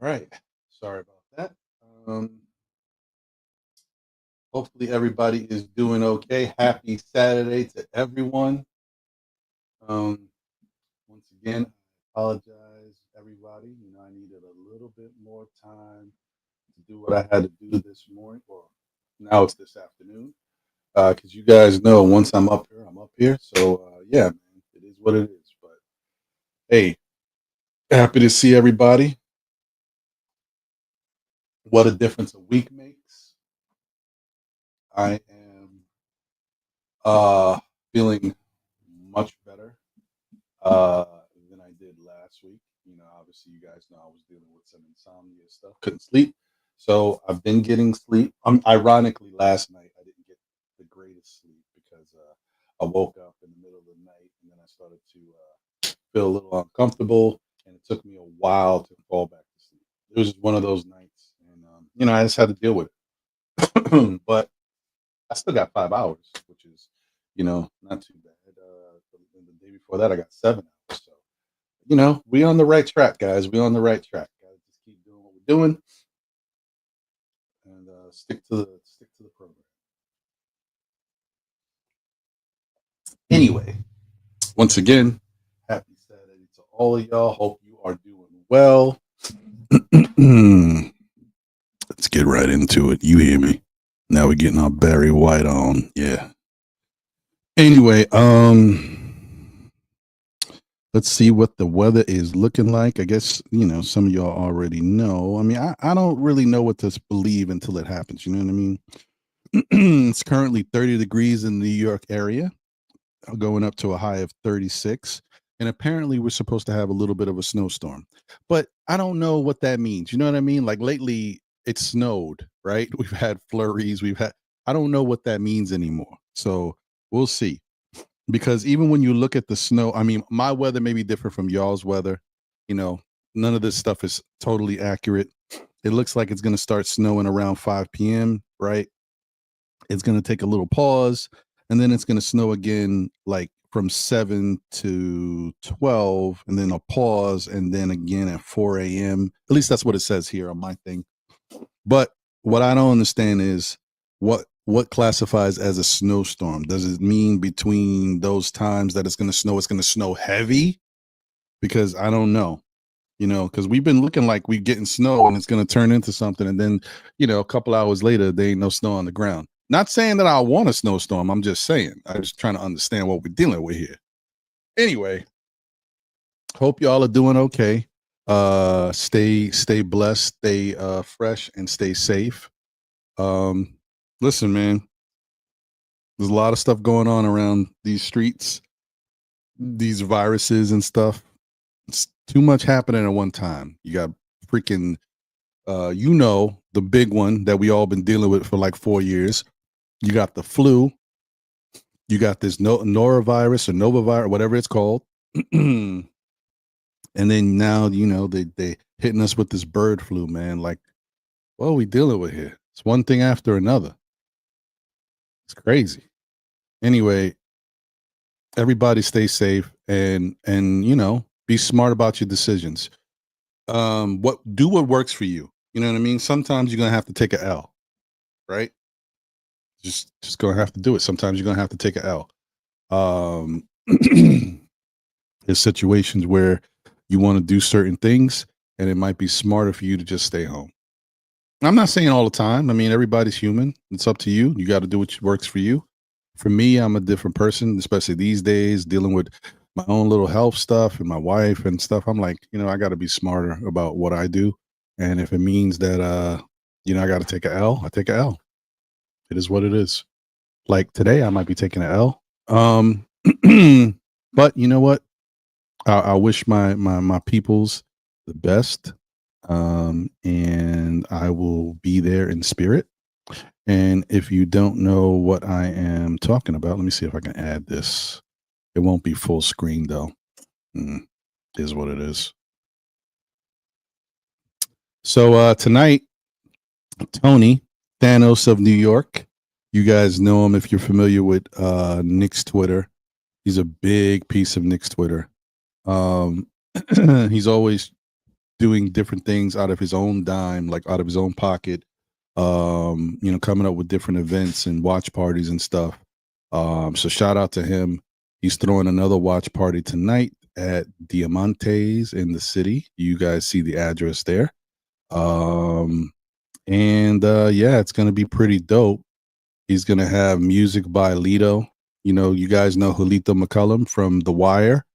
All right. Sorry about that. Hopefully everybody is doing okay. Happy Saturday to everyone. Once again, I apologize, everybody. I needed a little bit more time to do what I had to do this morning, or now it's this afternoon. Because you guys know once I'm up here, I'm up here. So yeah, man, it is what it is. But hey, happy to see everybody. What a difference a week makes. I am feeling much better than I did last week. Obviously, you guys know I was dealing with some insomnia stuff, couldn't sleep. So I've been getting sleep. Ironically, last night I didn't get the greatest sleep because I woke up in the middle of the night and then I started to feel a little uncomfortable, and it took me a while to fall back to sleep. It was just one of those nights, and I just had to deal with it. But I still got 5 hours, which is, not too bad. The day before that, I got 7 hours. So, we on the right track, guys. We on the right track. Gotta just keep doing what we're doing and stick to the program. Anyway, once again, happy Saturday to all of y'all. Hope you are doing well. Let's get right into it. You hear me? Now we're getting our Barry White on. Yeah. Anyway, let's see what the weather is looking like. I guess, some of y'all already know. I mean, I don't really know what to believe until it happens. You know what I mean? It's currently 30 degrees in the New York area, going up to a high of 36. And apparently we're supposed to have a little bit of a snowstorm. But I don't know what that means. You know what I mean? Like lately it snowed, right? We've had flurries. I don't know what that means anymore. So we'll see. Because even when you look at the snow, I mean, my weather may be different from y'all's weather. None of this stuff is totally accurate. It looks like it's going to start snowing around 5 p.m., right? It's going to take a little pause, and then it's going to snow again, like from 7 to 12, and then a pause, and then again at 4 a.m. At least that's what it says here on my thing. But what I don't understand is what classifies as a snowstorm. Does it mean between those times that it's going to snow heavy? Because I don't know, because we've been looking like we're getting snow and it's going to turn into something. And then, a couple hours later, there ain't no snow on the ground. Not saying that I want a snowstorm. I'm just saying, I'm just trying to understand what we're dealing with here. Anyway, hope y'all are doing okay. Stay blessed, stay fresh, and stay safe. Listen, man, there's a lot of stuff going on around these streets, these viruses and stuff. It's too much happening at one time. You got freaking, the big one that we all been dealing with for like 4 years. You got the flu. You got this norovirus or novavirus, whatever it's called. And then now, they hitting us with this bird flu, man. Like, what are we dealing with here? It's one thing after another. It's crazy. Anyway, everybody stay safe and be smart about your decisions. What works for you. You know what I mean? Sometimes you're gonna have to take a L, right? Just gonna have to do it. Sometimes you're gonna have to take a L. There's situations where you want to do certain things, and it might be smarter for you to just stay home. I'm not saying all the time. I mean, everybody's human. It's up to you. You got to do what works for you. For me, I'm a different person, especially these days, dealing with my own little health stuff and my wife and stuff. I'm like, I got to be smarter about what I do. And if it means that, I got to take a L, I take a L. It is what it is. Like today, I might be taking a L. But you know what? I wish my peoples the best, and I will be there in spirit. And if you don't know what I am talking about, let me see if I can add this. It won't be full screen though. Is what it is. So tonight, Tony Thanos of New York. You guys know him if you're familiar with Knicks Twitter. He's a big piece of Knicks Twitter. He's always doing different things out of his own dime, like out of his own pocket. Coming up with different events and watch parties and stuff. So shout out to him. He's throwing another watch party tonight at Diamantes in the city. You guys see the address there. It's going to be pretty dope. He's going to have music by Lito. You guys know Julito McCullum from The Wire.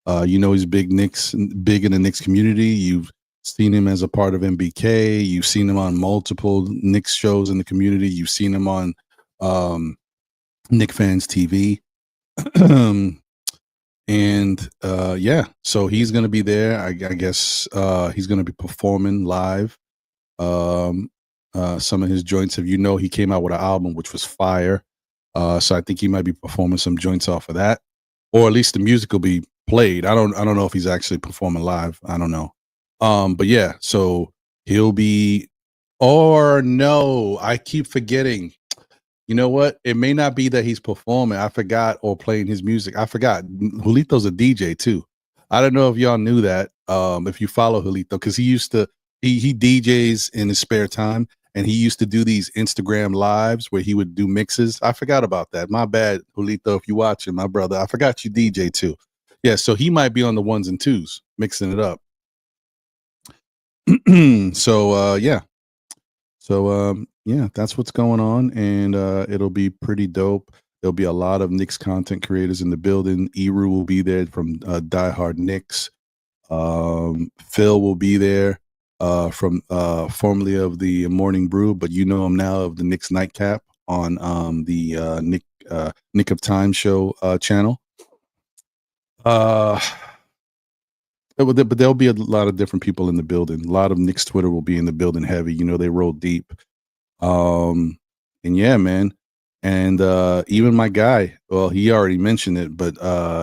He's big in the Knicks community. You've seen him as a part of MBK. You've seen him on multiple Knicks shows in the community. You've seen him on Knicks Fans TV. So he's going to be there. I guess he's going to be performing live. Some of his joints, he came out with an album which was fire. So I think he might be performing some joints off of that, or at least the music will be played. I don't know if he's actually performing live. I don't know. But yeah, so he'll be, or no, I keep forgetting. You know what? It may not be that he's performing. I forgot, or playing his music. I forgot. Julito's a DJ too. I don't know if y'all knew that. If you follow Julito, because he DJs in his spare time, and he used to do these Instagram lives where he would do mixes. I forgot about that. My bad, Julito. If you watching, my brother, I forgot you DJ too. Yeah, so he might be on the ones and twos, mixing it up. That's what's going on, and it'll be pretty dope. There'll be a lot of Knicks content creators in the building. Eru will be there from Die Hard Knicks. Phil will be there from formerly of the Morning Brew, but you know him now of the Knicks Nightcap on the Nick of Time show channel. But there'll be a lot of different people in the building. A lot of Knicks Twitter will be in the building heavy. They roll deep. And yeah, man. And even my guy, well, he already mentioned it, but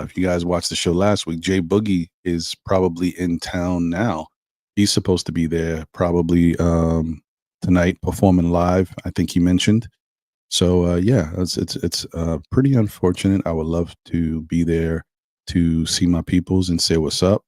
if you guys watched the show last week, Jay Boogie is probably in town now. He's supposed to be there probably tonight performing live, I think he mentioned. So it's pretty unfortunate. I would love to be there to see my peoples and say what's up.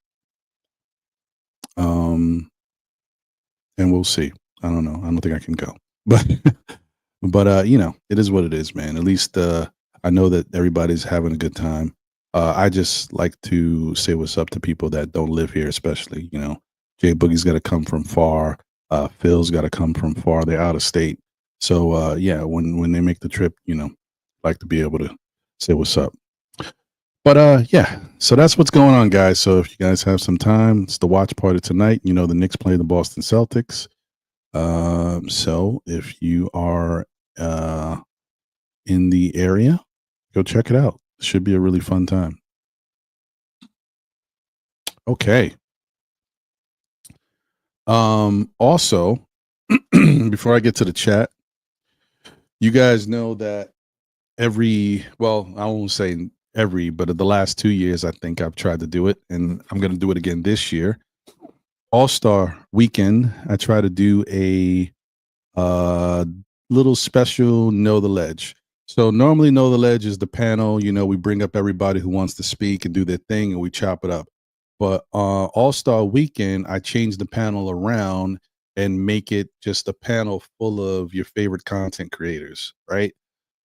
And we'll see. I don't know. I don't think I can go, but it is what it is, man. At least I know that everybody's having a good time. I just like to say what's up to people that don't live here, especially, Jay Boogie's got to come from far. Phil's got to come from far. They're out of state. So when they make the trip, like to be able to say what's up. But so that's what's going on, guys. So if you guys have some time, it's the watch party tonight. The Knicks play the Boston Celtics. So if you are in the area, go check it out. It should be a really fun time. Okay. Also, before I get to the chat, you guys know that I won't say every, but the last 2 years, I think I've tried to do it, and I'm going to do it again this year. All-Star Weekend, I try to do a little special Know the Ledge. So normally Know the Ledge is the panel. We bring up everybody who wants to speak and do their thing, and we chop it up. But All-Star Weekend, I change the panel around and make it just a panel full of your favorite content creators, right?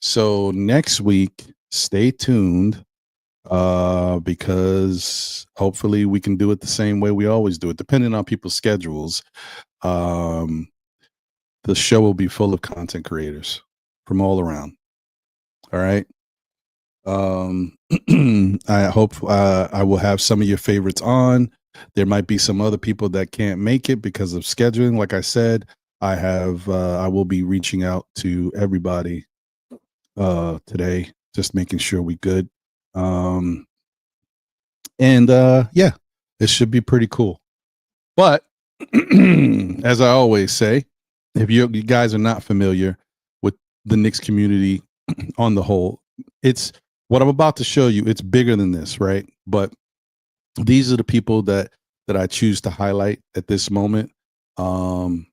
So next week, stay tuned because hopefully we can do it the same way we always do it, depending on people's schedules. the show will be full of content creators from all around. All right. I hope I will have some of your favorites on. There might be some other people that can't make it because of scheduling. Like I said, I will be reaching out to everybody today, just making sure we good. And yeah, it should be pretty cool. But as I always say, if you guys are not familiar with the Knicks community on the whole, it's what I'm about to show you. It's bigger than this, right? But these are the people that I choose to highlight at this moment. And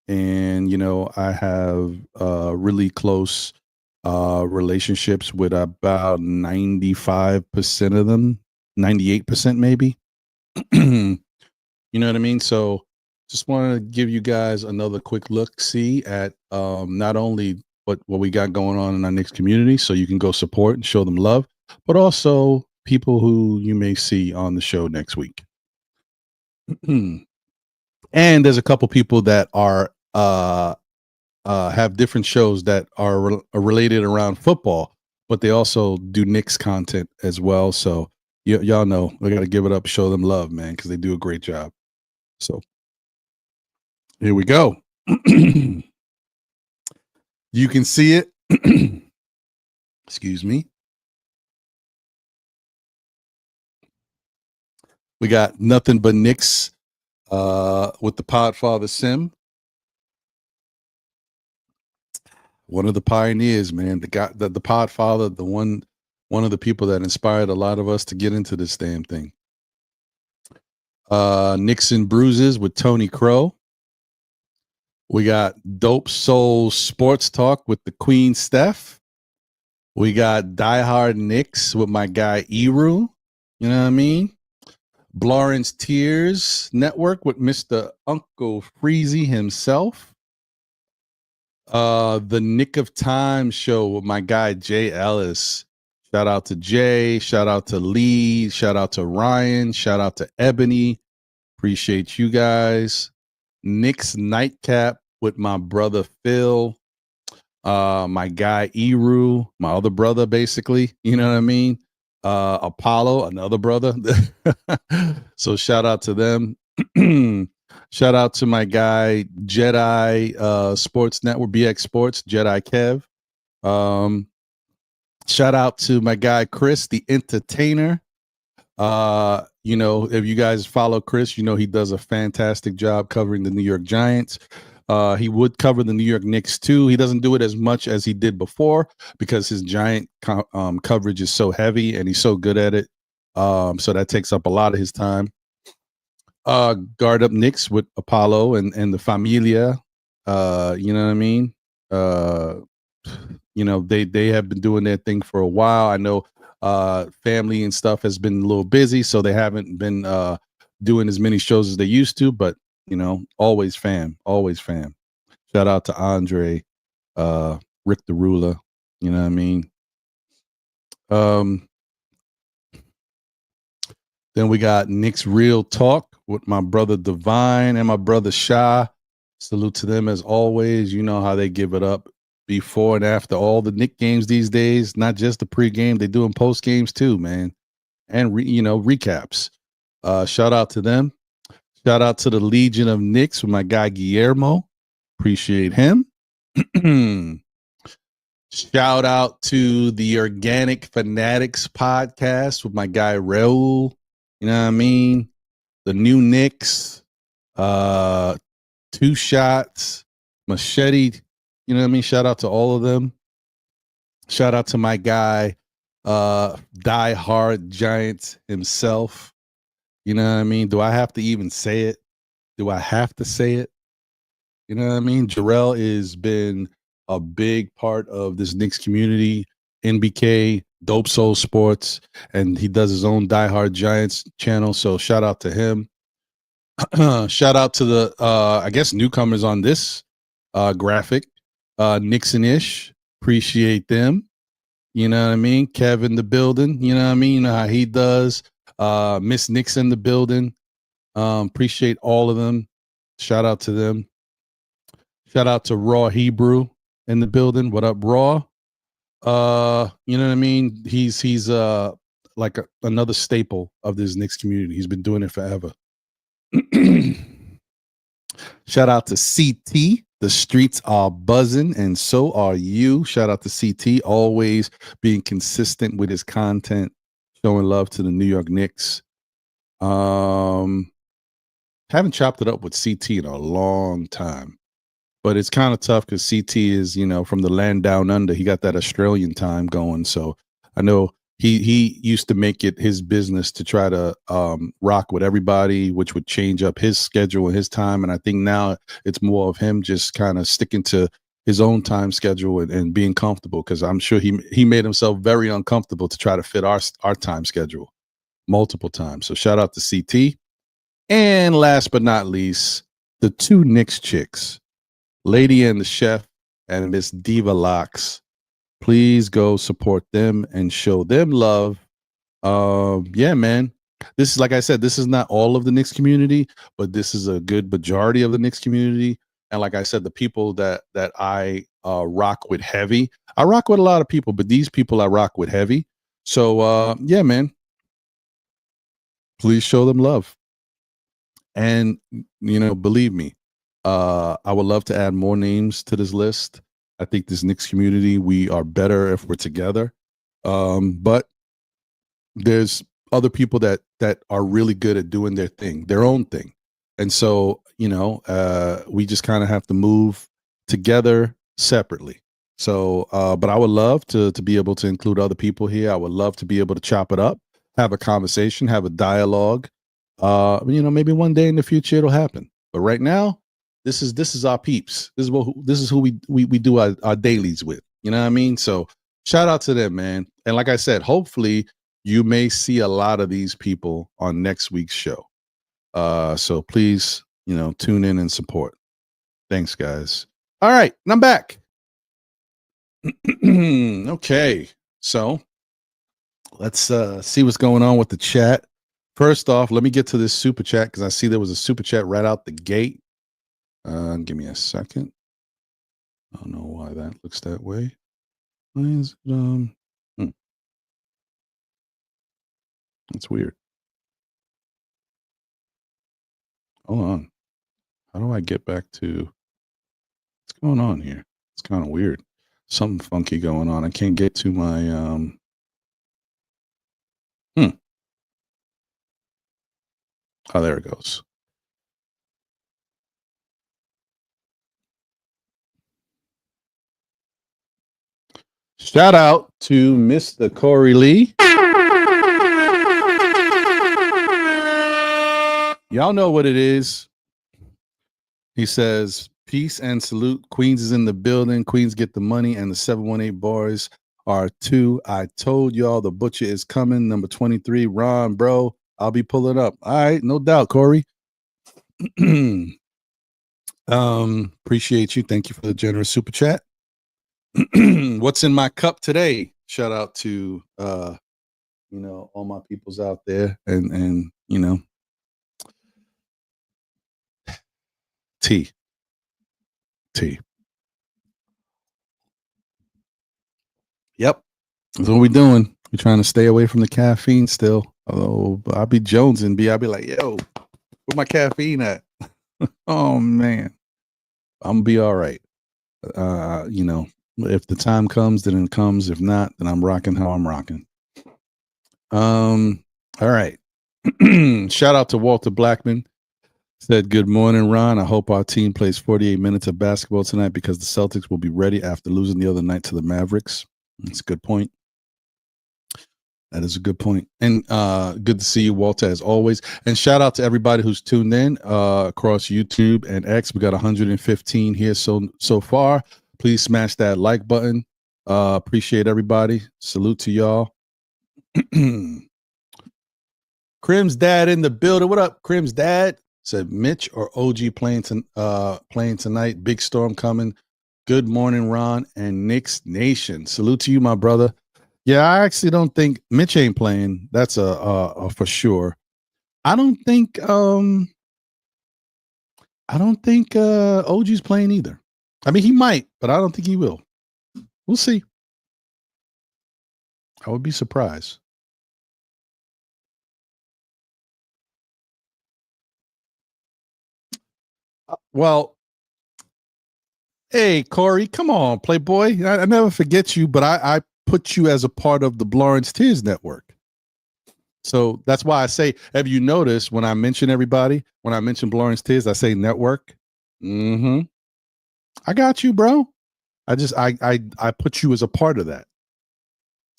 you know, I have really close relationships with about 95% of them, 98% maybe. You know what I mean? So just want to give you guys another quick look see at not only what we got going on in our Knicks community, so you can go support and show them love, but also people who you may see on the show next week. And there's a couple people that are have different shows that are related around football, but they also do Knicks content as well. So y'all know we got to give it up, show them love, man, because they do a great job. So here we go. You can see it. Excuse me. We got nothing but Knicks with the Podfather Sim. One of the pioneers, man. The guy, the Podfather, one of the people that inspired a lot of us to get into this damn thing. Knicks and Bruises with Tony Crow. We got Dope Soul Sports Talk with the Queen Steph. We got Die Hard Knicks with my guy Eru. You know what I mean? Blawrence Tears Network with Mr. Uncle Freezy himself. The Nick of Time show with my guy Jay Ellis. Shout out to Jay, shout out to Lee, shout out to Ryan, shout out to Ebony. Appreciate you guys. Nick's Nightcap with my brother Phil. My guy Eru, my other brother, basically. You know what I mean? Apollo, another brother. So shout out to them. Shout out to my guy Jedi Sports Network, BX Sports, Jedi Kev. Shout out to my guy Chris, the entertainer. You know, if you guys follow Chris, you know he does a fantastic job covering the New York Giants. He would cover the New York Knicks too. He doesn't do it as much as he did before because his Giant coverage is so heavy and he's so good at it. So that takes up a lot of his time. Guard Up Knicks with Apollo and the Familia. You know what I mean? You know, they have been doing their thing for a while. I know family and stuff has been a little busy, so they haven't been doing as many shows as they used to, but you know, always fam. Shout out to Andre, Rick the Ruler, you know what I mean? Then we got Knicks Real Talk with my brother Divine and my brother Sha. Salute to them as always. You know how they give it up before and after all the Knick games these days, not just the pregame, they doing post games too, man. And recaps. Shout out to them. Shout out to the Legion of Knicks with my guy Guillermo. Appreciate him. Shout out to the Organic Fanatics podcast with my guy Raul. You know what I mean? The new Knicks, Two Shots, Machete. You know what I mean? Shout out to all of them. Shout out to my guy, Die Hard Giants himself. You know what I mean? Do I have to even say it? Do I have to say it? You know what I mean? Jarrell has been a big part of this Knicks community, NBK, Dope Soul Sports, and he does his own Die Hard Giants channel. So shout out to him. Shout out to the, I guess, newcomers on this graphic, Nixon-ish. Appreciate them. You know what I mean? Kevin the building. You know what I mean? You know how he does. Miss Nixon the building. Appreciate all of them. Shout out to them. Shout out to Raw Hebrew in the building. What up, Raw? You know what I mean? He's like another staple of this Knicks community. He's been doing it forever. Shout out to CT. The streets are buzzing, and so are you. Shout out to CT, always being consistent with his content, showing love to the New York Knicks. Haven't chopped it up with CT in a long time, but it's kind of tough because CT is, from the land down under. He got that Australian time going, so I know he used to make it his business to try to rock with everybody, which would change up his schedule and his time. And I think now it's more of him just kind of sticking to his own time schedule and being comfortable, because I'm sure he made himself very uncomfortable to try to fit our time schedule multiple times. So shout out to CT. And last but not least, the two Knicks chicks, Lady and the Chef and Miss Diva Locks. Please go support them and show them love. Yeah, man. This is, like I said, this is not all of the Knicks community, but this is a good majority of the Knicks community. And like I said, the people that I rock with heavy, I rock with a lot of people, but these people I rock with heavy. So yeah, man. Please show them love. And believe me, I would love to add more names to this list. I think this Knicks community, we are better if we're together. But there's other people that are really good at doing their thing, their own thing. And so, we just kind of have to move together separately. So, but I would love to be able to include other people here. I would love to be able to chop it up, have a conversation, have a dialogue. Maybe one day in the future it'll happen. But right now, this is our peeps. This is who we do our dailies with. You know what I mean? So shout out to them, man. And like I said, hopefully you may see a lot of these people on next week's show. So please, tune in and support. Thanks, guys. All right, and I'm back. Okay, so let's see what's going on with the chat. First off, let me get to this super chat because I see there was a super chat right out the gate. Give me a second. I don't know why that looks that way. Why is it, That's weird. Hold on. How do I get back to what's going on here? It's kind of weird. Something funky going on. I can't get to my Oh, there it goes. Shout out to Mr. Corey Lee. Y'all know what it is. He says, peace and salute. Queens is in the building. Queens get the money, and the 718 boys are too. I told y'all the butcher is coming. Number 23, Ron, bro. I'll be pulling up. All right, no doubt, Corey. Appreciate you. Thank you for the generous super chat. What's in my cup today? Shout out to all my peoples out there, and tea. Yep, that's what we're doing. We're trying to stay away from the caffeine still. Although I'll be jonesing, I'll be like, yo, where my caffeine at? Oh man, I'm gonna be all right. If the time comes, then it comes. If not, then I'm rocking how I'm rocking. All right. Shout out to Walter Blackman. Said, good morning, Ron. I hope our team plays 48 minutes of basketball tonight because the Celtics will be ready after losing the other night to the Mavericks. That's a good point. That is a good point. And good to see you, Walter, as always. And shout out to everybody who's tuned in across YouTube and X. We got 115 here so far. Please smash that like button. Appreciate everybody. Salute to y'all. Crim's dad in the building. What up, Crim's dad? Said Mitch or OG playing tonight. Big storm coming. Good morning, Ron and Knicks Nation. Salute to you, my brother. Yeah, I actually don't think Mitch ain't playing. That's a for sure. I don't think OG's playing either. I mean, he might, but I don't think he will. We'll see. I would be surprised. Well, hey, Corey, come on, Playboy. I never forget you, but I put you as a part of the Lawrence Tears Network. So that's why I say, have you noticed when I mention everybody, when I mention Lawrence Tears, I say network? Mm-hmm. I got you, bro. I put you as a part of that.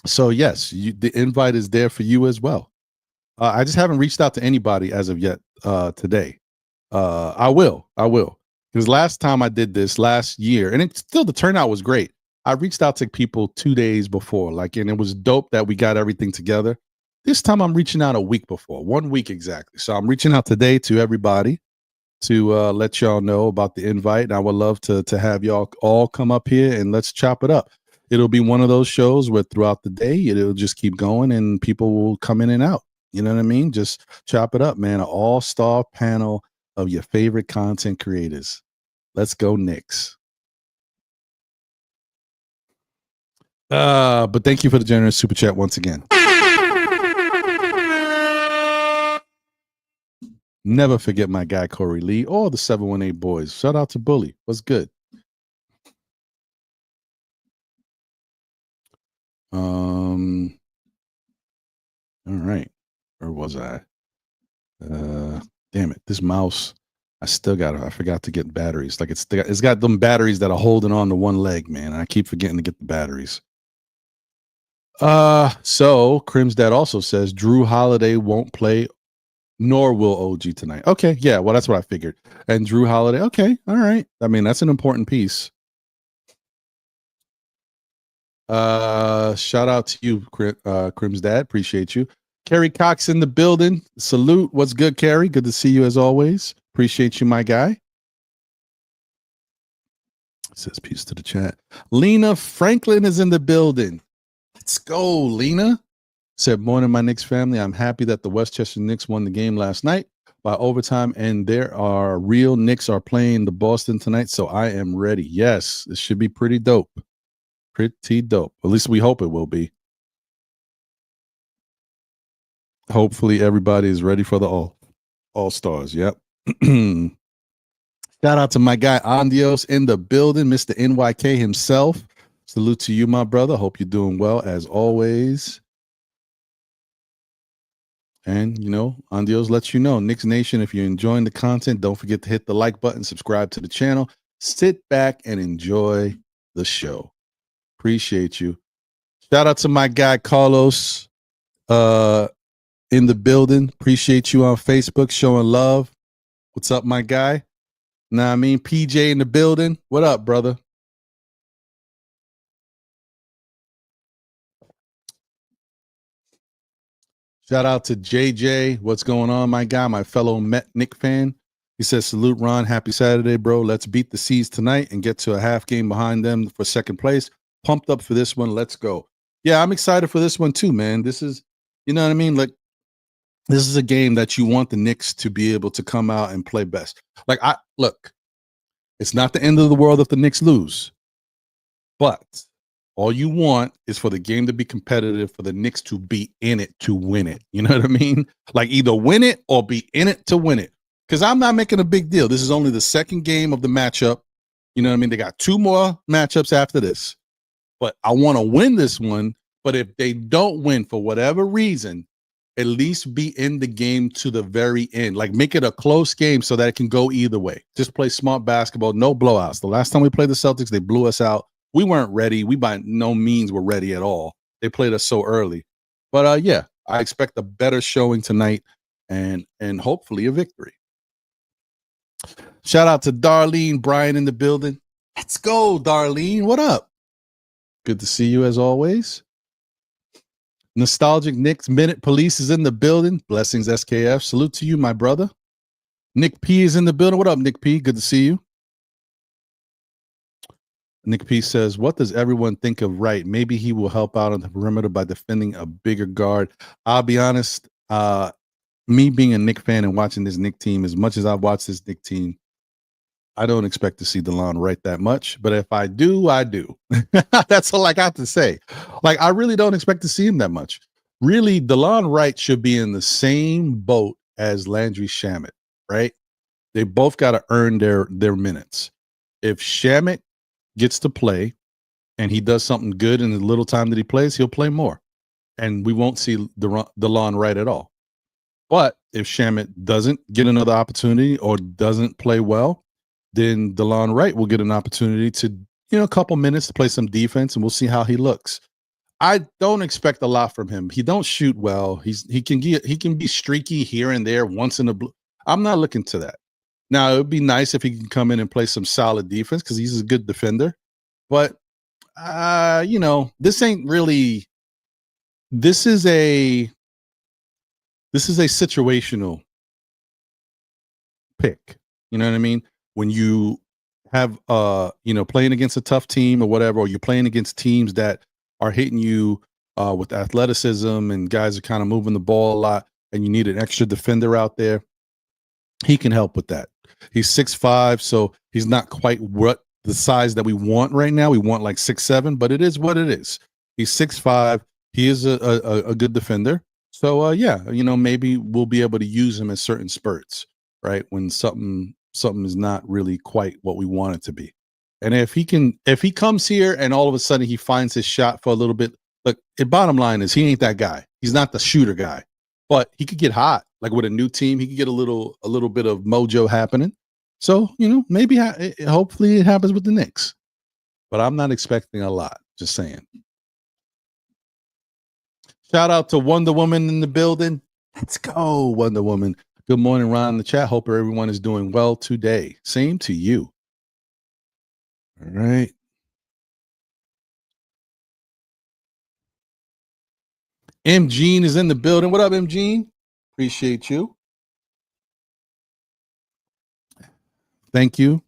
So yes, the invite is there for you as well. I just haven't reached out to anybody as of yet today. I will. Because last time I did this last year, and the turnout was great. I reached out to people 2 days before, and it was dope that we got everything together. This time I'm reaching out a week before, 1 week exactly. So I'm reaching out today to everybody to let y'all know about the invite. And I would love to have y'all all come up here and let's chop it up. It'll be one of those shows where throughout the day, it'll just keep going and people will come in and out. You know what I mean? Just chop it up, man. An all-star panel of your favorite content creators. Let's go, Knicks. But thank you for the generous super chat once again. Never forget my guy Corey Lee or the 718 boys. Shout out to Bully. What's good? All right. Where was I? Damn it. This mouse. I forgot to get batteries. Like it's got them batteries that are holding on to one leg, man. I keep forgetting to get the batteries. So Crim's dad also says Drew Holiday won't play, nor will OG tonight. Okay, yeah, well, that's what I figured. And Drew Holiday, okay, all right. I mean, that's an important piece. Shout out to you, Crim's dad. Appreciate you. Kerry Cox in the building. Salute. What's good, Kerry? Good to see you as always. Appreciate you, my guy. Says peace to the chat. Lena Franklin is in the building. Let's go, Lena. Said, morning, my Knicks family. I'm happy that the Westchester Knicks won the game last night by overtime, and there are real Knicks are playing the Boston tonight, so I am ready. Yes, it should be pretty dope. Pretty dope. At least we hope it will be. Hopefully everybody is ready for the all-stars. Yep. Shout out to my guy Andios in the building, Mr. NYK himself. Salute to you, my brother. Hope you're doing well as always. And, Andios lets you know, Knicks Nation, if you're enjoying the content, don't forget to hit the like button, subscribe to the channel, sit back and enjoy the show. Appreciate you. Shout out to my guy Carlos in the building. Appreciate you on Facebook showing love. What's up, my guy? Nah, I mean, PJ in the building. What up, brother? Shout out to JJ. What's going on, my guy, my fellow Knick fan? He says, salute, Ron. Happy Saturday, bro. Let's beat the C's tonight and get to a half game behind them for second place. Pumped up for this one. Let's go. Yeah, I'm excited for this one too, man. This is, you know what I mean? Like, this is a game that you want the Knicks to be able to come out and play best. Like, look, it's not the end of the world if the Knicks lose, but all you want is for the game to be competitive, for the Knicks to be in it to win it. You know what I mean? Like either win it or be in it to win it. Because I'm not making a big deal. This is only the second game of the matchup. You know what I mean? They got 2 more matchups after this. But I want to win this one. But if they don't win for whatever reason, at least be in the game to the very end. Like make it a close game so that it can go either way. Just play smart basketball, no blowouts. The last time we played the Celtics, they blew us out. We weren't ready. We by no means were ready at all. They played us so early. But yeah, I expect a better showing tonight and hopefully a victory. Shout out to Darlene Bryan in the building. Let's go, Darlene. What up? Good to see you as always. Nostalgic Knicks Minute Police is in the building. Blessings, SKF. Salute to you, my brother. Nick P is in the building. What up, Nick P? Good to see you. Nick P says, what does everyone think of Wright? Maybe he will help out on the perimeter by defending a bigger guard. I'll be honest, me being a Knick fan and watching this Knick team, as much as I've watched this Knick team, I don't expect to see DeLon Wright that much, but if I do, I do. That's all I got to say. Like, I really don't expect to see him that much. Really, DeLon Wright should be in the same boat as Landry Shamet, right? They both got to earn their minutes. If Shamet gets to play and he does something good in the little time that he plays, he'll play more. And we won't see DeLon Wright at all. But if Shamet doesn't get another opportunity or doesn't play well, then DeLon Wright will get an opportunity to, a couple minutes to play some defense, and we'll see how he looks. I don't expect a lot from him. He don't shoot well. He can be streaky here and there once in a blue. I'm not looking to that. Now, it would be nice if he can come in and play some solid defense because he's a good defender. But this ain't really. This is a situational pick. You know what I mean? When you have playing against a tough team or whatever, or you're playing against teams that are hitting you with athleticism and guys are kind of moving the ball a lot, and you need an extra defender out there, he can help with that. He's 6'5", so he's not quite what the size that we want right now. We want like 6'7", but it is what it is. He's 6'5". He is a good defender. So maybe we'll be able to use him in certain spurts, right? When something is not really quite what we want it to be. And if he comes here and all of a sudden he finds his shot for a little bit, look, the bottom line is he ain't that guy. He's not the shooter guy, but he could get hot. Like with a new team, he could get a little bit of mojo happening. So, maybe hopefully it happens with the Knicks, but I'm not expecting a lot. Just saying. Shout out to Wonder Woman in the building. Let's go, Wonder Woman. Good morning, Ron, in the chat. Hope everyone is doing well today. Same to you. All right. M. Gene is in the building. What up, M. Gene? Appreciate you. Thank you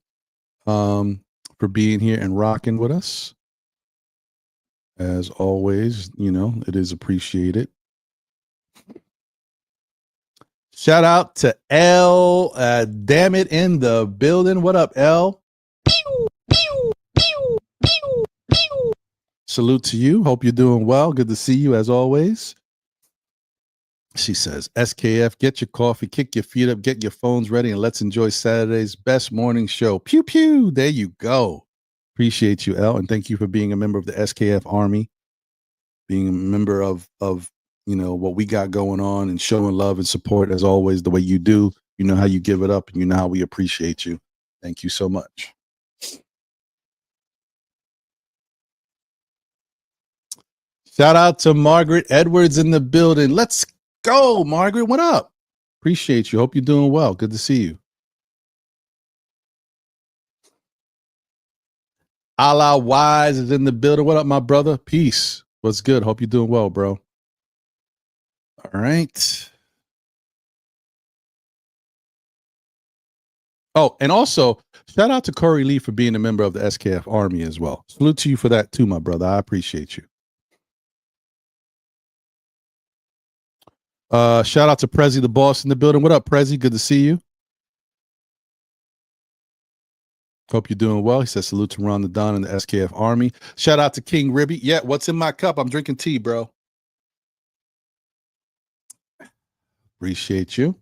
for being here and rocking with us. As always, it is appreciated. Shout out to L. Damn it, in the building. What up, L? Pew, pew, pew, pew, pew. Salute to you. Hope you're doing well. Good to see you as always. She says, SKF, get your coffee, kick your feet up, get your phones ready, and let's enjoy Saturday's best morning show. Pew, pew. There you go. Appreciate you, L, and thank you for being a member of the SKF Army, being a member of what we got going on and showing love and support as always the way you do. You know how you give it up, and you know how we appreciate you. Thank you so much. Shout out to Margaret Edwards in the building. Let's go, Margaret. What up? Appreciate you. Hope you're doing well. Good to see you. Allah Wise is in the building. What up, my brother? Peace. What's good? Hope you're doing well, bro. All right. Oh, and also, shout out to Corey Lee for being a member of the SKF Army as well. Salute to you for that too, my brother. I appreciate you. Shout out to Prezi the boss in the building. What up, Prezi? Good to see you. Hope you're doing well. He says salute to Ron the Don and the SKF Army. Shout out to King Ribby. Yeah, what's in my cup? I'm drinking tea, bro. Appreciate you.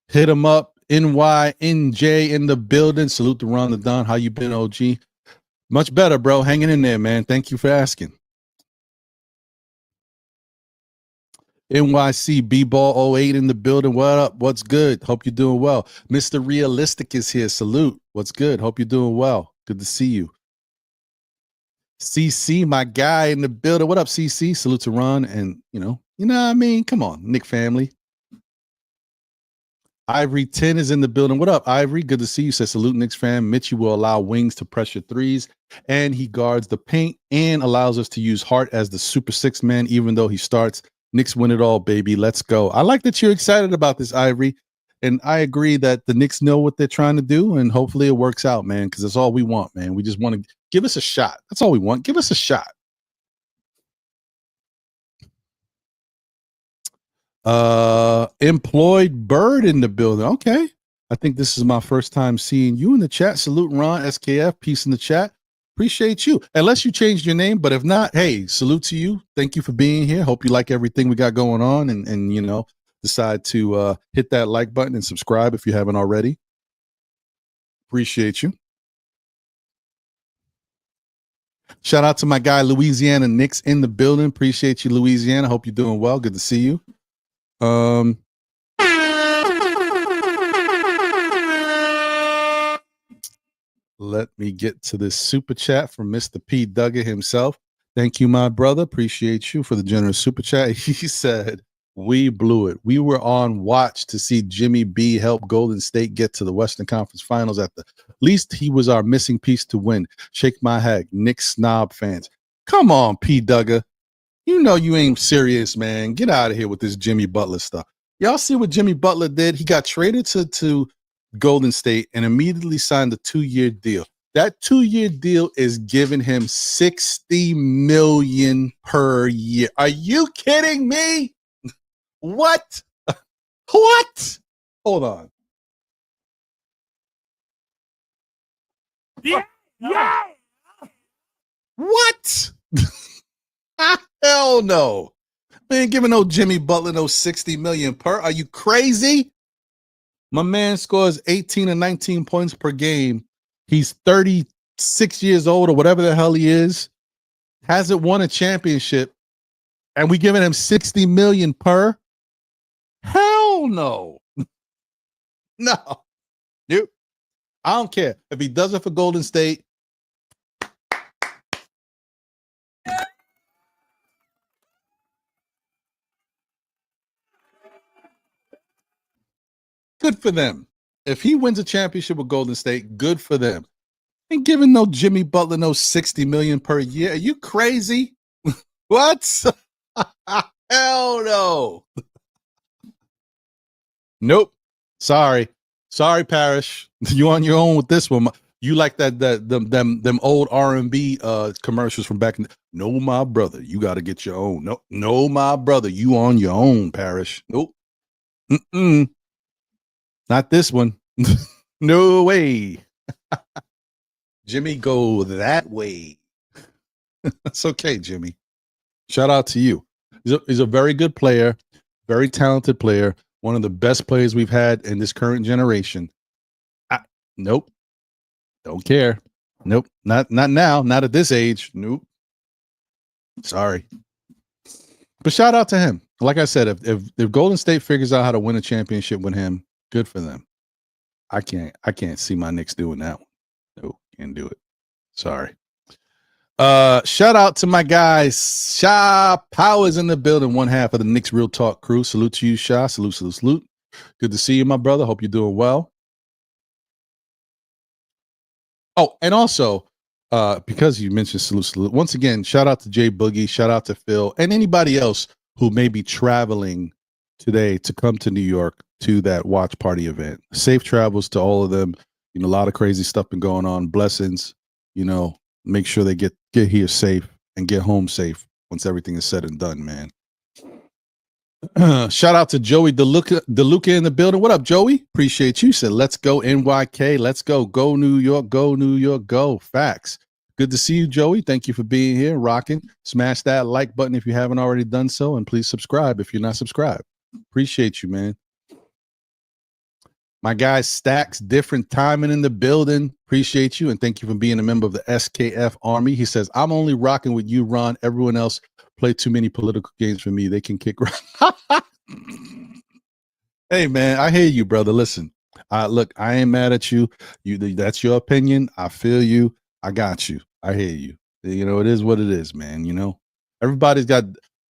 Hit him up. NYNJ in the building. Salute to Ron the Don. How you been, OG? Much better, bro. Hanging in there, man. Thank you for asking. NYC B-Ball 08 in the building. What up? What's good? Hope you're doing well. Mr. Realistic is here. Salute. What's good? Hope you're doing well. Good to see you. CC, my guy in the building. What up, CC? Salute to Ron. And, you know what I mean? Come on, Nick family. Ivory 10 is in the building. What up, Ivory? Good to see you. Says salute, Knicks fan. Mitchie will allow wings to pressure threes, and he guards the paint and allows us to use Hart as the super six man, even though he starts. Knicks win it all, baby. Let's go. I like that you're excited about this, Ivory. And I agree that the Knicks know what they're trying to do, and hopefully it works out, man, because that's all we want, man. We just want to give us a shot. That's all we want. Give us a shot. Employed Bird in the building. Okay. I think this is my first time seeing you in the chat. Salute Ron, SKF, peace in the chat. Appreciate you. Unless you changed your name, but if not, hey, salute to you. Thank you for being here. Hope you like everything we got going on and you know, decide to hit that like button and subscribe if you haven't already. Appreciate you. Shout out to my guy Louisiana Knicks in the building. Appreciate you, Louisiana. Hope you're doing well. Good to see you. Let me get to this super chat from Mr. P. Duggan himself. Thank you, my brother. Appreciate you for the generous super chat. He said, we blew it. We were on watch to see Jimmy B help Golden State get to the Western Conference Finals. At the least, he was our missing piece to win. Shake my head, Knicks snob fans. Come on, P. Duggan. You know you ain't serious, man. Get out of here with this Jimmy Butler stuff. Y'all see what Jimmy Butler did? He got traded to Golden State and immediately signed a 2-year deal. That 2-year deal is giving him $60 million per year. Are you kidding me? What? What? Hold on. Yeah. What? Hell no. Man, giving no Jimmy Butler no $60 million per. Are you crazy? My man scores 18 and 19 points per game. He's 36 years old or whatever the hell he is. Hasn't won a championship. And we giving him $60 million per? Hell no. No. Nope. I don't care. If he does it for Golden State, good for them. If he wins a championship with Golden State, good for them. Ain't giving no Jimmy Butler no $60 million per year. Are you crazy? What? Hell no. Nope. Sorry, Parrish. You on your own with this one. You like them old R&B commercials from back in the, no, my brother, you got to get your own. No, my brother, you on your own, Parrish. Nope. Not this one. No way. Jimmy, go that way. That's okay, Jimmy. Shout out to you. He's a very good player, very talented player, one of the best players we've had in this current generation. Nope. Don't care. Nope. Not now. Not at this age. Nope. Sorry. But shout out to him. Like I said, if Golden State figures out how to win a championship with him, good for them. I can't see my Knicks doing that one. No, can't do it. Sorry. Shout out to my guys. Sha Powers in the building, one half of the Knicks Real Talk crew. Salute to you, Sha. Salute. Good to see you, my brother. Hope you're doing well. Oh, and also, because you mentioned salute. Once again, shout out to Jay Boogie, shout out to Phil, and anybody else who may be traveling today to come to New York to that watch party event. Safe travels to all of them. You know, a lot of crazy stuff been going on. Blessings. You know, make sure they get here safe and get home safe once everything is said and done, man. Shout out to Joey DeLuca in the building. What up, Joey? Appreciate you. Said, let's go NYK. Let's go. Go New York. Go New York. Go. Facts. Good to see you, Joey. Thank you for being here, rocking. Smash that like button if you haven't already done so, and please subscribe if you're not subscribed. Appreciate you, man. My guy Stacks, different timing in the building. Appreciate you, and thank you for being a member of the SKF Army. He says, I'm only rocking with you, Ron. Everyone else play too many political games for me. They can kick. Hey, man, I hear you, brother. Listen, look, I ain't mad at you. That's your opinion. I feel you. I got you. I hear you. You know, it is what it is, man. You know, everybody's got,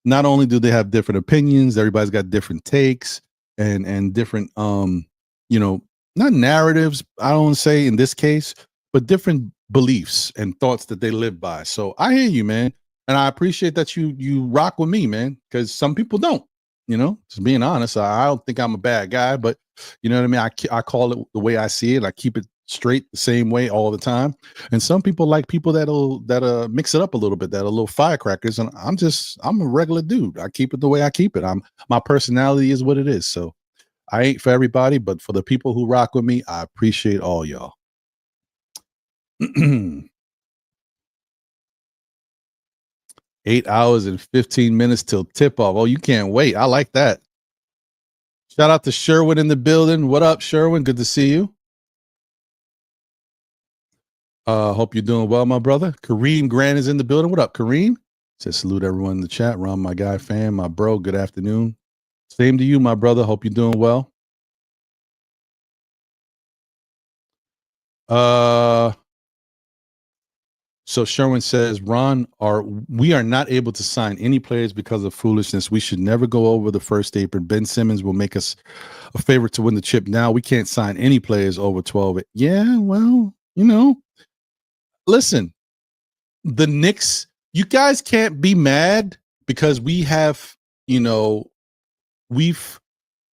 not only do they have different opinions, everybody's got different takes and different, you know, not narratives, I don't say in this case, but different beliefs and thoughts that they live by. So I hear you, man. And I appreciate that you rock with me, man, because some people don't, you know, just being honest. I don't think I'm a bad guy, but you know what I mean? I call it the way I see it. I keep it straight the same way all the time. And some people like people that'll mix it up a little bit, that are little firecrackers. And I'm a regular dude. I keep it the way I keep it. My personality is what it is. So I ain't for everybody, but for the people who rock with me, I appreciate all y'all. 8 hours and 15 minutes till tip off. Oh, you can't wait. I like that. Shout out to Sherwin in the building. What up, Sherwin? Good to see you. Hope you're doing well, my brother. Kareem Grant is in the building. What up, Kareem? Says salute everyone in the chat. Ron, my guy, fam, my bro. Good afternoon. Same to you, my brother. Hope you're doing well. So Sherwin says, Ron, we are not able to sign any players because of foolishness. We should never go over the first apron. Ben Simmons will make us a favorite to win the chip. Now we can't sign any players over 12. Yeah, well, listen, the Knicks, you guys can't be mad because we have, we've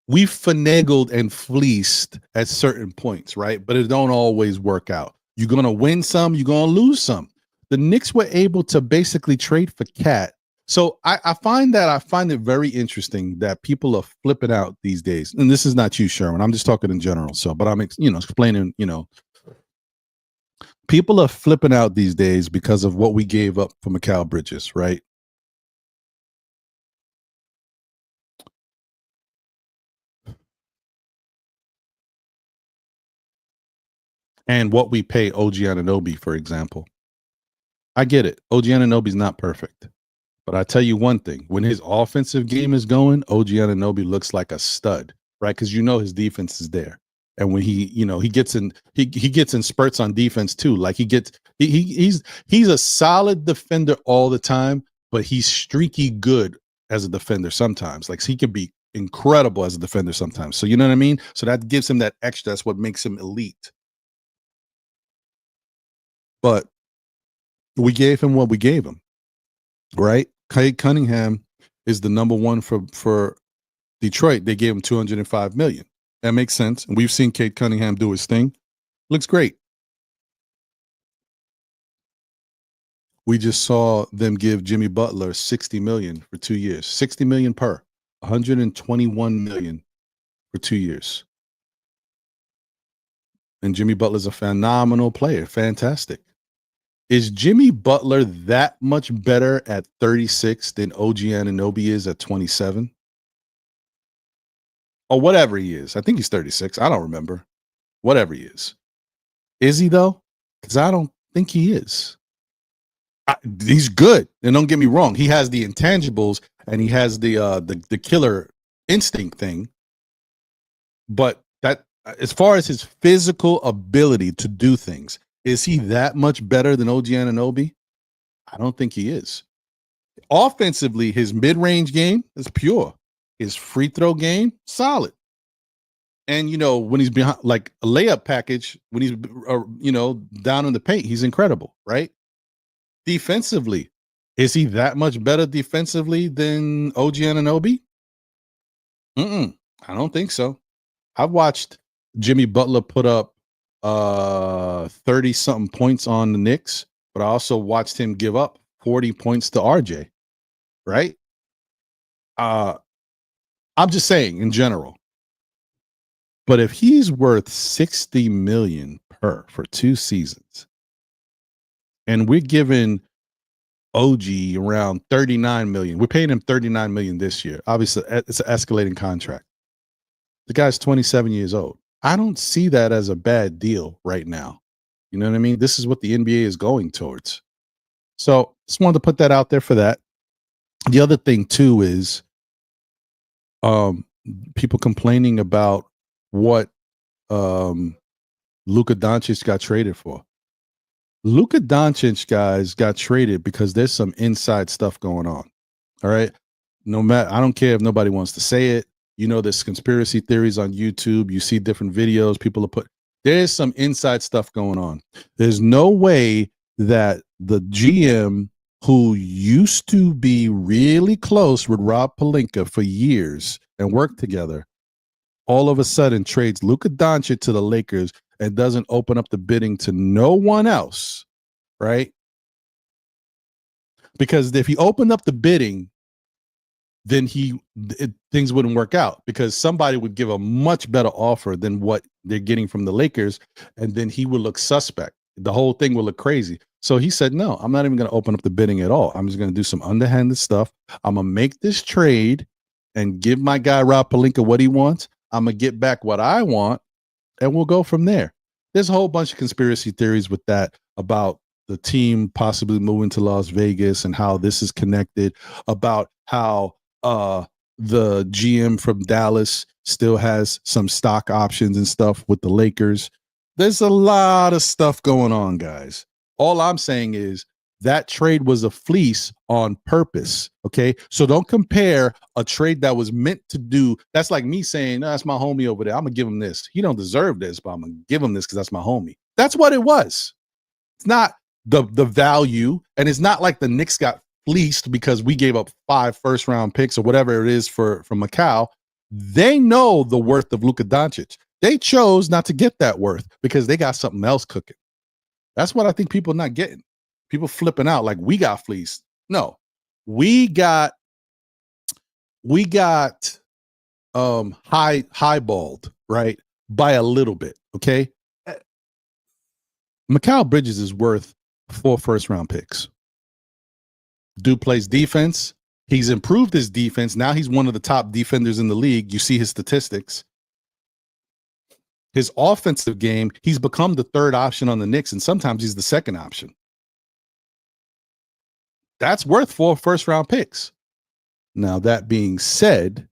finagled and fleeced at certain points, right? But it don't always work out. You're going to win some, you're going to lose some. The Knicks were able to basically trade for Cat. So I find it very interesting that people are flipping out these days. And this is not you, Sherman. I'm just talking in general. So, but I'm explaining, people are flipping out these days because of what we gave up for Mikal Bridges, right? And what we pay OG Anunoby, for example. I get it. OG Anunoby's not perfect. But I tell you one thing, when his offensive game is going, OG Anunoby looks like a stud, right? Because his defense is there. And when he gets in spurts on defense too. Like he's a solid defender all the time, but he's streaky good as a defender sometimes. Like he can be incredible as a defender sometimes. So you know what I mean? So that gives him that extra. That's what makes him elite. But we gave him what we gave him, right? Cade Cunningham is the number one for Detroit. They gave him $205 million. That makes sense. And we've seen Cade Cunningham do his thing. Looks great. We just saw them give Jimmy Butler $60 million for 2 years. $60 million per. $121 million for 2 years. And Jimmy Butler's a phenomenal player. Fantastic. Is Jimmy Butler that much better at 36 than OG Anunoby is at 27? Or whatever he is. I think he's 36. I don't remember. Whatever he is. Is he, though? Because I don't think he is. He's good. And don't get me wrong. He has the intangibles and he has the killer instinct thing. But that, as far as his physical ability to do things, is he that much better than OG Anunoby? I don't think he is. Offensively, his mid-range game is pure. His free throw game, solid. And, when he's behind, like a layup package, when he's, down in the paint, he's incredible, right? Defensively, is he that much better defensively than OG Anunoby? I don't think so. I've watched Jimmy Butler put up 30-something points on the Knicks, but I also watched him give up 40 points to RJ, right? I'm just saying in general. But if he's worth $60 million per for 2 seasons, and we're giving OG around $39 million, we're paying him $39 million this year. Obviously, it's an escalating contract. The guy's 27 years old. I don't see that as a bad deal right now. You know what I mean? This is what the NBA is going towards. So just wanted to put that out there for that. The other thing too is people complaining about what Luka Doncic got traded for. Luka Doncic, guys, got traded because there's some inside stuff going on. All right. No matter, I don't care if nobody wants to say it. There's conspiracy theories on YouTube. You see different videos. People are there's some inside stuff going on. There's no way that the GM, who used to be really close with Rob Pelinka for years and worked together, all of a sudden trades Luka Doncic to the Lakers and doesn't open up the bidding to no one else, right? Because if he opened up the bidding, then things wouldn't work out, because somebody would give a much better offer than what they're getting from the Lakers, and then he would look suspect. The whole thing would look crazy. So he said, no, I'm not even going to open up the bidding at all. I'm just going to do some underhanded stuff. I'm going to make this trade and give my guy Rob Pelinka what he wants. I'm going to get back what I want, and we'll go from there. There's a whole bunch of conspiracy theories with that, about the team possibly moving to Las Vegas and how this is connected, about how the GM from Dallas still has some stock options and stuff with the Lakers. There's a lot of stuff going on, guys. All I'm saying is that trade was a fleece on purpose. Okay. So don't compare a trade that was meant to do. That's like me saying, no, that's my homie over there, I'm gonna give him this. He don't deserve this, but I'm gonna give him this because that's my homie. That's what it was. It's not the value, and it's not like the Knicks got fleeced because we gave up 5 first-round picks or whatever it is for Macau. They know the worth of Luka Doncic. They chose not to get that worth because they got something else cooking. That's what I think people are not getting. People flipping out like we got fleeced. No, we got highballed, right, by a little bit. Okay, Mikal Bridges is worth 4 first-round picks. Dude plays defense. He's improved his defense. Now he's one of the top defenders in the league. You see his statistics. His offensive game, he's become the third option on the Knicks, and sometimes he's the second option. That's worth 4 first-round picks. Now, that being said,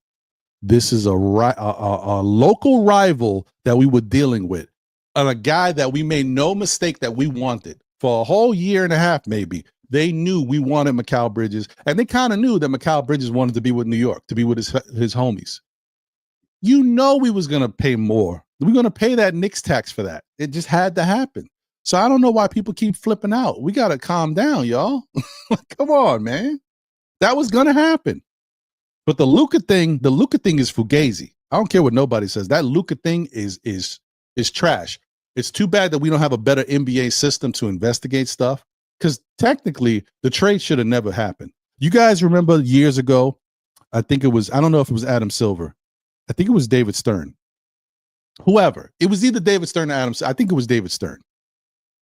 this is a local rival that we were dealing with, and a guy that we made no mistake that we wanted for a whole year and a half, maybe. They knew we wanted Mikal Bridges, and they kind of knew that Mikal Bridges wanted to be with New York, to be with his homies. You know we was going to pay more. We're going to pay that Knicks tax for that. It just had to happen. So I don't know why people keep flipping out. We got to calm down, y'all. Come on, man. That was going to happen. But the Luka thing is fugazi. I don't care what nobody says. That Luka thing is trash. It's too bad that we don't have a better NBA system to investigate stuff, because technically the trade should have never happened. You guys remember years ago, I don't know if it was Adam Silver. I think it was David Stern. Whoever. It was either David Stern or Adam. I think it was David Stern.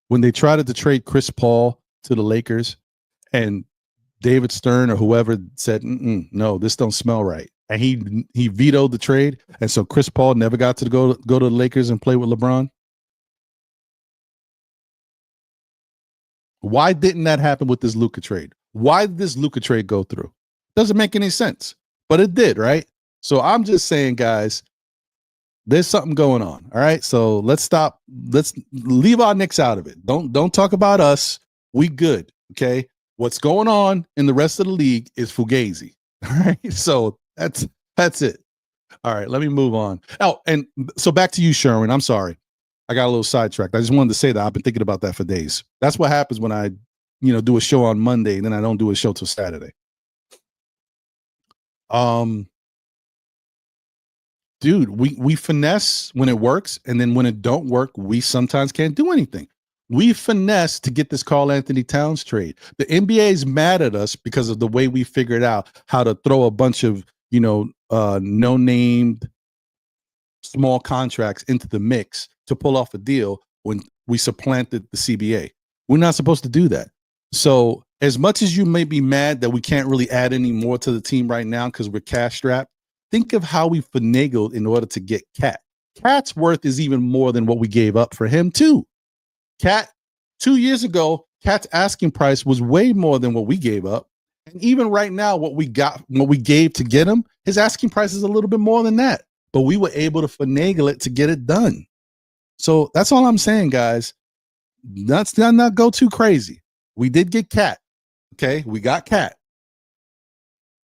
When they tried to trade Chris Paul to the Lakers, and David Stern or whoever said, no, this don't smell right. And he vetoed the trade. And so Chris Paul never got to go to the Lakers and play with LeBron. Why didn't that happen with this Luka trade? Why did this Luka trade go through? Doesn't make any sense, but it did, right? So I'm just saying, guys, there's something going on. All right. So let's stop. Let's leave our Knicks out of it. Don't talk about us. We good. Okay. What's going on in the rest of the league is fugazi. All right. So that's it. All right. Let me move on. Oh, and so back to you, Sherwin. I'm sorry. I got a little sidetracked. I just wanted to say that I've been thinking about that for days. That's what happens when I, do a show on Monday and then I don't do a show till Saturday. Dude, we finesse when it works, and then when it don't work, we sometimes can't do anything. We finesse to get this Karl Anthony Towns trade. The NBA is mad at us because of the way we figured out how to throw a bunch of, no-named small contracts into the mix to pull off a deal when we supplanted the CBA. We're not supposed to do that. So as much as you may be mad that we can't really add any more to the team right now because we're cash strapped, think of how we finagled in order to get Cat. Cat's worth is even more than what we gave up for him too. Cat, 2 years ago, Cat's asking price was way more than what we gave up. And even right now, what we gave to get him, his asking price is a little bit more than that. But we were able to finagle it to get it done. So that's all I'm saying, guys. Let's not go too crazy. We did get Cat. Okay, we got Cat.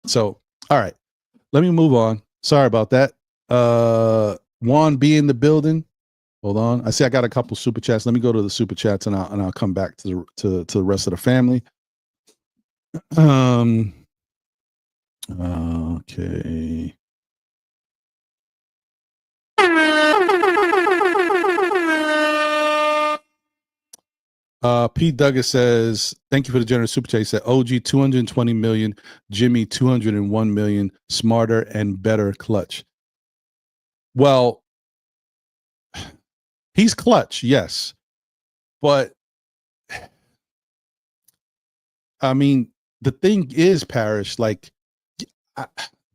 So, all right. Let me move on. Sorry about that. Juan B in the building. Hold on. I see I got a couple super chats. Let me go to the super chats and I'll come back to the rest of the family. Okay. Pete Douglas says, thank you for the generous super chat. He said, OG 220 million, Jimmy 201 million, smarter and better clutch. Well, he's clutch, yes. But I mean, the thing is, Parrish, like,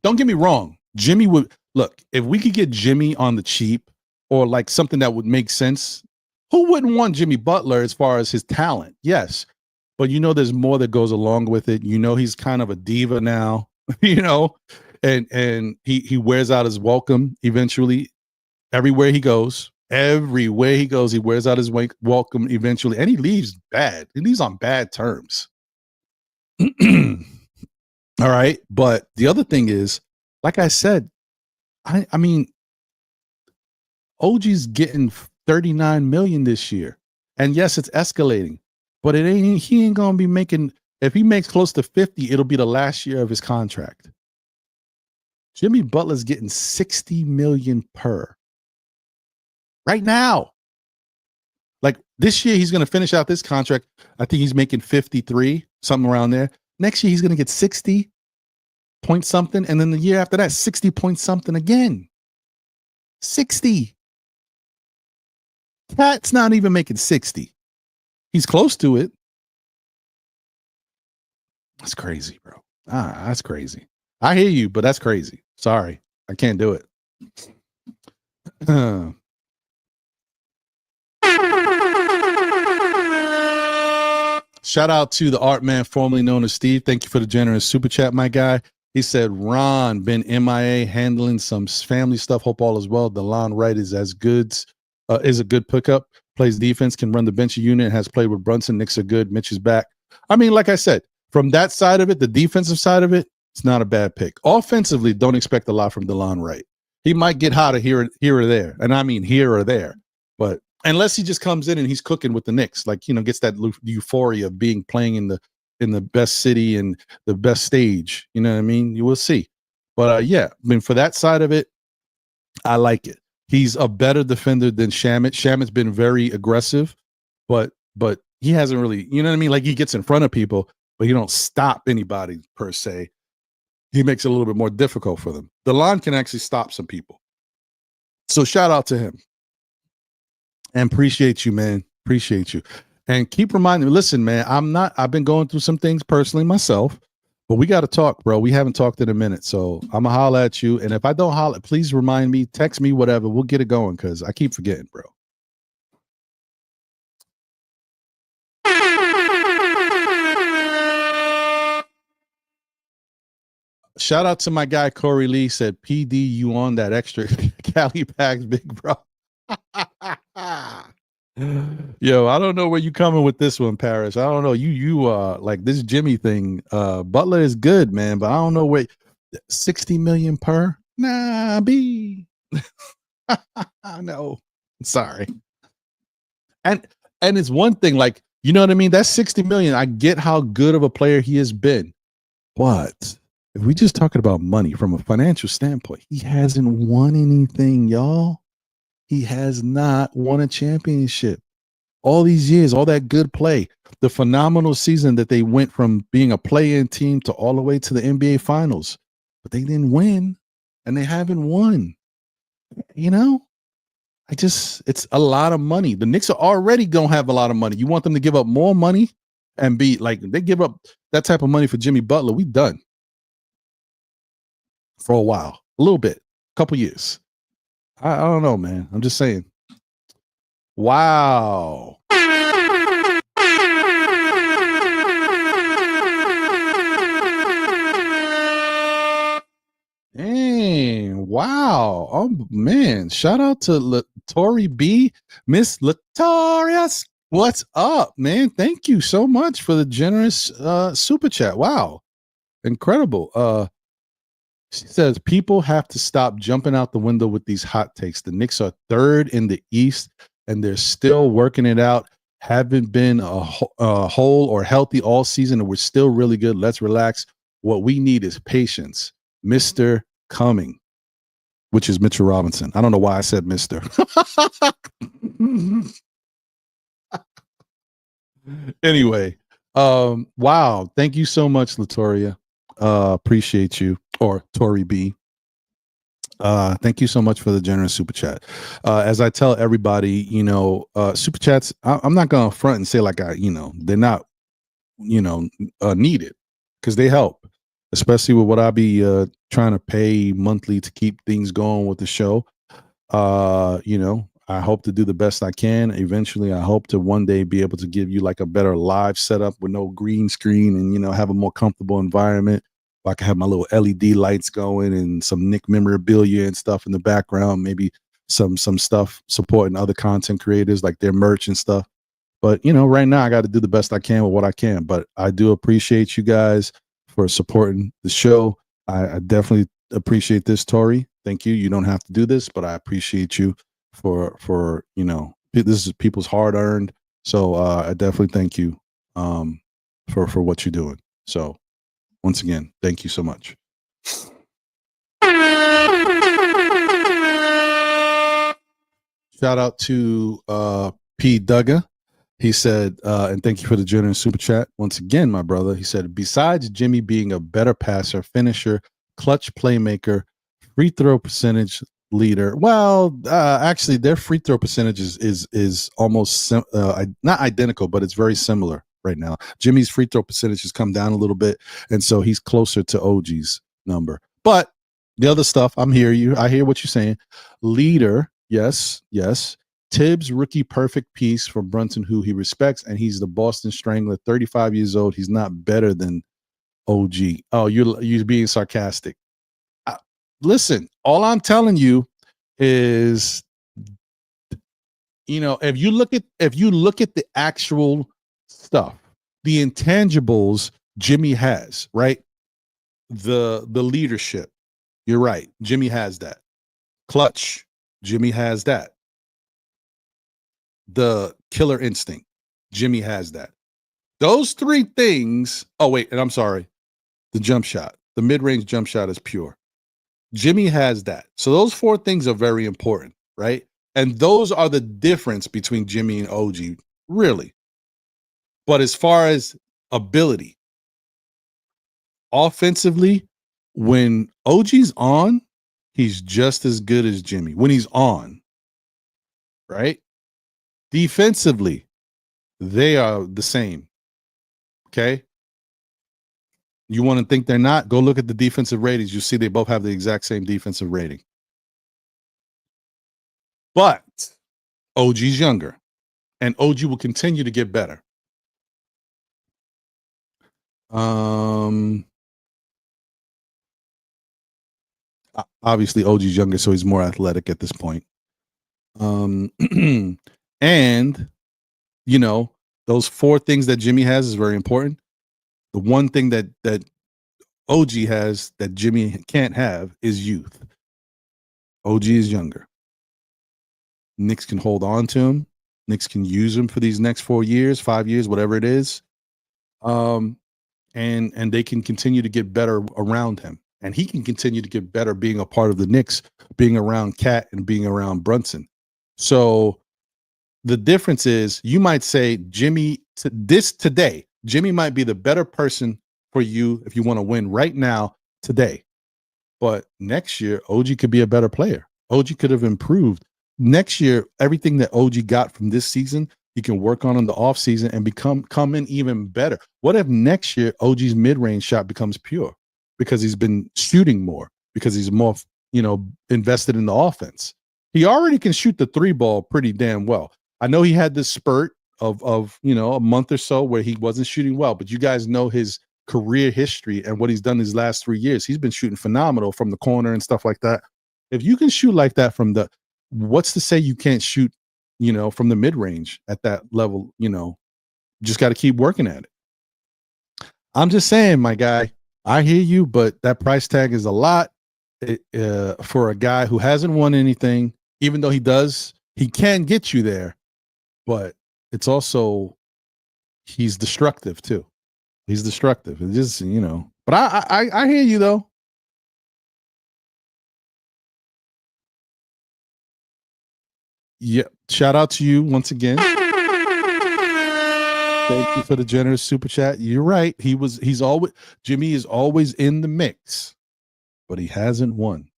don't get me wrong. Jimmy would look, if we could get Jimmy on the cheap or like something that would make sense, who wouldn't want Jimmy Butler as far as his talent? Yes. But there's more that goes along with it. He's kind of a diva now, and he wears out his welcome eventually everywhere he goes. Everywhere he goes, he wears out his welcome eventually, and he leaves bad. He leaves on bad terms. All right. But the other thing is, like I said, I mean, OG's getting 39 million this year. And yes, it's escalating, but he ain't gonna be making, if he makes close to 50, it'll be the last year of his contract. Jimmy Butler's getting 60 million per right now. Like this year, he's gonna finish out this contract. I think he's making 53, something around there. Next year, he's gonna get 60 point something, and then the year after that, 60 point something again. 60. Cat's not even making 60. He's close to it. That's crazy, bro. That's crazy. I hear you, but that's crazy. Sorry. I can't do it. Shout out to the art man formerly known as Steve. Thank you for the generous super chat, my guy. He said, Ron, been MIA handling some family stuff. Hope all is well. DeLon Wright is a good pickup. Plays defense, can run the bench unit, has played with Brunson. Knicks are good. Mitch is back. I mean, like I said, from that side of it, the defensive side of it, it's not a bad pick. Offensively, don't expect a lot from DeLon Wright. He might get hotter here or there. And I mean here or there. But unless he just comes in and he's cooking with the Knicks, like, gets that euphoria of playing in the best city and the best stage. You know what I mean? You will see. But yeah, I mean, for that side of it, I like it. He's a better defender than Shamet. Shamet's been very aggressive, but he hasn't really, you know what I mean? Like, he gets in front of people, but he don't stop anybody per se. He makes it a little bit more difficult for them. DeLon can actually stop some people. So shout out to him. And appreciate you, man. Appreciate you. And keep reminding me, listen, man, I've been going through some things personally myself, but we got to talk, bro. We haven't talked in a minute. So I'm going to holler at you. And if I don't holler, please remind me, text me, whatever. We'll get it going because I keep forgetting, bro. Shout out to my guy, Corey Lee, said, PD, you on that extra Cali packs, big bro. Yo, I don't know where you coming with this one, Paris. I don't know. You like this Jimmy thing. Butler is good, man, but I don't know where 60 million per. Nah, B. No. Sorry. And it's one thing, like, you know what I mean? That's 60 million. I get how good of a player he has been. But if we just talking about money from a financial standpoint, he hasn't won anything, y'all. He has not won a championship. All these years, all that good play, the phenomenal season that they went from being a play-in team to all the way to the NBA Finals. But they didn't win, and they haven't won. It's a lot of money. The Knicks are already going to have a lot of money. You want them to give up more money and be like, they give up that type of money for Jimmy Butler. We done for a while, a little bit, a couple years. I don't know, man. I'm just saying. Wow. Dang, wow. Oh, man. Shout out to Tori B. Miss Latorius. What's up, man? Thank you so much for the generous super chat. Wow. Incredible. She says, people have to stop jumping out the window with these hot takes. The Knicks are third in the East, and they're still working it out. Haven't been a whole or healthy all season, and we're still really good. Let's relax. What we need is patience. Mr. Cumming, which is Mitchell Robinson. I don't know why I said Mr. Anyway, wow. Thank you so much, Latoria. Appreciate you. Or Tori B. Thank you so much for the generous super chat. As I tell everybody, super chats, I'm not going to front and say like they're not, needed because they help, especially with what I be trying to pay monthly to keep things going with the show. I hope to do the best I can. Eventually, I hope to one day be able to give you like a better live setup with no green screen and, have a more comfortable environment. I can have my little LED lights going and some Nick memorabilia and stuff in the background, maybe some stuff supporting other content creators like their merch and stuff. But right now I got to do the best I can with what I can. But I do appreciate you guys for supporting the show. I definitely appreciate this, Tori. Thank you. You don't have to do this, but I appreciate you for this is people's hard earned. So I definitely thank you for what you're doing. So once again, thank you so much. Shout out to P. Dugga. He said, and thank you for the generous super chat. Once again, my brother, he said, besides Jimmy being a better passer, finisher, clutch playmaker, free throw percentage leader. Well, actually, their free throw percentage is almost not identical, but it's very similar right now. Jimmy's free throw percentage has come down a little bit, and so he's closer to OG's number. But the other stuff, I hear what you're saying. Leader, yes. Tibbs rookie perfect piece for Brunson, who he respects, and he's the Boston Strangler, 35 years old. He's not better than OG. Oh, you're being sarcastic. Listen, all I'm telling you is, if you look at the actual stuff, the intangibles Jimmy has, right? The leadership, you're right. Jimmy has that. Clutch, Jimmy has that. The killer instinct, Jimmy has that. Those three things. Oh, wait, and I'm sorry. The jump shot, the mid-range jump shot is pure. Jimmy has that. So those four things are very important, right? And those are the difference between Jimmy and OG, really. But as far as ability, offensively, when OG's on, he's just as good as Jimmy. When he's on, right? Defensively, they are the same. Okay. You want to think they're not? Go look at the defensive ratings. You see they both have the exact same defensive rating. But OG's younger, and OG will continue to get better. Obviously OG's younger, so he's more athletic at this point. And those four things that Jimmy has is very important. The one thing that OG has that Jimmy can't have is youth. OG is younger. Knicks can hold on to him. Knicks can use him for these next 4 years, 5 years, whatever it is. And they can continue to get better around him. And he can continue to get better being a part of the Knicks, being around Cat and being around Brunson. So the difference is, you might say Jimmy today, Jimmy might be the better person for you if you want to win right now today. But next year, OG could be a better player. OG could have improved. Next year, everything that OG got from this season, he can work on in the offseason and come in even better. What if next year OG's mid-range shot becomes pure because he's been shooting more, because he's more, invested in the offense? He already can shoot the three ball pretty damn well. I know he had this spurt of a month or so where he wasn't shooting well, but you guys know his career history and what he's done his last 3 years. He's been shooting phenomenal from the corner and stuff like that. If you can shoot like that what's to say you can't shoot, from the mid-range at that level? Just got to keep working at it. I'm just saying, my guy, I hear you, but that price tag is a lot for a guy who hasn't won anything. Even though he can get you there, but it's also, he's destructive too. He's destructive. It's just, but I hear you though. Yeah. Shout out to you once again. Thank you for the generous super chat. You're right. He's always Jimmy is always in the mix, but he hasn't won.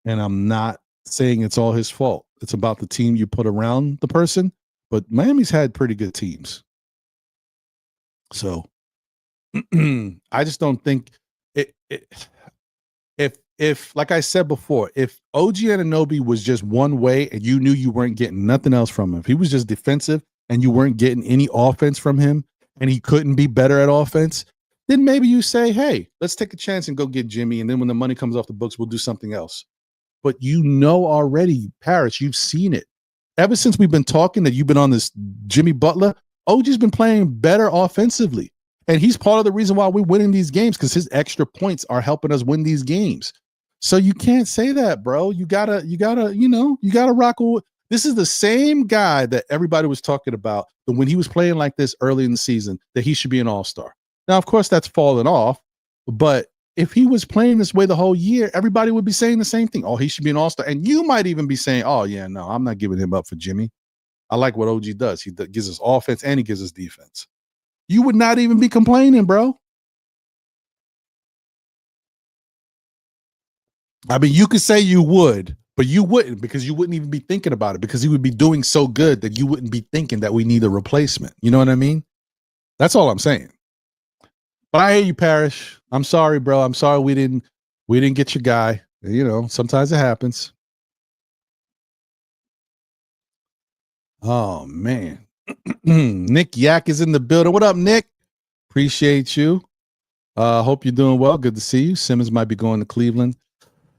And I'm not saying it's all his fault. It's about the team you put around the person. But Miami's had pretty good teams. So I just don't think if like I said before, if OG Anunoby was just one way and you knew you weren't getting nothing else from him, if he was just defensive and you weren't getting any offense from him and he couldn't be better at offense, then maybe you say, hey, let's take a chance and go get Jimmy. And then when the money comes off the books, we'll do something else. But you know already, Paris, you've seen it. Ever since we've been talking that you've been on this Jimmy Butler, OG's been playing better offensively. And he's part of the reason why we're winning these games because his extra points are helping us win these games. So you can't say that, bro. You gotta rock with. This is the same guy that everybody was talking about when he was playing like this early in the season, that he should be an all-star. Now, of course, that's fallen off, but if he was playing this way the whole year, everybody would be saying the same thing. Oh, he should be an all-star. And you might even be saying, oh, yeah, no, I'm not giving him up for Jimmy. I like what OG does. He gives us offense and he gives us defense. You would not even be complaining, bro. I mean, you could say you would, but you wouldn't because you wouldn't even be thinking about it because he would be doing so good that you wouldn't be thinking that we need a replacement. You know what I mean? That's all I'm saying. But I hear you, Parrish. I'm sorry, bro. I'm sorry we didn't get your guy. You know, sometimes it happens. Oh man. Nick Yak is in the building. What up, Nick? Appreciate you. Hope you're doing well. Good to see you. Simmons might be going to Cleveland.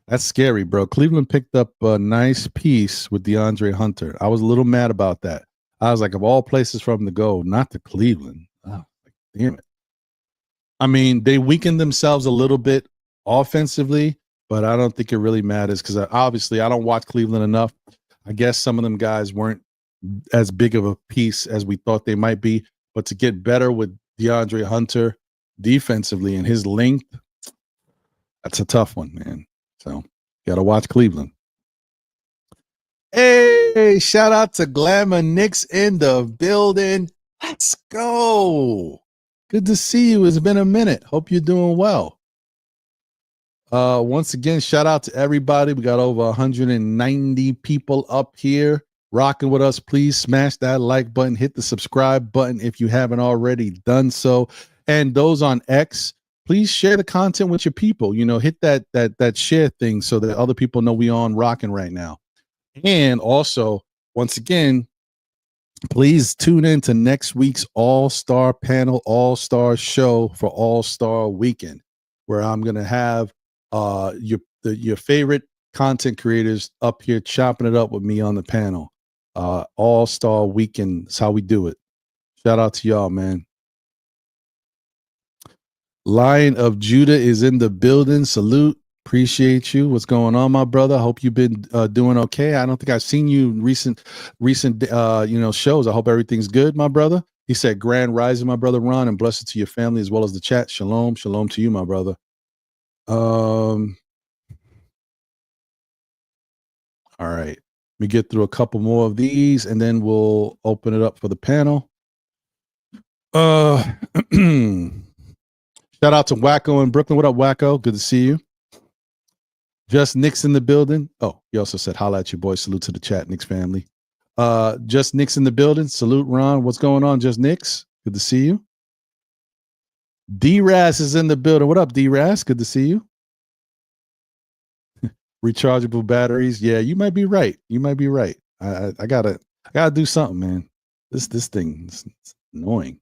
That's scary, bro. Cleveland picked up a nice piece with DeAndre Hunter. I was a little mad about that. I was like, of all places for him to go, not to Cleveland. Oh, damn it. I mean, they weakened themselves a little bit offensively, but I don't think it really matters because obviously I don't watch Cleveland enough. I guess some of them guys weren't as big of a piece as we thought they might be, but to get better with DeAndre Hunter defensively and his length, that's a tough one, man. So got to watch Cleveland. Hey, shout out to Glamour Knicks in the building. Let's go. Good to see you. It's been a minute. Hope you're doing well. Once again, shout out to everybody. We got over 190 people up here rocking with us. Please smash that like button, hit the subscribe button if you haven't already done so. And those on X, please share the content with your people. You know, hit that share thing so that other people know we on rocking right now. And also, once again, please tune in to next week's All-Star Panel, All-Star Show for All-Star Weekend, where I'm going to have your favorite content creators up here chopping it up with me on the panel. All-Star Weekend is how we do it. Shout out to y'all, man. Lion of Judah is in the building. Salute. Appreciate you. What's going on, my brother? I hope you've been doing okay. I don't think I've seen you in recent shows. I hope everything's good, my brother. He said, Grand Rising, my brother Ron, and blessed to your family as well as the chat. Shalom. Shalom to you, my brother. All right. Let me get through a couple more of these and then we'll open it up for the panel. Shout out to Wacko in Brooklyn. What up, Wacko? Good to see you. Just Knicks in the building. Oh, he also said, holla at your boy. Salute to the chat, Knicks family. Just Knicks in the building. Salute, Ron. What's going on, Just Knicks? Good to see you. D-Ras is in the building. What up, D-Ras? Good to see you. Rechargeable batteries. Yeah, you might be right. You might be right. I gotta do something, man. This thing is annoying.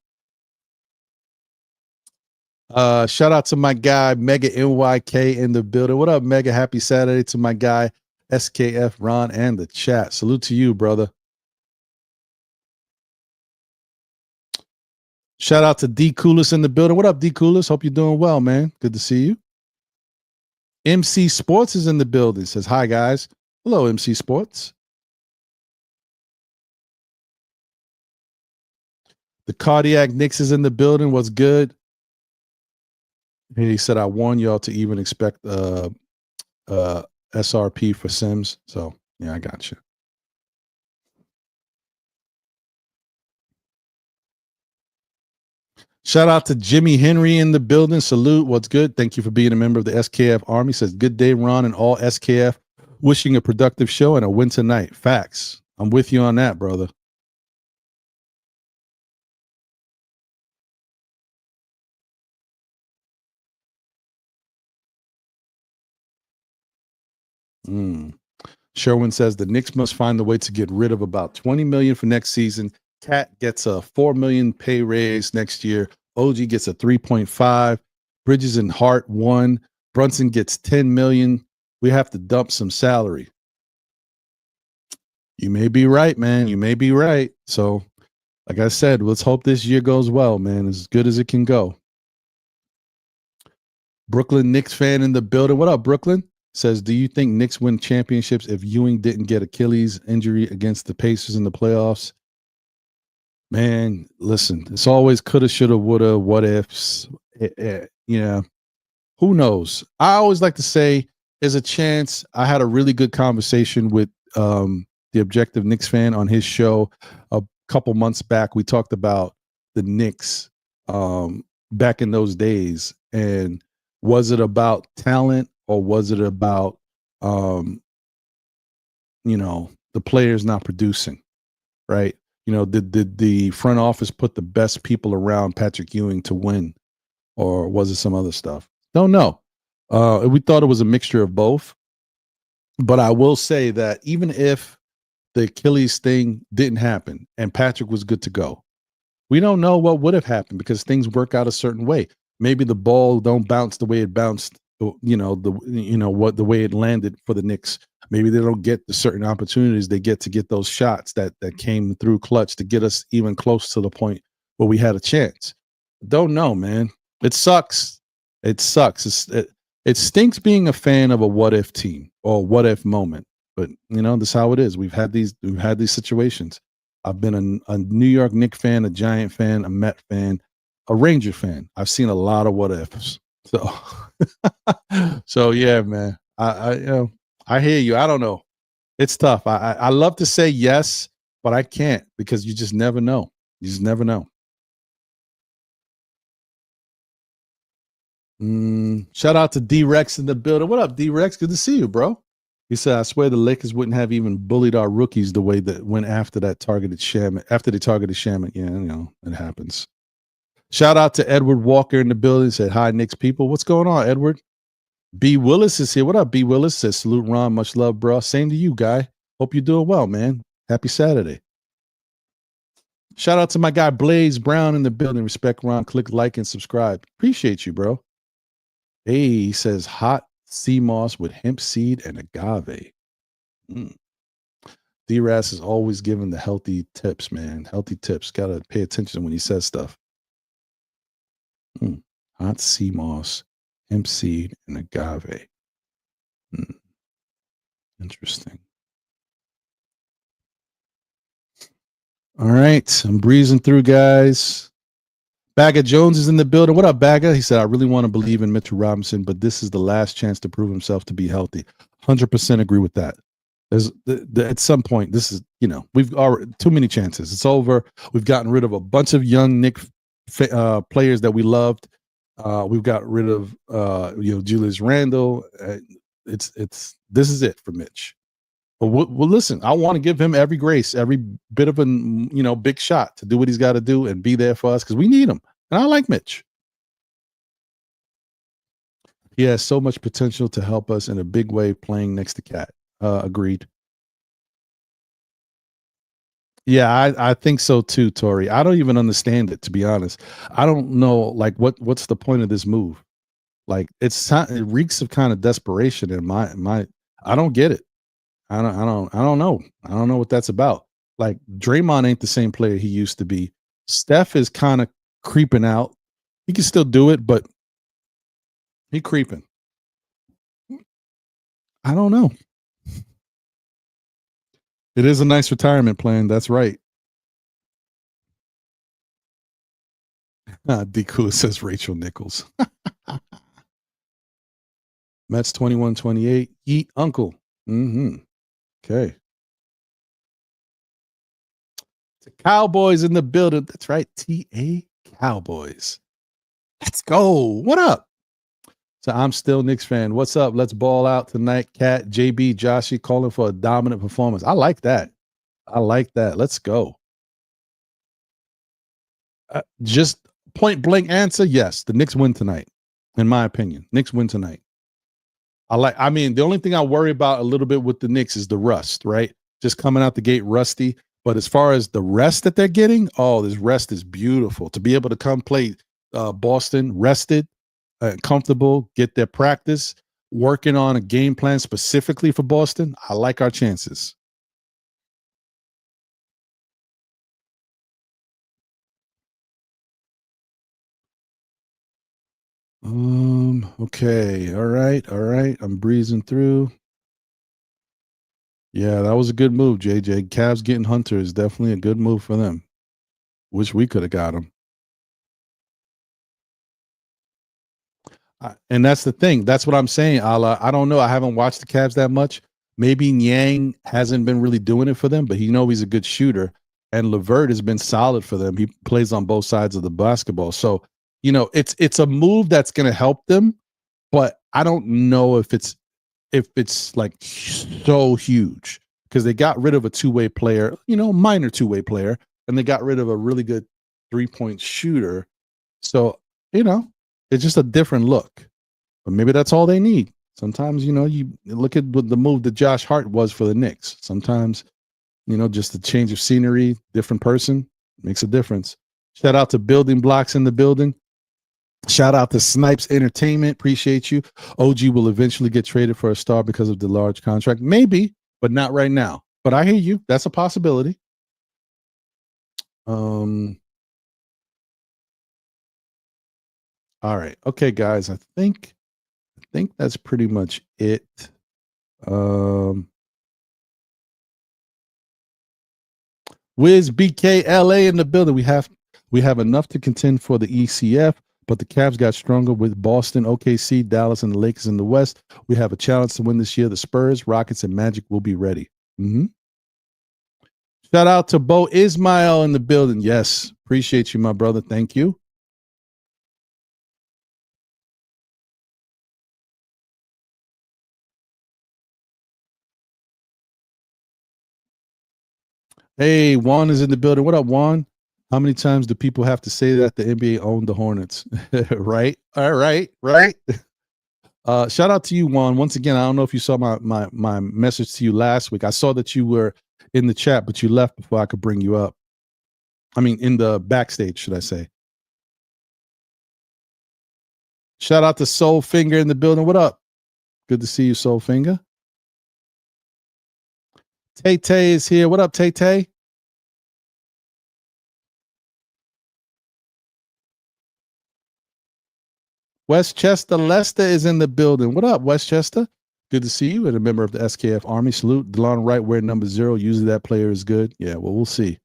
Shout out to my guy Mega NYK in the building. What up, Mega? Happy Saturday to my guy SKF Ron and the chat. Salute to you, brother. Shout out to D Coolis in the building. What up, D Coolis? Hope you're doing well, man. Good to see you. MC Sports is in the building. Says hi, guys. Hello, MC Sports. The Cardiac Knicks is in the building. What's good? He said, I warn y'all to even expect SRP for Sims. So, yeah, I got you. Shout out to Jimmy Henry in the building. Salute. What's good? Thank you for being a member of the SKF Army. Says, good day, Ron, and all SKF. Wishing a productive show and a win tonight. Facts. I'm with you on that, brother. Sherwin says the Knicks must find a way to get rid of about $20 million for next season. Cat gets a $4 million pay raise next year. OG gets a 3.5. Bridges and Hart 1. Brunson gets 10 million. We have to dump some salary. You may be right, man. You may be right. So, like I said, let's hope this year goes well, man. As good as it can go. Brooklyn Knicks fan in the building. What up, Brooklyn? Says, do you think Knicks win championships if Ewing didn't get Achilles injury against the Pacers in the playoffs? Man, listen, it's always coulda, shoulda, woulda, what ifs. Who knows? I always like to say there's a chance. I had a really good conversation with the Objective Knicks fan on his show a couple months back. We talked about the Knicks back in those days, and was it about talent or was it about the players not producing, right? Did the front office put the best people around Patrick Ewing to win, or was it some other stuff? Don't know. We thought it was a mixture of both, but I will say that even if the Achilles thing didn't happen and Patrick was good to go, we don't know what would have happened because things work out a certain way. Maybe the ball don't bounce the way it bounced, the way it landed for the Knicks. Maybe they don't get the certain opportunities they get to get those shots that came through clutch to get us even close to the point where we had a chance. Don't know, man. It sucks. It sucks. It stinks being a fan of a what if team or what if moment. But this is how it is. We've had these situations. I've been a New York Knicks fan, a Giant fan, a Met fan, a Ranger fan. I've seen a lot of what ifs. So yeah, man. I hear you. I don't know. It's tough. I love to say yes, but I can't because you just never know. You just never know. Shout out to D-Rex in the building. What up, D-Rex? Good to see you, bro. He said, I swear the Lakers wouldn't have even bullied our rookies the way that went after that targeted Shaman. After they targeted Shaman. Yeah, it happens. Shout out to Edward Walker in the building. Said, hi, Knicks people. What's going on, Edward? B. Willis is here. What up, B. Willis? Says, salute, Ron. Much love, bro. Same to you, guy. Hope you're doing well, man. Happy Saturday. Shout out to my guy, Blaze Brown in the building. Respect, Ron. Click like and subscribe. Appreciate you, bro. Hey, he says, hot sea moss with hemp seed and agave. D-Ras is always giving the healthy tips, man. Healthy tips. Got to pay attention when he says stuff. Hot sea moss, hemp seed, and agave. Interesting. All right. I'm breezing through, guys. Bagga Jones is in the building. What up, Bagga? He said, I really want to believe in Mitchell Robinson, but this is the last chance to prove himself to be healthy. 100% agree with that. There's at some point, this is, we've already too many chances. It's over. We've gotten rid of a bunch of young Knicks players that we loved. We've got rid of Julius Randle. This is it for Mitch. But well, listen, I want to give him every grace, every bit of a big shot to do what he's got to do and be there for us because we need him. And I like Mitch. He has so much potential to help us in a big way playing next to Cat. Agreed. Yeah, I think so too, Tori. I don't even understand it, to be honest. I don't know, like, what's the point of this move? Like, it reeks of kind of desperation in my. I don't get it. I don't know. I don't know what that's about. Like, Draymond ain't the same player he used to be. Steph is kind of creeping out. He can still do it, but he creeping. I don't know. It is a nice retirement plan. That's right. Deku says Rachel Nichols. Mets 21-28. Eat Uncle. Okay. The Cowboys in the building. That's right. TA Cowboys. Let's go. What up? So I'm still Knicks fan. What's up? Let's ball out tonight. Cat, JB, Joshy calling for a dominant performance. I like that. I like that. Let's go. Just point blank answer. Yes, the Knicks win tonight. In my opinion, Knicks win tonight. I mean, the only thing I worry about a little bit with the Knicks is the rust, right? Just coming out the gate rusty. But as far as the rest that they're getting, this rest is beautiful. To be able to come play Boston rested, comfortable, get their practice, working on a game plan specifically for Boston, I like our chances. Okay. All right. I'm breezing through. Yeah, that was a good move, JJ. Cavs getting Hunter is definitely a good move for them. Wish we could have got him. And that's the thing. That's what I'm saying. I don't know. I haven't watched the Cavs that much. Maybe Niang hasn't been really doing it for them, but he's a good shooter. And LeVert has been solid for them. He plays on both sides of the basketball. So, it's a move that's going to help them, but I don't know if it's like so huge because they got rid of a two-way player, minor two-way player, and they got rid of a really good three-point shooter. So, it's just a different look. But maybe that's all they need. Sometimes, you look at the move that Josh Hart was for the Knicks. Sometimes, just a change of scenery, different person makes a difference. Shout out to Building Blocks in the building. Shout out to Snipes Entertainment. Appreciate you. OG will eventually get traded for a star because of the large contract. Maybe, but not right now. But I hear you. That's a possibility. All right. Okay, guys. I think that's pretty much it. Wiz BKLA in the building. We have enough to contend for the ECF, but the Cavs got stronger with Boston, OKC, Dallas, and the Lakers in the West. We have a challenge to win this year. The Spurs, Rockets, and Magic will be ready. Shout out to Bo Ismail in the building. Yes, appreciate you, my brother. Thank you. Hey, Juan is in the building. What up, Juan? How many times do people have to say that the NBA owned the Hornets? Right? All right. Shout out to you, Juan. Once again, I don't know if you saw my message to you last week. I saw that you were in the chat, but you left before I could bring you up. I mean, in the backstage, should I say. Shout out to Soul Finger in the building. What up? Good to see you, Soul Finger. Tay Tay is here. What up, Tay Tay? Westchester Lester is in the building. What up, Westchester? Good to see you and a member of the SKF Army. Salute. DeLon Wright wearing number 0. Usually that player is good. Yeah, well, we'll see.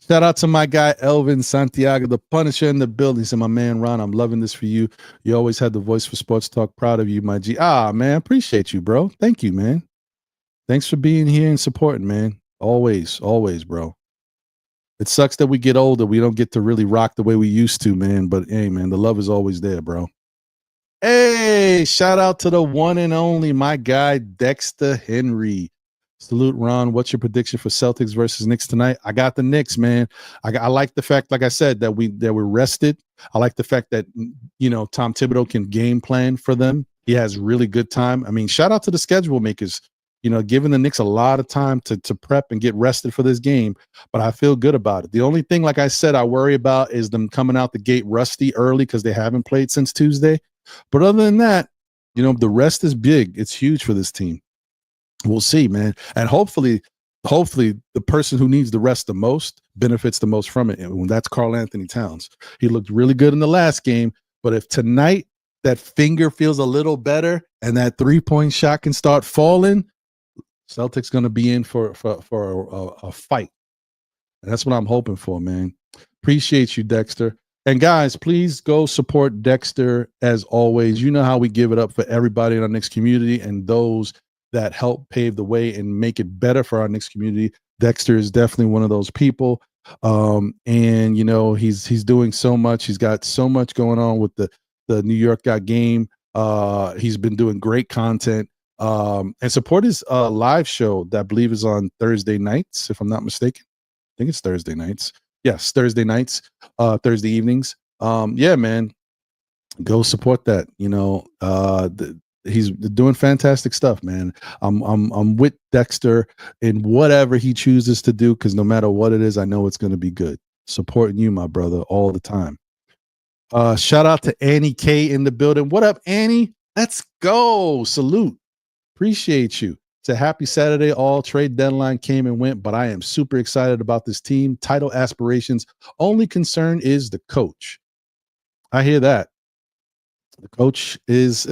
Shout out to my guy, Elvin Santiago, the Punisher in the building. He said, my man, Ron, I'm loving this for you. You always had the voice for sports talk. Proud of you, my G. Man, appreciate you, bro. Thank you, man. Thanks for being here and supporting, man. Always, bro. It sucks that we get older. We don't get to really rock the way we used to, man. But hey, man, the love is always there, bro. Hey, shout out to the one and only, my guy, Dexter Henry. Salute, Ron. What's your prediction for Celtics versus Knicks tonight? I got the Knicks, man. I like the fact, like I said, that we're rested. I like the fact that Tom Thibodeau can game plan for them. He has really good time. I mean, shout out to the schedule makers. Giving the Knicks a lot of time to prep and get rested for this game. But I feel good about it. The only thing, like I said, I worry about is them coming out the gate rusty early because they haven't played since Tuesday. But other than that, the rest is big. It's huge for this team. We'll see, man. And hopefully the person who needs the rest the most benefits the most from it. And that's Karl Anthony Towns. He looked really good in the last game. But if tonight that finger feels a little better and that 3-point shot can start falling, Celtics going to be in for a fight. And that's what I'm hoping for, man. Appreciate you, Dexter. And guys, please go support Dexter as always. You know how we give it up for everybody in our Knicks community and those that help pave the way and make it better for our Knicks community. Dexter is definitely one of those people. And he's doing so much. He's got so much going on with the New York Got Game. He's been doing great content. And support his live show that I believe is on Thursday nights, if I'm not mistaken. I think it's Thursday nights. Yes, Thursday nights, Thursday evenings. Yeah, man, go support that. He's doing fantastic stuff, man. I'm with Dexter in whatever he chooses to do, because no matter what it is, I know it's going to be good. Supporting you, my brother, all the time. Shout out to Annie K in the building. What up, Annie? Let's go. Salute. Appreciate you. It's a happy Saturday. All trade deadline came and went, but I am super excited about this team. Title aspirations. Only concern is the coach. I hear that. The coach is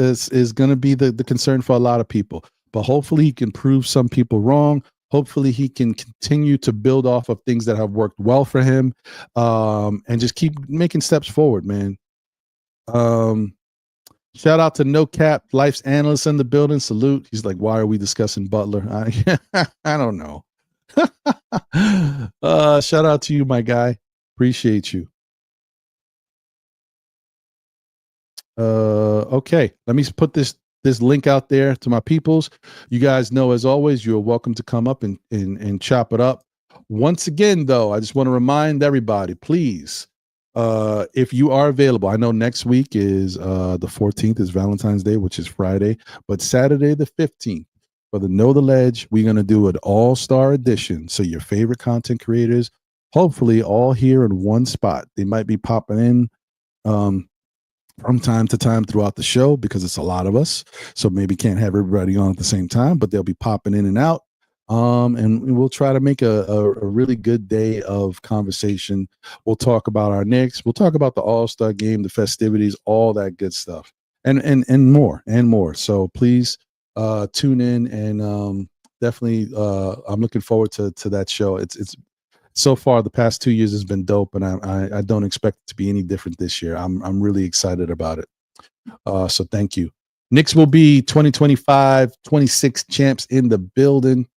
going to be the concern for a lot of people, but hopefully he can prove some people wrong. Hopefully he can continue to build off of things that have worked well for him, and just keep making steps forward, man. Shout out to No Cap, Life's Analyst in the building. Salute. He's like, why are we discussing Butler? I don't know. Shout out to you, my guy. Appreciate you. Okay, let me put this link out there to my peoples. You guys know, as always, you're welcome to come up and chop it up. Once again, though, I just want to remind everybody, please, if you are available, I know next week is the 14th is Valentine's Day, which is Friday, but Saturday the 15th, for the Know the Ledge, we're going to do an all-star edition. So your favorite content creators, hopefully all here in one spot. They might be popping in from time to time throughout the show, because it's a lot of us, so maybe can't have everybody on at the same time, but they'll be popping in and out. And we'll try to make a really good day of conversation. We'll talk about our Knicks. We'll talk about the All-Star game, the festivities, all that good stuff, and more. So please tune in, and definitely I'm looking forward to that show. It's so far the past 2 years has been dope, and I don't expect it to be any different this year. I'm really excited about it. So thank you. Knicks will be 2025-26 champs in the building.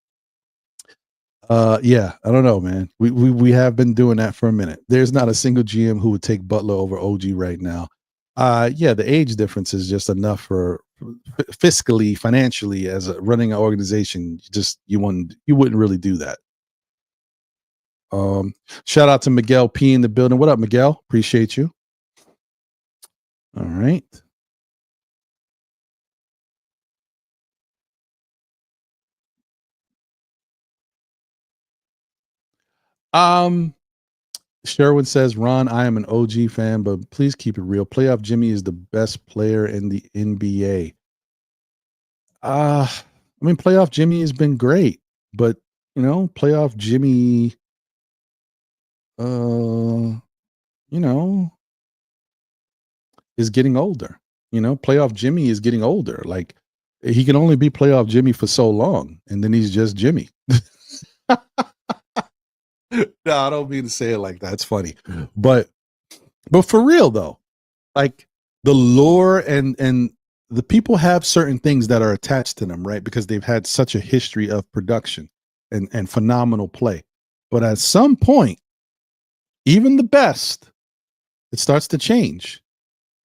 Yeah, I don't know, man. We have been doing that for a minute. There's not a single GM who would take Butler over OG right now. Yeah, the age difference is just enough for fiscally, financially, as running an organization. You wouldn't really do that. Shout out to Miguel P in the building. What up, Miguel? Appreciate you. All right. Sherwin says, Ron, I am an OG fan, but please keep it real. Playoff Jimmy is the best player in the NBA. I mean, Playoff Jimmy has been great, but Playoff Jimmy, is getting older. Playoff Jimmy is getting older. Like, he can only be Playoff Jimmy for so long, and then he's just Jimmy. No, I don't mean to say it like that. It's funny, but for real though, like, the lore and the people have certain things that are attached to them, right? Because they've had such a history of production and phenomenal play. But at some point, even the best, it starts to change,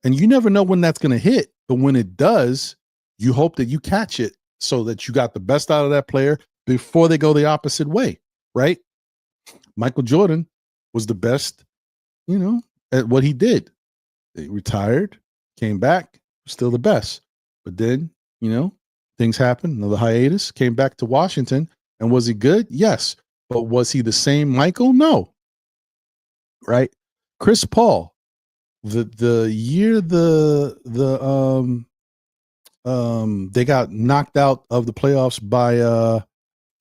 and you never know when that's going to hit. But when it does, you hope that you catch it, so that you got the best out of that player before they go the opposite way, right? Michael Jordan was the best, at what he did. He retired, came back, still the best. But then, things happened, another hiatus, came back to Washington. And was he good? Yes. But was he the same Michael? No. Right? Chris Paul, the year they got knocked out of the playoffs by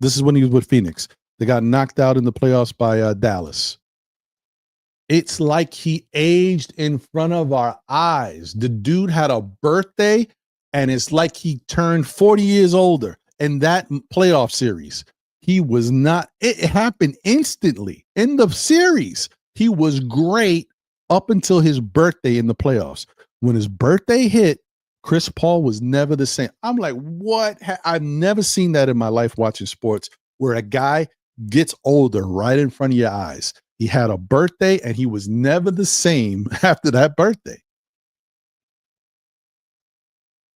this is when he was with Phoenix. They got knocked out in the playoffs by Dallas. It's like he aged in front of our eyes. The dude had a birthday, and it's like he turned 40 years older in that playoff series. He was not, it happened instantly in the series. He was great up until his birthday in the playoffs. When his birthday hit, Chris Paul was never the same. I'm like, what? I've never seen that in my life watching sports, where a guy gets older right in front of your eyes. He had a birthday and he was never the same after that birthday.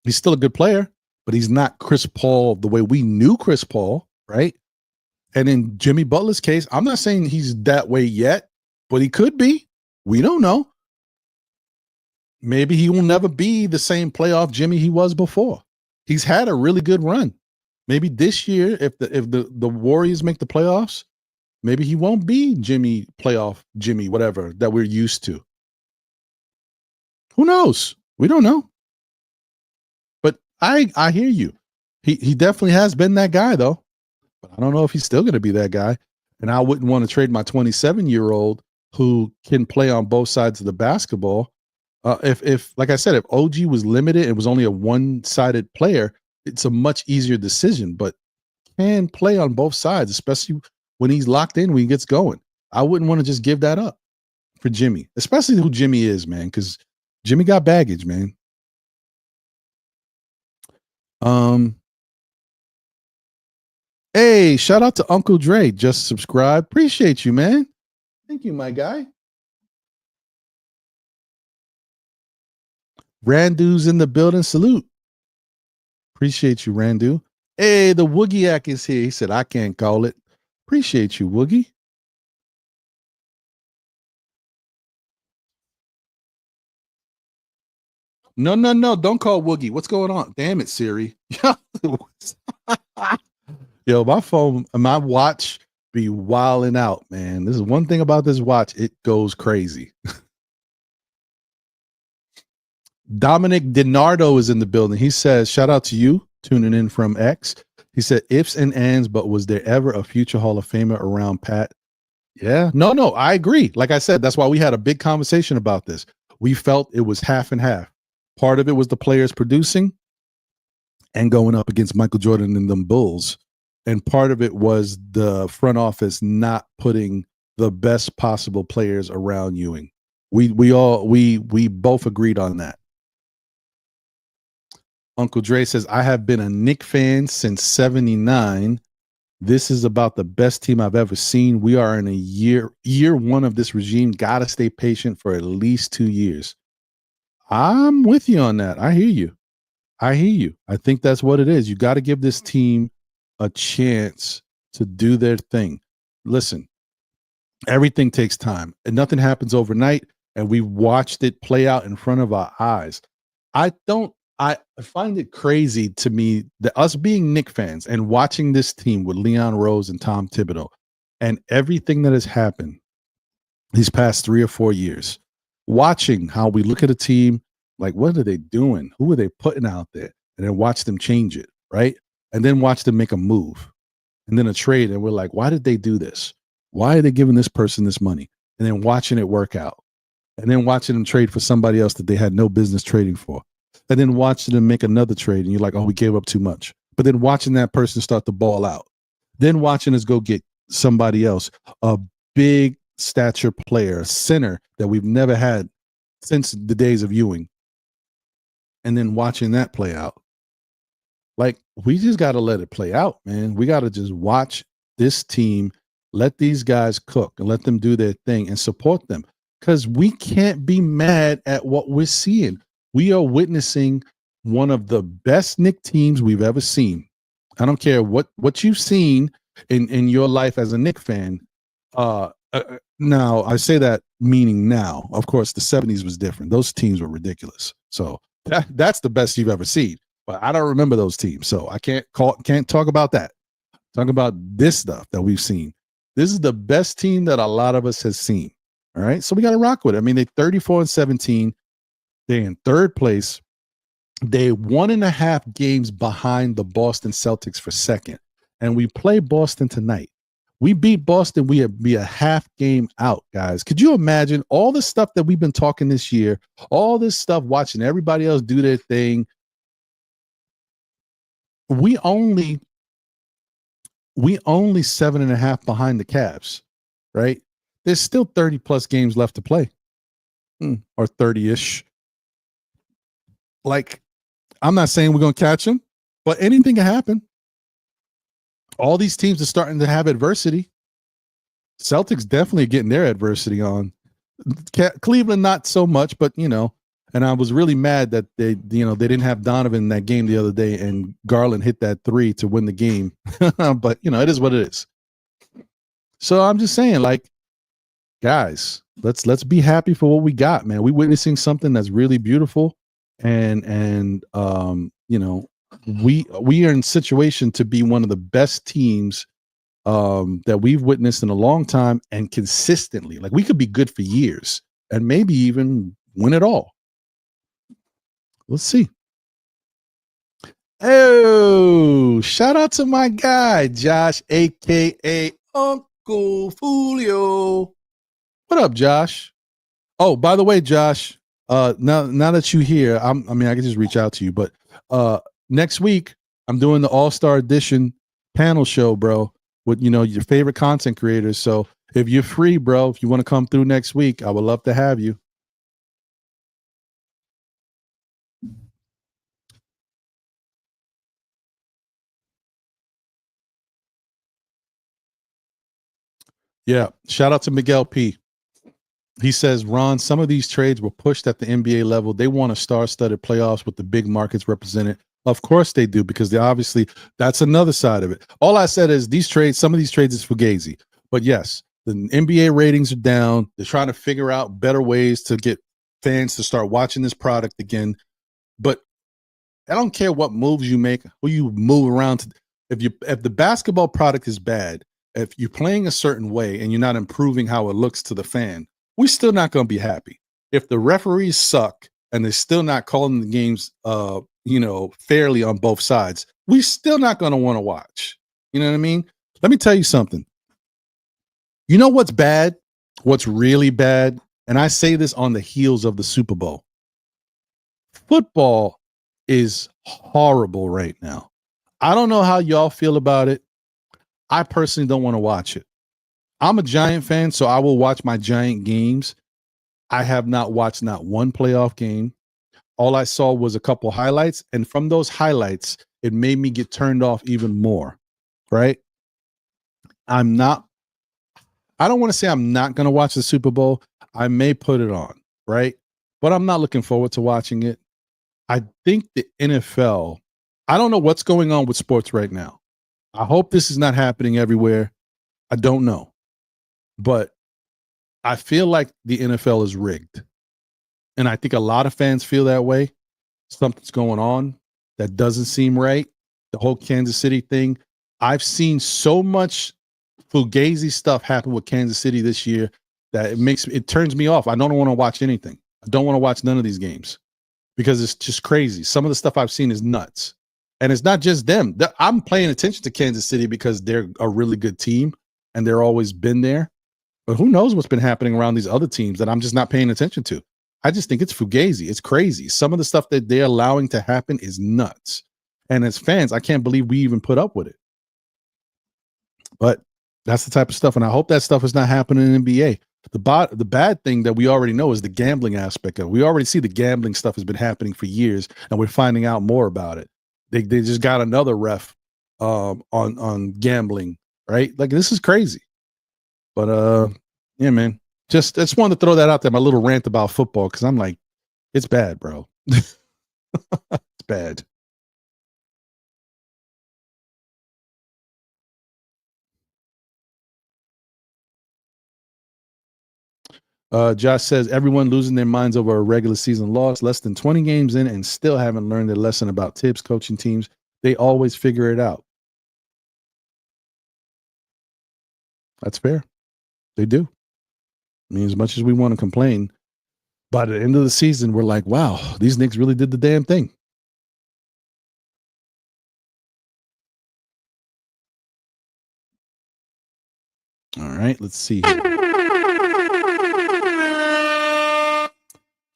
He's still a good player, but he's not Chris Paul the way we knew Chris Paul, right? And in Jimmy Butler's case, I'm not saying he's that way yet, but he could be. We don't know. Maybe he will never be the same playoff Jimmy he was before. He's had a really good run. Maybe this year, if the Warriors make the playoffs, maybe he won't be Jimmy playoff Jimmy, whatever that we're used to. Who knows? We don't know. But I hear you. He definitely has been that guy though. But I don't know if he's still going to be that guy. And I wouldn't want to trade my 27-year-old who can play on both sides of the basketball. If like I said, if OG was limited, it was only a one-sided player, it's a much easier decision, but can play on both sides, especially when he's locked in, when he gets going. I wouldn't want to just give that up for Jimmy, especially who Jimmy is, man, because Jimmy got baggage, man. Hey, shout out to Uncle Dre. Just subscribe. Appreciate you, man. Thank you, my guy. Randu's in the building. Salute. Appreciate you, Randu. Hey, the Woogieack is here. He said, I can't call it. Appreciate you, Woogie. No. Don't call Woogie. What's going on? Damn it, Siri. Yo, my phone, my watch be wilding out, man. This is one thing about this watch. It goes crazy. Dominic DiNardo is in the building. He says, shout out to you tuning in from X. He said, ifs and ands, but was there ever a future Hall of Famer around Pat? Yeah, no, I agree. Like I said, that's why we had a big conversation about this. We felt it was half and half. Part of it was the players producing and going up against Michael Jordan and them Bulls. And part of it was the front office not putting the best possible players around Ewing. We both agreed on that. Uncle Dre says, I have been a Knicks fan since 79. This is about the best team I've ever seen. We are in a year one of this regime. Got to stay patient for at least 2 years. I'm with you on that. I hear you. I think that's what it is. You got to give this team a chance to do their thing. Listen, everything takes time and nothing happens overnight. And we watched it play out in front of our eyes. I find it crazy to me that us being Knicks fans and watching this team with Leon Rose and Tom Thibodeau and everything that has happened these past 3 or 4 years, watching how we look at a team like, what are they doing? Who are they putting out there? And then watch them change it, right? And then watch them make a move and then a trade. And we're like, why did they do this? Why are they giving this person this money? And then watching it work out. And then watching them trade for somebody else that they had no business trading for. And then watching them make another trade and you're like, oh, we gave up too much. But then watching that person start to ball out. Then watching us go get somebody else, a big stature player, a center that we've never had since the days of Ewing. And then watching that play out. Like, we just got to let it play out, man. We got to just watch this team, let these guys cook and let them do their thing and support them. Because we can't be mad at what we're seeing. We are witnessing one of the best Knicks teams we've ever seen. I don't care what you've seen in your life as a Knicks fan. Now, I say that meaning now. Of course, the 70s was different. Those teams were ridiculous. So that's the best you've ever seen. But I don't remember those teams. So I can't talk about that. Talk about this stuff that we've seen. This is the best team that a lot of us has seen. All right. So we got to rock with it. I mean, they're 34-17. They're in third place. They're 1.5 games behind the Boston Celtics for second. And we play Boston tonight. We beat Boston, we'd be a half game out, guys. Could you imagine all the stuff that we've been talking this year, all this stuff, watching everybody else do their thing? We only 7.5 behind the Cavs, right? There's still 30 plus games left to play, or 30-ish. Like, I'm not saying we're going to catch them, but anything can happen. All these teams are starting to have adversity. Celtics definitely getting their adversity on. Cleveland not so much, but and I was really mad that they didn't have Donovan in that game the other day, and Garland hit that 3 to win the game. But it is what it is. So I'm just saying, like, guys, let's be happy for what we got, man. We're witnessing something that's really beautiful, and we are in situation to be one of the best teams that we've witnessed in a long time, and consistently. Like, we could be good for years and maybe even win it all. Let's see. Oh, shout out to my guy, Josh, aka Uncle Fulio. What up, Josh? Oh, by the way, Josh, now that you're here, I can just reach out to you, but next week I'm doing the All-Star Edition panel show, bro, with your favorite content creators. So if you're free, bro, if you want to come through next week, I would love to have you. Yeah. Shout out to Miguel P. He says, Ron, some of these trades were pushed at the NBA level. They want a star-studded playoffs with the big markets represented. Of course they do, because they obviously, that's another side of it. All I said is some of these trades is fugazi. But yes, the NBA ratings are down. They're trying to figure out better ways to get fans to start watching this product again. But I don't care what moves you make, who you move around to. If the basketball product is bad, if you're playing a certain way and you're not improving how it looks to the fan, we're still not going to be happy. If the referees suck and they're still not calling the games, fairly on both sides, we're still not going to want to watch. You know what I mean? Let me tell you something. You know what's bad? What's really bad? And I say this on the heels of the Super Bowl. Football is horrible right now. I don't know how y'all feel about it. I personally don't want to watch it. I'm a Giant fan, so I will watch my Giant games. I have not watched not one playoff game. All I saw was a couple highlights, and from those highlights, it made me get turned off even more, right? I don't want to say I'm not going to watch the Super Bowl. I may put it on, right? But I'm not looking forward to watching it. I think the NFL, I don't know what's going on with sports right now. I hope this is not happening everywhere. I don't know. But I feel like the NFL is rigged. And I think a lot of fans feel that way. Something's going on that doesn't seem right. The whole Kansas City thing. I've seen so much fugazi stuff happen with Kansas City this year that it turns me off. I don't want to watch anything. I don't want to watch none of these games because it's just crazy. Some of the stuff I've seen is nuts. And it's not just them. I'm paying attention to Kansas City because they're a really good team and they're always been there. But who knows what's been happening around these other teams that I'm just not paying attention to. I just think it's fugazi. It's crazy. Some of the stuff that they're allowing to happen is nuts. And as fans, I can't believe we even put up with it. But that's the type of stuff. And I hope that stuff is not happening in the NBA. The bad thing that we already know is the gambling aspect of it. We already see the gambling stuff has been happening for years, and we're finding out more about it. They just got another ref on gambling, right? Like, this is crazy. But yeah, man. I just wanted to throw that out there, my little rant about football, because I'm like, it's bad, bro. It's bad. Josh says everyone losing their minds over a regular season loss, less than 20 games in, and still haven't learned their lesson about tips, coaching teams. They always figure it out. That's fair. They do. I mean, as much as we want to complain, by the end of the season, we're like, wow, these Knicks really did the damn thing. All right, let's see here.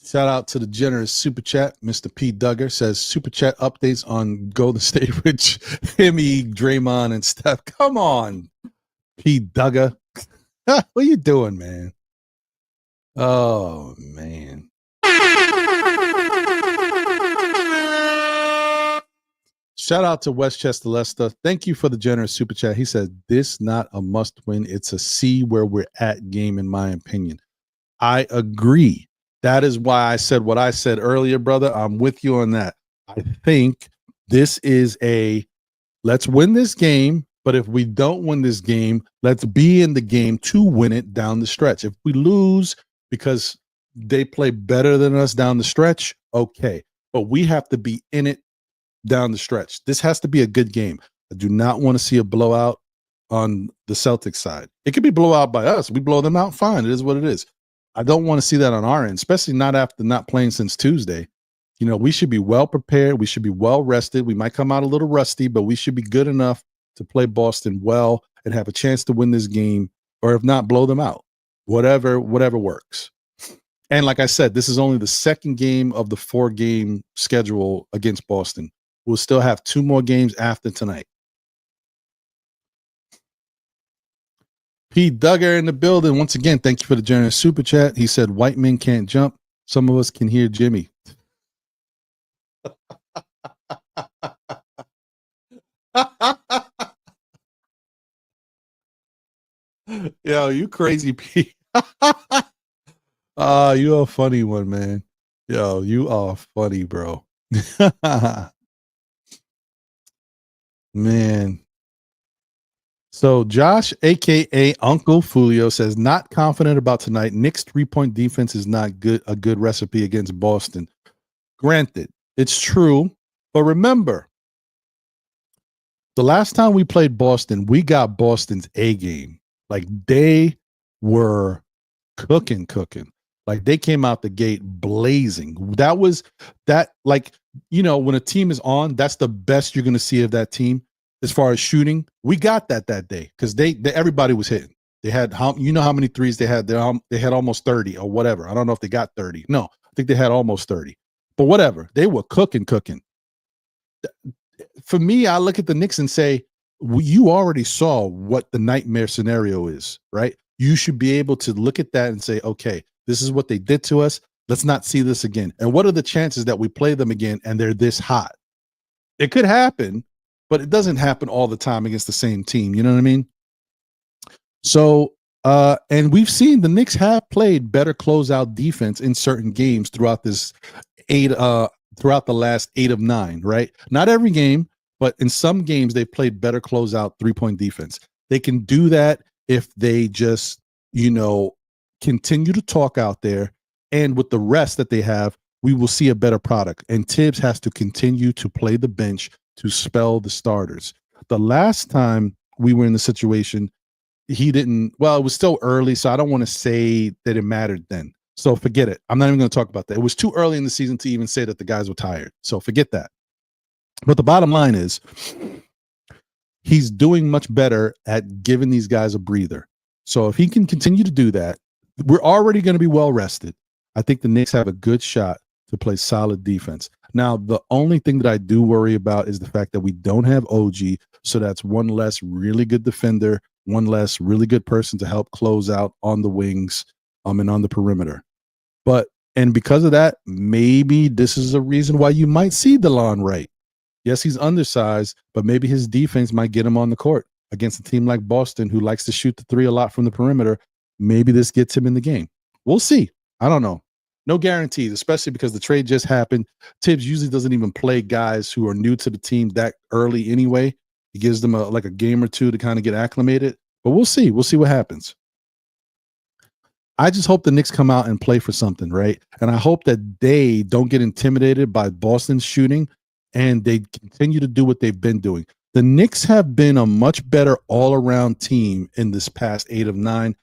Shout out to the generous super chat. Mr. P. Duggar says super chat updates on Golden State with Himmy, Draymond, and Steph. Come on, P. Duggar. What are you doing, man? Oh, man. Shout out to Westchester Lester. Thank you for the generous super chat. He said, this not a must win. It's a see where we're at game, in my opinion. I agree. That is why I said what I said earlier, brother. I'm with you on that. I think this is a let's win this game, but if we don't win this game, let's be in the game to win it down the stretch. If we lose because they play better than us down the stretch, okay. But we have to be in it down the stretch. This has to be a good game. I do not want to see a blowout on the Celtics side. It could be blowout by us. We blow them out, fine. It is what it is. I don't want to see that on our end, especially not after not playing since Tuesday. You know, we should be well prepared. We should be well rested. We might come out a little rusty, but we should be good enough to play Boston well and have a chance to win this game, or if not, blow them out. Whatever works. And like I said, this is only the second game of the 4-game schedule against Boston. We'll still have 2 more games after tonight. Pete Duggar in the building. Once again, thank you for the generous super chat. He said, white men can't jump. Some of us can hear Jimmy. Yo, you crazy, Pete. You're a funny one, man. Yo, you are funny, bro. Man. So Josh, aka Uncle Fulio, says not confident about tonight. Knicks 3-point defense is not good. A good recipe against Boston. Granted, it's true, but remember, the last time we played Boston, we got Boston's A game. Like they were cooking. Like they came out the gate blazing. That was that, like, you know, when a team is on, that's the best you're going to see of that team as far as shooting. We got that day because they everybody was hitting. They had how many threes they had? They had almost 30 or whatever. I don't know if they got 30. No, I think they had almost 30. But whatever, they were cooking. For me, I look at the Knicks and say, you already saw what the nightmare scenario is, right? You should be able to look at that and say, okay, this is what they did to us. Let's not see this again. And what are the chances that we play them again and they're this hot? It could happen, but it doesn't happen all the time against the same team. You know what I mean? So, and we've seen the Knicks have played better closeout defense in certain games throughout this throughout the last 8 of 9, right? Not every game, but in some games they played better closeout 3-point defense. They can do that if they just, you know, continue to talk out there, and with the rest that they have, we will see a better product. And Tibbs has to continue to play the bench to spell the starters. The last time we were in the situation, he didn't, well, it was still early, so I don't want to say that it mattered then. So forget it. I'm not even going to talk about that. It was too early in the season to even say that the guys were tired. So forget that. But the bottom line is he's doing much better at giving these guys a breather. So if he can continue to do that, we're already going to be well rested. I think the Knicks have a good shot to play solid defense. Now, the only thing that I do worry about is the fact that we don't have OG. So that's one less really good defender, one less really good person to help close out on the wings and on the perimeter. And because of that, maybe this is a reason why you might see DeLon Wright. Yes, he's undersized, but maybe his defense might get him on the court against a team like Boston who likes to shoot the 3 a lot from the perimeter. Maybe this gets him in the game. We'll see. I don't know. No guarantees, especially because the trade just happened. Tibbs usually doesn't even play guys who are new to the team that early anyway. He gives them a game or two to kind of get acclimated. But we'll see. We'll see what happens. I just hope the Knicks come out and play for something, right? And I hope that they don't get intimidated by Boston's shooting and they continue to do what they've been doing. The Knicks have been a much better all-around team in this past 8 of 9.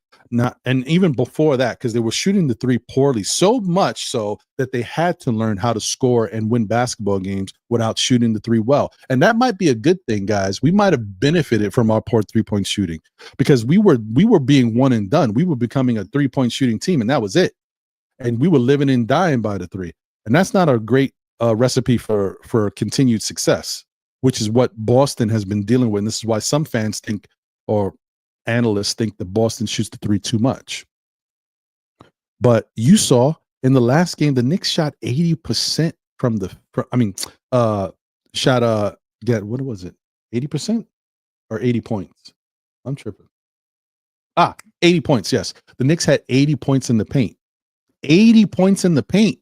And even before that, because they were shooting the 3 poorly, so much so that they had to learn how to score and win basketball games without shooting the 3 well. And that might be a good thing, guys. We might have benefited from our poor 3-point shooting because we were being one and done. We were becoming a 3-point shooting team, and that was it. And we were living and dying by the 3. And that's not a great recipe for continued success, which is what Boston has been dealing with. And this is why some fans think, or analysts think, that Boston shoots the 3 too much. But you saw in the last game, the Knicks shot 80% from the, get, what was it? 80% or 80 points? I'm tripping. 80 points. Yes. The Knicks had 80 points in the paint. 80 points in the paint.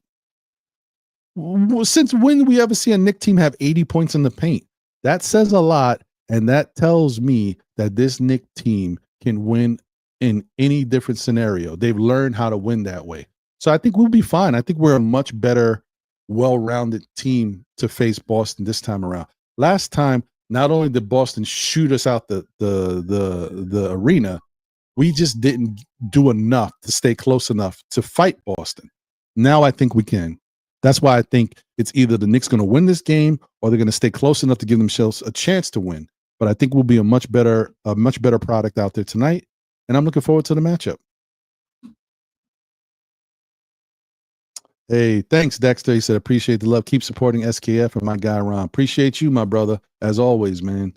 Since when do we ever see a Knicks team have 80 points in the paint? That says a lot. And that tells me that this Knicks team can win in any different scenario. They've learned how to win that way. So I think we'll be fine. I think we're a much better, well-rounded team to face Boston this time around. Last time, not only did Boston shoot us out the arena, we just didn't do enough to stay close enough to fight Boston. Now I think we can. That's why I think it's either the Knicks going to win this game or they're going to stay close enough to give themselves a chance to win. But I think we'll be a much better product out there tonight, and I'm looking forward to the matchup. Hey, thanks, Dexter. He said, appreciate the love. Keep supporting SKF and my guy Ron. Appreciate you, my brother, as always, man.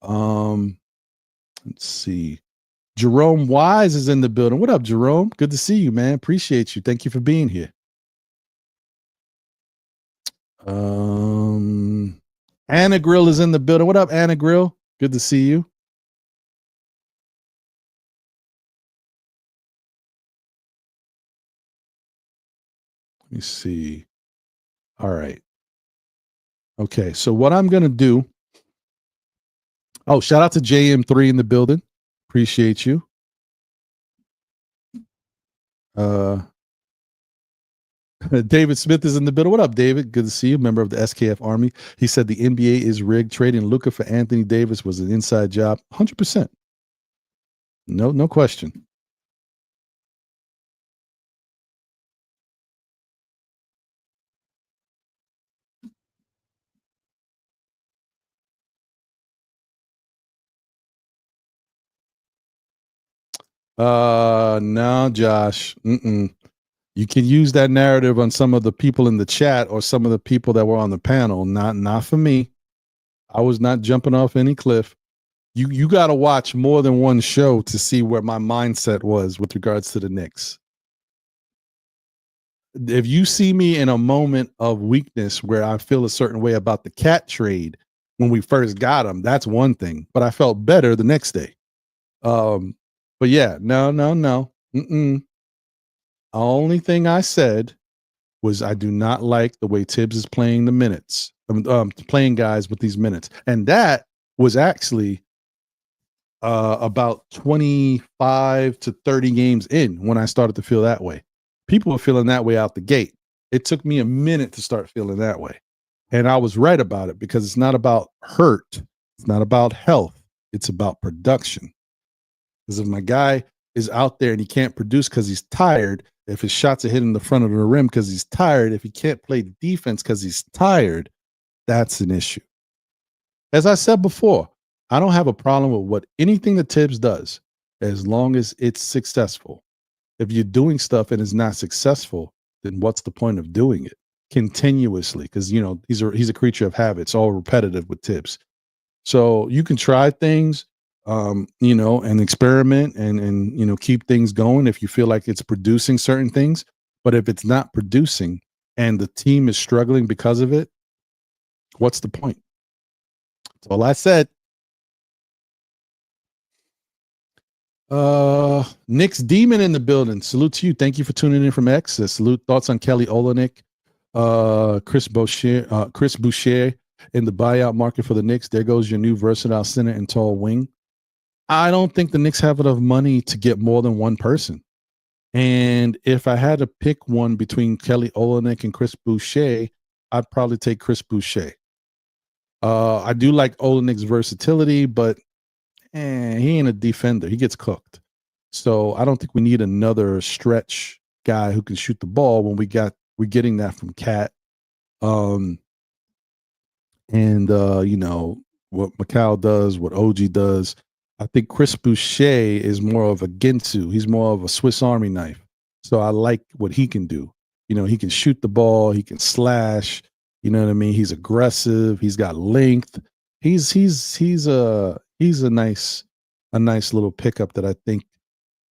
Let's see. Jerome Wise is in the building. What up, Jerome? Good to see you, man. Appreciate you. Thank you for being here. Anna Grill is in the building. What up, Anna Grill? Good to see you. Let me see. All right. Okay, so what I'm going to do. Oh, shout out to JM3 in the building. Appreciate you. David Smith is in the building. What up, David? Good to see you. Member of the SKF Army. He said the NBA is rigged. Trading Luka for Anthony Davis was an inside job. 100%. No question. No, Josh. You can use that narrative on some of the people in the chat or some of the people that were on the panel. Not for me. I was not jumping off any cliff. You got to watch more than one show to see where my mindset was with regards to the Knicks. If you see me in a moment of weakness where I feel a certain way about the cat trade when we first got him, that's one thing. But I felt better the next day. But yeah, no. Only thing I said was I do not like the way Tibbs is playing the minutes, playing guys with these minutes. And that was actually about 25 to 30 games in when I started to feel that way. People were feeling that way out the gate. It took me a minute to start feeling that way. And I was right about it because it's not about hurt. It's not about health. It's about production. Because if my guy is out there and he can't produce because he's tired, if his shots are hitting the front of the rim because he's tired, if he can't play defense because he's tired, that's an issue. As I said before, I don't have a problem with anything that Tibbs does as long as it's successful. If you're doing stuff and it's not successful, then what's the point of doing it continuously? Because, he's a creature of habits, all repetitive with Tibbs. So you can try things, and experiment and keep things going if you feel like it's producing certain things. But if it's not producing and the team is struggling because of it, what's the point? That's all I said. Knicks Demon in the building. Salute to you. Thank you for tuning in from X. Salute. Thoughts on Kelly Olynyk, Chris Boucher in the buyout market for the Knicks. There goes your new versatile center and tall wing. I don't think the Knicks have enough money to get more than one person. And if I had to pick one between Kelly Olynyk and Chris Boucher, I'd probably take Chris Boucher. I do like Olynyk's versatility, but he ain't a defender. He gets cooked. So I don't think we need another stretch guy who can shoot the ball when we're getting that from Cat. What Macau does, what OG does. I think Chris Boucher is more of a Ginsu. He's more of a Swiss Army knife. So I like what he can do. He can shoot the ball. He can slash. You know what I mean? He's aggressive. He's got length. He's a nice little pickup that I think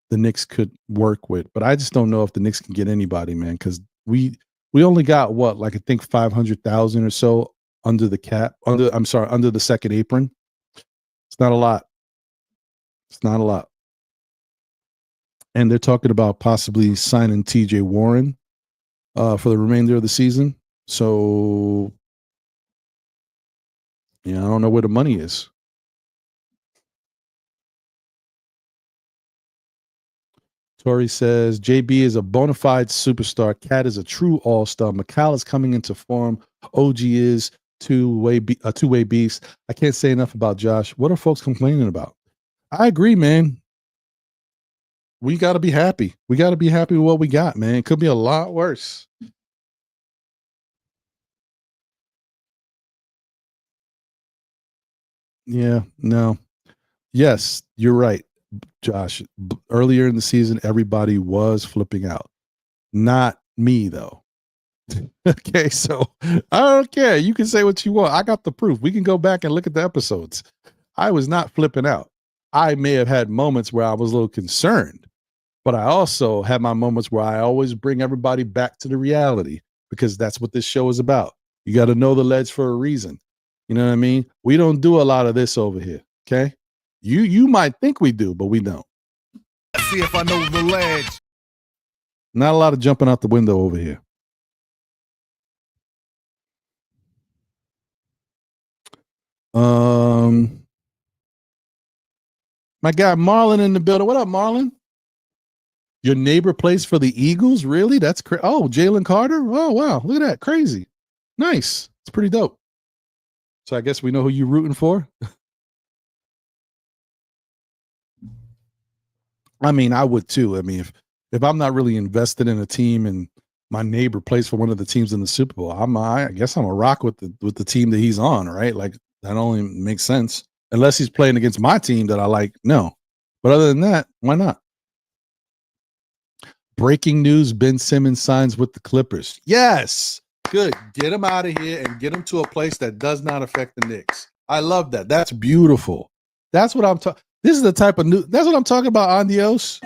the Knicks could work with. But I just don't know if the Knicks can get anybody, man, because we only got I think 500,000 or so under the cap, under the second apron. It's not a lot. It's not a lot. And they're talking about possibly signing TJ Warren for the remainder of the season. So, yeah, I don't know where the money is. Tori says, JB is a bona fide superstar. Cat is a true all-star. McCall is coming into form. OG is two-way beast. I can't say enough about Josh. What are folks complaining about? I agree, man. We got to be happy. We got to be happy with what we got, man. It could be a lot worse. Yeah, no. Yes, you're right, Josh. Earlier in the season, everybody was flipping out. Not me, though. Okay, so I don't care. You can say what you want. I got the proof. We can go back and look at the episodes. I was not flipping out. I may have had moments where I was a little concerned, but I also had my moments where I always bring everybody back to the reality because that's what this show is about. You got to know the ledge for a reason. You know what I mean? We don't do a lot of this over here. Okay. You might think we do, but we don't. Let's see if I know the ledge. Not a lot of jumping out the window over here. My guy Marlon in the building. What up, Marlon? Your neighbor plays for the Eagles? Really? That's crazy. Oh, Jalen Carter? Oh, wow. Look at that. Crazy. Nice. It's pretty dope. So I guess we know who you're rooting for. I mean, I would too. I mean, if I'm not really invested in a team and my neighbor plays for one of the teams in the Super Bowl, I guess I'm a rock with the team that he's on, right? Like that only makes sense. Unless he's playing against my team that I like, no. But other than that, why not? Breaking news, Ben Simmons signs with the Clippers. Yes. Good. Get him out of here and get him to a place that does not affect the Knicks. I love that. That's beautiful. That's what I'm talking. This is the type of news. That's what I'm talking about, Andios.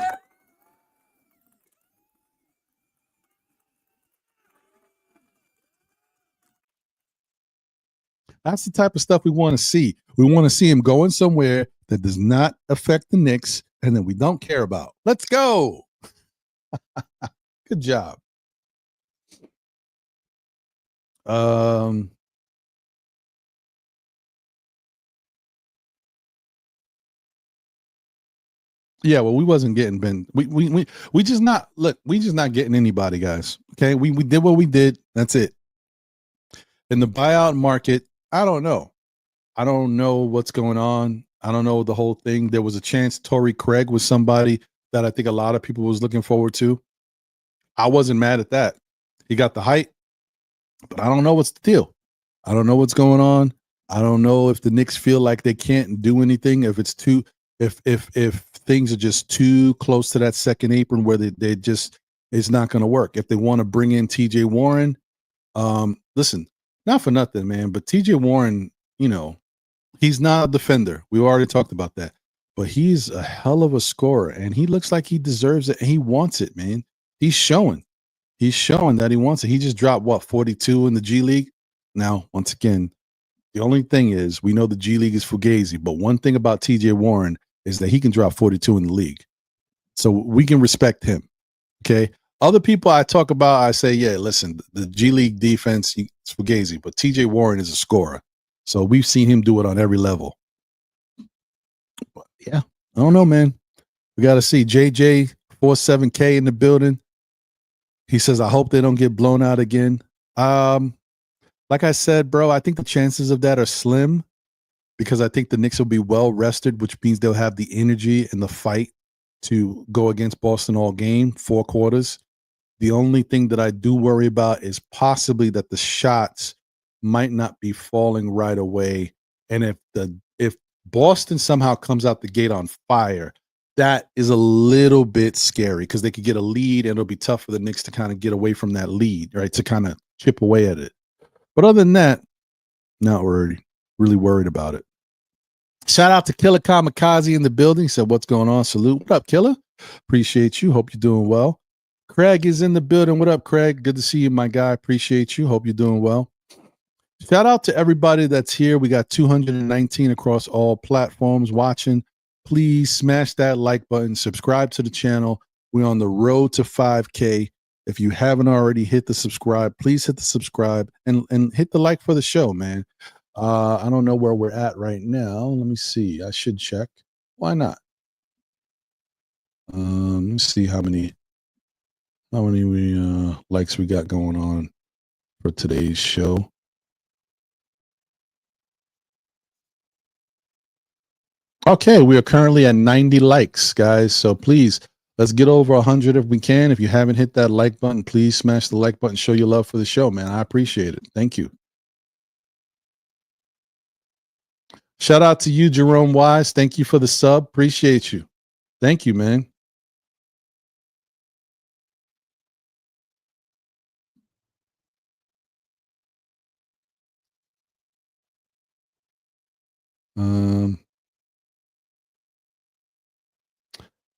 That's the type of stuff we want to see. We want to see him going somewhere that does not affect the Knicks and that we don't care about. Let's go. Good job. Yeah, well, we wasn't getting Ben. We just not look. We just not getting anybody, guys. Okay, we did what we did. That's it. In the buyout market, I don't know. I don't know what's going on. I don't know the whole thing. There was a chance Torrey Craig was somebody that I think a lot of people was looking forward to. I wasn't mad at that. He got the height, but I don't know what's the deal. I don't know what's going on. I don't know if the Knicks feel like they can't do anything. If it's too, if things are just too close to that second apron where they just it's not going to work. If they want to bring in TJ Warren, listen, not for nothing, man, but TJ Warren, you know, he's not a defender. We already talked about that, but he's a hell of a scorer, and he looks like he deserves it, and he wants it, man. He's showing that he wants it. He just dropped 42 in the G League. Now, once again, the only thing is we know the G League is fugazi, but one thing about TJ Warren is that he can drop 42 in the league. So we can respect him. Okay. Other people I talk about, I say, yeah, listen, the G League defense is fugazi, but TJ Warren is a scorer. So we've seen him do it on every level. But yeah, I don't know, man. We got to see. JJ47K in the building. He says, I hope they don't get blown out again. Like I said, bro, I think the chances of that are slim because I think the Knicks will be well rested, which means they'll have the energy and the fight to go against Boston all game, 4 quarters. The only thing that I do worry about is possibly that the shots might not be falling right away. And if Boston somehow comes out the gate on fire, that is a little bit scary because they could get a lead and it'll be tough for the Knicks to kind of get away from that lead, right? To kind of chip away at it. But other than that, not really worried about it. Shout out to Killer Kamikaze in the building. He said, what's going on? Salute. What up, Killer? Appreciate you. Hope you're doing well. Craig is in the building. What up, Craig? Good to see you, my guy. Appreciate you. Hope you're doing well. Shout out to everybody that's here. We got 219 across all platforms watching. Please smash that like button, subscribe to the channel. We're on the road to 5K. If you haven't already hit the subscribe, please hit the subscribe and hit the like for the show, man. I don't know where we're at right now. Let me see. I should check. Why not? Let me see how many likes we got going on for today's show. Okay, we are currently at 90 likes, guys. So please, let's get over 100 if we can. If you haven't hit that like button, please smash the like button. Show your love for the show, man. I appreciate it. Thank you. Shout out to you, Jerome Wise. Thank you for the sub. Appreciate you. Thank you, man.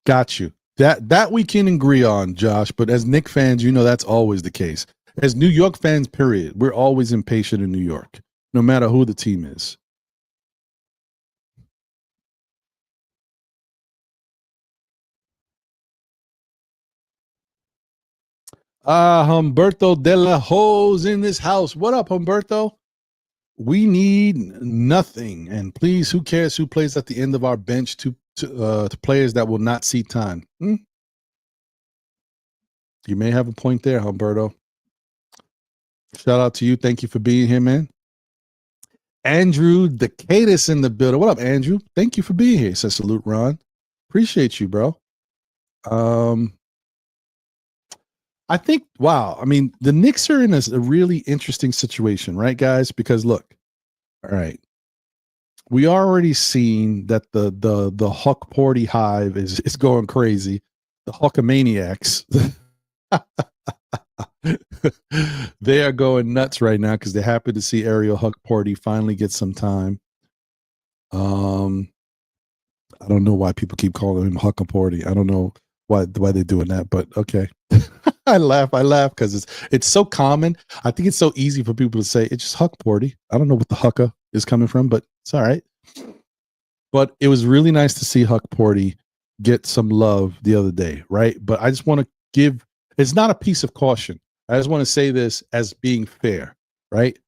Got you. That we can agree on, Josh. But as Knicks fans, you know that's always the case. As New York fans, period, we're always impatient in New York, no matter who the team is. Humberto de la Ho's in this house. What up, Humberto? We need nothing. And please, who cares who plays at the end of our bench to players that will not see time? You may have a point there, Humberto. Shout out to you. Thank you for being here, man. Andrew Decatus in the building. What up, Andrew? Thank you for being here. Says salute, Ron. Appreciate you, bro. I think, wow. I mean, the Knicks are in a really interesting situation, right, guys? Because look, all right, we already seen that the Huck Porty hive is going crazy. The Huckamaniacs. They are going nuts right now because they're happy to see Ariel Huck Porty finally get some time. I don't know why people keep calling him Huck Porty. I don't know why they're doing that, but okay. I laugh because it's so common. I think it's so easy for people to say it's just Huck Porty. I don't know what the Hucka is coming from, but it's all right. But it was really nice to see Huck Porty get some love the other day, right? But I just want to give, it's not a piece of caution. I just want to say this as being fair, right?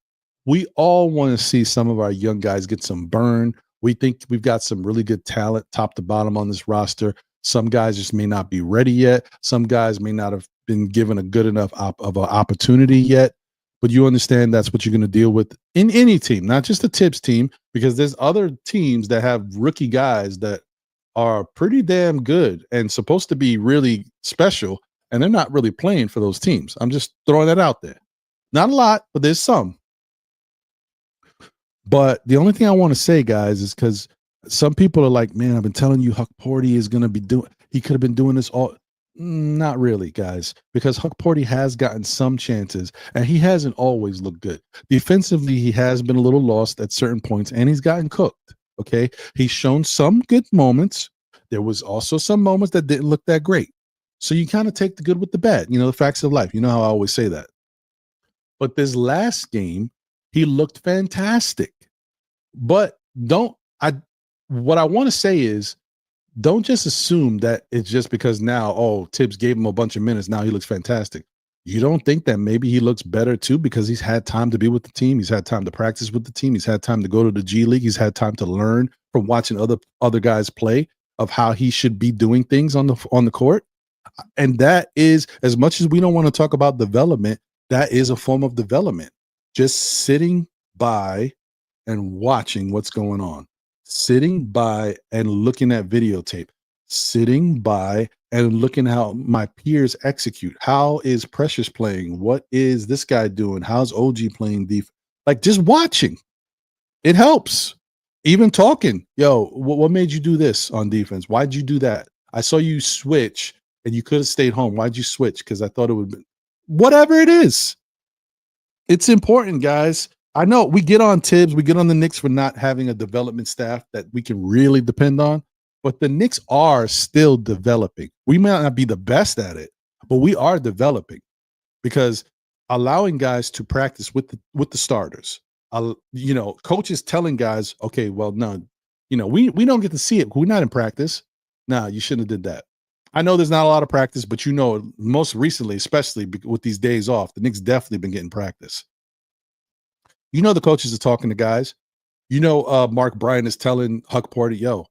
We all want to see some of our young guys get some burn. We think we've got some really good talent top to bottom on this roster. Some guys just may not be ready yet. Some guys may not have been given a good enough of an opportunity yet. But you understand that's what you're going to deal with in any team, not just the Tibbs team, because there's other teams that have rookie guys that are pretty damn good and supposed to be really special, and they're not really playing for those teams. I'm just throwing that out there. Not a lot, but there's some. But the only thing I want to say, guys, is because some people are like, man, I've been telling you Huck Porty is going to be doing, he could have been doing this all. Not really, guys, because Huck Porty has gotten some chances and he hasn't always looked good. Defensively, he has been a little lost at certain points and he's gotten cooked. Okay. He's shown some good moments. There was also some moments that didn't look that great. So you kind of take the good with the bad, you know, the facts of life. You know how I always say that. But this last game, he looked fantastic. But what I want to say is, don't just assume that it's just because now, oh, Tibbs gave him a bunch of minutes. Now he looks fantastic. You don't think that maybe he looks better too because he's had time to be with the team. He's had time to practice with the team. He's had time to go to the G League. He's had time to learn from watching other guys play of how he should be doing things on the court. And that is, as much as we don't want to talk about development, that is a form of development. Just sitting by and watching what's going on. Sitting by and looking at videotape, sitting by and looking how my peers execute. How is Precious playing? What is this guy doing? How's OG playing defense? Like just watching. It helps. Even talking. Yo, what made you do this on defense? Why'd you do that? I saw you switch and you could have stayed home. Why'd you switch? Because I thought it would be whatever it is. It's important, guys. I know we get on Tibbs, we get on the Knicks for not having a development staff that we can really depend on, but the Knicks are still developing. We might not be the best at it, but we are developing because allowing guys to practice with the starters, coaches telling guys, okay, well, no, we don't get to see it. We're not in practice. Nah, you shouldn't have did that. I know there's not a lot of practice, but most recently, especially with these days off, the Knicks definitely been getting practice. The coaches are talking to guys. Mark Bryan is telling Huck Porter, yo,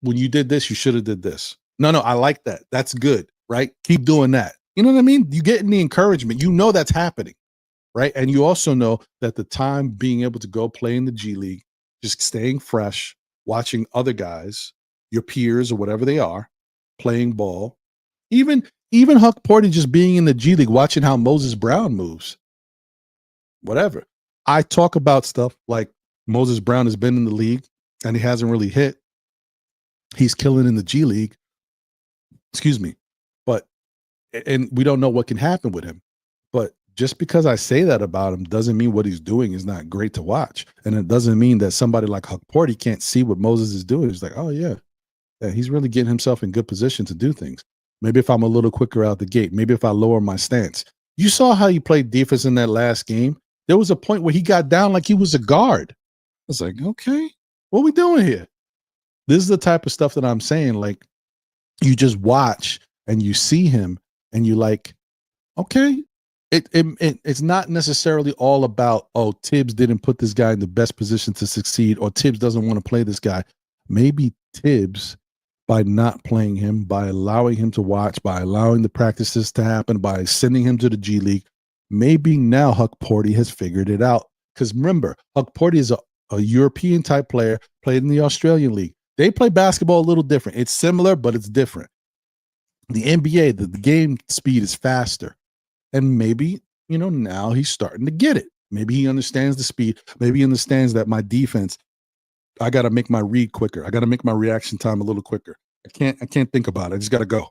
when you did this, you should have did this. No, I like that. That's good, right? Keep doing that. You know what I mean? You getting the encouragement. That's happening, right? And you also know that the time being able to go play in the G League, just staying fresh, watching other guys, your peers or whatever they are, playing ball, even Huck Porter just being in the G League, watching how Moses Brown moves, whatever. I talk about stuff like Moses Brown has been in the league and he hasn't really hit. He's killing in the G League. Excuse me. And we don't know what can happen with him. But just because I say that about him doesn't mean what he's doing is not great to watch. And it doesn't mean that somebody like Huck Porty can't see what Moses is doing. He's like, oh, yeah, he's really getting himself in good position to do things. Maybe if I'm a little quicker out the gate, maybe if I lower my stance. You saw how he played defense in that last game. There was a point where he got down like he was a guard. I was like, okay, what are we doing here? This is the type of stuff that I'm saying. Like, you just watch and you see him and you like, okay, it's not necessarily all about, oh, Tibbs didn't put this guy in the best position to succeed, or Tibbs doesn't want to play this guy. Maybe Tibbs, by not playing him, by allowing him to watch, by allowing the practices to happen, by sending him to the G League, maybe now Huck Porty has figured it out. Because remember, Huck Porty is a European type player, played in the Australian League. They play basketball a little different. It's similar, but it's different. The NBA, the game speed is faster. And maybe, now he's starting to get it. Maybe he understands the speed. Maybe he understands that my defense, I got to make my read quicker. I got to make my reaction time a little quicker. I can't think about it. I just got to go.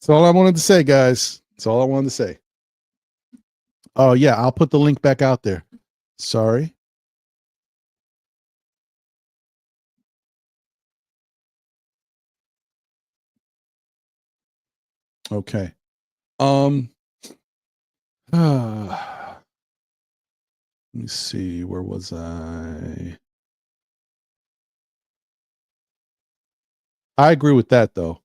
That's all I wanted to say, guys. That's all I wanted to say. Oh, yeah, I'll put the link back out there. Sorry. Okay. Let me see. Where was I? I agree with that, though.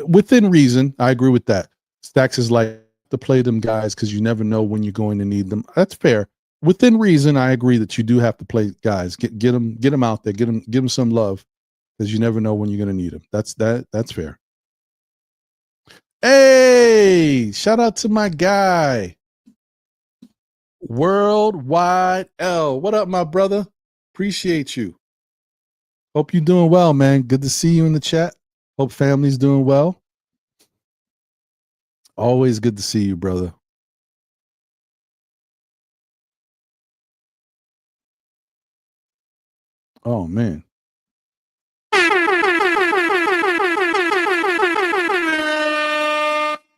Within reason, I agree with that. Stacks is like to play them guys because you never know when you're going to need them. That's fair. Within reason, I agree that you do have to play guys. Get them out there. Give them some love because you never know when you're going to need them. That's fair. Hey, shout out to my guy, Worldwide L. What up, my brother? Appreciate you. Hope you're doing well, man. Good to see you in the chat. Hope family's doing well. Always good to see you, brother. Oh, man.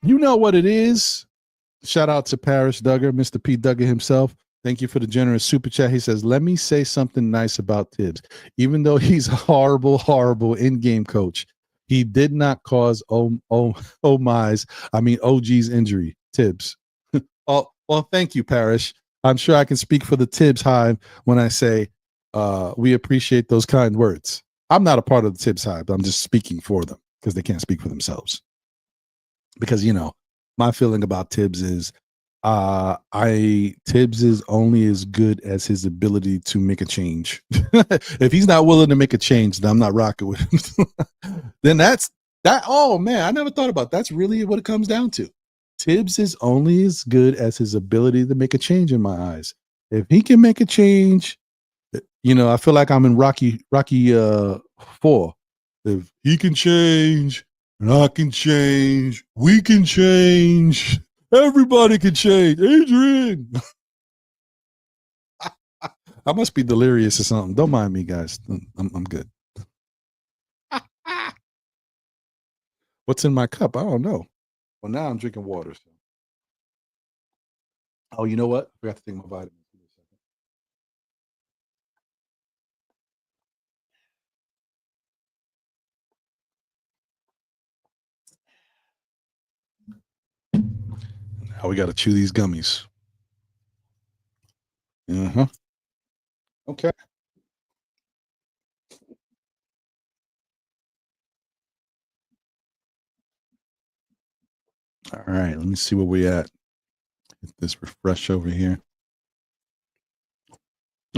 You know what it is. Shout out to Parrish Duggar, Mr. P. Duggar himself. Thank you for the generous super chat. He says, let me say something nice about Tibbs. Even though he's a horrible in-game coach, he did not cause OG's injury. Tibbs. Oh, well, thank you, Parrish. I'm sure I can speak for the Tibbs Hive when I say we appreciate those kind words. I'm not a part of the Tibbs Hive, but I'm just speaking for them because they can't speak for themselves. Because, my feeling about Tibbs is Tibbs is only as good as his ability to make a change. If he's not willing to make a change, then I'm not rocking with him. Then that. Oh man, I never thought about that. That's really what it comes down to. Tibbs is only as good as his ability to make a change in my eyes. If he can make a change, I feel like I'm in Rocky 4. If he can change, and I can change, we can change. Everybody can change. Adrian. I must be delirious or something. Don't mind me, guys. I'm good. What's in my cup? I don't know. Well, now I'm drinking water. So. Oh, you know what? I forgot to take my vitamins. Now we got to chew these gummies. Uh-huh. Okay. All right. Let me see where we at. Get this refresh over here.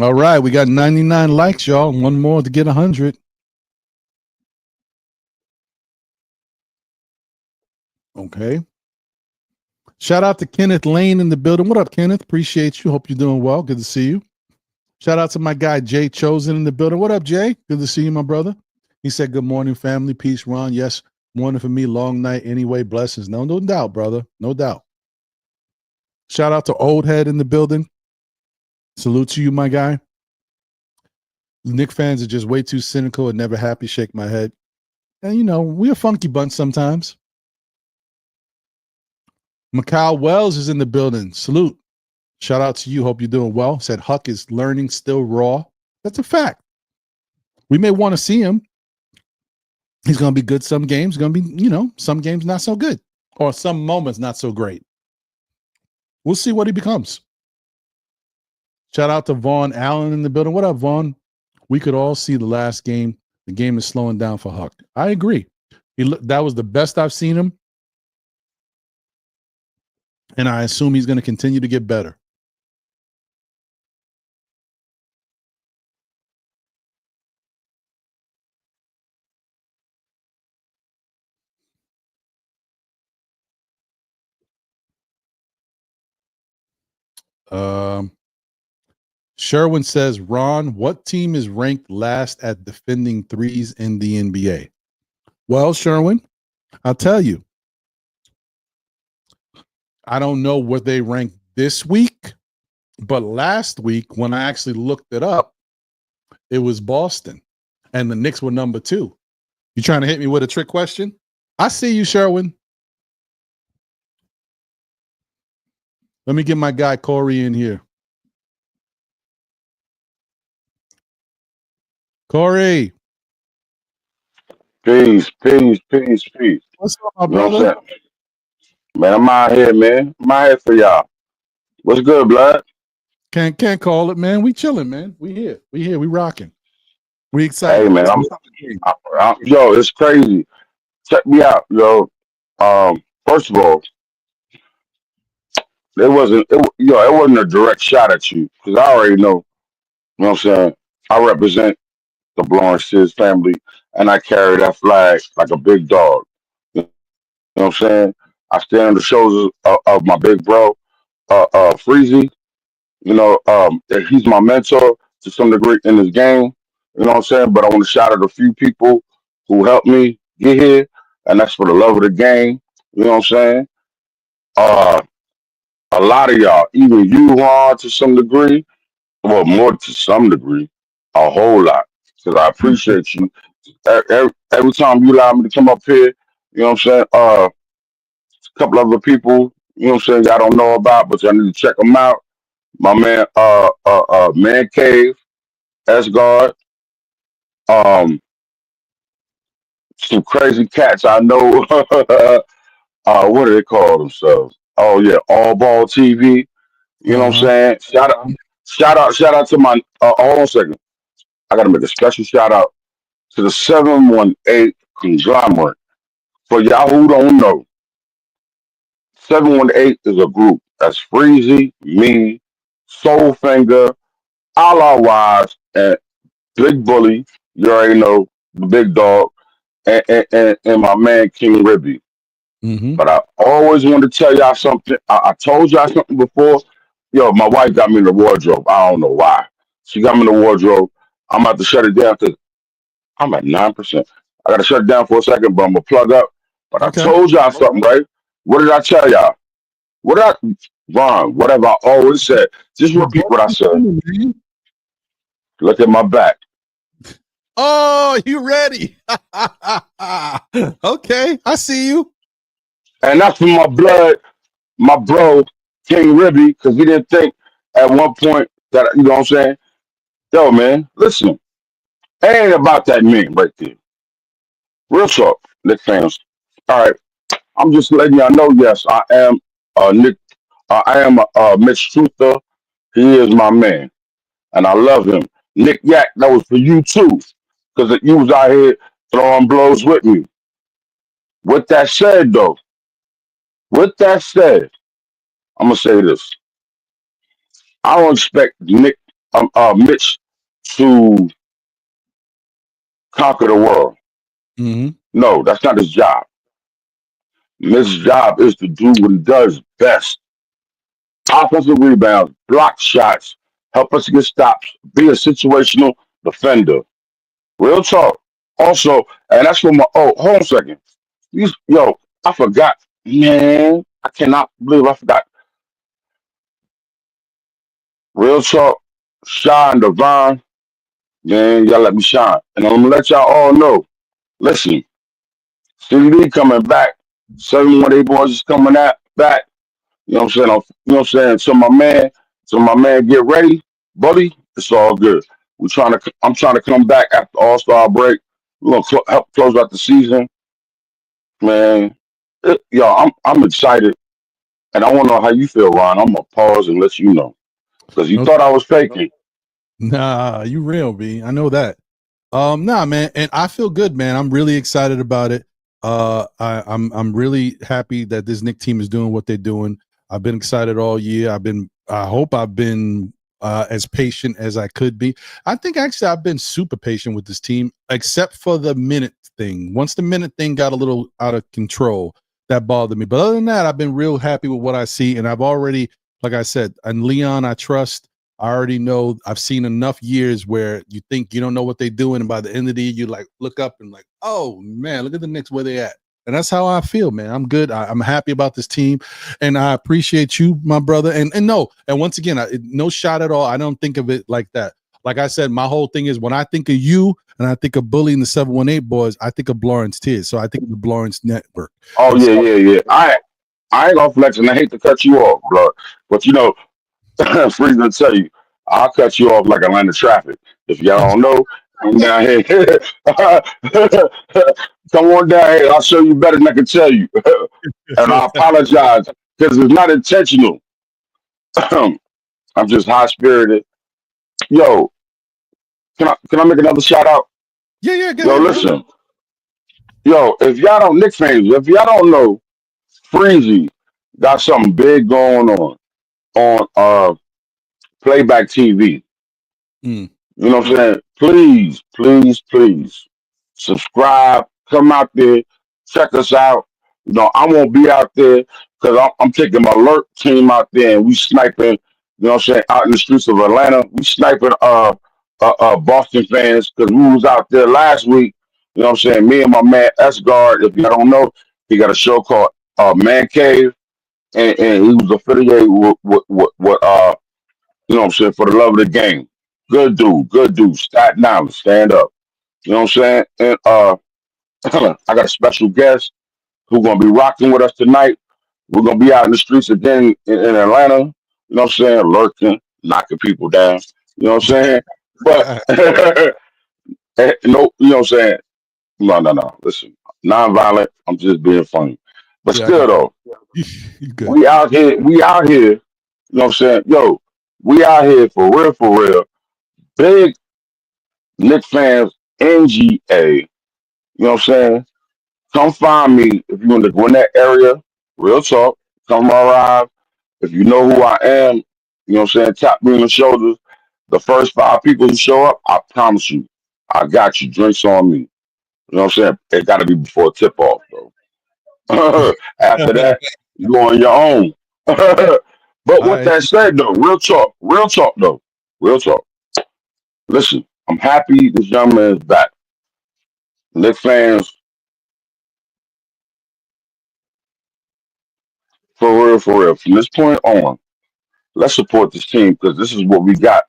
All right. We got 99 likes, y'all. One more to get 100. Okay. Shout out to Kenneth Lane in the building. What up, Kenneth? Appreciate you. Hope you're doing well. Good to see you. Shout out to my guy Jay Chosen in the building. What up, Jay? Good to see you, my brother. He said, "Good morning, family. Peace, Ron. Yes, morning for me. Long night anyway. Blessings. No doubt, brother. No doubt." Shout out to Old Head in the building. Salute to you, my guy. Knicks fans are just way too cynical and never happy. Shake my head. And you know, we're a funky bunch sometimes. Macau Wells is in the building. Salute. Shout out to you. Hope you're doing well. Said Huck is learning still raw. That's a fact. We may want to see him. He's going to be good some games. Going to be, you know, some games not so good. Or some moments not so great. We'll see what he becomes. Shout out to Vaughn Allen in the building. What up, Vaughn? We could all see the last game. The game is slowing down for Huck. I agree. That was the best I've seen him. And I assume he's going to continue to get better. Sherwin says, Ron, what team is ranked last at defending threes in the NBA? Well, Sherwin, I'll tell you. I don't know what they ranked this week, but last week when I actually looked it up, it was Boston, and the Knicks were number 2. You trying to hit me with a trick question? I see you, Sherwin. Let me get my guy Corey in here. Corey. Peace. What's up, my brother? You know what I'm saying? Man, I'm out here, man. I'm out here for y'all. What's good, blood? Can't call it, man. We chilling, man. We here. We rocking. We excited. Hey, man, yo, it's crazy. Check me out, yo. First of all, it wasn't a direct shot at you because I already know. You know what I'm saying? I represent the Brunson family, and I carry that flag like a big dog. You know what I'm saying? I stand on the shoulders of my big bro, Freezy. You know, he's my mentor to some degree in this game. You know what I'm saying? But I want to shout out a few people who helped me get here, and that's for the love of the game. You know what I'm saying? Uh, a lot of y'all, even you are to some degree, well, more to some degree, a whole lot, because I appreciate you. Every time you allow me to come up here, you know what I'm saying? A couple other people, you know what I'm saying, y'all don't know about, but y'all need to check them out. My man, Man Cave, Asgard, some crazy cats I know. What do they call themselves? Oh yeah, All Ball TV. You know what I'm saying? Shout out to my. Hold on a second. I gotta make a special shout out to the 718 conglomerate. For y'all who don't know, 718 is a group. That's Freezy, me, Soulfinger, Allah Wise, and Big Bully. You already know the big dog. And my man King Ribby. Mm-hmm. But I always wanted to tell y'all something. I told y'all something before. Yo, my wife got me in the wardrobe. I don't know why. She got me in the wardrobe. I'm about to shut it down because I'm at 9%. I got to shut it down for a second, but I'm going to plug up. But I told y'all something, right? What did I tell y'all? What did I, Ron, whatever I always said. Just repeat what I said. Look at my back. Oh, you ready? Okay, I see you. And that's for my blood, my bro, King Ribby, because he didn't think at one point that, you know what I'm saying? Yo, man, listen, it ain't about that name right there. Real talk, Nick fans. All right, I'm just letting y'all know, yes, I am Nick, I am Mitch Truther, He is my man, and I love him. Nick Yak, that was for you too, because you was out here throwing blows with me. With that said, though, with that said, I'm gonna say this: I don't expect Mitch, to conquer the world. Hmm. No, that's not his job. Mitch's job is to do what he does best: offensive rebounds, block shots, help us get stops, be a situational defender. Real talk. Also, and that's for my. Oh, hold on a second. Yo, I forgot. Man, I cannot believe I forgot. Real talk. Shine Devon. Man, y'all let me shine. And I'm gonna let y'all all know. Listen, CD coming back. 718 boys is coming out back. You know what I'm saying? You know what I'm saying? So my man, get ready, buddy. It's all good. I'm trying to come back after All Star break. We're gonna help close out the season, man. Yo, I'm excited, and I want to know how you feel, Ron. I'm gonna pause and let you know because you No, thought I was faking. nah, you real, B. I know that. Nah, man, and I feel good, man. I'm really excited about it. I'm really happy that this Nick team is doing what they're doing. I've been excited all year. I hope I've been as patient as I could be. I think actually I've been super patient with this team, except for the minute thing. Once the minute thing got a little out of control, that bothered me. But other than that, I've been real happy with what I see, and I've already, like I said, and Leon, I trust. I already know. I've seen enough years where you think you don't know what they're doing, and by the end of the year, you like look up and like, oh man, look at the Knicks where they at. And that's how I feel, man. I'm good. I'm happy about this team, and I appreciate you, my brother. And no, and once again, no shot at all. I don't think of it like that. Like I said, my whole thing is when I think of you and I think of Bully and the 718 boys, I think of Lawrence Tears. So I think of the Lawrence Network. Oh And yeah, so, yeah, yeah. I ain't gonna flex, and I hate to cut you off, bro. But Freeze will tell you, I'll cut you off like Atlanta traffic. If y'all don't know, come down here. Come on down here. I'll show you better than I can tell you. And I apologize because it's not intentional. I'm just high spirited. Yo, can I make another shout out? yeah, go Yo, ahead, bro. listen. Yo, if y'all don't Knicks fans, if y'all don't know, Freezy got something big going on playback TV. Mm. You know what I'm saying? Please, please, please subscribe. Come out there, check us out. I won't be out there because I'm taking my alert team out there and we sniping. You know what I'm saying? Out in the streets of Atlanta, we sniping Boston fans because we was out there last week. You know what I'm saying? Me and my man S Guard. If you don't know, he got a show called Man Cave, and he was affiliated with you know what I'm saying, for the love of the game. Good dude, good dude. Staten Island, stand up. You know what I'm saying? And I got a special guest who's gonna be rocking with us tonight. We're gonna be out in the streets again in Atlanta. You know what I'm saying? Lurking, knocking people down. You know what I'm saying? But no, you know what I'm saying? No, no, no. Listen, non-violent. I'm just being funny. But Yeah, I still got though, you. You good. we out here. We out here. You know what I'm saying? Yo, we out here for real, for real. Big Knicks fans, NGA. You know what I'm saying? Come find me if you're in the Gwinnett area. Real talk. Come arrive. If you know who I am, you know what I'm saying? Tap me on the shoulders. The first 5 people who show up, I promise you, I got you. Drinks on me. You know what I'm saying? It got to be before tip off, though. After that, you go on your own. But All with right. that said, though, real talk, though, real talk. Listen, I'm happy this young man is back. Knicks fans, for real. From this point on, let's support this team because this is what we got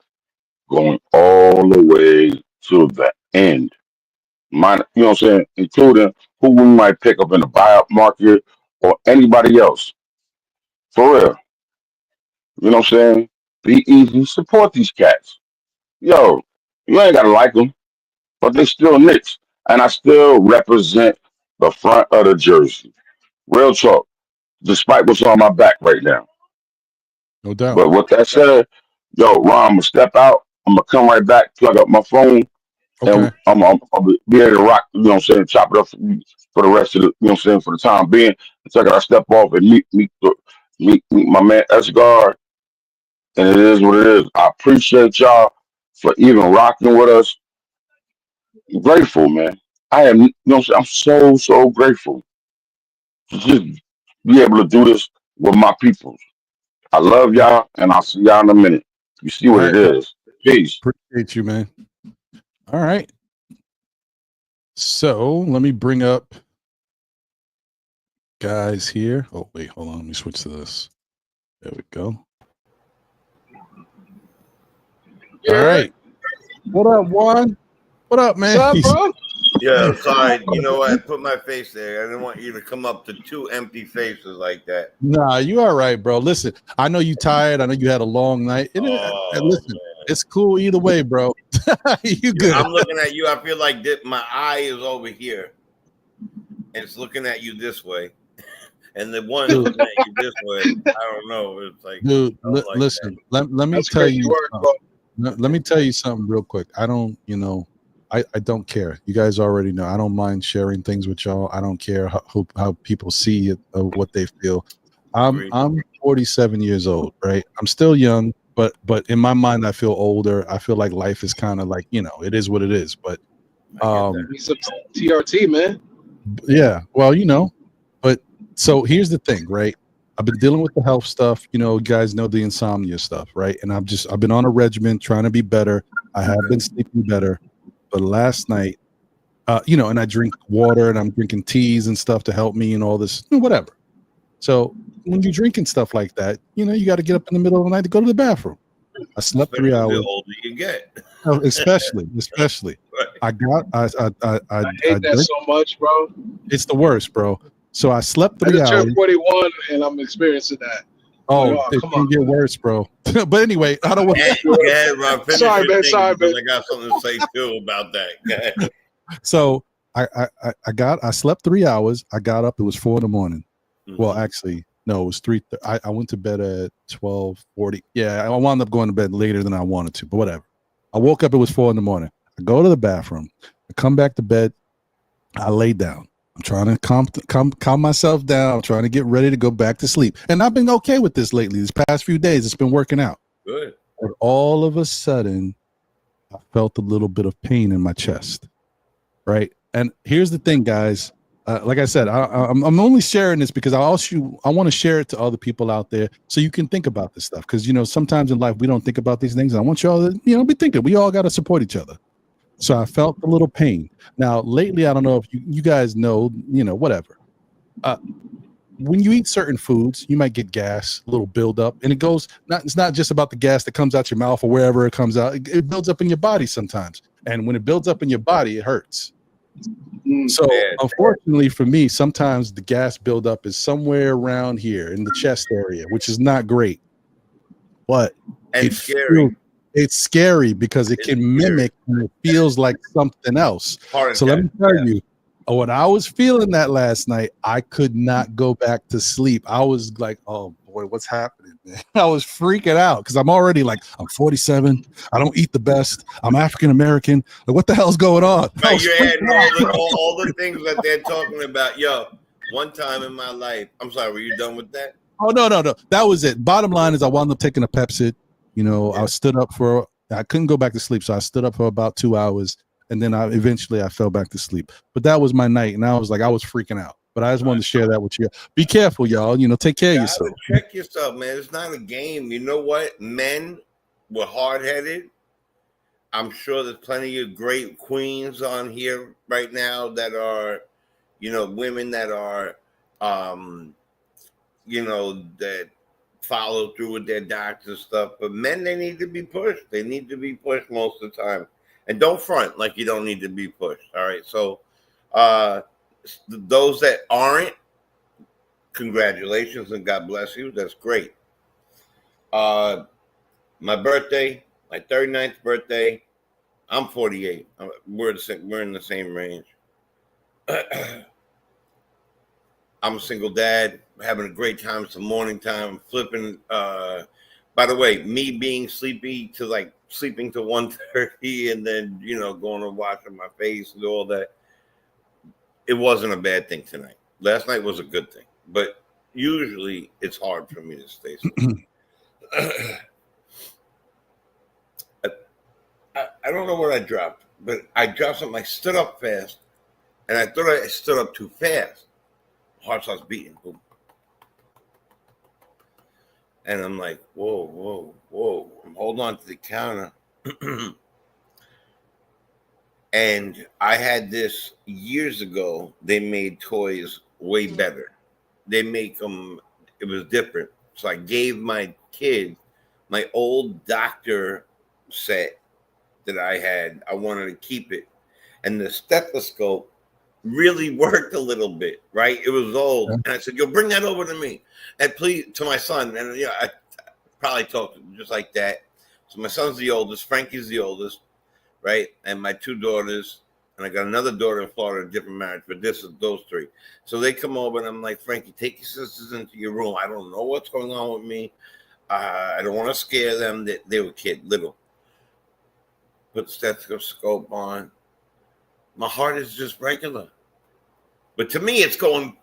going all the way to the end. You know what I'm saying? Including who we might pick up in the buyout market or anybody else. For real. You know what I'm saying? Be easy. Support these cats. Yo, you ain't got to like them, but they still Knicks. And I still represent the front of the jersey. Real talk, despite what's on my back right now. No doubt. But with that said, Yo, Ron, I'm gonna step out. I'm gonna come right back, plug up my phone, and Okay. I'll be able to rock. You know what I'm saying? Chop it up for the rest of the. You know what I'm saying? For the time being, until I gotta step off and meet my man Esgar. And it is what it is. I appreciate y'all for even rocking with us. Grateful, man. I am. You know what I'm saying? I'm so grateful to just be able to do this with my people. I love All y'all, and I'll see y'all in a minute. You see what right. it is. Peace. Appreciate you, man. All right. So let me bring up guys here. Oh, wait, hold on. Let me switch to this. There we go. All right. What up, Juan? What up, man? What's up, bro? Yeah, sorry. You know what? I put my face there. I didn't want you to come up to two empty faces like that. Nah, you all right, bro. Listen, I know you tired. I know you had a long night. And listen, it's cool either way, bro. You good. I'm looking at you. I feel like my eye is over here. And it's looking at you this way. And the one is looking at you this way. I don't know. It's like, dude, like listen, let me That's tell crazy you work, bro. let me tell you something real quick. I don't, I don't care. You guys already know. I don't mind sharing things with y'all. I don't care how people see it or what they feel. Agreed. I'm 47 years old, right? I'm still young, but in my mind I feel older. I feel like life is kind of like, it is what it is. But He's a TRT, man. yeah, well, but so here's the thing, right? I've been dealing with the health stuff, you guys know the insomnia stuff, right? And I've been on a regimen trying to be better. I have been sleeping better, but last night, and I drink water and I'm drinking teas and stuff to help me and all this, whatever. So when you're drinking stuff like that, you got to get up in the middle of the night to go to the bathroom. I slept 3 hours. The older you get, especially. right. I hate that so much, bro. It's the worst, bro. So I slept I 3 just hours. turned 41 and I'm experiencing that. Oh, it can get worse, bro. But anyway, I don't want to. Sorry, man. I got something to say too about that. So I slept 3 hours. I got up. It was 4 a.m. Well, actually, no, it was 3. I went to bed at 12:40. Yeah, I wound up going to bed later than I wanted to, but whatever. I woke up. It was 4 a.m. I go to the bathroom. I come back to bed. I lay down. I'm trying to calm myself down. I'm trying to get ready to go back to sleep. And I've been okay with this lately. These past few days, it's been working out. Good. But all of a sudden, I felt a little bit of pain in my chest. Right. And here's the thing, guys. Like I said, I'm only sharing this because I want to share it to other people out there so you can think about this stuff. Because, sometimes in life we don't think about these things. And I want y'all to, be thinking. We all got to support each other. So I felt a little pain. Now, lately, I don't know if you guys know, whatever. When you eat certain foods, you might get gas, a little buildup, and it's not just about the gas that comes out your mouth or wherever it comes out. It builds up in your body sometimes. And when it builds up in your body, it hurts. So unfortunately for me, sometimes the gas buildup is somewhere around here in the chest area, which is not great. But it's scary. It's scary because it can mimic and it feels like something else. So let me tell you, when I was feeling that last night, I could not go back to sleep. I was like, oh boy, what's happening, man? I was freaking out because I'm already like, I'm 47. I don't eat the best. I'm African American. Like, what the hell's going on? Right, you're adding all the things that they're talking about. Yo, one time in my life, I'm sorry, were you done with that? Oh, no. That was it. Bottom line is I wound up taking a Pepsid. I stood up I couldn't go back to sleep. So I stood up for about 2 hours and then I fell back to sleep. But that was my night. And I was freaking out. But I just wanted to share that with you. Be careful, y'all. Take care of yourself. Check yourself, man. It's not a game. You know what? Men were hard-headed. I'm sure there's plenty of great queens on here right now that are, women that are, that follow through with their doctors and stuff. But men, they need to be pushed. They need to be pushed most of the time. And don't front like you don't need to be pushed. All right. So those that aren't, congratulations and God bless you. That's great. My birthday, my 39th birthday, I'm 48. We're in the same range. I'm a single dad, having a great time. It's the morning time, flipping By the way, me being sleeping to 1:30 and then going and washing my face and all that, it wasn't a bad thing tonight. Last night was a good thing, but usually it's hard for me to stay sleeping. I don't know what I dropped, but I dropped something. I stood up fast, and I thought I stood up too fast. Heart starts beating. Boom. And I'm like, whoa, whoa, whoa. I'm holding on to the counter. And I had this years ago. They made toys way better. They make them, it was different. So I gave my kid my old doctor set that I had. I wanted to keep it. And the stethoscope really worked a little bit, right? It was old. And I said, yo, bring that over to me. And please, to my son. And I probably talked to him just like that. So my son's the oldest. Frankie's the oldest, right? And my two daughters. And I got another daughter in Florida, a different marriage, but this is those three. So they come over and I'm like, Frankie, take your sisters into your room. I don't know what's going on with me. I don't want to scare them. They were little. Put the stethoscope on. My heart is just regular. But to me, it's going.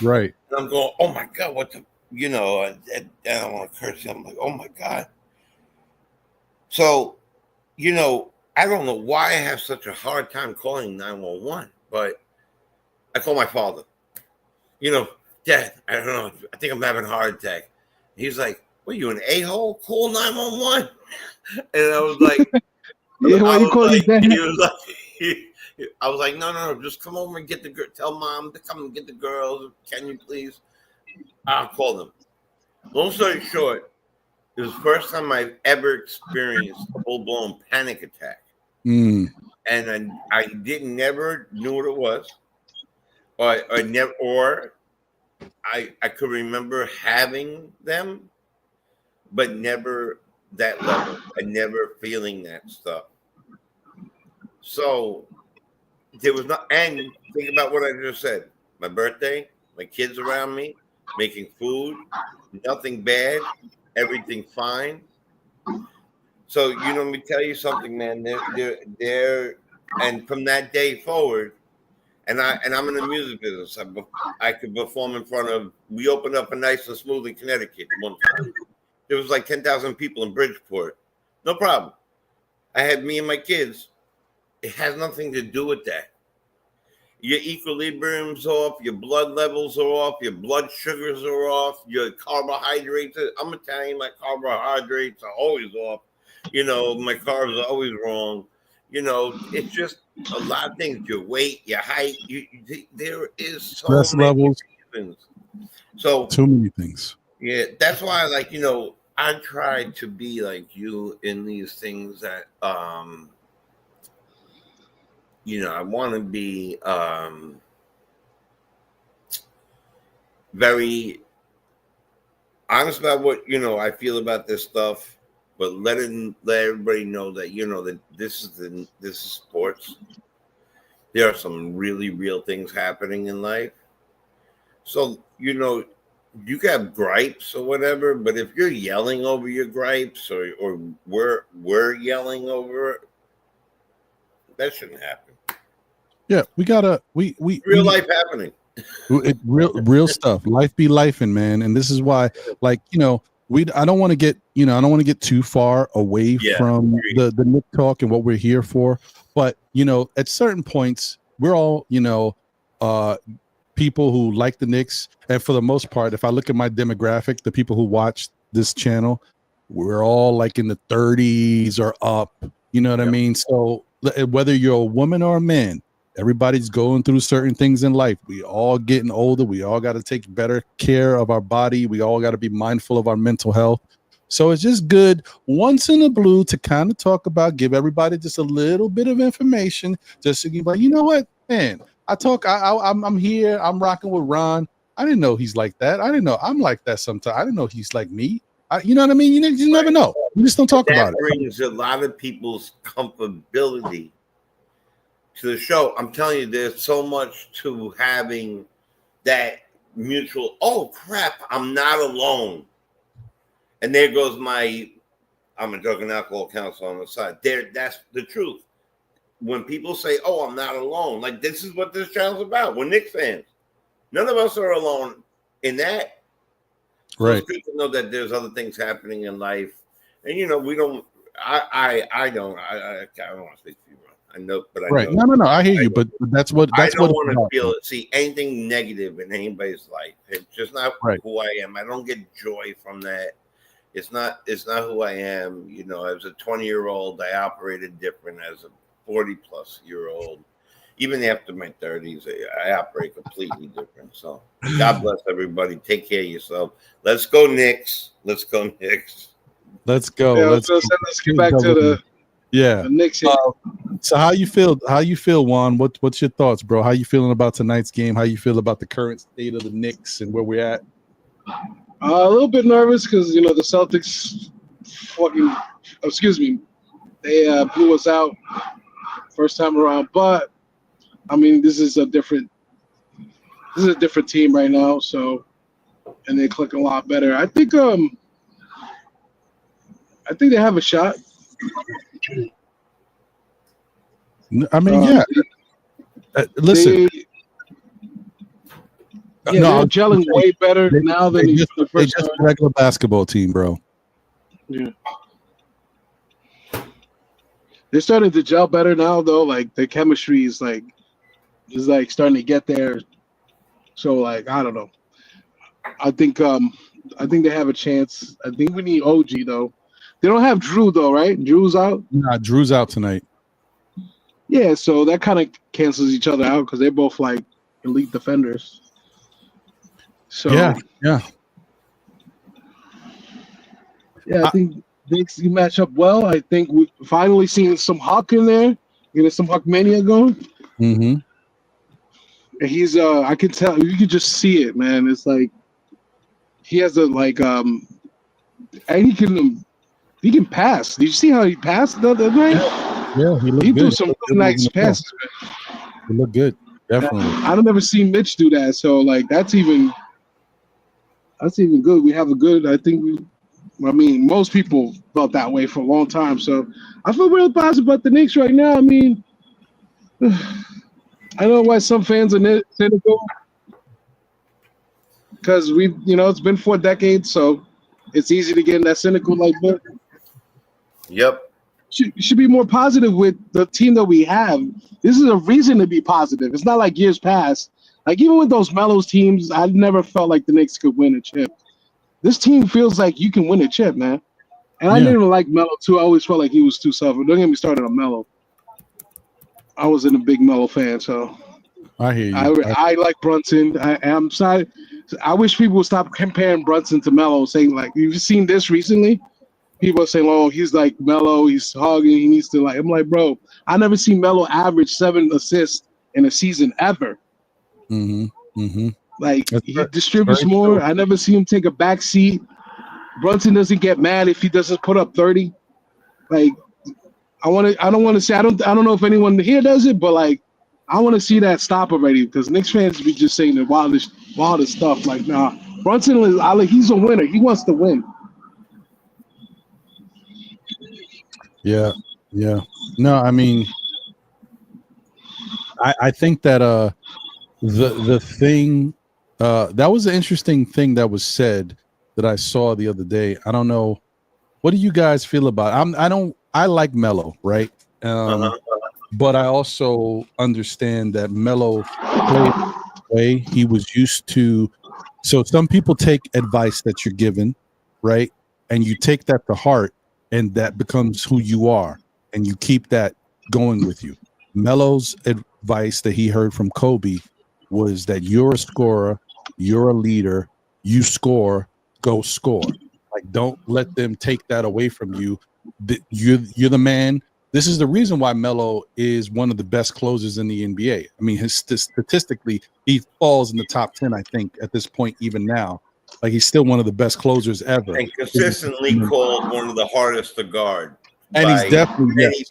Right. And I'm going, oh my God, what the, I don't want to curse you. I'm like, oh my God. So, I don't know why I have such a hard time calling 911, but I call my father. Dad, I don't know. I think I'm having a heart attack. He's like, what, you an a-hole? Call 911. And I was like, yeah, why you calling dad? He was like, I was like, no, just come over and get the girl. Tell mom to come and get the girls. Can you please? I'll call them. Long story short, it was the first time I've ever experienced a full-blown panic attack. Mm. And I never knew what it was. I could remember having them, but never that level. I never feeling that stuff. So there was not, and think about what I just said. My birthday, my kids around me, making food, nothing bad, everything fine. So let me tell you something, man. They're and from that day forward, and I'm in the music business. I could perform in front of. We opened up a Nice and Smooth in Connecticut one time. There was like 10,000 people in Bridgeport. No problem. I had me and my kids. It has nothing to do with that. Your equilibrium's off, your blood levels are off, your blood sugars are off, your carbohydrates. I'm Italian, my carbohydrates are always off. My carbs are always wrong. It's just a lot of things. Your weight, your height. There is so stress many levels. reasons. So too many things. Yeah, that's why, I try to be like you in these things that, I want to be very honest about what I feel about this stuff, but let everybody know that that this is sports. There are some really real things happening in life. So you got gripes or whatever, but if you're yelling over your gripes or we're yelling over it, that shouldn't happen. Yeah, we gotta real life happening. real stuff. Life be lifing, man. And this is why, I don't want to get too far away from the Knick talk and what we're here for. But at certain points, we're all people who like the Knicks, and for the most part, if I look at my demographic, the people who watch this channel, we're all like in the 30s or up. You know what I mean? So whether you're a woman or a man, everybody's going through certain things in life. We all getting older. We all got to take better care of our body. We all got to be mindful of our mental health. So it's just good once in a blue to kind of talk about, give everybody just a little bit of information, just to be like, you know what, man, I'm here. I'm rocking with Ron. I didn't know he's like that. I didn't know I'm like that sometimes. I didn't know he's like me. You know what I mean? You just never know. You just don't talk about it. That brings a lot of people's comfortability to the show. I'm telling you, there's so much to having that mutual, oh crap, I'm not alone. And there goes I'm a drug and alcohol counselor on the side. That's the truth. When people say, "Oh, I'm not alone," like this is what this channel's about. We're Knicks fans. None of us are alone in that. So Right. it's good to know that there's other things happening in life, and we don't. I don't want to speak for you, bro. I know, but I Right. know. No. I hear you, but that's what I don't what want to feel see anything negative in anybody's life. It's just not who I am. I don't get joy from that. It's not who I am. As a 20-year-old, I operated different. As a 40-plus-year-old, even after my 30s, I operate completely different. So God bless everybody. Take care of yourself. Let's go Knicks. Let's go Knicks. Let's go. Yeah, Let's get back to the Knicks here. So how you feel, Juan? What's your thoughts, bro? How you feeling about tonight's game? How you feel about the current state of the Knicks and where we're at? A little bit nervous because the Celtics they blew us out first time around. But I mean, this is a different team right now. So, and they click a lot better. I think they have a shot. I mean, yeah. Listen. They're gelling way better now than the first they're just a regular basketball team, bro. Yeah. They're starting to gel better now, though. Like, the chemistry is starting to get there. So, like, I don't know. I think they have a chance. I think we need OG, though. They don't have Drew, though, right? Drew's out? Nah, Drew's out tonight. Yeah, so that kind of cancels each other out because they're both, like, elite defenders. So yeah. I think you match up well. I think we finally seeing some Huck in there, getting some Huck mania going. Mm-hmm. And he's I can tell you can just see it, man. It's like he has a and he can pass. Did you see how he passed the other night? Yeah, he threw some nice passes. He looked good, definitely. I don't ever see Mitch do that, so like that's even good. We have a good. Most people felt that way for a long time. So I feel really positive about the Knicks right now. I mean, I know why some fans are cynical because it's been 4 decades, so it's easy to get in that cynical like that. Yep. You should be more positive with the team that we have. This is a reason to be positive. It's not like years past. Like, even with those Melos teams, I never felt like the Knicks could win a chip. This team feels like you can win a chip, man. And I didn't like Melo, too. I always felt like he was too selfish. Don't get me started on Melo. I wasn't a big Melo fan, so. I hear you. I like Brunson. I'm sorry. I wish people would stop comparing Brunson to Melo, saying, like, you've seen this recently? People are saying, oh, he's like Melo. He's hogging. He needs to, like. I'm like, bro, I never seen Melo average 7 assists in a season ever. Like, he distributes more. True. I never see him take a back seat. Brunson doesn't get mad if he doesn't put up 30. Like, I don't want to say I don't know if anyone here does it, but like I want to see that stop already because Knicks fans be just saying the wildest stuff. Like, nah, Brunson is he's a winner. He wants to win. Yeah. No, I mean, I think that the thing that was an interesting thing that was said that I saw the other day. I don't know. What do you guys feel about it? I like Melo, right? But I also understand that Melo played the way he was used to. So some people take advice that you're given, right? And you take that to heart, and that becomes who you are, and you keep that going with you. Melo's advice that he heard from Kobe was that you're a scorer, you're a leader, you score, go score. Like, don't let them take that away from you. You're the man. This is the reason why Melo is one of the best closers in the NBA. I mean, statistically, he falls in the top 10, I think, at this point, even now. Like, he's still one of the best closers ever. And consistently called one of the hardest to guard. And he's definitely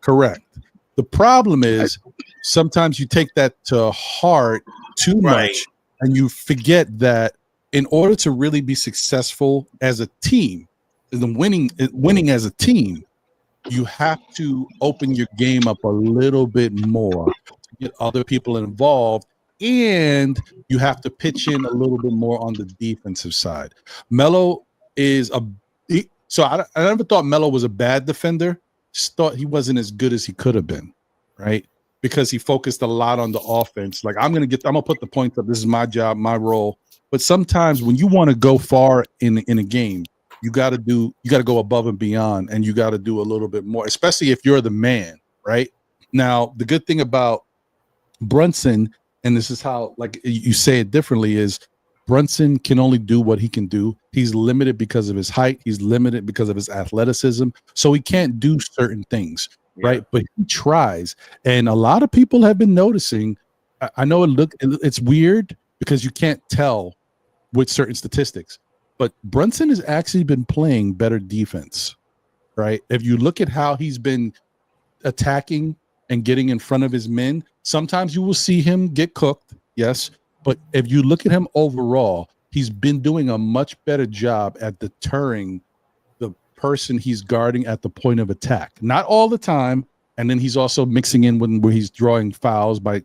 correct. The problem is sometimes you take that to heart too much, and you forget that in order to really be successful as a team, winning as a team, you have to open your game up a little bit more to get other people involved, and you have to pitch in a little bit more on the defensive side. Melo is I never thought Melo was a bad defender. Just thought he wasn't as good as he could have been, right? Because he focused a lot on the offense. Like, I'm gonna put the points up. This is my job, my role. But sometimes when you want to go far in a game, you got to go above and beyond, and you got to do a little bit more, especially if you're the man, right? Now, the good thing about Brunson, and this is how, like, you say it differently, is Brunson can only do what he can do. He's limited because of his height. He's limited because of his athleticism. So he can't do certain things, right? But he tries. And a lot of people have been noticing. I know it's weird because you can't tell with certain statistics, but Brunson has actually been playing better defense, right? If you look at how he's been attacking and getting in front of his men, sometimes you will see him get cooked, yes. But if you look at him overall, he's been doing a much better job at deterring the person he's guarding at the point of attack. Not all the time, and then he's also mixing in where he's drawing fouls by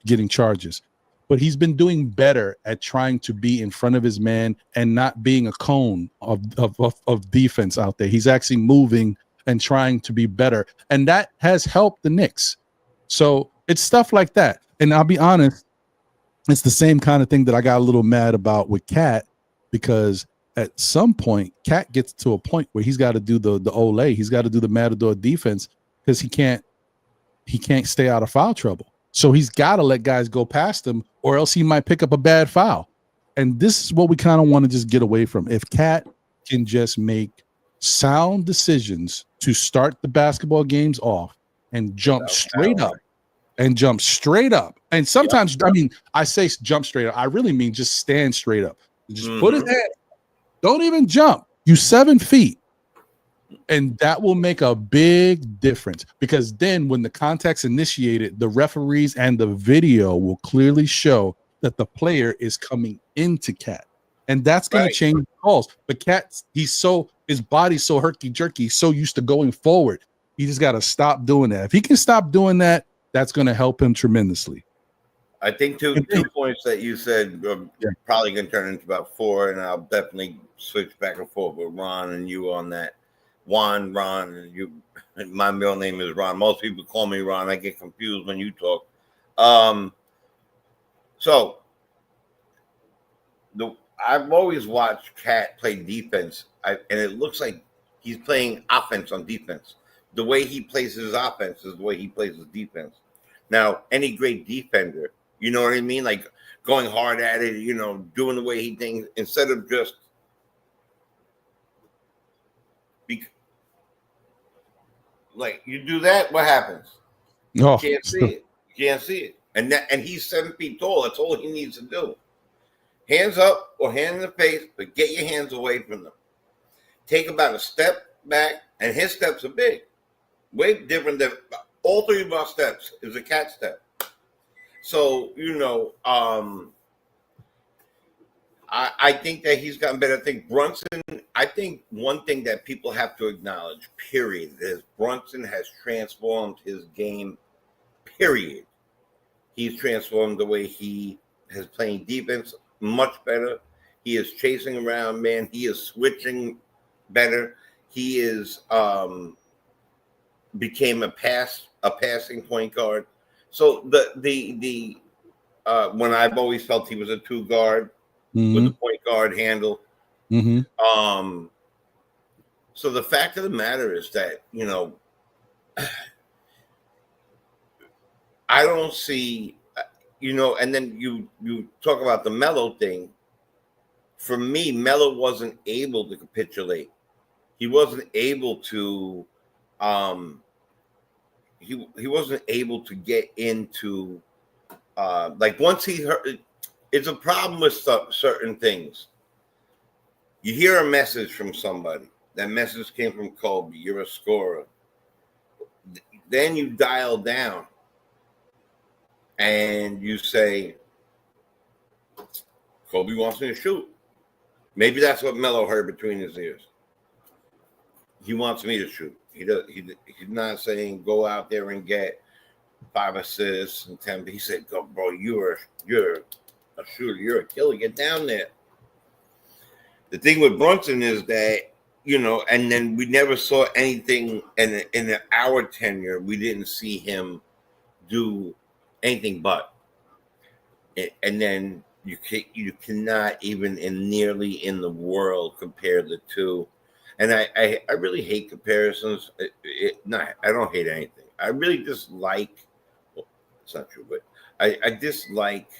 getting charges. But he's been doing better at trying to be in front of his man and not being a cone of defense out there. He's actually moving and trying to be better, and that has helped the Knicks. So it's stuff like that. And I'll be honest, it's the same kind of thing that I got a little mad about with Cat, because at some point, Cat gets to a point where he's got to do the Olay. He's got to do the Matador defense because he can't stay out of foul trouble. So he's got to let guys go past him, or else he might pick up a bad foul. And this is what we kind of want to just get away from. If Cat can just make sound decisions to start the basketball games off and jump straight up. And sometimes, I mean, I say jump straight up. I really mean just stand straight up. Just put it there. Don't even jump. You 7 feet. And that will make a big difference, because then when the contact's initiated, the referees and the video will clearly show that the player is coming into Cat. And that's going to change calls. But Cat, his body's so herky-jerky, so used to going forward. He just got to stop doing that. If he can stop doing that, that's going to help him tremendously. I think two points that you said are probably going to turn into about 4, and I'll definitely switch back and forth with Ron and you on that. Ron, and you. My middle name is Ron. Most people call me Ron. I get confused when you talk. So I've always watched Cat play defense, and it looks like he's playing offense on defense. The way he plays his offense is the way he plays his defense. Now, any great defender, you know what I mean? Like going hard at it, doing the way he thinks, instead of just like you do that, what happens? You can't see it. You can't see it. And he's 7 feet tall. That's all he needs to do. Hands up or hand in the face, but get your hands away from them. Take about a step back, and his steps are big. Way different than all 3 of our steps is a Cat step. So, I think that he's gotten better. I think Brunson, one thing that people have to acknowledge, period, is Brunson has transformed his game, period. He's transformed the way he is playing defense much better. He is chasing around, man. He is switching better. He is became a passing point guard. So the when I've always felt he was a 2 guard with a point guard handle. So the fact of the matter is that, I don't see, and then you talk about the Melo thing. For me, Melo wasn't able to capitulate. He wasn't able to he wasn't able to get into like once he heard. It's a problem with certain things. You hear a message from somebody. That message came from Kobe. You're a scorer. Then you dial down and you say, Kobe wants me to shoot. Maybe that's what Melo heard between his ears. He wants me to shoot. He does. He's not saying go out there and get 5 assists and 10. He said, "Go, bro. You're a shooter. You're a killer. Get down there." The thing with Brunson is that, and then we never saw anything in our tenure. We didn't see him do anything but. And then you cannot even nearly in the world compare the two. And I really hate comparisons. I don't hate anything. I really dislike. Well, it's not true, but I dislike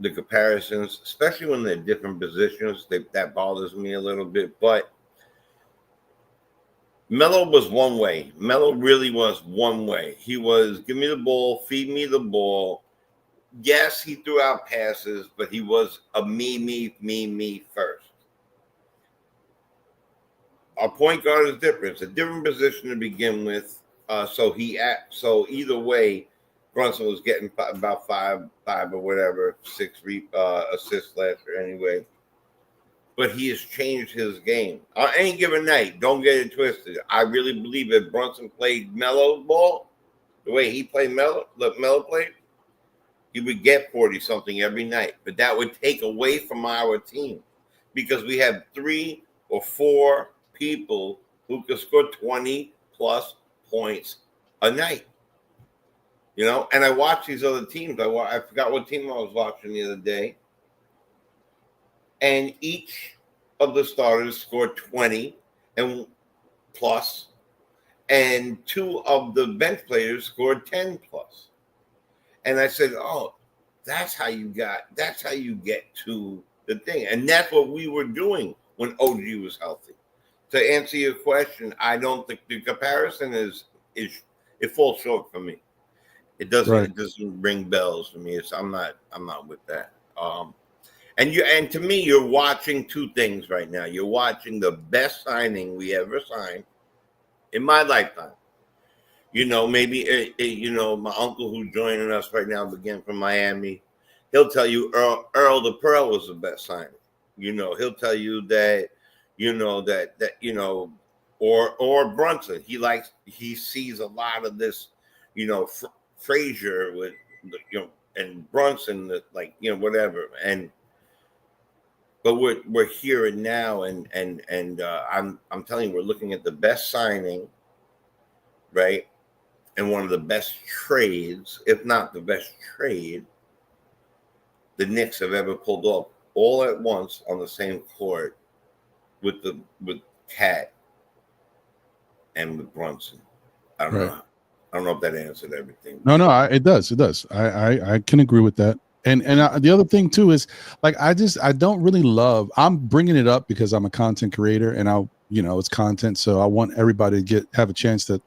the comparisons, especially when they're different positions. That bothers me a little bit. But Melo was one way. Melo really was one way. He was give me the ball, feed me the ball. Yes, he threw out passes, but he was a me first. Our point guard is different. It's a different position to begin with. So either way, Brunson was getting about five or whatever, 6 assists last year anyway. But he has changed his game. On any given night, don't get it twisted. I really believe if Brunson played Melo's ball, the way he played Melo played, he would get 40-something every night. But that would take away from our team because we have 3 or 4 people who could score 20-plus points a night. And I watch these other teams. I forgot what team I was watching the other day. And each of the starters scored 20 and plus, and 2 of the bench players scored 10 plus. And I said, "Oh, that's how you get to the thing." And that's what we were doing when OG was healthy. To answer your question, I don't think the comparison is it falls short for me. It doesn't. Right. It doesn't ring bells for me. I'm not with that. And to me, you're watching 2 things right now. You're watching the best signing we ever signed in my lifetime. Maybe my uncle who's joining us right now, again from Miami, he'll tell you Earl the Pearl was the best signing. He'll tell you that. Or Brunson. He sees a lot of this. Frazier with and Brunson, whatever. But we're here and now, and I'm telling you, we're looking at the best signing, right, and one of the best trades, if not the best trade, the Knicks have ever pulled off all at once on the same court with Cat and with Brunson. I don't know. I don't know if that answered everything. No, it does. It does. I can agree with that. And the other thing too is I don't really love. I'm bringing it up because I'm a content creator, and it's content, so I want everybody to have a chance to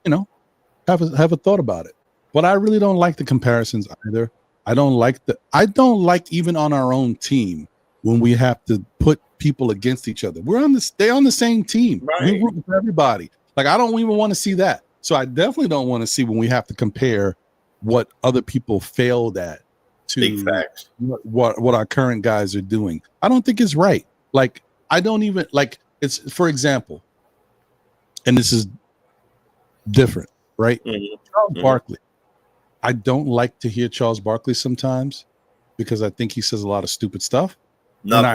have a thought about it. But I really don't like the comparisons either. I don't like even on our own team when we have to put people against each other. They're on the same team. Right. We root for everybody. I don't even want to see that. So I definitely don't want to see when we have to compare what other people failed at to big facts. What our current guys are doing. I don't think it's right. I don't even it's, for example, and this is different, right? Mm-hmm. Charles Barkley. I don't like to hear Charles Barkley sometimes because I think he says a lot of stupid stuff. When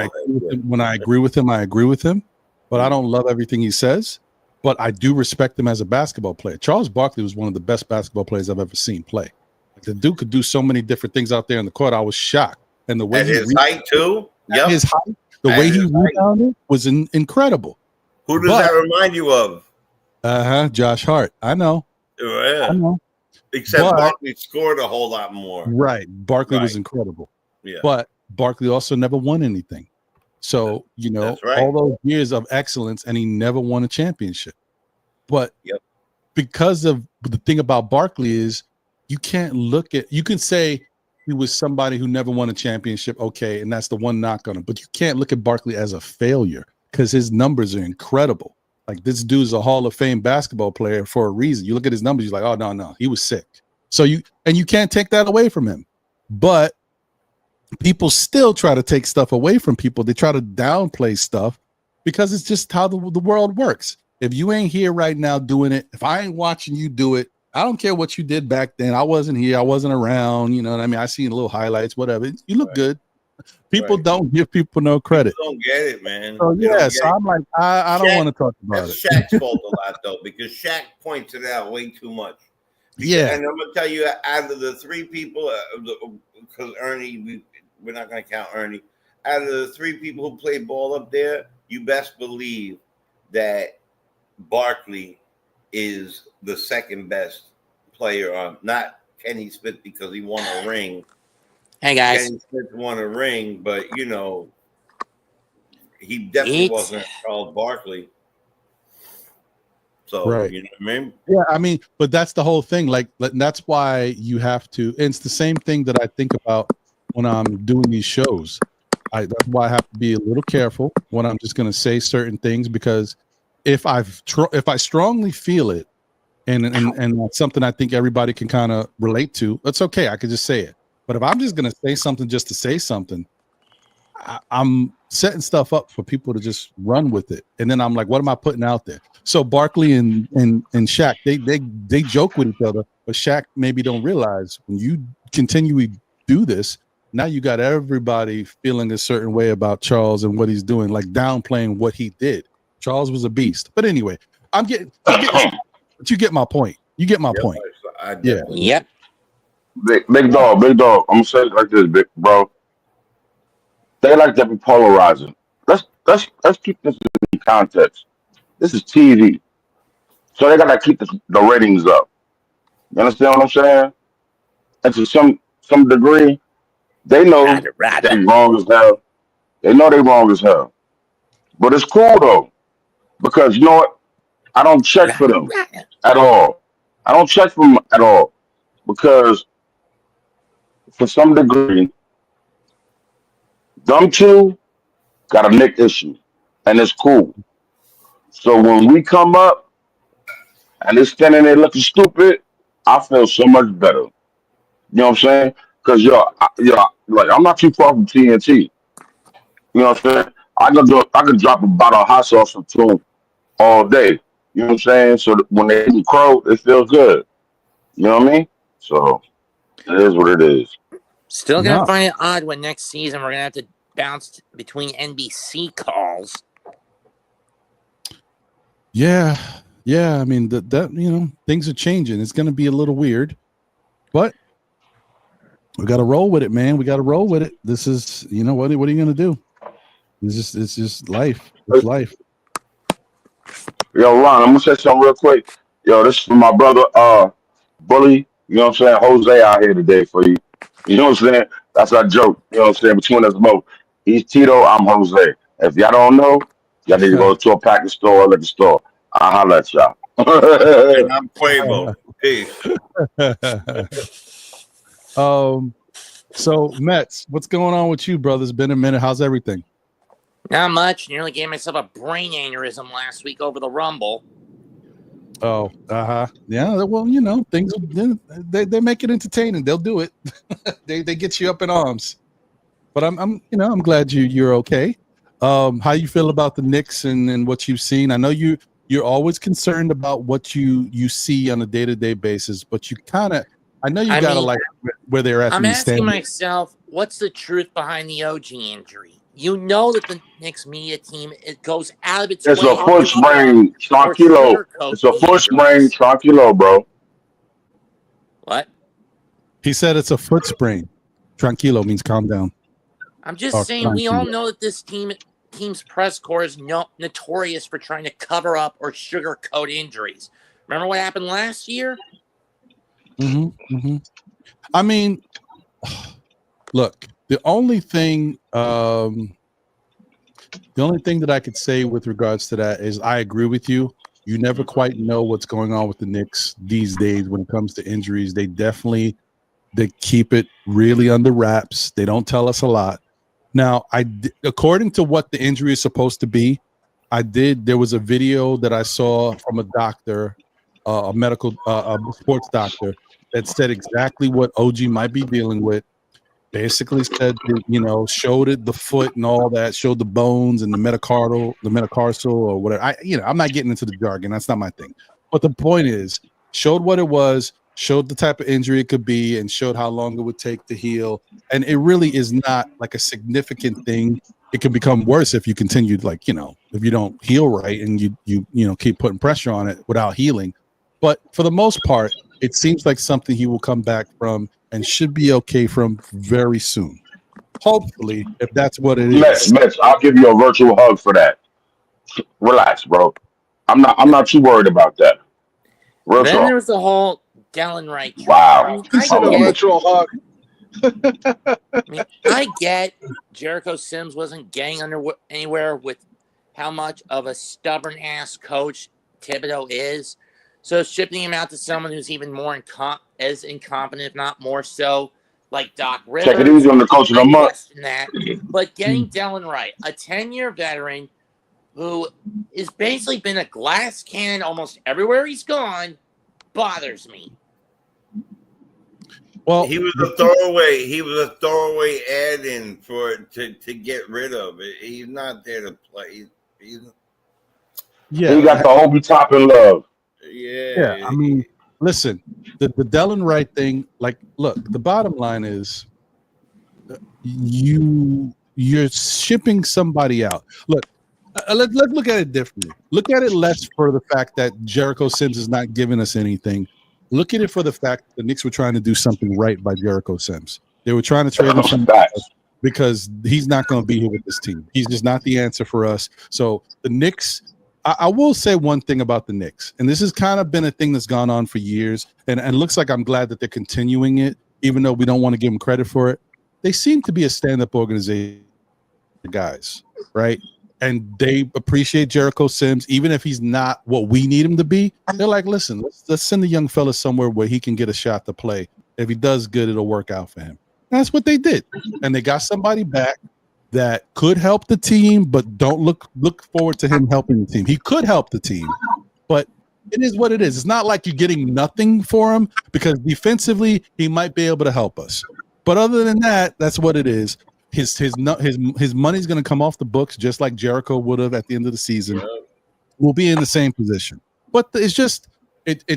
I agree with him, but I don't love everything he says. But I do respect him as a basketball player. Charles Barkley was one of the best basketball players I've ever seen play. The dude could do so many different things out there in the court. I was shocked. And the way his height too. Yep. His height, the way he rebounded was incredible. Who does that remind you of? Josh Hart. I know. Yeah. I know. Except Barkley scored a whole lot more. Right. Barkley was incredible. Yeah. But Barkley also never won anything. So, all those years of excellence, and he never won a championship. But because of the thing about Barkley is you can say he was somebody who never won a championship. Okay. And that's the one knock on him, but you can't look at Barkley as a failure because his numbers are incredible. This dude's a Hall of Fame basketball player for a reason. You look at his numbers, you're like, oh no, he was sick. So you can't take that away from him. But people still try to take stuff away from people. They try to downplay stuff because it's just how the world works. If you ain't here right now doing it, if I ain't watching you do it, I don't care what you did back then. I wasn't here. I wasn't around. You know what I mean? I seen little highlights, whatever. You look good. People don't give people no credit. People don't get it, man. So yeah, so I'm like, I don't want to talk about that's it. Shaq's fault a lot though, because Shaq points it out way too much. Yeah, and I'm gonna tell you, out of the three people, because Ernie, we're not gonna count Ernie. Out of the three people who played ball up there, you best believe that Barkley is the second best player. Not Kenny Smith because he won a ring. Hey guys, Kenny Smith won a ring, but you know, he definitely wasn't Charles Barkley. So right. You know what I mean? Yeah, I mean, but that's the whole thing. Like that's why you have to. And it's the same thing that I think about when I'm doing these shows. That's why I have to be a little careful when I'm just going to say certain things, because if I strongly feel it, and that's something I think everybody can kind of relate to, that's okay. I could just say it. But if I'm just going to say something just to say something, I'm setting stuff up for people to just run with it. And then I'm like, what am I putting out there? So Barkley and Shaq, they joke with each other, but Shaq maybe don't realize when you continually do this, now you got everybody feeling a certain way about Charles and what he's doing, like downplaying what he did. Charles was a beast. But anyway, but you get my point. You get my point. Yeah. Yep. Big dog. I'm gonna say it like this, big bro. They like to be polarizing. Let's keep this in context. This is TV, so they gotta keep the ratings up. You understand what I'm saying? And to some degree, they know they wrong as hell. They know they wrong as hell. But it's cool though, because you know what? I don't check for them at all. I don't check for them at all, because for some degree, them two got a Nick issue, and it's cool. So when we come up and they're standing there looking stupid, I feel so much better. You know what I'm saying? Because like I'm not too far from TNT. You know what I'm saying? I can drop a bottle of hot sauce or two all day. You know what I'm saying? So that when they eat crow, it feels good. You know what I mean? So it is what it is. Still gonna find it odd when next season we're gonna have to bounce between NBC calls. Yeah. I mean that things are changing. It's gonna be a little weird, but we got to roll with it, man. We got to roll with it. This is, what are you gonna do? It's just life. It's life. Yo, Ron, I'm gonna say something real quick. Yo, this is for my brother, Bully. You know what I'm saying? Jose out here today for you. You know what I'm saying? That's our joke. You know what I'm saying? Between us both. He's Tito. I'm Jose. If y'all don't know, y'all need to go to a package store or liquor store. I'll holler at y'all. And I'm Quavo. Peace. So Mets, what's going on with you, brother? It's been a minute. How's everything? Not much. Nearly gave myself a brain aneurysm last week over the Rumble. Oh, yeah. Well, things they make it entertaining. They'll do it. they get you up in arms. But I'm glad you're okay. How you feel about the Knicks and what you've seen? I know you're always concerned about what you see on a day-to-day basis, but I know you gotta like where they're at. I'm asking myself, what's the truth behind the OG injury? You know that the Knicks media team, it goes out of its way. It's a foot sprain, tranquilo. It's a foot sprain, tranquilo, bro. What? He said it's a foot sprain. Tranquilo means calm down. I'm just saying, we all know that this team's press corps is notorious for trying to cover up or sugarcoat injuries. Remember what happened last year? I mean, look, the only thing that I could say with regards to that is I agree with you. You never quite know what's going on with the Knicks these days when it comes to injuries. They keep it really under wraps. They don't tell us a lot. Now, according to what the injury is supposed to be, there was a video that I saw from a doctor, a medical, a sports doctor, that said exactly what OG might be dealing with. basically said that, showed it the foot and all that, showed the bones and the metatarsal or whatever. I'm not getting into the jargon. That's not my thing. But the point is, showed what it was, showed the type of injury it could be, and showed how long it would take to heal. And it really is not like a significant thing. It can become worse if you continue, if you don't heal right and you keep putting pressure on it without healing. But for the most part, it seems like something he will come back from and should be okay from very soon. Hopefully, if that's what it is. Mitch, I'll give you a virtual hug for that. Relax, bro. I'm not too worried about that. Real Then talk. there was the whole Dallin Wright trade. Wow. He said a virtual hug. I get Jericho Sims wasn't getting anywhere with how much of a stubborn ass coach Thibodeau is. So shipping him out to someone who's even more as incompetent, if not more so, like Doc Rivers. Take it easy on the coach of the month. Question that, but getting Dallin Wright, a 10-year veteran who has basically been a glass cannon almost everywhere he's gone, bothers me. Well, he was a throwaway. He was a throwaway add-in to get rid of it. He's not there to play. He got the Obi Toppin love. Yeah. I mean, listen, the Dallin Wright thing. Look, the bottom line is, you're shipping somebody out. Look, let's look at it differently. Look at it less for the fact that Jericho Sims is not giving us anything. Look at it for the fact that the Knicks were trying to do something right by Jericho Sims. They were trying to trade him from because he's not going to be here with this team. He's just not the answer for us. So the Knicks, I will say one thing about the Knicks, and this has kind of been a thing that's gone on for years, and it looks like I'm glad that they're continuing it, even though we don't want to give them credit for it. They seem to be a stand-up organization, guys, right? And they appreciate Jericho Sims, even if he's not what we need him to be. They're like, listen, let's send the young fella somewhere where he can get a shot to play. If he does good, it'll work out for him. And that's what they did. And they got somebody back that could help the team, but don't look forward to him helping the team. He could help the team, but it is what it is. It's not like you're getting nothing for him, because defensively he might be able to help us. But other than that, that's what it is. His money's going to come off the books, just like Jericho would have at the end of the season. We'll be in the same position. But it's just,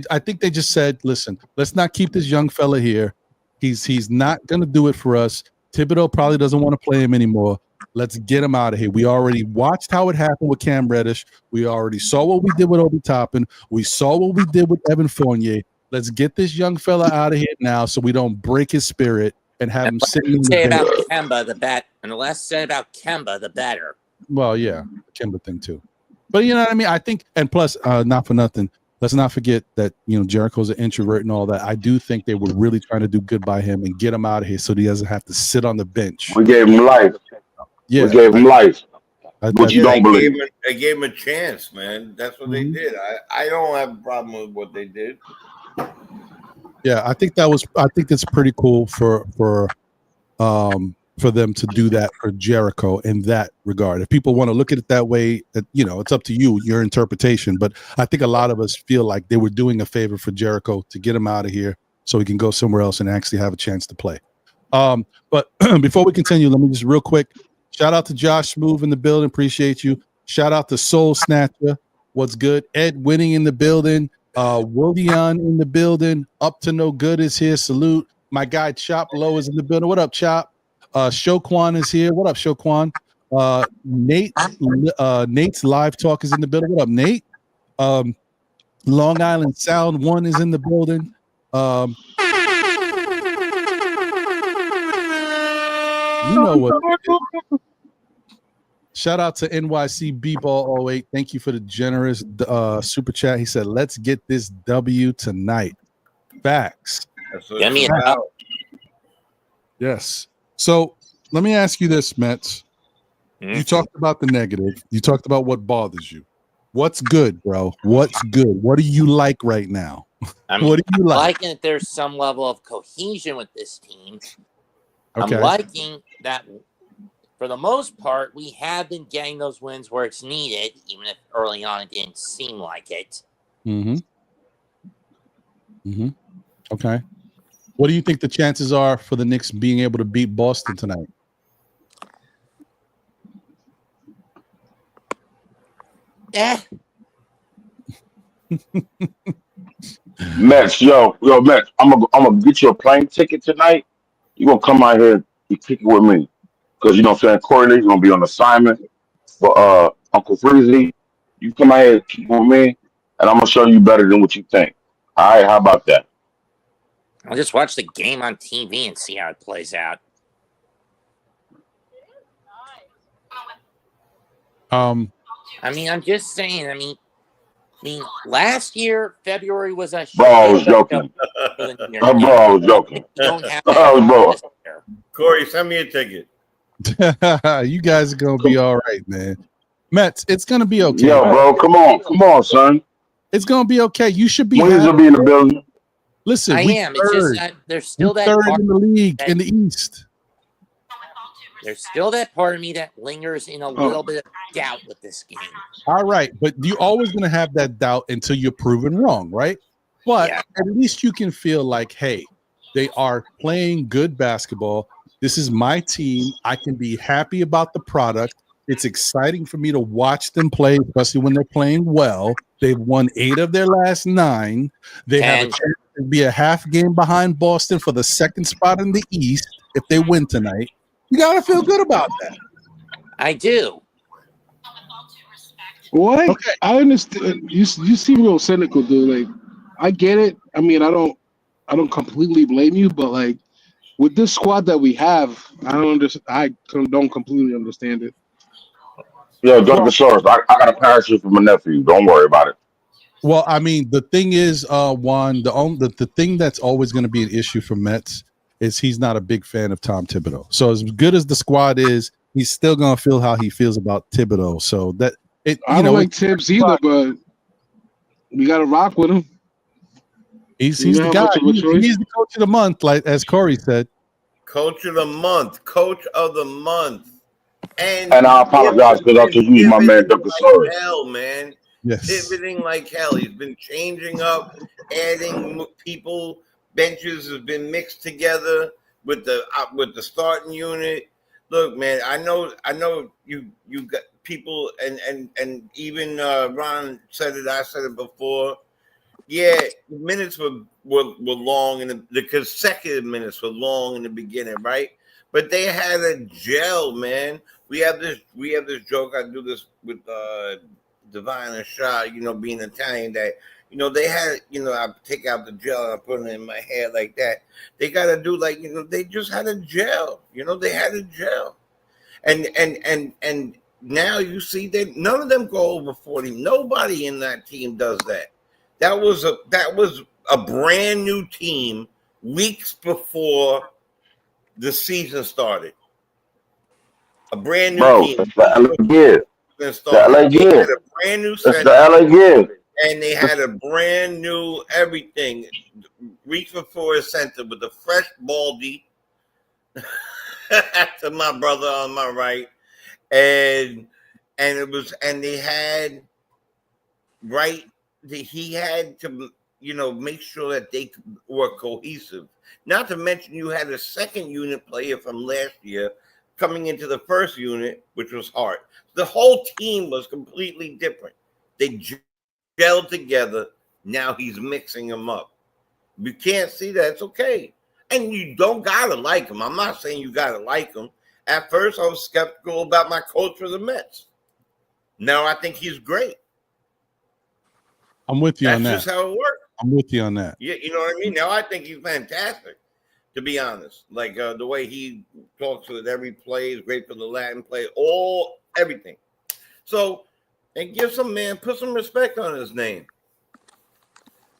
I think they just said, listen, let's not keep this young fella here. He's not going to do it for us. Thibodeau probably doesn't want to play him anymore. Let's get him out of here. We already watched how it happened with Cam Reddish. We already saw what we did with Obi Toppin. We saw what we did with Evan Fournier. Let's get this young fella out of here now so we don't break his spirit and have him sitting in the say bench. about Kemba, and the less said about Kemba, the better. Well, yeah, the Kemba thing too. But you know what I mean? I think, and plus, not for nothing, let's not forget that, Jericho's an introvert and all that. I do think they were really trying to do good by him and get him out of here so that he doesn't have to sit on the bench. We gave him life. Yeah. We gave him life. But you don't believe. They gave him a chance, man. That's what they did. I don't have a problem with what they did. Yeah, I think that's pretty cool for them to do that for Jericho in that regard. If people want to look at it that way, it's up to you, your interpretation. But I think a lot of us feel like they were doing a favor for Jericho to get him out of here so he can go somewhere else and actually have a chance to play. But before we continue, let me just real quick, shout out to Josh Smooth in the building. Appreciate you. Shout out to Soul Snatcher. What's good? Ed Winning in the building. Willian in the building. Up to No Good is here. Salute. My guy Chop Low is in the building. What up, Chop? Shoquan is here. What up, Shoquan? Nate's Live Talk is in the building. What up, Nate? Long Island Sound 1 is in the building. You know what? Shout out to NYC B-Ball 08. Thank you for the generous super chat. He said, let's get this W tonight. Facts. Get me a Yes. So let me ask you this, Mets. You talked about the negative. You talked about what bothers you. What's good, bro? What's good? What do you like right now? What do you like? I'm liking that there's some level of cohesion with this team. Okay. I'm liking that for the most part, we have been getting those wins where it's needed, even if early on it didn't seem like it. Okay. What do you think the chances are for the Knicks being able to beat Boston tonight? Mets, Mets, I'm gonna get you a plane ticket tonight. You gonna come out here and kick it with me. Because you know what I'm saying, Corey Lee's gonna be on assignment for Uncle Freezy. You come out here and kick it with me, and I'm gonna show you better than what you think. All right, how about that? I'll just watch the game on TV and see how it plays out. I mean, I'm just saying. I mean, last year February was a Bro, I was joking. Bro, I was joking. Don't have Bro. Corey, send me a ticket. You guys are gonna be all right, man. Mets, it's gonna be okay. Yo, bro, come on, son. It's gonna be okay. You should be. Wings will be in the building. Listen, I am. It's just that there's still that third part in the league in the East. There's still that part of me that lingers in a little bit of doubt with this game. All right, but you're always gonna have that doubt until you're proven wrong, right? But at least you can feel like, hey, they are playing good basketball. This is my team. I can be happy about the product. It's exciting for me to watch them play, especially when they're playing well. They've won 8 of their last 9. They have a chance to be a half game behind Boston for the second spot in the East if they win tonight. You got to feel good about that. I do. What? Okay. I understand. You seem real cynical, dude. Like, I get it. I mean, I don't completely blame you, but like with this squad that we have, I don't completely understand it. Yo, Dr. Soros, I got a parachute for my nephew. Don't worry about it. Well, I mean, the thing is, Juan, the thing that's always going to be an issue for Mets is he's not a big fan of Tom Thibodeau. So as good as the squad is, he's still going to feel how he feels about Thibodeau. So that I don't like Tibbs either, but we got to rock with him. He's the guy. He's the coach of the month, like as Corey said. Coach of the month. And I apologize because I just used my man Dr. Soros. Hell, man. Yes. Pivoting like hell. He's been changing up, adding people. Benches have been mixed together with the starting unit. Look, man, I know you got people, and even Ron said it. I said it before. Yeah, the minutes were long, and the consecutive minutes were long in the beginning, right? But they had a gel, man. We have this joke. I do this with Divine and Shaw, being Italian, that they had, I take out the gel and I put it in my hair like that. They gotta do like, they just had a gel. They had a gel. And now you see that none of them go over 40. Nobody in that team does that. That was a brand new team weeks before the season started. A brand new team. It's the LA Gear. The LA Gear. A brand new it's the LA Gear. And they had a brand new everything. Weeks before his center with a fresh baldy to my brother on my right. And they had he had to, make sure that they were cohesive. Not to mention you had a second unit player from last year coming into the first unit, which was Hart. The whole team was completely different. They gelled together. Now he's mixing them up. You can't see that. It's okay. And you don't got to like him. I'm not saying you got to like him. At first, I was skeptical about my coach for the Mets. Now I think he's great. I'm with you on that. That's just how it works. I'm with you on that. Yeah, you know what I mean? Now I think he's fantastic, to be honest. Like the way he talks with every play is great for the Latin play, everything. So, and put some respect on his name.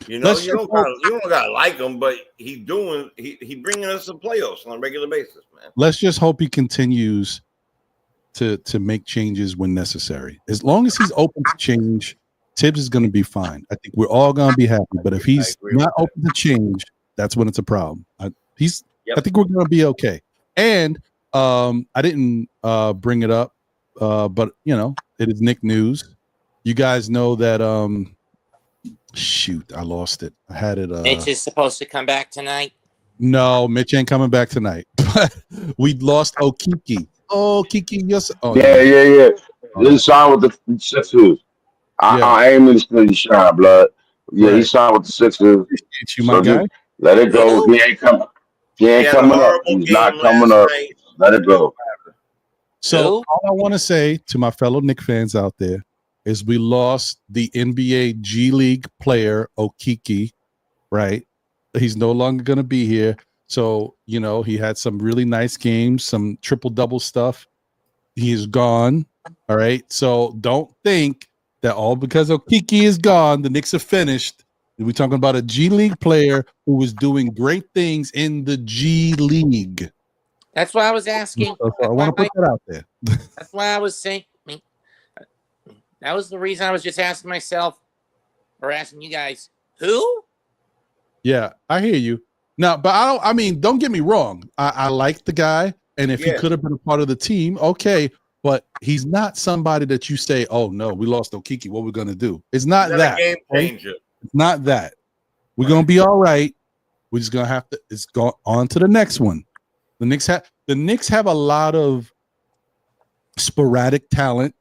You don't gotta like him, but he bringing us some playoffs on a regular basis, man. Let's just hope he continues to make changes when necessary. As long as he's open to change, Tibbs is going to be fine. I think we're all going to be happy. But if he's not open to change, that's when it's a problem. I think we're going to be okay. And I didn't bring it up, but it is Knick news. You guys know that. Shoot, I lost it. I had it. Mitch is supposed to come back tonight. No, Mitch ain't coming back tonight. We lost Okiki. Oh, Kiki, yes. Oh, Yeah. no. He signed with the Sixers. Yeah. I ain't mean to steal your shine, blood. Yeah, he Right. signed with the Sixers. Appreciate you, my So guy. just let it go. Who? He ain't coming. He He ain't had a coming up. horrible He's game not coming last up. night. Let it go. So Who? all I want to say to my fellow Knicks fans out there is we lost the NBA G League player Okiki, right? He's no longer going to be here. So, he had some really nice games, some triple-double stuff. He is gone. All right. So don't think that all because Okiki is gone, the Knicks are finished. We're talking about a G League player who was doing great things in the G League. That's why I was asking. So I want to put that out there. That's why I was saying. That was the reason I was just asking myself, or asking you guys, who? Yeah, I hear you. Now, but don't get me wrong. I like the guy, and if he could have been a part of the team, okay. But he's not somebody that you say, "Oh no, we lost Okiki. What we're gonna do?" It's not that. A game changer. Right? It's not that. We're gonna be all right. We're just gonna have to. It's going on to the next one. The Knicks have a lot of sporadic talent,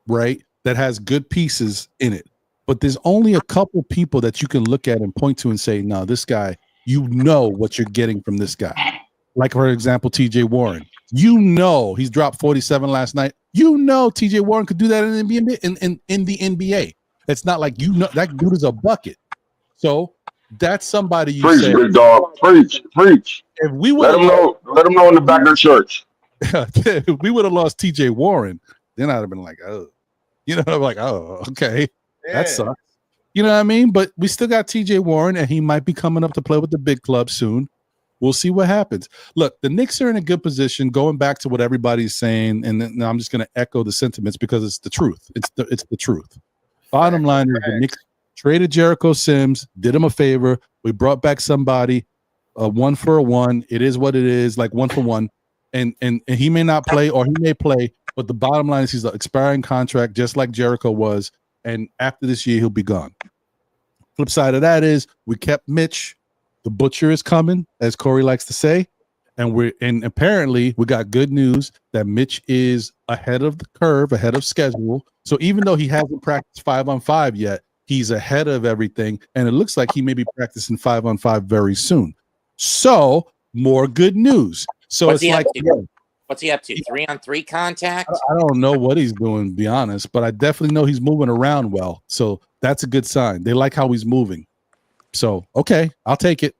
right? That has good pieces in it. But there's only a couple people that you can look at and point to and say, no, this guy, you know what you're getting from this guy. Like, for example, TJ Warren. He's dropped 47 last night. TJ Warren could do that in the NBA. It's not like that dude is a bucket. So that's somebody you Preach, say. big dog. Preach. If we Let him know in the back of the church. if we would have lost TJ Warren, then I'd have been like, oh, I'm like, oh, okay. That sucks. You know what I mean? But we still got TJ Warren, and he might be coming up to play with the big club soon. We'll see what happens. Look, the Knicks are in a good position, going back to what everybody's saying, and then I'm just going to echo the sentiments because it's the truth. It's the truth. Bottom line is the Knicks traded Jericho Sims, did him a favor. We brought back somebody, 1 for 1. It is what it is, like 1 for 1. And he may not play or he may play, but the bottom line is he's an expiring contract, just like Jericho was. And after this year, he'll be gone. Flip side of that is we kept Mitch. The butcher is coming, as Corey likes to say. And apparently we got good news that Mitch is ahead of the curve, ahead of schedule. So even though he hasn't practiced 5-on-5 yet, he's ahead of everything. And it looks like he may be practicing 5-on-5 very soon. So more good news. So What's it's like, what's he up to? 3-on-3 contact? I don't know what he's doing, to be honest, but I definitely know he's moving around well. So that's a good sign. They like how he's moving. So, okay, I'll take it.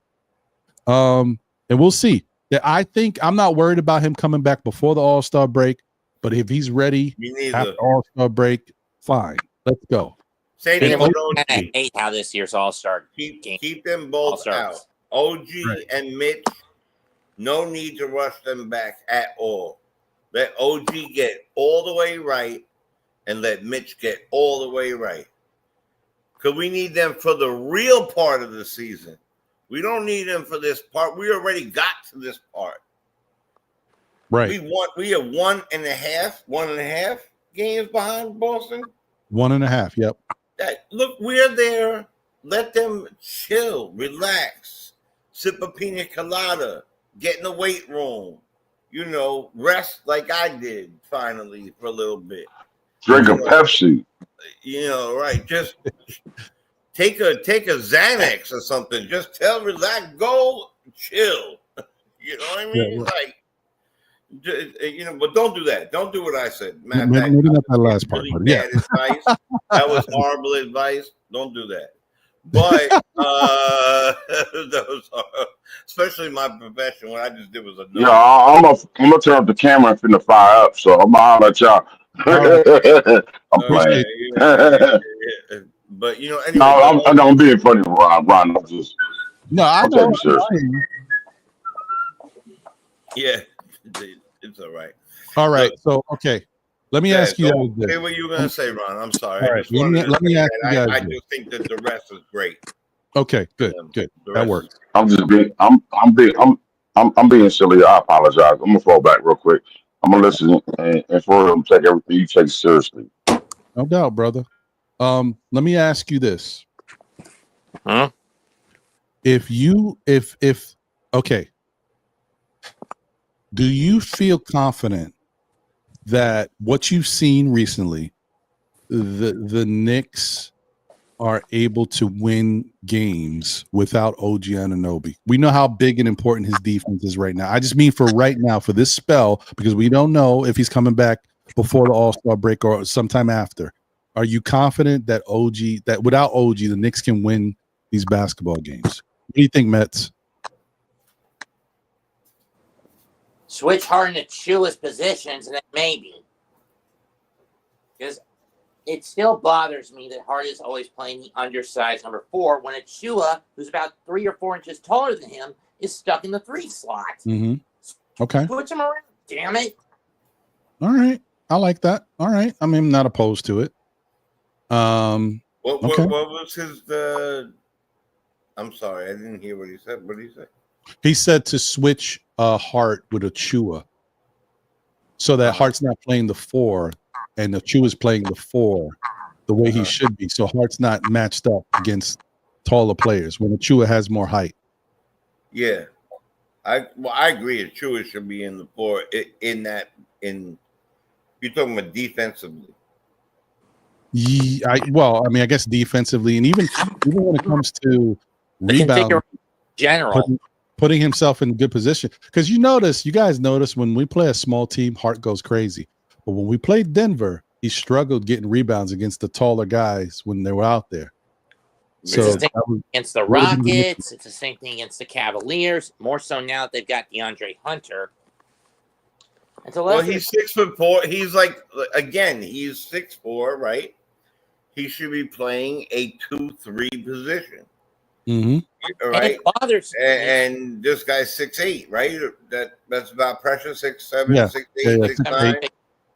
And we'll see. I think I'm not worried about him coming back before the All-Star break, but if he's ready after All-Star break, fine. Let's go. Say And to I hate how this year's All-Star game. Keep them both out. OG and Mitch, no need to rush them back at all. Let OG get all the way right and let Mitch get all the way right. Because we need them for the real part of the season. We don't need them for this part. We already got to this part. Right. We have 1.5 games behind Boston. 1.5, yep. Look, we're there. Let them chill, relax, sip a pina colada, get in the weight room, rest like I did finally for a little bit. Drink a Pepsi. Right. Just take a Xanax or something. Just relax, go, chill. You know what I mean? Yeah. Like, but don't do that. Don't do what I said. Maybe not that last part, but yeah. Advice. That was horrible advice. Don't do that. But those are, especially my profession, what I just did was a no. Yeah, I'm gonna turn up the camera and finna fire up, so I'm gonna holler at y'all. I'm playing. But anyway, no, I'm being funny, Ron. I'm just I know. Yeah, it's all right. All right. So, okay. Let me ask you guys. Say what you were going to say, Ron. I'm sorry. All right. Let me ask you guys. I just think that the rest is great. Okay. Good. That works. I'm being silly. I apologize. I'm gonna fall back real quick. I'm gonna listen and for them take everything you take seriously. No doubt, brother. Let me ask you this. Huh? If Okay. Do you feel confident that what you've seen recently, the Knicks are able to win games without OG Anunoby? We know how big and important his defense is right now. I just mean for right now, for this spell, because we don't know if he's coming back before the All-Star break or sometime after. Are you confident that without OG, the Knicks can win these basketball games? What do you think, Mets? Switch Harden to Chua's positions, and then maybe. Because it still bothers me that Harden is always playing the undersized number 4 when Chua, who's about 3 or 4 inches taller than him, is stuck in the 3 slot. Mm-hmm. Okay. Switch him around, damn it. All right. I like that. All right. I mean, I'm not opposed to it. What Okay. was his I'm sorry, I didn't hear what he said. What did he say? He said to switch Hart with Chua so that Hart's not playing the 4 and Chua's playing the 4 the way he should be. So Hart's not matched up against taller players when Chua has more height. Yeah. I agree. Chua should be in the 4 you're talking about defensively. Yeah, I guess defensively, and even when it comes to rebound, general, putting himself in good position. Because you guys notice when we play a small team, Hart goes crazy. But when we played Denver, he struggled getting rebounds against the taller guys when they were out there. So it's the same against the Rockets. It's the same thing against the Cavaliers. More so now that they've got DeAndre Hunter. Well, he's 6'4". He's he's 6'4", right? He should be playing a 2-3 position. Mm-hmm. Right. And this guy's 6'8", right? That's about pressure, 6'7", 6'8",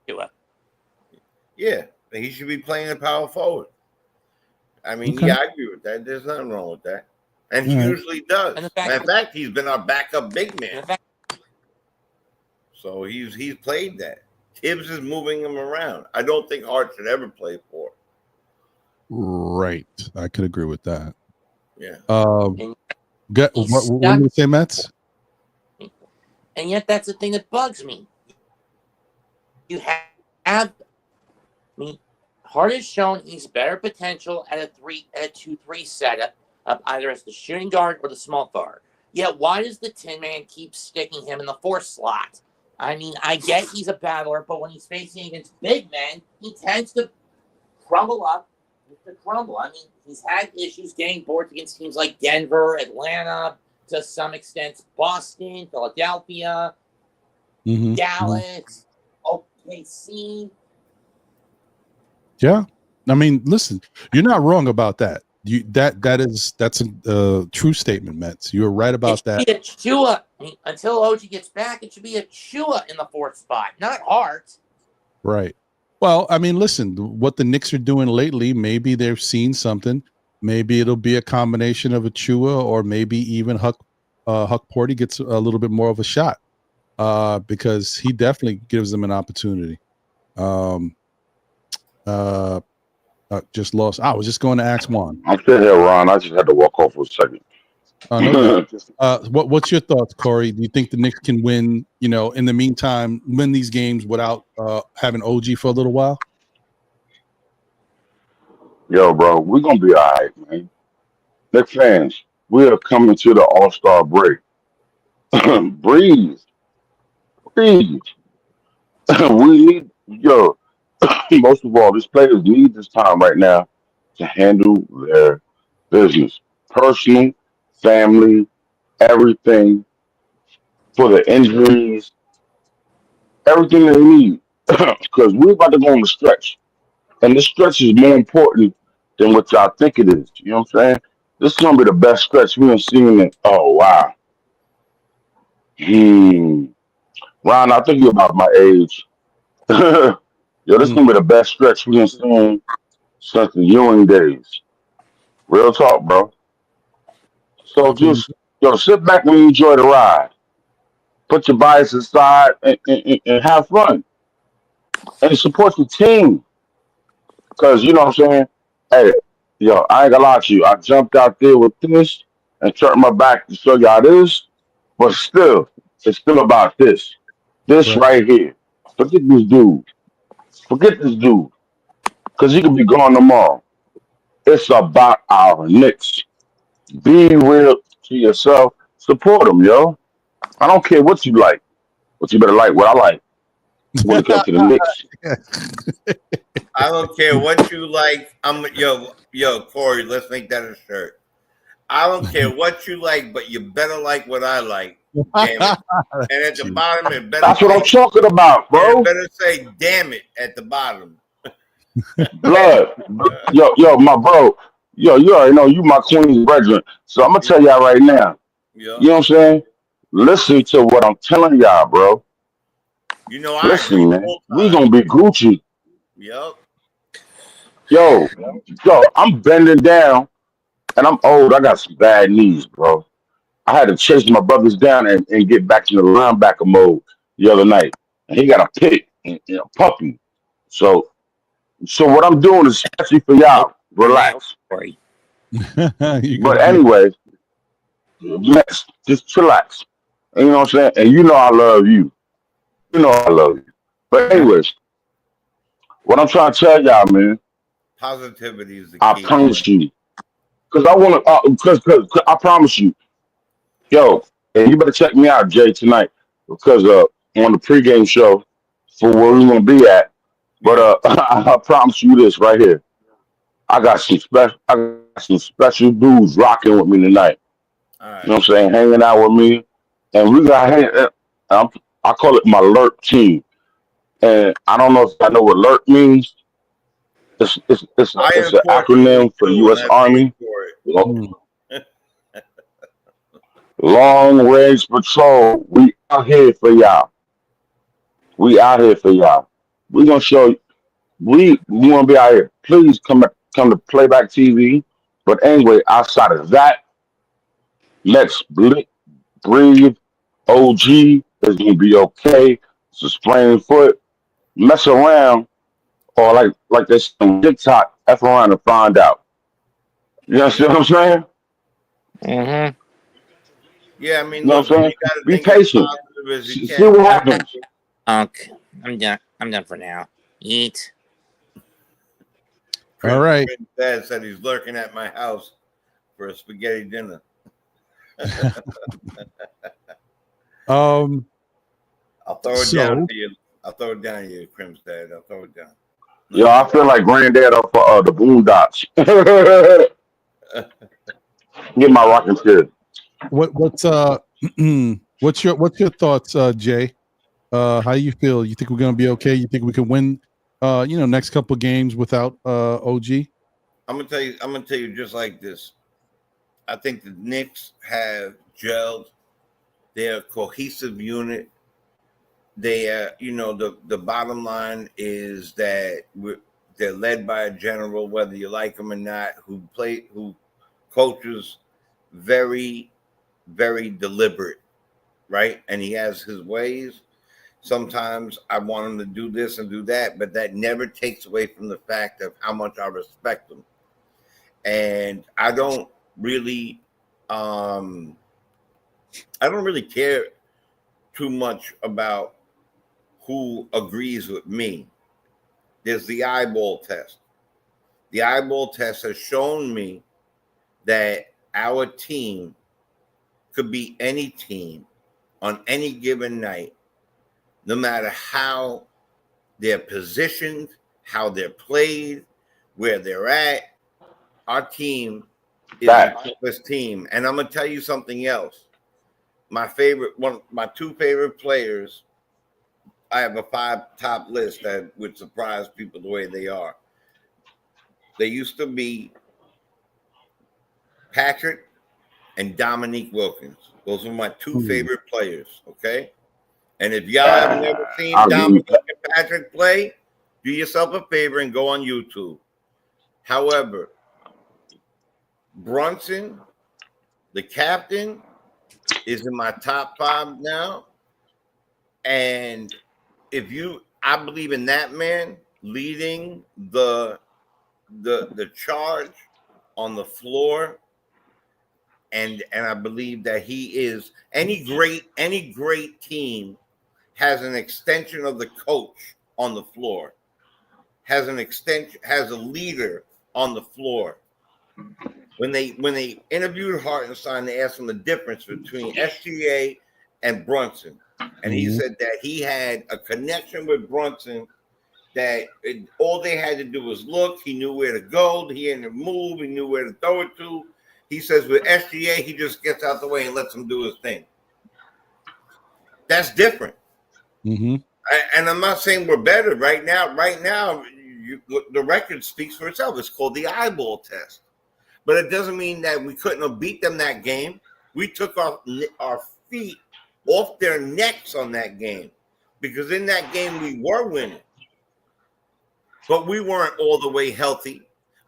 6'9". Yeah, he should be playing a power forward. I mean, I agree with that. There's nothing wrong with that. And he usually does. In fact, he's been our backup big man. So he's played that. Tibbs is moving him around. I don't think Hart should ever play 4. Right. I could agree with that. Yeah. What do you say, Mets? And yet that's the thing that bugs me. You have Hart has shown he's better potential at a 2-3 setup, either as the shooting guard or the small forward. Yet why does the Tin Man keep sticking him in the 4 slot? I mean, I get he's a battler, but when he's facing against big men, he tends to crumble up. I mean, he's had issues getting boards against teams like Denver, Atlanta, to some extent, Boston, Philadelphia, Dallas, OKC. Yeah, I mean, listen, you're not wrong about that. That's a true statement, Mets. You're right about that. Be a Chua. I mean, until OG gets back, it should be a Chua in the 4th spot, not Hart. Right. Well, I mean, listen, what the Knicks are doing lately, maybe they've seen something. Maybe it'll be a combination of a Chua, or maybe even Huck Porty gets a little bit more of a shot because he definitely gives them an opportunity. Just lost. I was just going to ask Juan. I'm still here, Ron. I just had to walk off for a second. What's your thoughts, Corey? Do you think the Knicks can win, in the meantime, win these games without having OG for a little while? Yo, bro, we're going to be all right, man. Knicks fans, we are coming to the All-Star break. Breathe. We need, most of all, these players need this time right now to handle their business. Personal, family, everything, for the injuries, everything they need. Because we're about to go on the stretch. And this stretch is more important than what y'all think it is. You know what I'm saying? This is going to be the best stretch we've seen in, oh, wow. Ron, I think you're about my age. Yo, this is going to be the best stretch we've seen since the Ewing days. Real talk, bro. So just, sit back and enjoy the ride. Put your bias aside and have fun. And support your team. Because, you know what I'm saying? Hey, I ain't gonna lie to you. I jumped out there with this and turned my back to show y'all this. But still, it's still about this. This Right. right here. Forget this dude. Forget this dude. Because he could be gone tomorrow. It's about our Knicks. Be real to yourself. Support them, yo. I don't care what you like, but you better like what I like when it comes to the Knicks. I don't care what you like. Yo, Corey, let's make that a shirt. I don't care what you like, but you better like what I like. Damn it. And at the Jeez. bottom, it better That's what I'm say, talking about, and it bro. better say, damn it, at the bottom. Blood. Yo, my bro. Yo, you already know you my queen's brethren. So I'm gonna tell y'all right now. Yeah. You know what I'm saying? Listen to what I'm telling y'all, bro. You know, I agree Listen, man. full We time. gonna be Gucci. Yep. Yo, I'm bending down and I'm old. I got some bad knees, bro. I had to chase my brothers down and get back to the linebacker mode the other night. And he got a pit and a puppy. So what I'm doing is especially for Over y'all, now, relax. Corey. You're But gonna be anyway, next, just chillax. And you know what I'm saying? And you know I love you. You know I love you. But Mhm. anyways, what I'm trying to tell y'all, man, Positivity is the I key, man. promise you. Because I want to, cause I promise you, yo, and you better check me out, Jay, tonight. Because on the pregame show for where we want to be at. But Yeah. I promise you this right here. I got some special dudes rocking with me tonight. All You know right. what I'm saying? Hanging out with me. And we got I call it my lurk team. And I don't know if I know what lurk means. I It's an unfortunately acronym for the do, and U.S. I thank you Army. for it. mm. Long range patrol. We out here for y'all. We out here for y'all. We gonna show you. We wanna be out here. Please come to playback TV. But anyway, outside of that, let's breathe. OG is gonna be okay. It's a sprained foot. Mess around or like this on TikTok, F around and find out. You understand what I'm saying? Mhm. Yeah, I mean, You know what look, I'm saying? you got to Be think as patient. positive as you See can. what happens. Unk. I'm done. I'm done for now. Eat. All Chris, right. Chris dad said he's lurking at my house for a spaghetti dinner. Um. I'll throw it down So to you. I'll throw it down to you, Crim's dad. I'll throw it down. No, Yo, you I feel like granddad of the Boondocks. Get my rocking chair. what's what's your thoughts, Jay? How do you feel? You think we're gonna be okay? You think we can win? Next couple games without OG. I'm gonna tell you. I'm gonna tell you just like this. I think the Knicks have gelled. They're a cohesive unit. They, the bottom line is that they're led by a general, whether you like him or not, who coaches very, very deliberate, right? And he has his ways. Sometimes I want him to do this and do that, but that never takes away from the fact of how much I respect him. And um, I don't really care too much about who agrees with me. There's the eyeball test. The eyeball test has shown me that our team could be any team on any given night, no matter how they're positioned, how they're played, where they're at. Our team is the Facts. toughest team. And I'm going to tell you something else. My two favorite players, I have a 5 top list that would surprise people the way they are. They used to be Patrick and Dominique Wilkins. Those are my two Hmm. favorite players. Okay. And if y'all have never seen I agree with Dominique that. and Patrick play, do yourself a favor and go on YouTube. However, Brunson, the captain, is in my top 5 now. And I believe in that man leading the charge on the floor. and I believe that he is any great team has an extension of the coach on the floor, has a leader on the floor. When they interviewed Hartenstein, they asked him the difference between SGA and Brunson, and he said that he had a connection with Brunson. That all they had to do was look. He knew where to go. He had to move. He knew where to throw it to. He says with SGA, he just gets out the way and lets him do his thing. That's different. And I'm not saying we're better right now. Right now, the record speaks for itself. It's called the eyeball test. But it doesn't mean that we couldn't have beat them that game. We took our feet off their necks on that game. Because in that game, we were winning. But we weren't all the way healthy.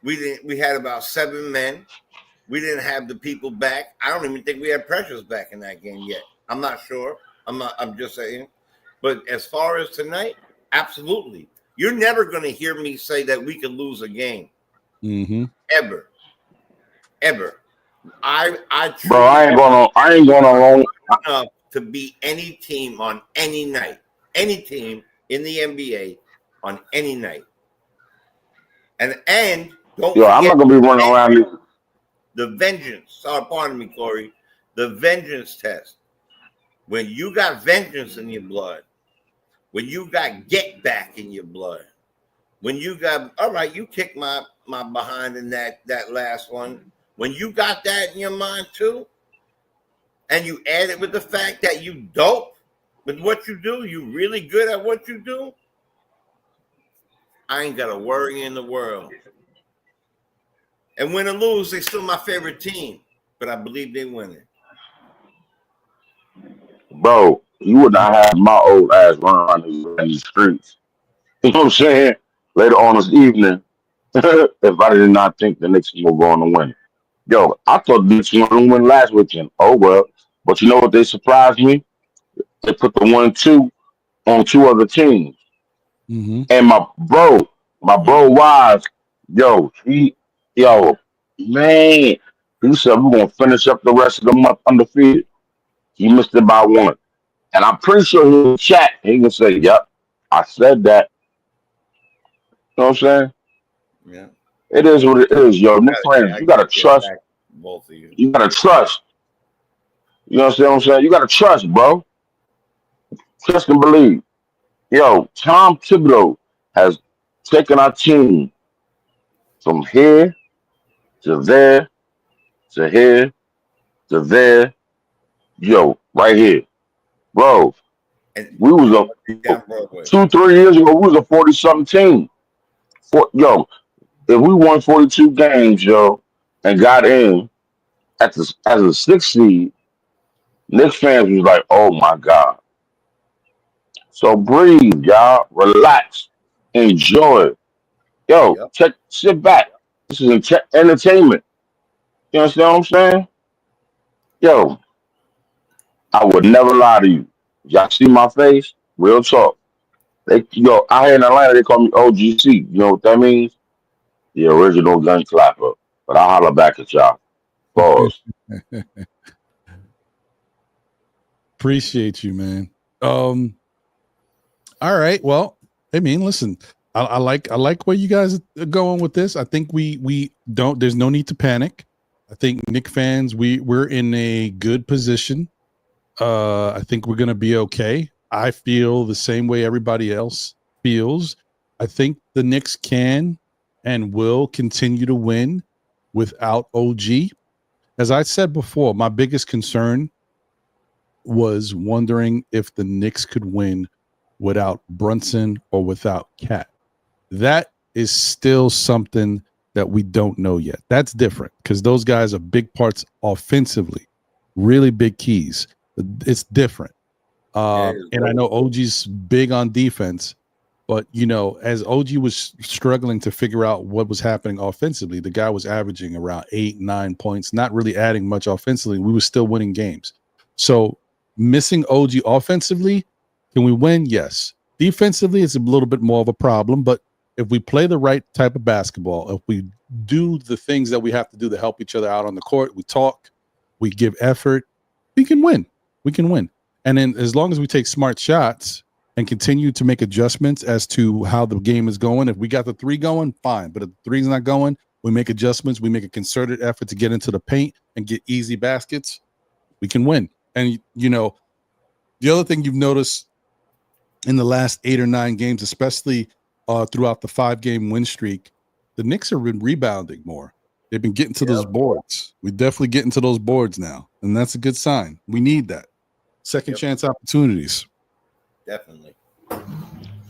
We had about 7 men. We didn't have the people back. I don't even think we had Precious back in that game yet. I'm not sure. I'm just saying. But as far as tonight, absolutely. You're never going to hear me say that we could lose a game. Ever. I Bro, I ain't going alone enough to beat any team on any night. Any team in the NBA on any night. And don't forget, I'm not gonna be running around the vengeance. Sorry, pardon me, Corey. The vengeance test. When you got vengeance in your blood, when you got get back in your blood, when you got all right, you kicked my behind in that last one. When you got that in your mind too, and you add it with the fact that you dope with what you do, you really good at what you do. I ain't got a worry in the world. And win or lose, they're still my favorite team. But I believe they win it. Bro, you would not have my old ass run around in these streets. You know what I'm saying? Later on this evening, if I did not think the Knicks were going to win. Yo, I thought the Knicks were going to win last weekend. Oh, well. But you know what they surprised me? They put the 1-2 on 2 other teams. And my bro Wise, man, he said we're going to finish up the rest of the month undefeated. He missed it by 1. And I'm pretty sure he'll chat. He can say, yep, I said that. You know what I'm saying? Yeah. It is what it is, yo. Nick fans, you gotta trust. Both of you. You gotta trust. You know what I'm saying? You gotta trust, bro. Trust and believe. Yo, Tom Thibodeau has taken our team from here to there to here to there. Yo, right here. Bro, And we was a 2-3 years ago, we was a 40-something team. Yo, if we won 42 games, yo, and got in as a 6th seed, Knicks fans was like, oh my God. So breathe, y'all. Relax. Enjoy. Yo, sit back. This is entertainment. You understand what I'm saying? Yo, I would never lie to you. Y'all see my face? Real talk. Out here in Atlanta, they call me OGC. You know what that means? The original gun clapper. But I'll holler back at y'all. Pause. Appreciate you, man. All right. Well, I mean, listen, I like where you guys are going with this. I think we don't. There's no need to panic. I think Knicks fans, we're in a good position. I think we're gonna be okay. I feel the same way everybody else feels. I think the Knicks can and will continue to win without OG. As I said before, my biggest concern was wondering if the Knicks could win without Brunson or without Cat. That is still something that we don't know yet. That's different because those guys are big parts offensively, really big keys. It's different. And I know OG's big on defense, but, you know, as OG was struggling to figure out what was happening offensively, the guy was averaging around 8-9 points, not really adding much offensively. We were still winning games. So missing OG offensively, can we win? Yes. Defensively, it's a little bit more of a problem, but if we play the right type of basketball, if we do the things that we have to do to help each other out on the court, we talk, we give effort, we can win. We can win. And then as long as we take smart shots and continue to make adjustments as to how the game is going, if we got the 3 going, fine. But if the 3's not going, we make adjustments. We make a concerted effort to get into the paint and get easy baskets. We can win. And, you know, the other thing you've noticed in the last 8 or 9 games, especially throughout the 5-game win streak, the Knicks have been rebounding more. They've been getting to those boards. We definitely getting to those boards now, and that's a good sign. We need that. Second chance opportunities. Definitely.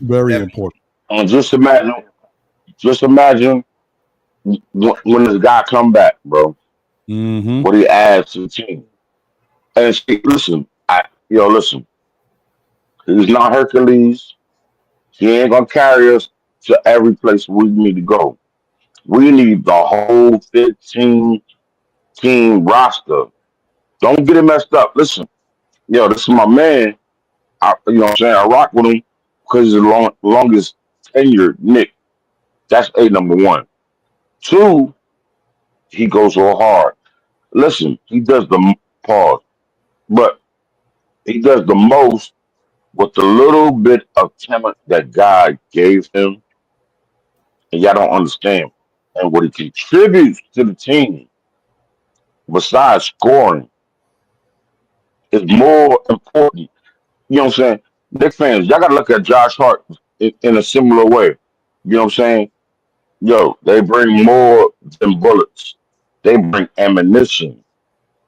Very important. And just imagine when this guy come back, bro. Mm-hmm. What he adds to the team. And see, listen, listen. He's not Hercules. He ain't gonna carry us to every place we need to go. We need the whole 15 team roster. Don't get it messed up. Listen, this is my man. You know what I'm saying? I rock with him because he's the longest tenured Nick. That's number 1. 2, he goes so hard. Listen, he does the pause, but he does the most with the little bit of talent that God gave him, and y'all don't understand. And what he contributes to the team, besides scoring, is more important. You know what I'm saying? Knicks fans, y'all gotta look at Josh Hart in a similar way. You know what I'm saying? They bring more than bullets. They bring ammunition.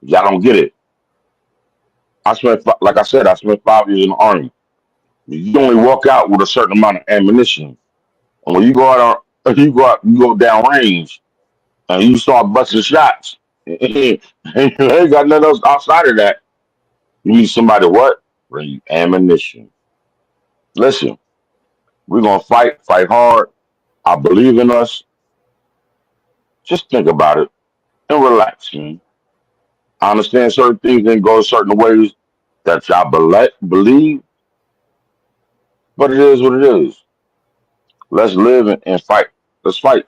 Y'all don't get it. Like I said, I spent 5 years in the army. You only walk out with a certain amount of ammunition, and when you go you go down range, and you start busting shots, and you ain't got nothing else outside of that. You need somebody what? Bring you ammunition. Listen, we're gonna fight hard. I believe in us. Just think about it and relax, man. I understand certain things didn't go certain ways that y'all believe, but it is what it is. Let's live and fight. Let's fight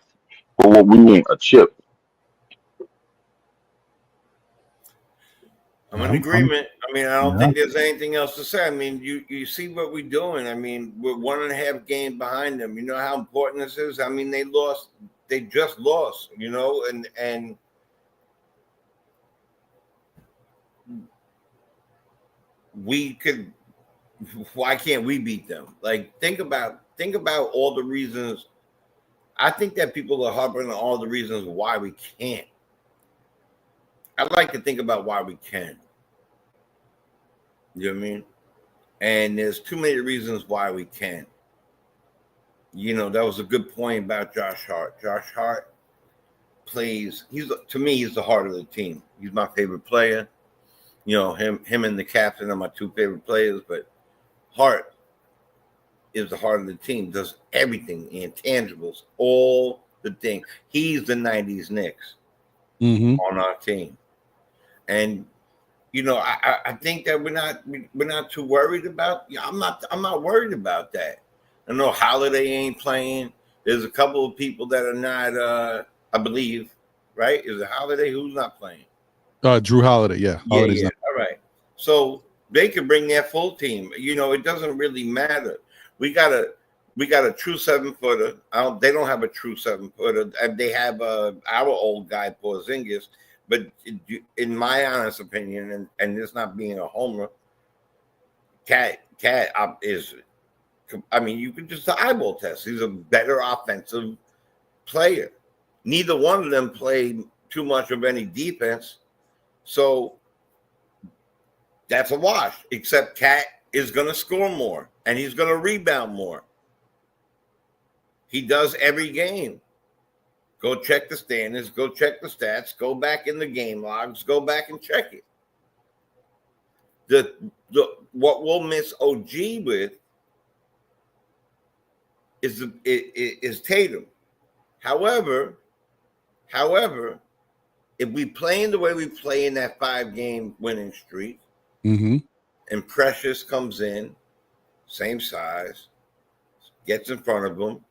for what we want, a chip. I'm in agreement. I mean, I don't think there's anything else to say. I mean, you see what we're doing. I mean, we're 1.5 games behind them. You know how important this is. I mean, they lost. They just lost. You know, and we could. Why can't we beat them? Like, think about all the reasons. I think that people are harping on all the reasons why we can't. I'd like to think about why we can. You know what I mean? And there's too many reasons why we can. You know, that was a good point about Josh Hart. Josh Hart plays, to me, he's the heart of the team. He's my favorite player. You know, him and the captain are my 2 favorite players, but Hart is the heart of the team, does everything, intangibles, all the things. He's the 90s Knicks on our team. And you know, I think that we're not too worried about. I'm not worried about that. I know Holiday ain't playing. There's a couple of people that are not. I believe, right? Is it Holiday who's not playing? Drew Holiday, yeah. Holiday's Yeah. not. All right. So they could bring their full team. You know, it doesn't really matter. We got a true 7-footer. They don't have a true 7-footer. They have our old guy Porzingis. But in my honest opinion, and this not being a homer, Cat is. I mean, you could just eyeball test. He's a better offensive player. Neither one of them played too much of any defense, so that's a wash. Except Cat is going to score more and he's going to rebound more. He does every game. Go check the standings, go check the stats, go back in the game logs, go back and check it. What we'll miss OG with is Tatum. However, if we play in the way we play in that 5-game winning streak, and Precious comes in, same size, gets in front of him,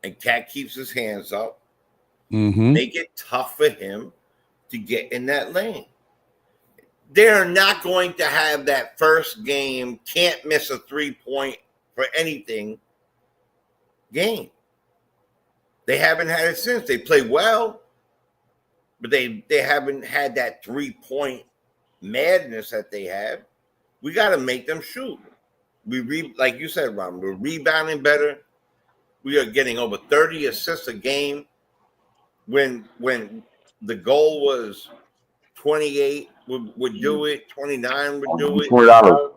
and Cat keeps his hands up, make it tough for him to get in that lane. they're not going to have that first game, can't miss a 3-point for anything game. They haven't had it since. They play well, but they haven't had that 3-point madness that they have. We got to make them shoot. Like you said, Ron, we're rebounding better. We are getting over 30 assists a game. When the goal was 28, would do it. 29 would do it. $20.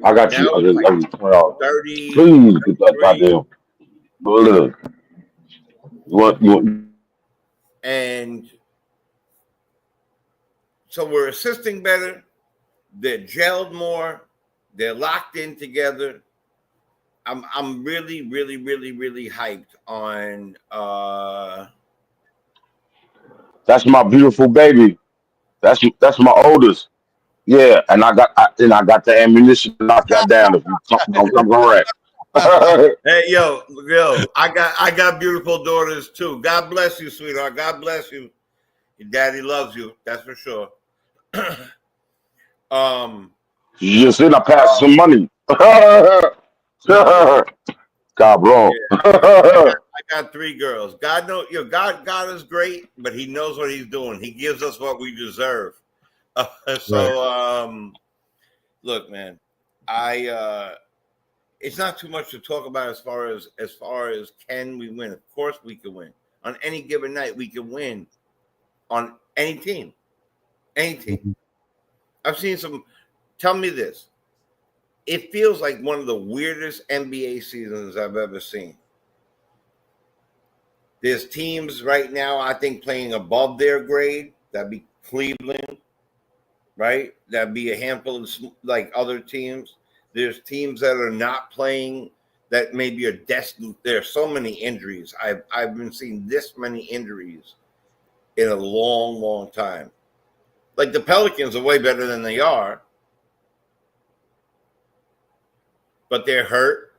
I got you. Now I it's just like $20. 30. Please get that 33. goddamn. Look. What? And so we're assisting better. They're gelled more. They're locked in together. I'm really, really, really, really hyped on. That's my beautiful baby. That's my oldest. Yeah, and I got the ammunition to knock that down if you come correct. Hey, yo, I got beautiful daughters too. God bless you, sweetheart. God bless you. Your daddy loves you. That's for sure. You just said I passed some money. Cabrón. I got 3 girls. God is great, but he knows what he's doing. He gives us what we deserve. Look, man, it's not too much to talk about as far as can we win. Of course we can win. On any given night, we can win on any team. Any team. I've seen some. Tell me this. It feels like one of the weirdest NBA seasons I've ever seen. There's teams right now, I think, playing above their grade. That'd be Cleveland, right? That'd be a handful of like other teams. There's teams that are not playing that maybe are destined. There are so many injuries. I've been seeing this many injuries in a long, long time. Like the Pelicans are way better than they are, but they're hurt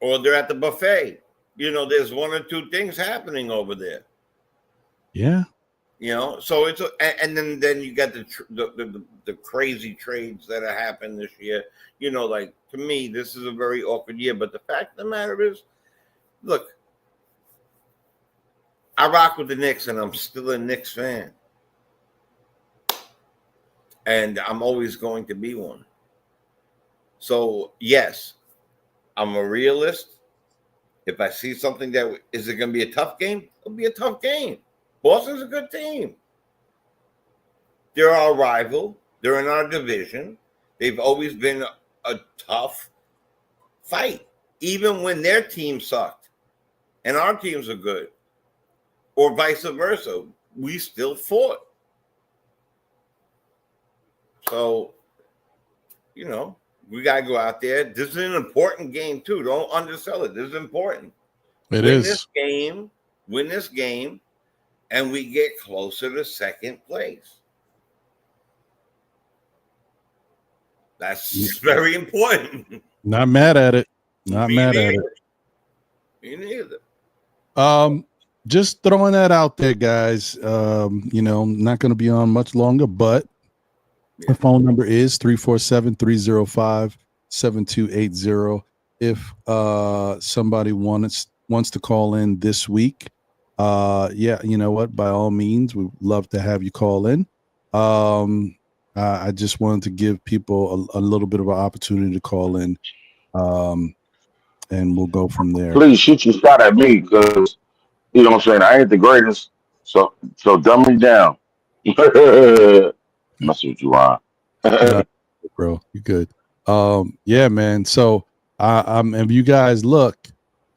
or they're at the buffet. There's 1 or 2 things happening over there. Yeah. So it's and then you got the crazy trades that have happened this year. Like to me, this is a very awkward year. But the fact of the matter is, look, I rock with the Knicks, and I'm still a Knicks fan, and I'm always going to be one. So yes, I'm a realist. If I see something is it going to be a tough game? It'll be a tough game. Boston's a good team. They're our rival. They're in our division. They've always been a tough fight, even when their team sucked and our teams are good, or vice versa. We still fought. So, we got to go out there. This is an important game, too. Don't undersell it. This is important. Win this game, and we get closer to second place. That's very important. Not mad at it. Not mad at it. Me neither. Just throwing that out there, guys. Not going to be on much longer, but the phone number is 347-305-7280. If somebody wants to call in this week, you know what? By all means, we'd love to have you call in. I just wanted to give people a little bit of an opportunity to call in, and we'll go from there. Please shoot your shot at me, because you know what I'm saying. I ain't the greatest, so dumb me down. Mess with you, Ron. Bro, you good. Yeah, man. So if you guys look,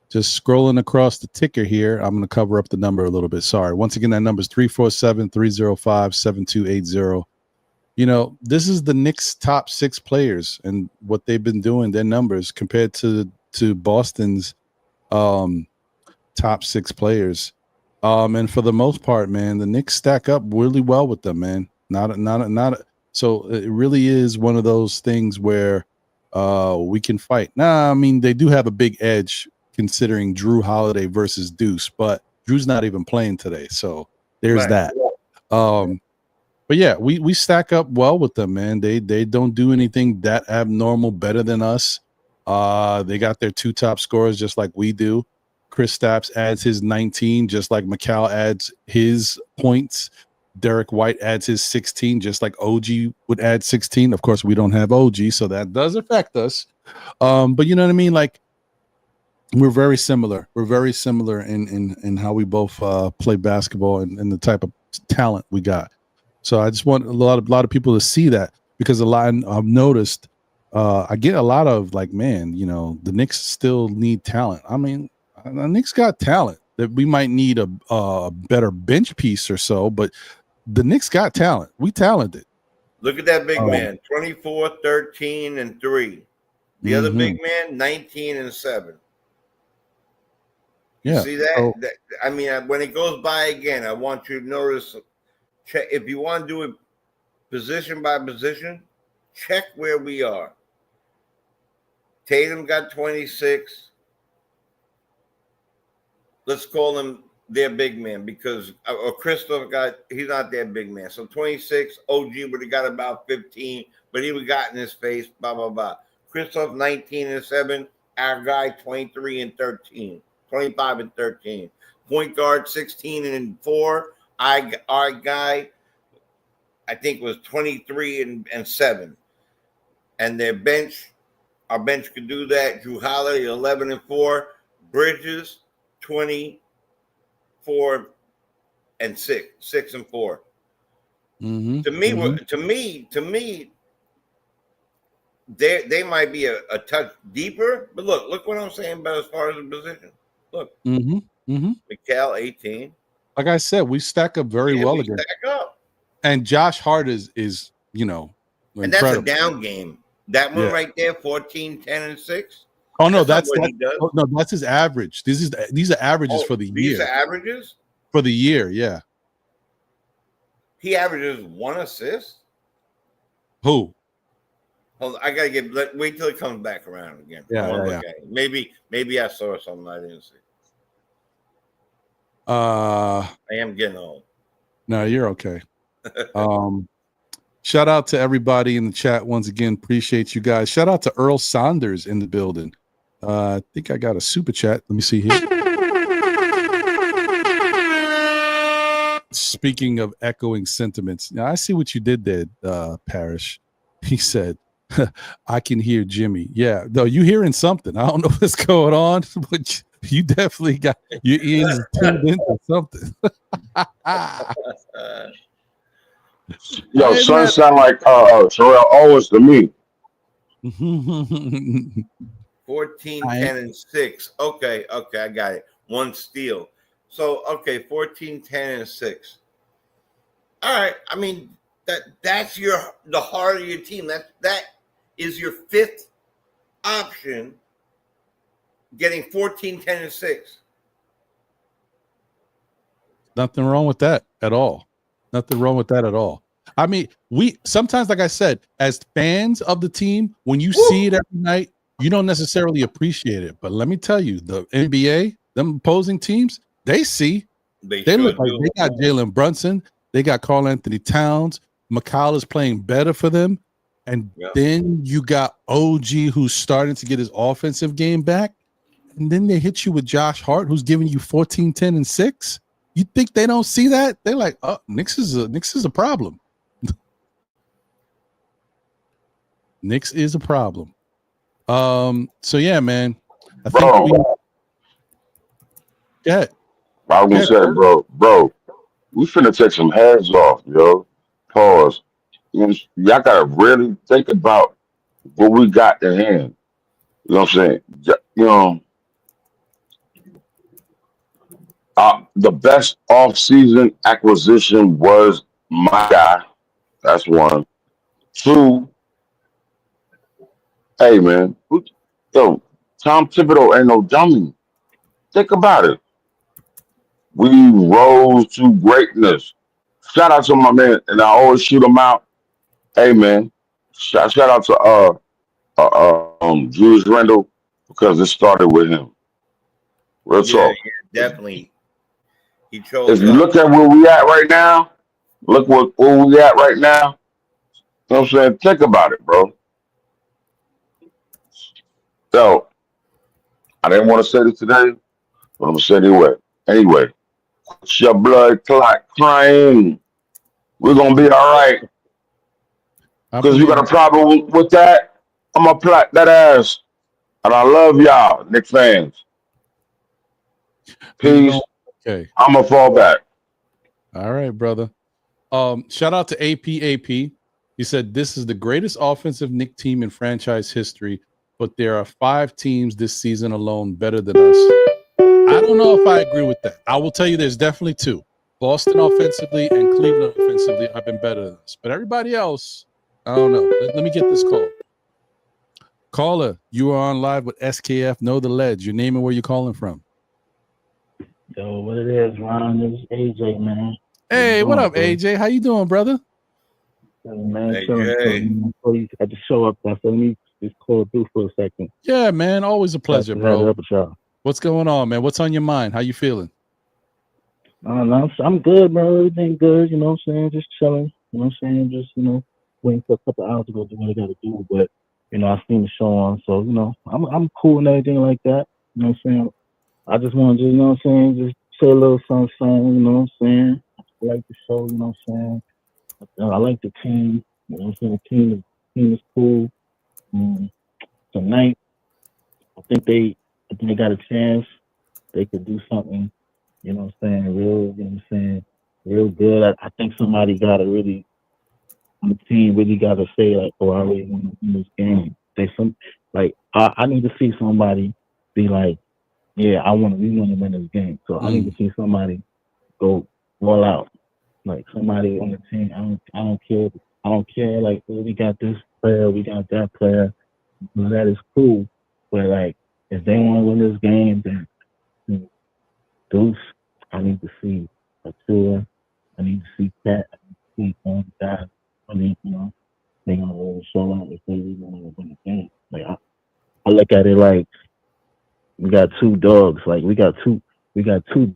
just scrolling across the ticker here, I'm going to cover up the number a little bit. Sorry. Once again, that number is 347-305-7280. This is the Knicks' top 6 players and what they've been doing, their numbers compared to Boston's top 6 players. And for the most part, man, the Knicks stack up really well with them, man. So it really is one of those things where we can fight. They do have a big edge considering Drew Holiday versus Deuce, but Drew's not even playing today. So there's that. But yeah, we stack up well with them, man. They don't do anything that abnormal better than us. They got their 2 top scorers just like we do. Chris Stapps adds his 19, just like Macau adds his points. Derek White adds his 16, just like OG would add 16. Of course, we don't have OG, so that does affect us. But you know what I mean? Like, we're very similar. We're very similar in how we both play basketball and the type of talent we got. So I just want a lot of people to see that, because I've noticed I get a lot of like, man, you know, the Knicks still need talent. I mean, the Knicks got talent that we might need a better bench piece or so, but the Knicks got talent. We talented. Look at that big man, 24, 13, and 3. The other big man, 19 and 7. You see that? I mean, when it goes by again, I want you to notice. Check if you want to do it position by position. Check where we are. Tatum got 26. Let's call him their big man, because Christoph he's not their big man. So 26, OG would have got about 15, but he would have gotten his face, blah, blah, blah. Christoph 19 and 7, our guy 23 and 13, 25 and 13. Point guard 16 and 4. Our guy, I think, was 23 and 7. And their bench, our bench could do that. Drew Holiday 11 and 4. Bridges 24 and 6 and 4. To me, they might be a touch deeper. But look what I'm saying about as far as the position. Look, Mikal 18. Like I said, we stack up very well again. Stack up. And Josh Hart is you know, and that's a down game. That one right there, 14, 10, and 6. Oh no, that's his average. These are averages for the year. These are averages for the year. Yeah. He averages 1 assist. Who? Hold on, I gotta wait till it comes back around again. Yeah. Maybe I saw something I didn't see. I am getting old. No, you're okay. Shout out to everybody in the chat once again. Appreciate you guys. Shout out to Earl Saunders in the building. I think I got a super chat. Let me see here. Speaking of echoing sentiments, now I see what you did there, Parrish. He said, I can hear Jimmy. Yeah, no, you hearing something. I don't know what's going on, but you definitely got your ears tuned into something. Yo, son sound like Terrell Owens to me. 14, 10, and 6. Okay, I got it. 1 steal. So 14, 10, and 6. All right. I mean, that's the heart of your team. That is your 5th option, getting 14, 10, and 6. Nothing wrong with that at all. Nothing wrong with that at all. I mean, we sometimes, like I said, as fans of the team, when you see it every night, you don't necessarily appreciate it. But let me tell you, the NBA, them opposing teams, they see. They look like they got Jalen Brunson. They got Karl Anthony Towns. Mikal is playing better for them. And then you got OG, who's starting to get his offensive game back. And then they hit you with Josh Hart, who's giving you 14, 10, and 6. You think they don't see that? They're like, oh, Knicks is a problem. Knicks is a problem. So yeah, man. I think I was gonna say, bro, we finna take some heads off, yo. Pause. Y'all gotta really think about what we got in hand. You know what I'm saying? You know, the best off-season acquisition was my guy. That's 1. 2, hey man, Tom Thibodeau ain't no dummy. Think about it. We rose to greatness. Shout out to my man, and I always shoot him out. Hey man, shout out to Julius Randle, because it started with him. Real talk. Yeah, definitely. He chose. If you look at where we at right now, Look where we at right now. You know what I'm saying? Think about it, bro. So I didn't want to say this today, but I'm gonna say it anyway. Anyway, it's your blood clot crying. We're gonna be all right. I Because you believe got a it. problem with that, I'm gonna plot that ass. And I love y'all, Knicks fans. We Peace. going okay. I'm gonna fall back. All right, brother. Shout out to APAP. He said this is the greatest offensive Knicks team in franchise history, but there are 5 teams this season alone better than us. I don't know if I agree with that. I will tell you there's definitely 2. Boston offensively and Cleveland offensively have been better than us. But everybody else, I don't know. Let me get this call. Caller, you are on live with SKF. Know the Ledge. Your name and where you're calling from. Yo, what it is, Ron? This is AJ, man. Hey, what up, bro? AJ? How you doing, brother? Man, Hey, chilling. Jay. Before you had to show up, so let me just call through for a second. Yeah, man. Always a pleasure, bro. Up with y'all. What's going on, man? What's on your mind? How you feeling? I'm good, bro. Everything good. You know what I'm saying? Just chilling. You know what I'm saying? Just, waiting for a couple hours to go do what I got to do. But, I seen the show on. So, I'm cool and everything like that. You know what I'm saying? I just want to, just say a little something, you know what I'm saying? I like the show, you know what I'm saying? I like the team, you know what I'm saying? The team is cool. Tonight, I think they got a chance. They could do something, you know what I'm saying, real good. I think somebody got to really, on the team, really got to say, like, oh, I really want to win this game. I need to see somebody be like, yeah, we want to win this game. So I need to see somebody go all out. Like somebody on the team. I don't care. I don't care. Like, oh, we got this player, we got that player. Well, that is cool. But like, if they want to win this game, then Deuce, I need to see Matteo. I need to see Cat. I need to see guys. I mean, they gonna really show out if they really want to win the game. Like I look at it like we got 2 dogs. Like we got two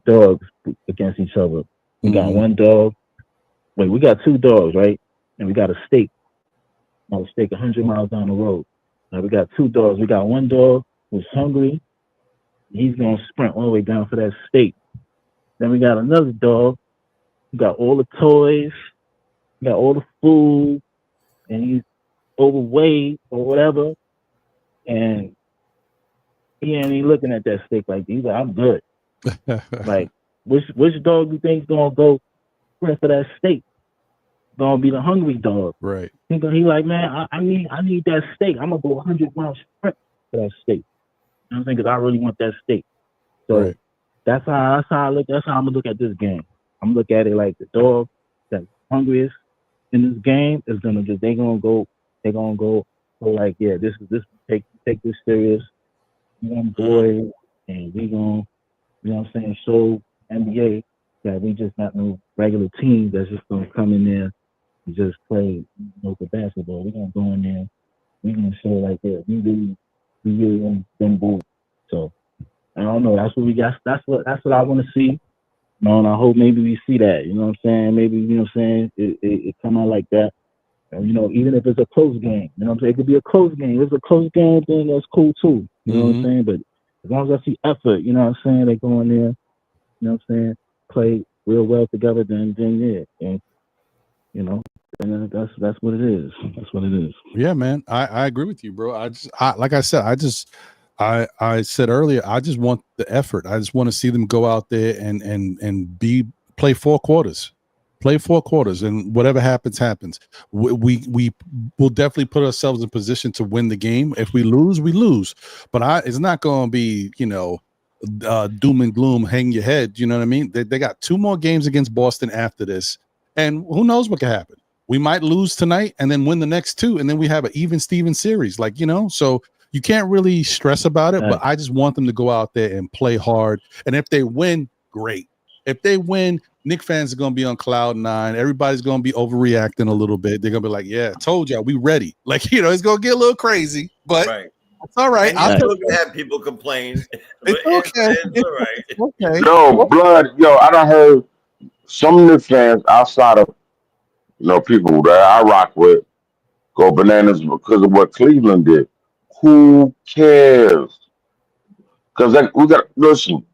dogs against each other. We got one dog. Wait, we got 2 dogs, right? And we got a steak. Now a steak 100 miles down the road. Now we got 2 dogs. We got one dog who's hungry. He's gonna sprint all the way down for that steak. Then we got another dog who got all the toys, got all the food, and he's overweight or whatever. And he ain't looking at that steak like he's like, I'm good. Like, which dog you think's gonna go sprint for that steak? Gonna be the hungry dog, right? He like, man, I need that steak. I'm gonna go 100 miles sprint for that steak. You know what I'm saying? Because I really want that steak. So that's how I look. That's how I'm gonna look at this game. I'm gonna look at it like the dog that's hungriest in this game is gonna just they're gonna go. So like, yeah, take this serious, young boy, and we gonna, you know what I'm saying, show NBA that we just not no regular team that's just gonna come in there and just play the basketball. We're gonna go in there, we're gonna show like that. We really want them boys. So I don't know. That's what we got. That's what I want to see. And I hope maybe we see that. You know what I'm saying? Maybe, you know what I'm saying, it come out like that. And, even if it's a close game, you know what I'm saying? It could be a close game. If it's a close game, then that's cool too. You know what I'm saying? But as long as I see effort, you know what I'm saying, they go in there, you know what I'm saying, play real well together, then yeah. And, and that's what it is. That's what it is. Yeah, man. I agree with you, bro. Like I said, I said earlier, I just want the effort. I just want to see them go out there and play 4 quarters. Play 4 quarters, and whatever happens. We will definitely put ourselves in position to win the game. If we lose, we lose. But it's not going to be, doom and gloom, hang your head. You know what I mean? They got 2 more games against Boston after this, and who knows what can happen. We might lose tonight and then win the next 2, and then we have an even Steven series. So you can't really stress about it. But I just want them to go out there and play hard. And if they win, great. If they win, Knicks fans are going to be on cloud 9. Everybody's going to be overreacting a little bit. They're going to be like, yeah, told y'all, we ready. Like, it's going to get a little crazy, but it's all right. I'm still going to have people complain. It's okay. It's all right. Okay. Yo, blood, I done heard some Knicks fans outside of People that I rock with go bananas because of what Cleveland did. Who cares? Because we got listen,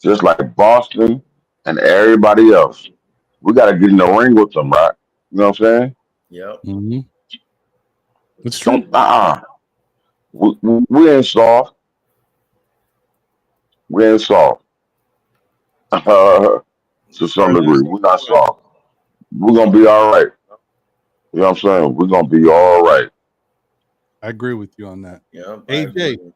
just like Boston and everybody else, we got to get in the ring with them, right? You know what I'm saying? Yep. Mm-hmm. It's true. Don't we ain't soft. We ain't soft. To some degree, we're not soft. We're gonna be all right. You know what I'm saying? We're gonna be all right. I agree with you on that. Yep. AJ.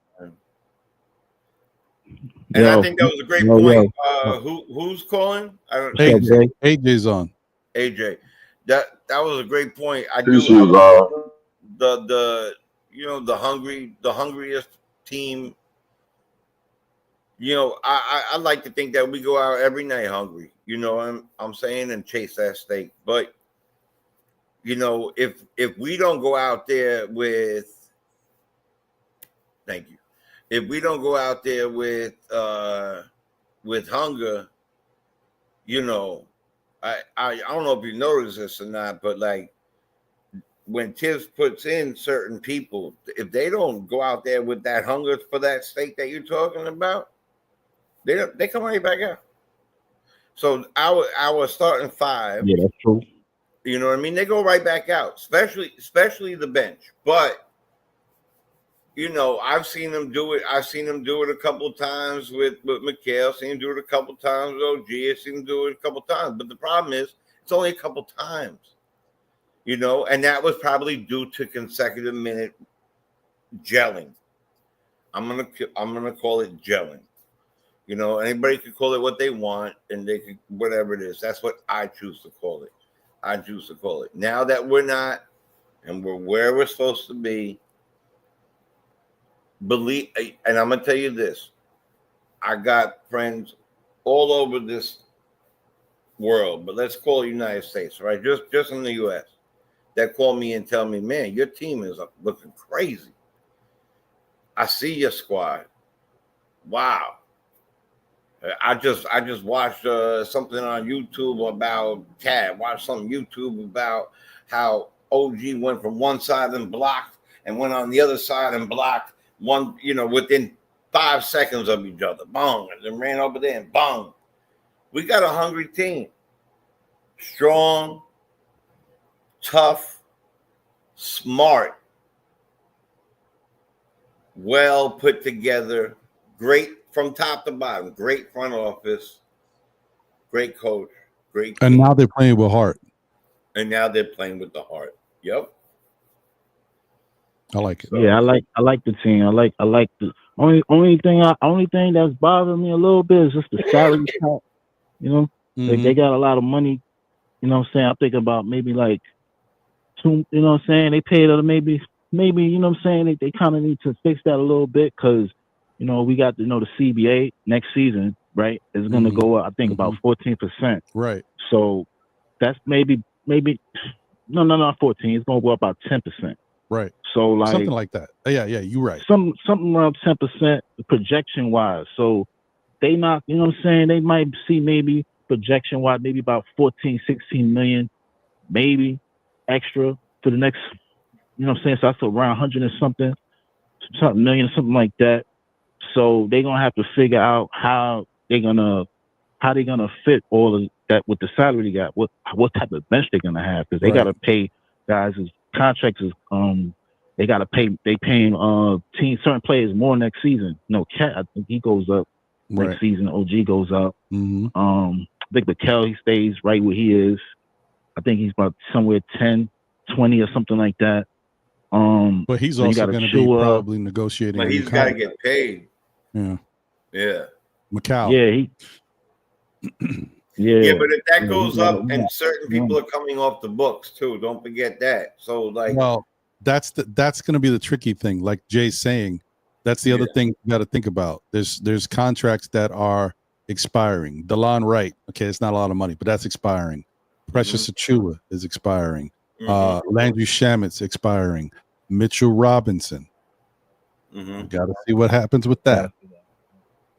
And I Yo, think that was a great yo, point. yo. Who's calling? I don't. What's up, Jay? AJ's on. AJ. That was a great point. I Pieces, do. The the hungriest team. I like to think that we go out every night hungry. I'm saying, and chase that steak. But if we don't go out there with, thank you. If we don't go out there with hunger, I don't know if you notice this or not, but like when Tibbs puts in certain people, if they don't go out there with that hunger for that steak that you're talking about, they come right back out. So our starting five, Yeah, that's true. you know what I mean? They go right back out, especially the bench. But I've seen them do it. I've seen them do it a couple of times with Mikhail. Seen him do it a couple of times with OG. I've seen him do it a couple of times. But the problem is, it's only a couple of times. And that was probably due to consecutive minute gelling. I'm gonna call it gelling. Anybody can call it what they want, and they can whatever it is. That's what I choose to call it. I choose to call it. Now that we're not, and we're where we're supposed to be. And I'm gonna tell you this: I got friends all over this world, but let's call it United States, right? Just in the U.S. that call me and tell me, "Man, your team is looking crazy. I see your squad. Wow." I just watched something on YouTube about Cat. Watched some YouTube about how OG went from one side and blocked, and went on the other side and blocked. One, within 5 seconds of each other, bong, and then ran over there and bong. We got a hungry team, strong, tough, smart, well put together, great from top to bottom, great front office, great coach, great team. And now they're playing with heart. And now they're playing with the heart. Yep. I like it. Yeah, I like the team. I like the only thing that's bothering me a little bit is just the salary cap. Like they got a lot of money. You know what I'm saying? I'm thinking about maybe like two. You know what I'm saying? They paid her maybe. You know what I'm saying? They kind of need to fix that a little bit because we got the CBA next season, right? It's gonna go up. I think about 14%. Right. So that's maybe no, not 14. It's gonna go up about 10%. Right. So like something like that. Yeah, you're right. Something around 10% projection wise. So they not, you know what I'm saying? They might see maybe projection wise, maybe about 14, 16 million, maybe extra for the next, you know what I'm saying? So that's around 100 and something million, something like that. So they're gonna have to figure out how they're gonna fit all of that with the salary they got. What type of bench they're gonna have because they gotta pay guys' contracts is they gotta pay. They paying certain players more next season. Cat, I think he goes up next season. OG goes up. I think Mikel, he stays right where he is. I think he's about somewhere 10, 20 or something like that. But he's also going to be probably negotiating. But he's got to get paid. Yeah. Macau. Yeah, but if that goes up, and certain people are coming off the books too, don't forget that. So that's going to be the tricky thing. Like Jay's saying, that's the other thing you got to think about. There's contracts that are expiring. DeLon Wright, okay, it's not a lot of money, but that's expiring. Precious Achua is expiring. Landry Shamit's expiring. Mitchell Robinson. Got to see what happens with that.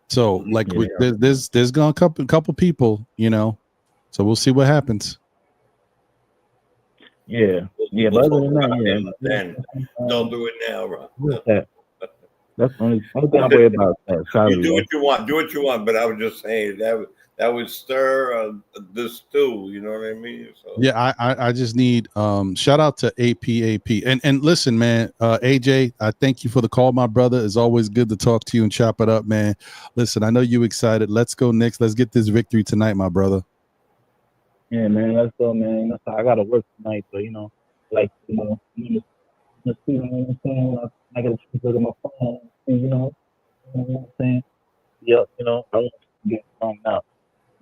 So, there's gonna couple people, so we'll see what happens. Yeah, yeah. But We'll other talk than that, about him yeah. then. Don't do it now, bro. What's that? That's the only thing I worry about. That You salary. do what you want. Do what you want. But I was just saying that would stir the stew. You know what I mean? So. Yeah, I just need shout out to APAP and listen, man. AJ, I thank you for the call, my brother. It's always good to talk to you and chop it up, man. Listen, I know you excited. Let's go Knicks. Let's get this victory tonight, my brother. Yeah, man. Let's go, man. I gotta work tonight, so like just see, you know what I'm saying. I gotta look at my phone, and, you know what I'm saying. Yep, I want to get thrown out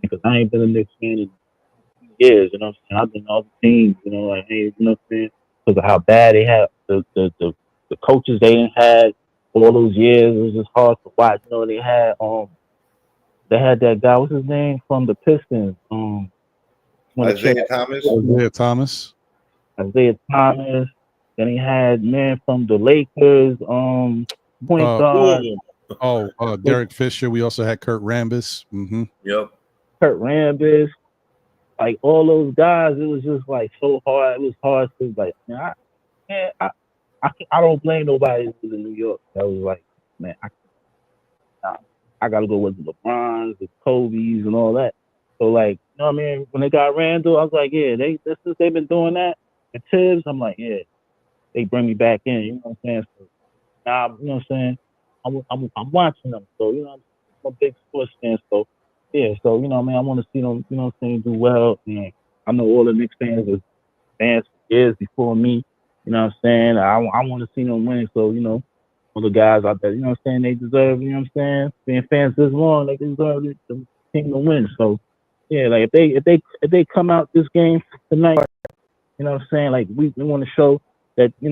because I ain't been a Knicks fan in years. You know what I'm saying. I've been all the teams. Like hey, you know what I'm saying, because of how bad they had the coaches they didn't had all those years. It was just hard to watch. They had that guy. What's his name from the Pistons? Isaiah Thomas. Isaiah Thomas. Isaiah Thomas. Then he had man from the Lakers. Point guard. Derek Fisher. We also had Kurt Rambis. Mm-hmm. Yep. Kurt Rambis. Like all those guys, it was just like so hard. It was hard to like. Man, I don't blame nobody who's in New York. That was like, man, I gotta go with the LeBrons, the Kobe's, and all that. So like, you know what I mean? When they got Randall, I was like, yeah, since they've been doing that. The Tibbs, I'm like, yeah, they bring me back in. You know what I'm saying? So now, you know what I'm saying? I'm watching them. So I'm a big sports fan. So yeah, so I want to see them. You know what I'm saying? Do well. And I know all the Knicks fans are fans for years before me. You know what I'm saying? I want to see them win. So all the guys out there, you know what I'm saying? They deserve. You know what I'm saying? Being fans this long, they deserve the team to win. So yeah, like if they come out this game tonight, you know what I'm saying? Like we want to show that they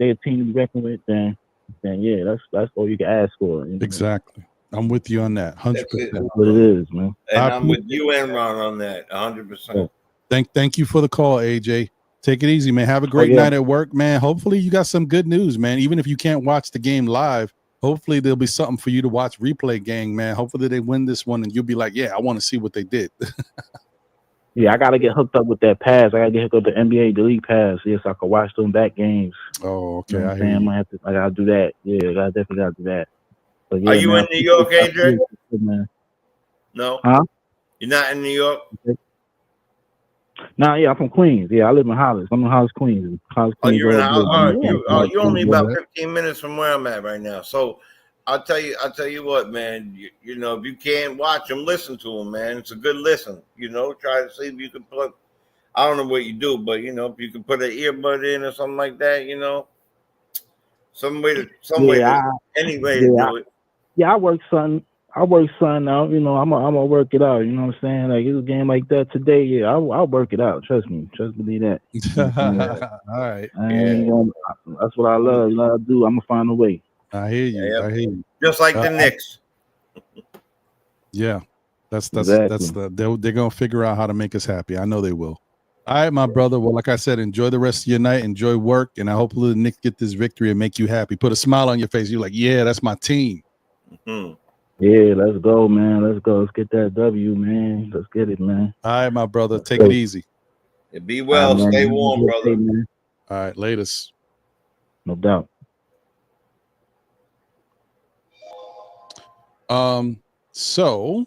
a team to be reckoned with. Then yeah, that's all you can ask for. Exactly. I'm with you on that. 100%. That's what it is, man. And I'm with you and Ron on that. 100%. Thank you for the call, AJ. Take it easy, man. Have a great night at work, man. Hopefully you got some good news, man. Even if you can't watch the game live, hopefully there'll be something for you to watch replay, gang, man. Hopefully they win this one and you'll be like, yeah, I want to see what they did. Yeah, I gotta get hooked up with that pass. I gotta get hooked up with the NBA, the league pass. Yes, I can watch them back games. Oh, okay. You know I gotta do that. Yeah, I definitely gotta do that. But yeah, are you in New York, AJ? Man. No. Huh? You're not in New York? Nah, yeah, I'm from Queens. Yeah, I live in Hollis. I'm in Hollis, Queens. Hollis, Queens. You're in Hollis. You're only about 15 minutes from where I'm at right now. So I'll tell you what, man. You know, if you can't watch them, listen to them, man. It's a good listen. Try to see if you can plug. I don't know what you do, but if you can put an earbud in or something like that, some way to do it. Yeah, I work sun out. I'm gonna work it out. You know what I'm saying? Like it's a game like that today. Yeah, I'll work it out. Trust me. Trust me that. All right. That's what I love. You know what I do. I'm gonna find a way. I hear you. Yeah. I hear you. Just like the Knicks. Yeah, that's Exactly. they're gonna figure out how to make us happy. I know they will. All right, my brother. Well, like I said, enjoy the rest of your night. Enjoy work, and I hope the Knicks get this victory and make you happy. Put a smile on your face. You're like, yeah, that's my team. Mm-hmm. Yeah, let's go, man. Let's go. Let's get that W, man. Let's get it, man. All right, my brother. Take it easy. Be well. Stay warm, brother. Man. All right, latest. No doubt. So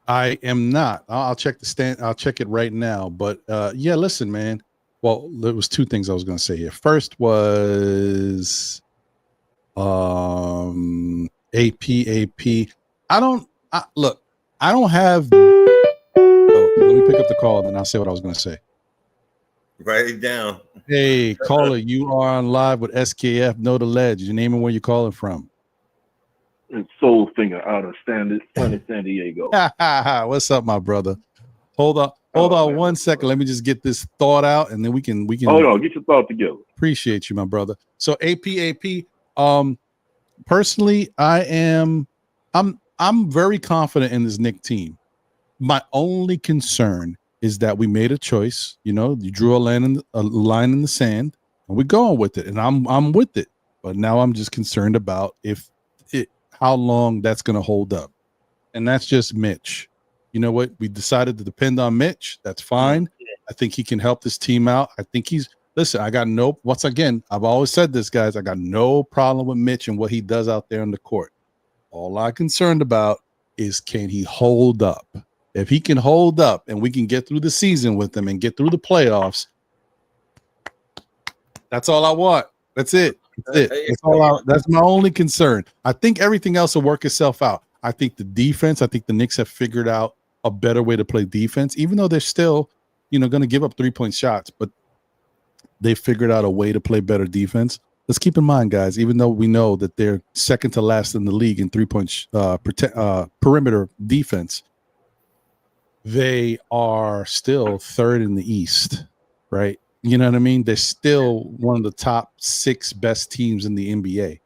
I am not. I'll check the stand. I'll check it right now. But yeah, listen, man. Well, there was two things I was going to say here. First was APAP. I don't have. Oh, let me pick up the call and then I'll say what I was going to say. Write it down. Hey, caller, you are on live with SKF. Know the ledge. Your name and where you're calling from. It's Soul Singer out of San Diego. What's up, my brother? Hold on one second. Let me just get this thought out, and then we can. Hold on, get your thought together. Appreciate you, my brother. So APAP. Personally, I'm very confident in this Knicks team. My only concern is that we made a choice. You drew a line in the sand, and we're going with it, and I'm with it. But now I'm just concerned about how long that's going to hold up, and that's just Mitch. you know what? We decided to depend on Mitch. That's fine. I think he can help this team out. I think listen, once again, I've always said this, guys, I got no problem with Mitch and what he does out there on the court. All I'm concerned about is, can he hold up? If he can hold up and we can get through the season with him and get through the playoffs, that's all I want. That's it. That's my only concern. I think everything else will work itself out. I think the Knicks have figured out a better way to play defense, even though they're still, going to give up 3-point shots, but they figured out a way to play better defense. Let's keep in mind, guys, even though we know that they're second to last in the league in 3-point perimeter defense, they are still third in the East, right? You know what I mean? They're still one of the top 6 best teams in the NBA.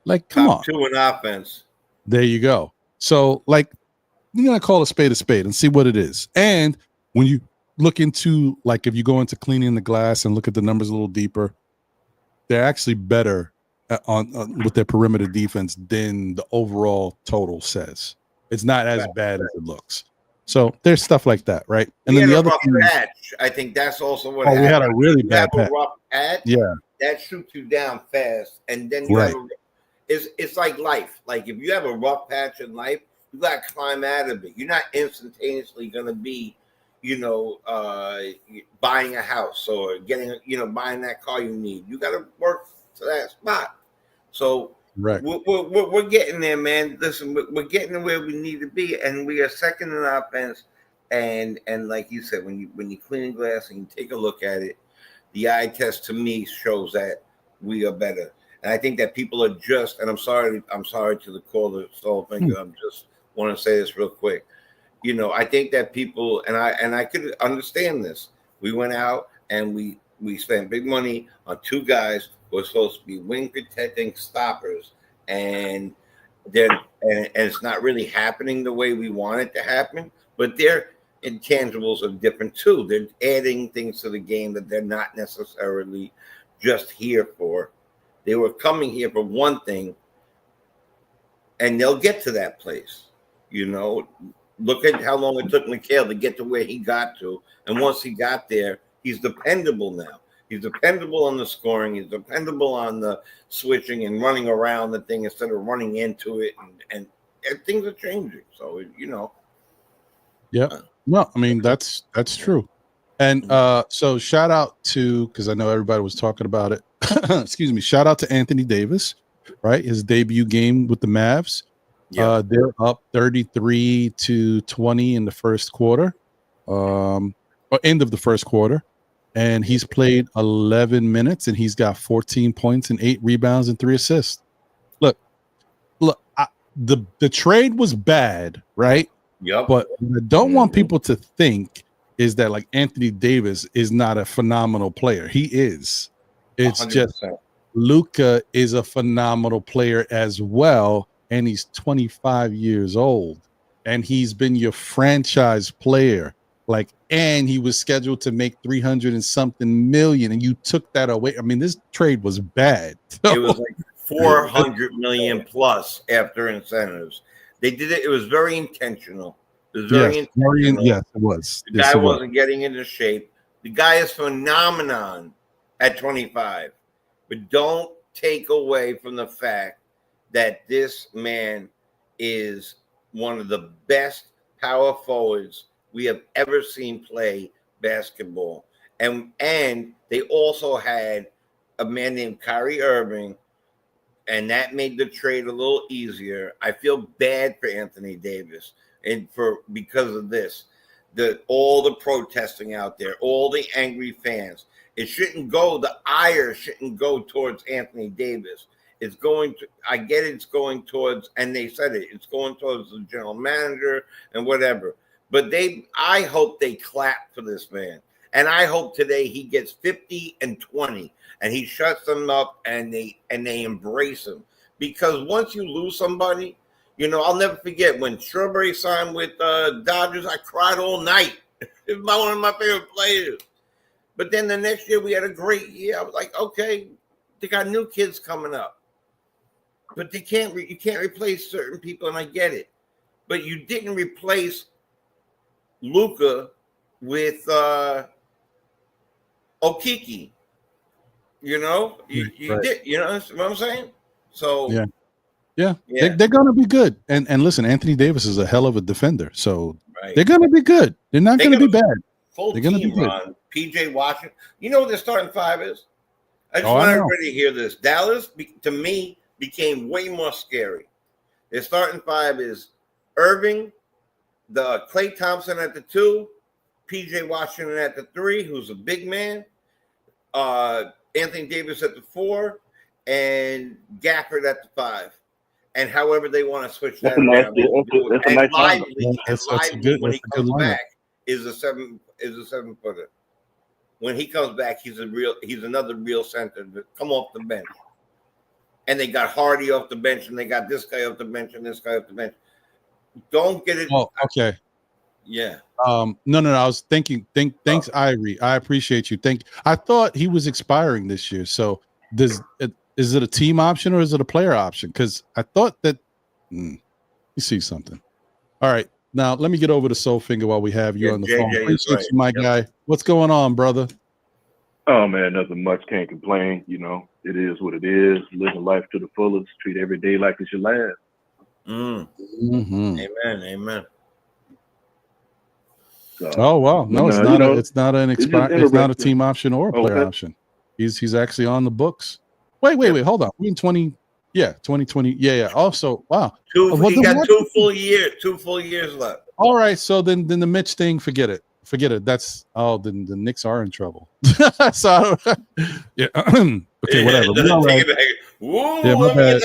Like, come on. Top 2 in offense. There you go. So, you're going to call a spade and see what it is. And when you look into, if you go into cleaning the glass and look at the numbers a little deeper, they're actually better with their perimeter defense than the overall total says. It's not as bad as it looks. So there's stuff like that, right? And then the other patch. I think that's also what happened. We had a really bad patch. Rough patch. Yeah, that shoots you down fast, and then you have it's like life. Like if you have a rough patch in life, you got to climb out of it. You're not instantaneously going to be, buying a house or getting, buying that car you need. You got to work to that spot. So. Right. We're getting there, man. Listen, we're getting to where we need to be, and we are second in offense. And like you said, when you clean glass and you take a look at it, the eye test to me shows that we are better. And I think that people are just. And I'm sorry to the caller, Soul Finger. I'm just want to say this real quick. I think that people and I could understand this. We went out and we spent big money on 2 guys who are supposed to be wing protecting stoppers, and it's not really happening the way we want it to happen. But their intangibles are different too. They're adding things to the game that they're not necessarily just here for. They were coming here for one thing, and they'll get to that place. Look at how long it took Mikhail to get to where he got to, and once he got there, he's dependable now. He's dependable on the scoring. He's dependable on the switching and running around the thing instead of running into it. And things are changing. So, Yeah. No, I mean, that's true. And so shout out to, because I know everybody was talking about it. Excuse me. Shout out to Anthony Davis, right? His debut game with the Mavs. Yeah. They're up 33-20 in the first quarter, or end of the first quarter. And he's played 11 minutes, and he's got 14 points and 8 rebounds and 3 assists. Look, the trade was bad, right? Yep. But what I don't want people to think is that Anthony Davis is not a phenomenal player. He is. It's 100%. Just Luka is a phenomenal player as well, and he's 25 years old, and he's been your franchise player. And he was scheduled to make 300 and something million, and you took that away. I mean, this trade was bad. It was 400 million plus after incentives. They did it. It was very intentional. It was very intentional. Yes, it was. The guy wasn't getting into shape. The guy is phenomenon at 25, but don't take away from the fact that this man is one of the best power forwards we have ever seen play basketball. And they also had a man named Kyrie Irving, and that made the trade a little easier. I feel bad for Anthony Davis because of this. All the protesting out there, all the angry fans. The ire shouldn't go towards Anthony Davis. It's going towards, and they said it's going towards the general manager and whatever. But I hope they clap for this man. And I hope today he gets 50 and 20 and he shuts them up and they embrace him. Because once you lose somebody, I'll never forget when Strawberry signed with Dodgers, I cried all night. He was one of my favorite players. But then the next year we had a great year. I was like, okay, they got new kids coming up. But you can't replace certain people, and I get it. But you didn't replace Luka with Okiki. You know, you Right. did. You know what I'm saying? So Yeah. Yeah. yeah, They're gonna be good. And listen, Anthony Davis is a hell of a defender. So right. they're gonna be good. They're not They gonna got be a bad. full They're gonna be team, good. Ron. PJ Washington. You know what their starting five is? I just Oh, I want know. everybody to hear this. Dallas, to me, became way more scary. Their starting five is Irving, the Klay Thompson at the 2, PJ Washington at the 3, who's a big man, Anthony Davis at the 4, and Gafford at the 5. And however they want to switch that That's a nice. around, they can do it. That's a And nice lineup. Yeah, that's a good When he comes lineup. back is a 7-footer. When he comes back, he's another real center to come off the bench. And they got Hardy off the bench, and they got this guy off the bench, and this guy off the bench. Don't get it. Oh, okay. Yeah. No. I was thinking. Thanks, Irie. I appreciate you. I thought he was expiring this year. So is it a team option or is it a player option? Because I thought that. You see something. All right. Now let me get over to Soulfinger while we have you on the phone. Appreciate you, my guy. What's going on, brother? Oh man, nothing much. Can't complain. You know, it is what it is. Living life to the fullest. Treat every day like it's your last. Mm-hmm. Amen. So, Oh wow, no, it's not. It's not a team option or a player Okay. option. He's actually on the books. Wait. Hold on. We're in 2020. Yeah. Also, wow. He got 2 full years. 2 full years left. All right. So then the Mitch thing, forget it. That's then the Knicks are in trouble. So yeah. Okay, whatever. All right. Whoa, Yeah, my bad.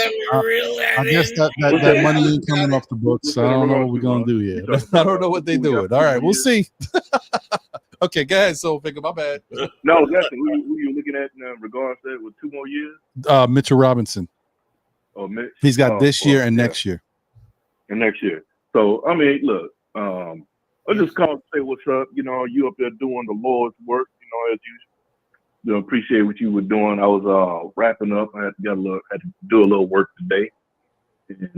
I guess that that money ain't coming off the books. I don't know what we're gonna do here. I don't know what they doing. All right, we'll see. Okay, go ahead, Soulfinger. My bad. No, definitely. Who you looking at in regards to that with 2 more years? Mitchell Robinson. Oh, Mitch. He's got this year and next year. And next year. So I mean, look, I just called to say what's up. You know, you up there doing the Lord's work. You know, as usual. You know, appreciate what you were doing. I was wrapping up. I had to do a little work today, and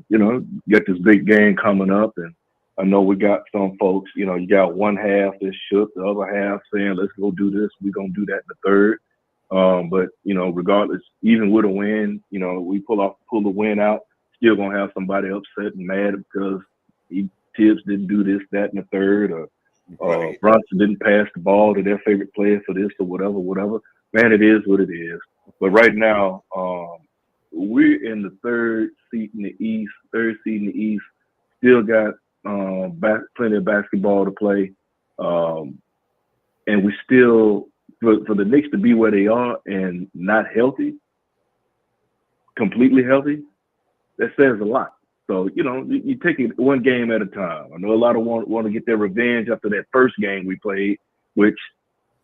you know, got this big game coming up, and I know we got some folks. You know, you got one half that's shook, the other half saying, "Let's go do this. We're gonna do that in the third." But you know, regardless, even with a win, you know, we pull the win out, still gonna have somebody upset and mad because Tibbs didn't do this, that, in the third, or Brunson didn't pass the ball to their favorite player for this or whatever. Man, it is what it is. But right now, we're in the third seed in the East. Still got plenty of basketball to play, and we still for the Knicks to be where they are and not healthy, completely healthy, that says a lot. So, you know, you take it one game at a time. I know a lot of want to get their revenge after that first game we played, which,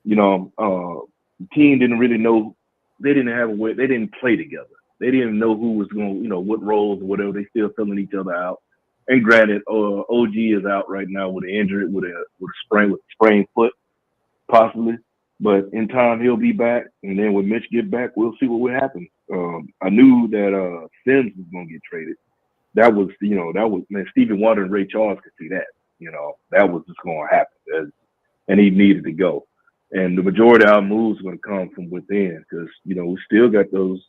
you know, the team didn't really know. They didn't have a way. They didn't play together. They didn't know who was going, you know, what roles or whatever. They still filling each other out. And granted, OG is out right now with an injury, with a sprained foot, possibly. But in time, he'll be back. And then when Mitch get back, we'll see what will happen. I knew that Sims was going to get traded. That was, man, Stevie Wonder and Ray Charles could see that. You know, that was just going to happen. And he needed to go. And the majority of our moves are going to come from within because, you know, we still got those,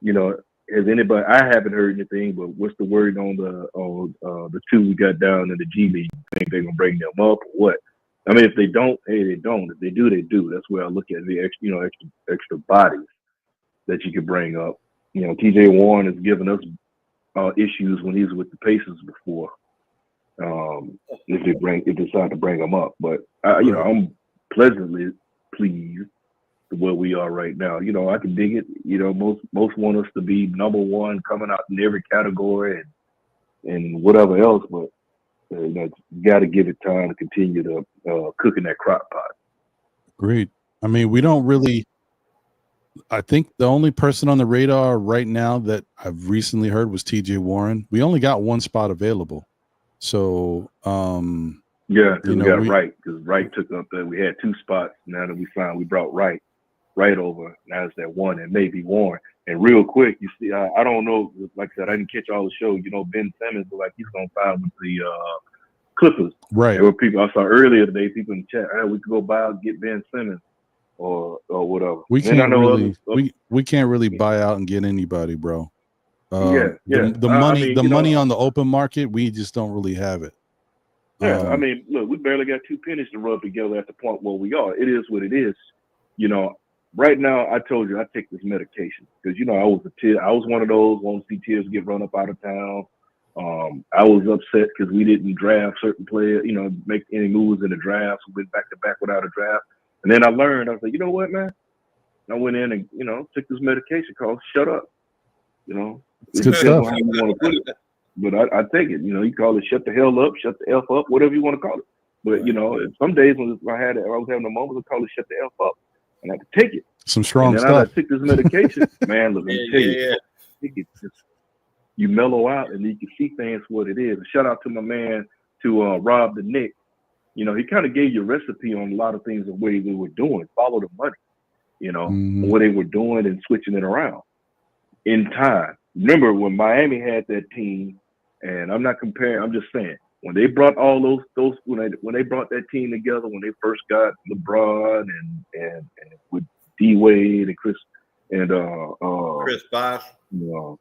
you know, has anybody, I haven't heard anything, but what's the word on the 2 we got down in the G League? You think they're going to bring them up or what? I mean, if they don't, hey, they don't. If they do, they do. That's where I look at the extra bodies that you could bring up. You know, TJ Warren has given us issues when he was with the Pacers before. If they decide to bring him up, but you know, I'm pleasantly pleased with where we are right now. You know, I can dig it. You know, most want us to be number one, coming out in every category and whatever else, but you know, you got to give it time to continue to cook in that crock pot. Great. I mean, we don't really. I think the only person on the radar right now that I've recently heard was TJ Warren. We only got one spot available. So, yeah, because we got Wright, because Wright took up that. We had 2 spots. Now that we signed, we brought Wright over. Now it's that one and maybe Warren. And real quick, you see, I don't know, like I said, I didn't catch all the show. You know, Ben Simmons, like he's going to file with the Clippers. Right. There were people I saw earlier today. People in the chat, we could go buy and get Ben Simmons or whatever. We And I can't know really others, we can't really buy out and get anybody, bro. yeah. The I money mean, the money on the open market, we just don't really have it. Yeah, I mean, look, we barely got two pennies to rub together at the point where we are. It is what it is. Right now, I told you I take this medication because I was one of those want to see tears get run up out of town. I was upset because we didn't draft certain players, make any moves in the draft. We went back to back without a draft, and then I learned. I was like, you know what, man? I went in and took this medication called "Shut Up." It's good stuff. How you want to put it. But I take it, you call it shut the hell up, shut the F up, whatever you want to call it. But, some days when I was having a moment, I call it shut the F up. And I could take it. Some strong and then stuff. I took this medication. Man, look, let me tell you. You mellow out and you can see things for what it is. Shout out to my man, to Rob the Knick. He kind of gave you a recipe on a lot of things the way they were doing. Follow the money, what they were doing and switching it around in time. Remember when Miami had that team, and I'm not comparing, I'm just saying, when they brought all those when they brought that team together, when they first got LeBron and with D Wade and Chris Bosh.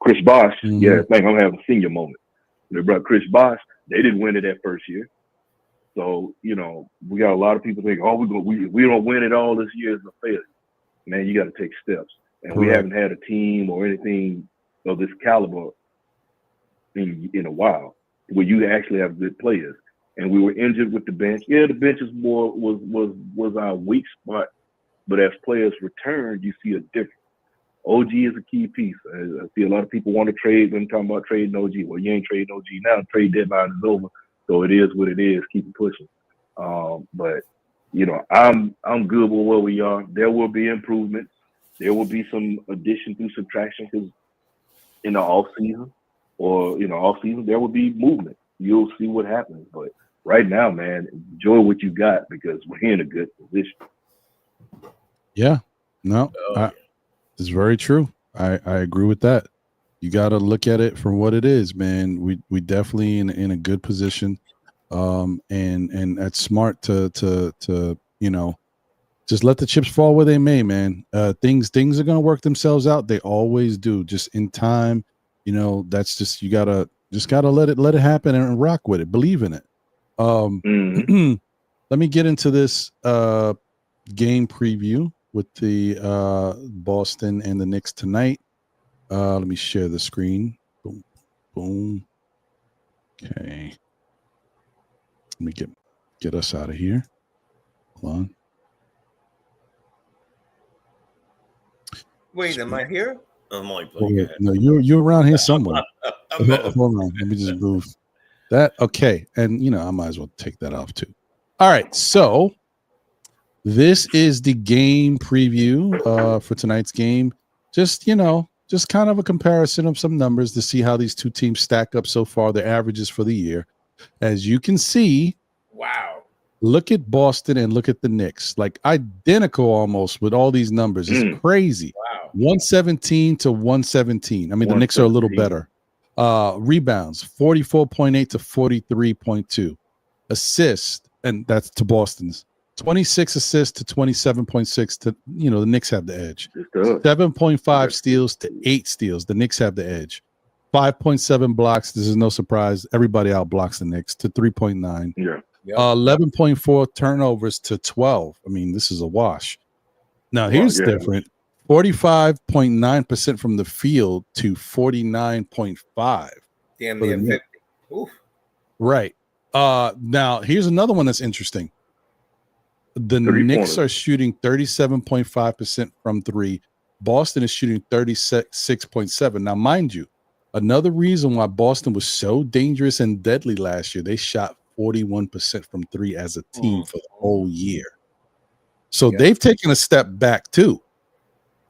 Chris Bosh, yeah, I think I'm having a senior moment. They brought Chris Bosh, they didn't win it that first year. So, we got a lot of people think, we don't win it all this year is a failure. Man, you got to take steps. And we haven't had a team or anything of this caliber in a while where you actually have good players. And we were injured with the bench. Yeah, the bench is more was our weak spot, but as players return, you see a difference. OG is a key piece. I see a lot of people want to trade when talking about trading OG. Well, you ain't trading OG now. Trade deadline is over, so it is what it is. Keep it pushing. But I'm good with where we are. There will be improvements. There will be some addition through subtraction because in the off season there will be movement. You'll see what happens. But right now, man, enjoy what you got because we're in a good position. Yeah, no, it's very true. I agree with that. You got to look at it for what it is, man. We definitely in a good position, and that's smart to just let the chips fall where they may, man. Things are gonna work themselves out. They always do. Just in time, that's just you gotta let it happen and rock with it. Believe in it. Let me get into this game preview with the Boston and the Knicks tonight. Let me share the screen. Boom, boom. Okay. Let me get us out of here. Hold on. Wait, am I here? I'm only playing. No, you're around here somewhere. Hold on. Let me just move that. Okay. And, I might as well take that off too. All right. So this is the game preview for tonight's game. Just kind of a comparison of some numbers to see how these two teams stack up so far, the averages for the year. As you can see, wow. Look at Boston and look at the Knicks, like identical almost with all these numbers. It's crazy. Wow. 117 to 117. I mean, the Knicks are a little better. Rebounds, 44.8 to 43.2. Assists, and that's to Boston's. 26 assists to 27.6 to, the Knicks have the edge. 7.5 steals to 8 steals. The Knicks have the edge. 5.7 blocks. This is no surprise. Everybody out blocks the Knicks to 3.9. Yeah. 11.4 turnovers to 12. I mean, this is a wash. Now, here's different. 45.9% from the field to 49.5. Damn near 50. Oof. Right. Now, here's another one that's interesting. The Knicks are shooting 37.5% from three. Boston is shooting 36.7. Now, mind you, another reason why Boston was so dangerous and deadly last year, they shot 41% from three as a team for the whole year. So they've taken a step back too.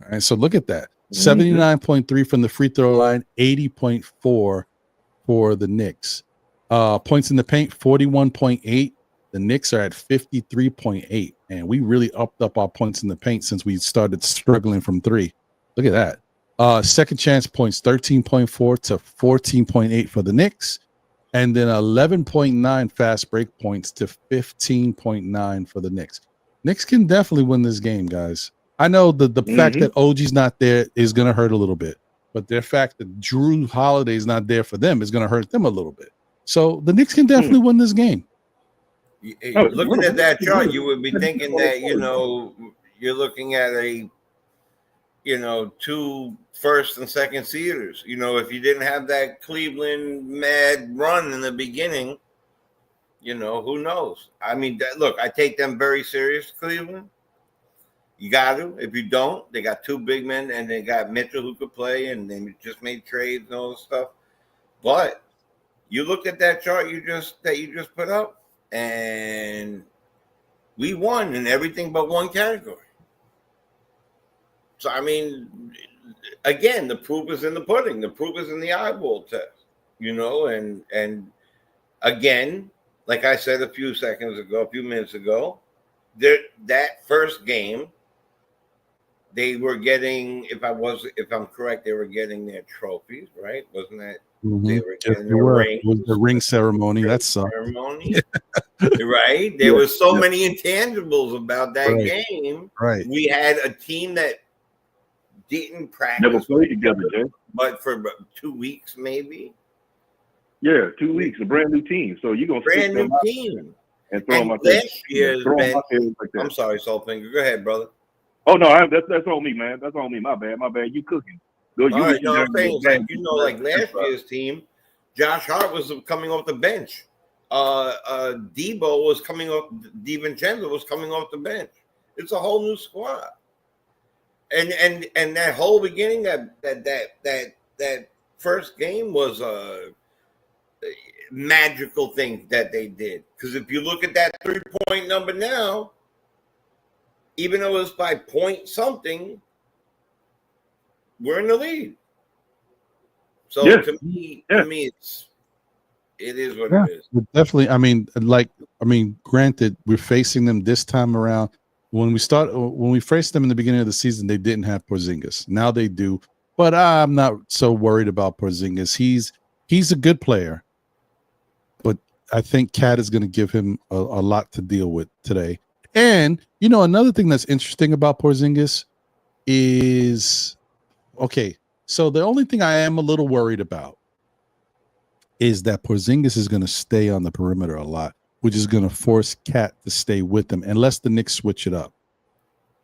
All right, so look at that. 79.3 from the free throw line, 80.4 for the Knicks. Points in the paint, 41.8. The Knicks are at 53.8. And we really upped up our points in the paint since we started struggling from three. Look at that. Second chance points, 13.4 to 14.8 for the Knicks. and then 11.9 fast break points to 15.9 for the Knicks. Knicks can definitely win this game, guys. I know the fact that OG's not there is going to hurt a little bit, but the fact that Drew Holiday is not there for them is going to hurt them a little bit. So the Knicks can definitely win this game. Looking at that chart, you would be thinking that, you're looking at a, 2 first and second seeders. If you didn't have that Cleveland mad run in the beginning, who knows? I mean, look, I take them very serious, Cleveland. You got to. If you don't, they got 2 big men, and they got Mitchell who could play, and they just made trades and all this stuff. But you looked at that chart you just put up, and we won in everything but one category. So, I mean, again, the proof is in the pudding. The proof is in the eyeball test, and again, like I said a few minutes ago, that first game, they were getting, if I'm correct, they were getting their trophies, right? Wasn't that they were getting their ring? It was the ring ceremony. That sucked. Right? There was so many intangibles about that game. Right. We had a team that didn't practice. Never played together, Jay. But for 2 weeks, maybe. Yeah, 2 weeks, a brand new team. So you're gonna brand new team and throw them out last year's bench. Like that. I'm sorry, Saltfinger. Go ahead, brother. Oh no, that's on me, man. That's on me. My bad. You cooking. All right, I'm saying that like last year's team, Josh Hart was coming off the bench. Debo was coming off. DiVincenzo was coming off the bench. It's a whole new squad. And that whole beginning, that first game was a magical thing that they did. Because if you look at that 3-point number now, even though it's by point something, we're in the lead. So to me, it is what it is. Definitely. I mean, granted, we're facing them this time around. When we faced them in the beginning of the season, they didn't have Porzingis. Now they do, but I'm not so worried about Porzingis. He's a good player, but I think Cat is going to give him a lot to deal with today. And another thing that's interesting about Porzingis is, okay, so the only thing I am a little worried about is that Porzingis is going to stay on the perimeter a lot, which is going to force Cat to stay with them unless the Knicks switch it up.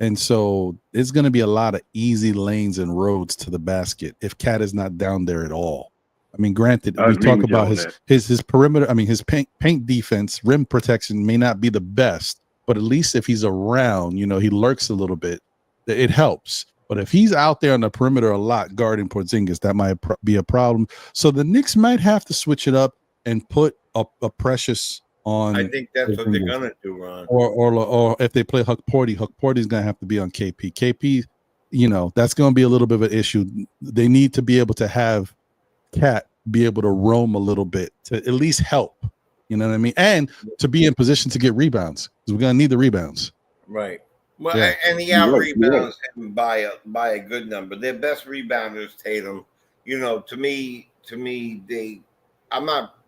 And so there's going to be a lot of easy lanes and roads to the basket if Cat is not down there at all. I mean, granted, we talk about his perimeter. I mean, his paint defense, rim protection may not be the best, but at least if he's around, he lurks a little bit. It helps. But if he's out there on the perimeter a lot guarding Porzingis, that might be a problem. So the Knicks might have to switch it up and put a Precious on. I think that's what they're gonna do, Ron. Or if they play Huck Porty's gonna have to be on KP. KP, that's gonna be a little bit of an issue. They need to be able to have Cat be able to roam a little bit to at least help. You know what I mean? And to be in position to get rebounds, because we're gonna need the rebounds. Right. Well, and he out rebounds him by a good number. Their best rebounder is Tatum. To me, I'm not.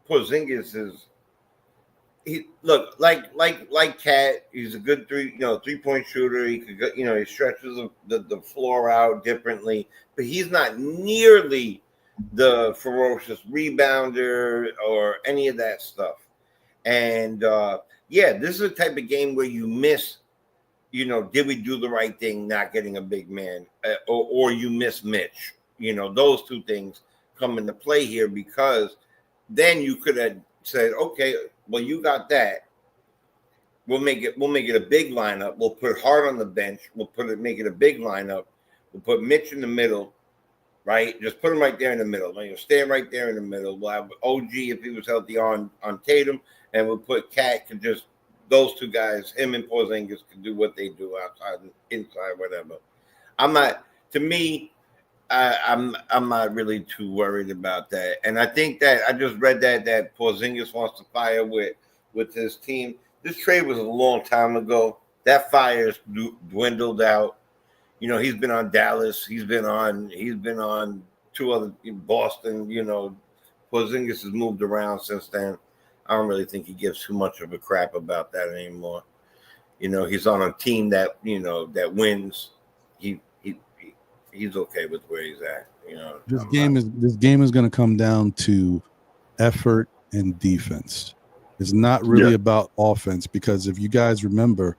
Porzingis is. He look like Cat. He's a good 3-point shooter. He could go, he stretches the floor out differently, but he's not nearly the ferocious rebounder or any of that stuff. And this is a type of game where you miss. Did we do the right thing not getting a big man, or you miss Mitch? Those two things come into play here, because then you could have said, okay, well, you got that. We'll make it a big lineup. We'll put Hart on the bench. Make it a big lineup. We'll put Mitch in the middle, right? Just put him right there in the middle. Stand right there in the middle. We'll have OG if he was healthy on Tatum, and we'll put Cat can just. Those two guys, him and Porzingis, can do what they do outside, inside, whatever. I'm not really too worried about that. And I think that I just read that Porzingis wants to fire with his team. This trade was a long time ago. That fire's dwindled out. He's been on Dallas. He's been on 2 other in Boston. Porzingis has moved around since then. I don't really think he gives too much of a crap about that anymore. He's on a team that that wins. He's okay with where he's at. This game is going to come down to effort and defense. It's not really about offense, because if you guys remember,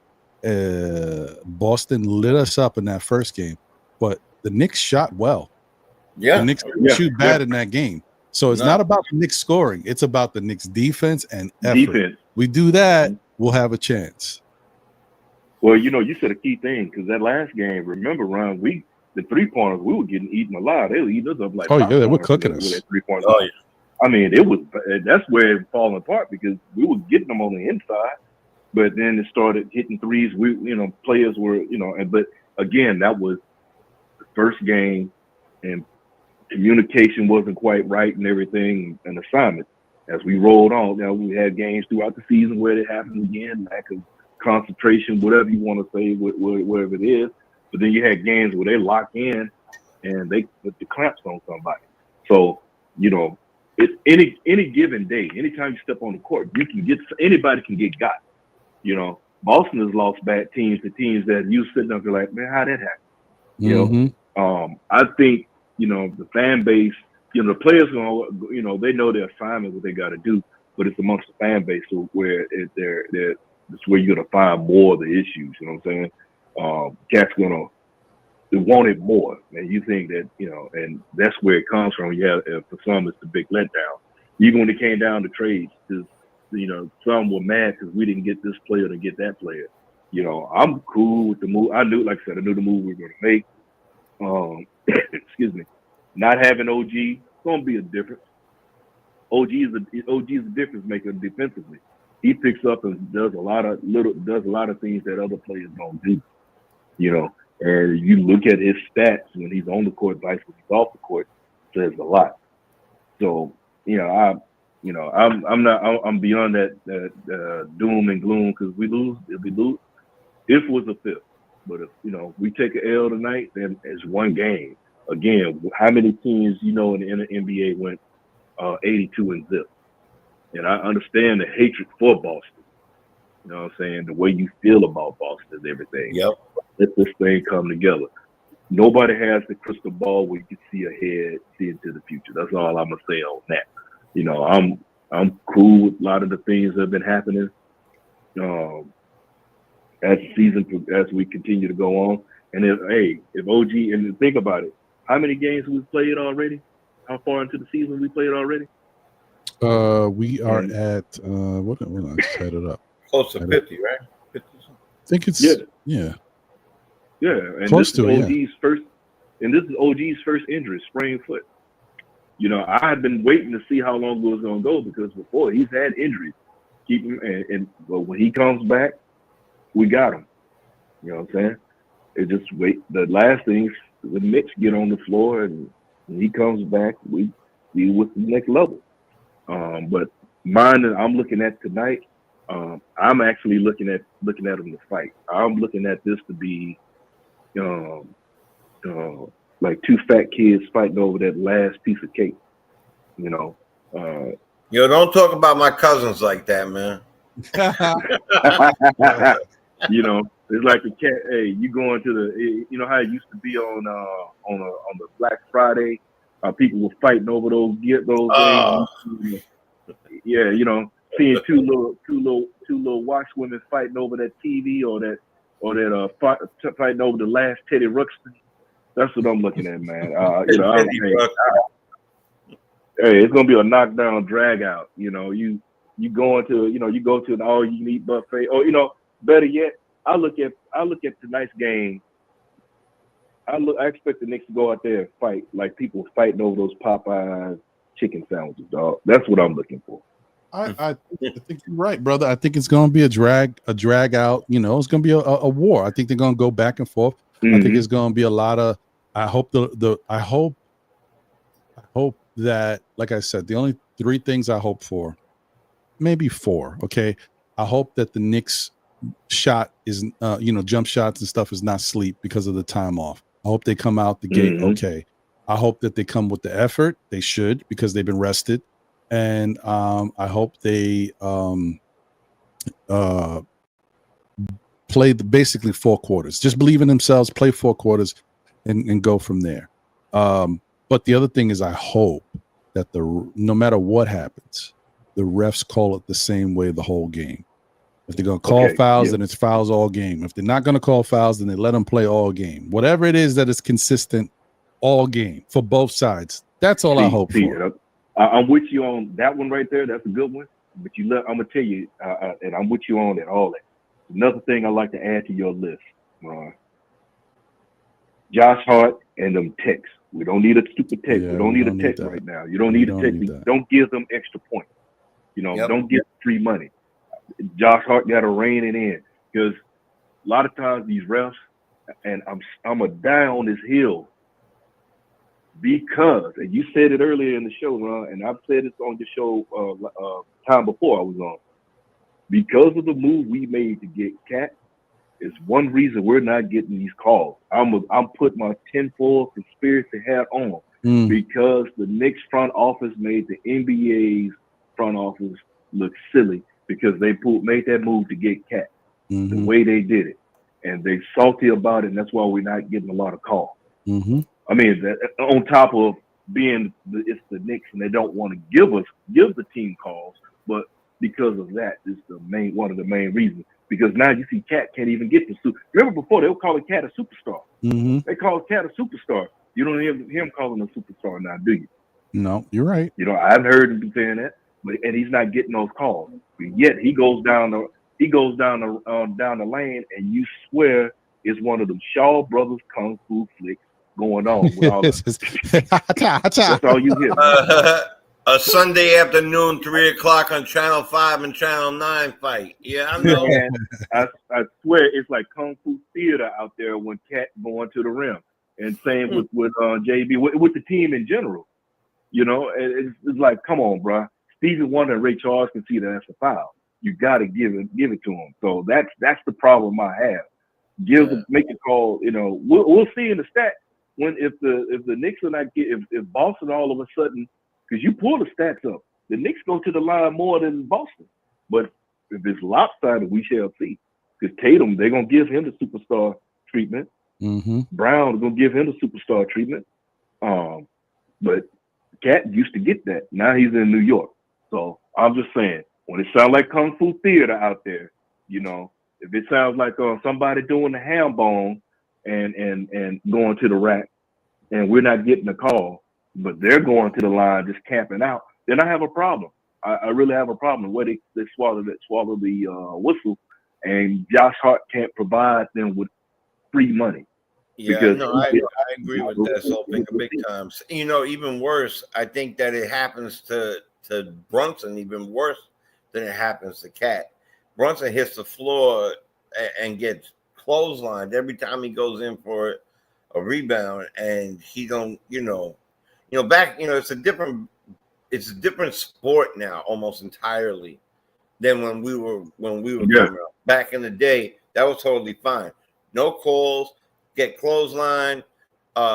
Boston lit us up in that first game, but the Knicks shot well. Yeah, the Knicks didn't shoot bad in that game. So it's not about the Knicks scoring. It's about the Knicks defense and effort. We do that, we'll have a chance. Well, you said a key thing, because that last game, remember, Ron, the 3-pointers, we were getting eaten alive. They were eating us up like they were cooking us. With that 3-pointers. Oh, yeah. I mean, that's where it was falling apart, because we were getting them on the inside, but then it started hitting threes. Players were, but again, that was the first game, and communication wasn't quite right and everything, an assignment. As we rolled on, we had games throughout the season where it happened again, lack of concentration, whatever you want to say, whatever it is. But then you had games where they lock in and they put the clamps on somebody. So, it's any given day, anytime you step on the court, anybody can get got. Boston has lost bad teams to teams that you sitting up there like, man, how that happen? I think, the fan base, the players, they know their assignment, what they got to do, but it's amongst the fan base where it's where you're going to find more of the issues. You know what I'm saying? Cats going to want it more. And you think that, and that's where it comes from. For some, it's the big letdown. Even when it came down to trades, because, some were mad because we didn't get this player to get that player. I'm cool with the move. I knew the move we were going to make. Excuse me. Not having OG, it's going to be a difference. OG is a difference maker defensively. He picks up and does a lot of things that other players don't do. And you look at his stats when he's on the court, vice when he's off the court, says a lot. So, I'm beyond that doom and gloom, because if we lose, if it was a fifth. But if we take an L tonight, then it's one game. Again, how many teams in the NBA went 82 and zip? And I understand the hatred for Boston. You know what I'm saying? The way you feel about Boston and everything. Yep. Let this thing come together. Nobody has the crystal ball where you can see ahead, see into the future. That's all I'm gonna say on that. I'm cool with a lot of the things that have been happening. As we continue to go on. And if OG, and think about it, how many games we've played already? How far into the season we played already? We are at what? I set it up. Close to 50, right? 50. I think it's yeah. And close this to is OG's first, and this is OG's first injury, sprained foot. I had been waiting to see how long it was going to go, because before he's had injuries. Keep him, but when he comes back, we got him. You know what I'm saying? It just wait. The last thing, the Knicks get on the floor, and when he comes back, we deal with the next level. But mine that I'm looking at tonight, I'm actually looking at them to fight. I'm looking at this to be, like two fat kids fighting over that last piece of cake. Don't talk about my cousins like that, man. It's like a cat. Hey, you going to the, how it used to be on the Black Friday, people were fighting over those things. Yeah, seeing two little watch women fighting over that TV or fighting over the last Teddy Ruxpin. That's what I'm looking at, man. Hey, it's gonna be a knockdown, drag out. You go to an all you eat buffet, or better yet, I look at tonight's game. I expect the Knicks to go out there and fight like people fighting over those Popeyes chicken sandwiches, dog. That's what I'm looking for. I think you're right, brother. I think it's going to be a drag out. It's going to be a war. I think they're going to go back and forth. I think it's going to be a lot of. I hope that, like I said, the only three things I hope for, maybe four. Okay, I hope that the Knicks shot is, jump shots and stuff is not sleep because of the time off. I hope they come out the gate okay. I hope that they come with the effort. They should, because they've been rested. and I hope they play basically 4 quarters. Just believe in themselves, play 4 quarters, and go from there. But the other thing is, I hope that no matter what happens, the refs call it the same way the whole game. If they're going to call fouls, then it's fouls all game. If they're not going to call fouls, then they let them play all game. Whatever it is that is consistent all game for both sides. That's all I hope for. I'm with you on that one right there. That's a good one. But I'm going to tell you, and I'm with you on it, all that. Another thing I'd like to add to your list, Josh Hart and them texts. We don't need a stupid text. Yeah, we don't need a need text that. right now. You don't need a text. Don't give them extra points. Don't give free money. Josh Hart got to rein it in, because a lot of times these refs, and I'm a die on this hill, because, and you said it earlier in the show, Ron, and I've said it on the show time before I was on, because of the move we made to get Cat, is one reason we're not getting these calls. I'm putting my tinfoil conspiracy hat on, because the Knicks front office made the NBA's front office look silly, because they made that move to get Cat the way they did it, and they salty about it, and that's why we're not getting a lot of calls. I mean, on top of being it's the Knicks and they don't want to give the team calls, but because of that is one of the main reasons. Because now you see Cat can't even get the super. Remember before they were calling Cat a superstar. They call Cat a superstar. You don't hear him calling a superstar now, do you? No, you're right. I haven't heard him saying that, and he's not getting those calls. But yet he goes down the lane, and you swear it's one of them Shaw Brothers kung fu flicks going on. With all that's all you hear. A Sunday afternoon, 3:00 on Channel 5 and Channel 9 fight. Yeah, I know. I swear it's like kung fu theater out there when Cat going to the rim, and same with JB with the team in general. It's like, come on, bro. Stevie Wonder and Ray Charles can see that that's a foul. You got to give it to them. So that's the problem I have. Make a call. We'll see in the stats if the Knicks are not if Boston all of a sudden, because you pull the stats up, the Knicks go to the line more than Boston. But if it's lopsided, we shall see. Because Tatum, they're gonna give him the superstar treatment. Brown is gonna give him the superstar treatment. But Cat used to get that. Now he's in New York. So I'm just saying, when it sounds like kung fu theater out there, if it sounds like somebody doing the ham bone and going to the rack, and we're not getting a call, but they're going to the line just camping out, then I have a problem. I really have a problem where they swallow the whistle, and Josh Hart can't provide them with free money. Yeah, I agree with that, Soulfinger, big time. Even worse, I think that it happens to Brunson even worse than it happens to Cat. Brunson hits the floor and gets clotheslined every time he goes in for a rebound, and he don't, back, it's a different sport now, almost entirely, than when we were coming up. Back in the day, that was totally fine. No calls, get clothesline,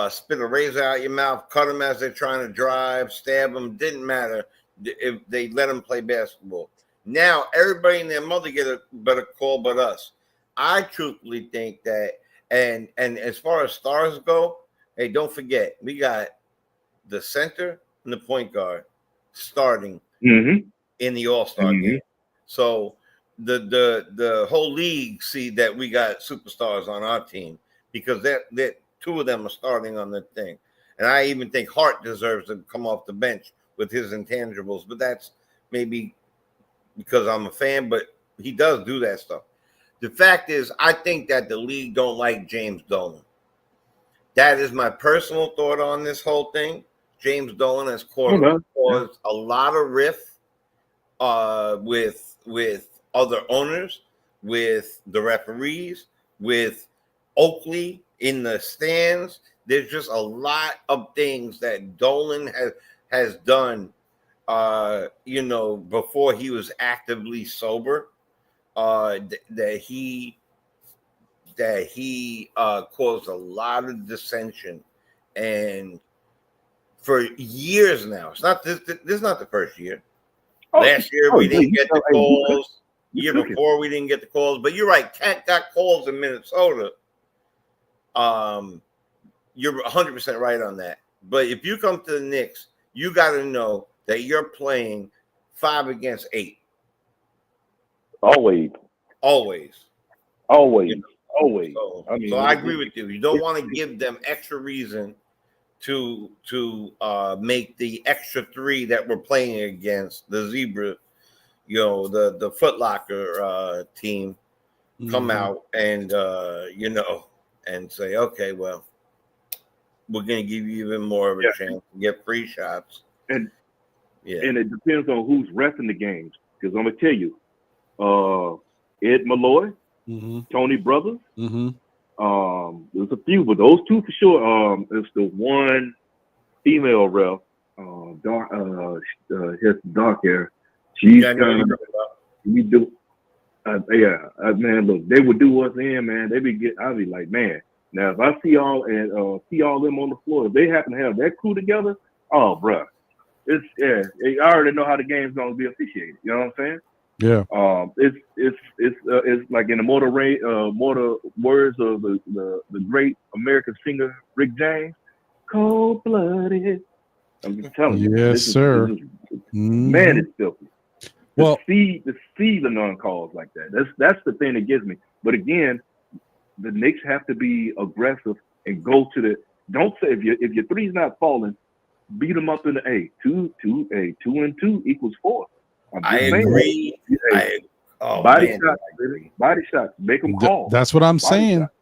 spit a razor out your mouth, cut them as they're trying to drive, stab them. Didn't matter if they let them play basketball. Now everybody and their mother get a better call but us. I truthfully think that, and as far as stars go, hey, don't forget, we got the center and the point guard starting in the All-Star game. So the whole league see that we got superstars on our team, because that two of them are starting on the thing. And I even think Hart deserves to come off the bench with his intangibles, but that's maybe because I'm a fan, but he does do that stuff. The fact is, I think that the league don't like James Dolan. That is my personal thought on this whole thing. James Dolan has caused a lot of rift with other owners, with the referees, with Oakley in the stands. There's just a lot of things that Dolan has done, before he was actively sober, that he caused a lot of dissension, and for years now. It's not this. This is not the first year. Oh, Last year we didn't get the hey, calls. you Year took it. before we didn't get the calls. But you're right. Cat got calls in Minnesota. You're 100% right on that. But if you come to the Knicks, you got to know that you're playing 5 against 8. Always. You know? Always. So I mean, I agree with you. You don't want to give them extra reason to make the extra 3 that we're playing against the Zebra, the Foot Locker team, come out and and say, okay, well, we're going to give you even more of a chance to get free shots. And it depends on who's refing the games. Because I'm gonna tell you, Ed Malloy, Tony Brothers. There's a few, but those 2 for sure. It's the one female ref, has dark hair. She's kind of we do. Man, look, they would do us in, man. I'd be like, man. Now, if I see all them on the floor, if they happen to have that crew together, oh, bruh. I already know how the game's gonna be officiated. You know what I'm saying? Yeah. It's like in the mortal words of the great American singer Rick James, cold blooded. I'm just telling you. Yes, sir. Man, it's filthy. Well, to see the non-calls like that. That's the thing that gets me. But again, the Knicks have to be aggressive and go to the. Don't say if your three's not falling, beat them up in the A. 2 and 2 equals 4. I agree. Body shots. Make them call. That's what I'm Body saying. shots.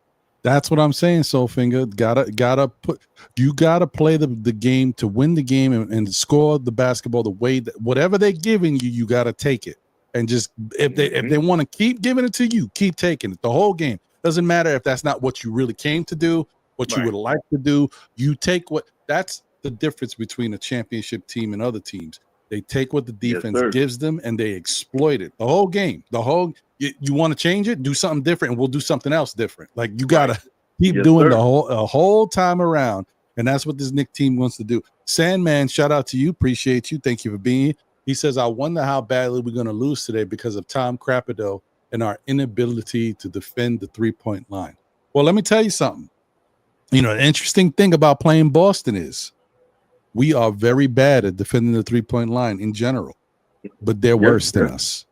That's what I'm saying. Soulfinger gotta play the game to win the game and score the basketball the way that whatever they're giving you, you gotta take it. And just if they want to keep giving it to you, keep taking it the whole game. Doesn't matter if that's not what you really came to do, what you would like to do. You take what. That's the difference between a championship team and other teams. They take what the defense gives them and they exploit it the whole game. You want to change it, do something different, and we'll do something else different. Like you gotta keep doing the whole time around, and that's what this Knicks team wants to do. Sandman, shout out to you, appreciate you, thank you for being here. He says, I wonder how badly we're going to lose today because of Tom Crapido and our inability to defend the 3-point line. Well, let me tell you something. The interesting thing about playing Boston is we are very bad at defending the 3-point line in general, but they're worse than us.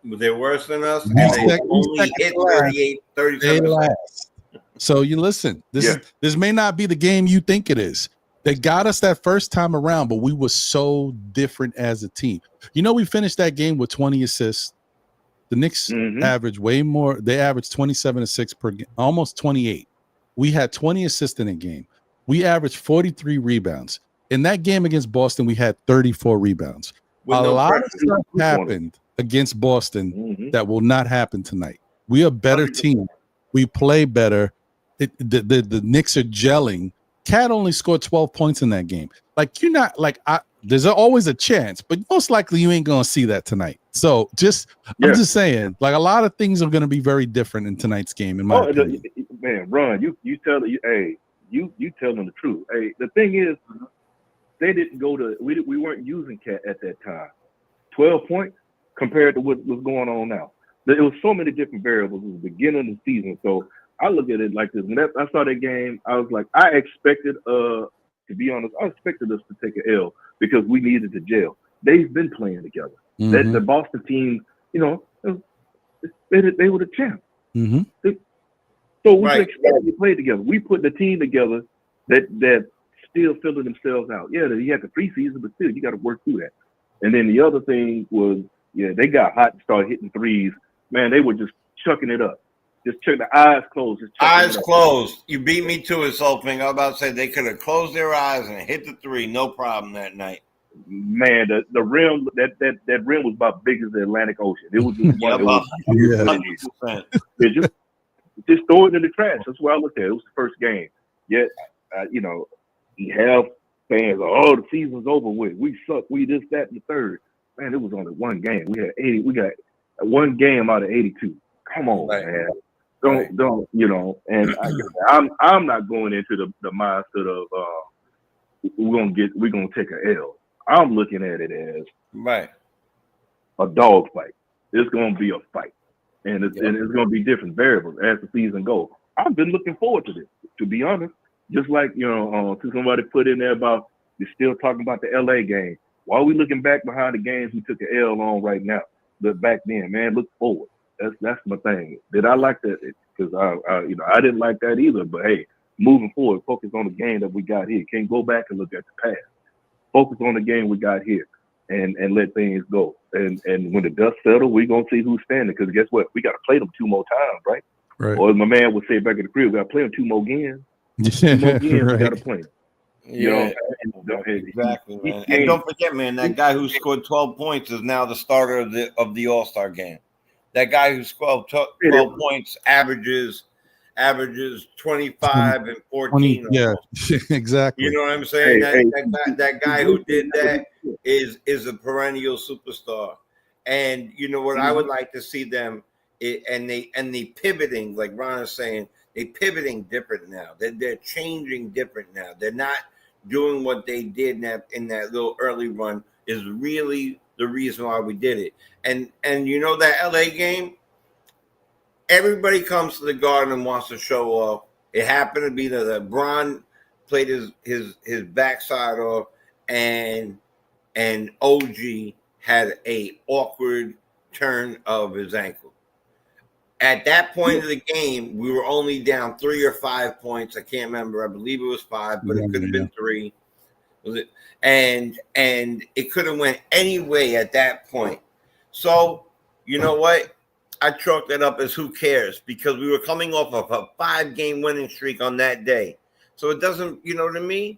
They're worse than us, and they only hit 37%. So you listen. This may not be the game you think it is. They got us that first time around, but we were so different as a team. We finished that game with 20 assists. The Knicks averaged way more. They averaged 27 assists per game, almost 28. We had 20 assists in a game. We averaged 43 rebounds. In that game against Boston, we had 34 rebounds. A lot of stuff happened against Boston that will not happen tonight. We are a better team. We play better. The Knicks are gelling. Cat only scored 12 points in that game. Like, you're not like there's always a chance, but most likely you ain't gonna see that tonight. So I'm just saying, like, a lot of things are gonna be very different in tonight's game. In my opinion. Man, Ron, you tell them the truth. Hey, the thing is, they didn't go to. We weren't using Cat at that time. 12 points compared to what was going on now. There was so many different variables at the beginning of the season. So I look at it like this. When I saw that game, I was like, I expected, to be honest, I expected us to take an L because we needed to gel. They've been playing together. That the Boston team, they were the champ. So we expected to play together. We put the team together that still filling themselves out. Yeah, you had the preseason, but still you got to work through that. And then the other thing was, they got hot and started hitting threes. Man, they were just chucking it up. Just check the eyes closed. Eyes closed. You beat me to it, Soulfinger. I was about to say they could have closed their eyes and hit the 3, no problem that night. Man, the rim that rim was about big as the Atlantic Ocean. It was just one. 100%. Just throw it in the trash. That's what I looked at. It was the first game. Yet, you have fans. Oh, the season's over with. We suck. We this, that, and the third. Man, it was only one game. We had 80. We got one game out of 82. Come on, man. Don't. And I'm not going into the mindset of we're gonna take an L. I'm looking at it as Right. a dog fight. It's gonna be a fight, and it's gonna be different variables as the season goes. I've been looking forward to this, to be honest. Just like to somebody put in there about you're still talking about the LA game. Why are we looking back behind the games we took an L on right now? But back then, man, look forward. That's my thing. Did I like that? Because I didn't like that either. But hey, moving forward, focus on the game that we got here. Can't go back and look at the past. Focus on the game we got here, and let things go. And when the dust settles, we're gonna see who's standing. Because guess what? We got to play them 2 more times, right? Right. Or as my man would say back in the crib, we got to play them 2 more games. 2 more games, Right. we got to play them. Yeah, exactly, man. And don't forget, man, that guy who scored 12 points is now the starter of the All-Star game. That guy who scored 12 points averages 25 and 14. Yeah, exactly. You know what I'm saying? That guy who did that is a perennial superstar. And you know what I would like to see them and they pivoting, like Ron is saying, they pivoting different now. They're changing different now. They're not doing what they did in that little early run is really the reason why we did it. And that LA game, everybody comes to the Garden and wants to show off. It happened to be that Bron played his backside off, and OG had a awkward turn of his ankle. At that point of the game, we were only down 3 or 5 points. I can't remember. I believe it was 5, but it could have been 3. Was it? And it could have went any way at that point. So you know what? I chalked that up as who cares, because we were coming off of a 5-game winning streak on that day. So it doesn't, you know what I mean?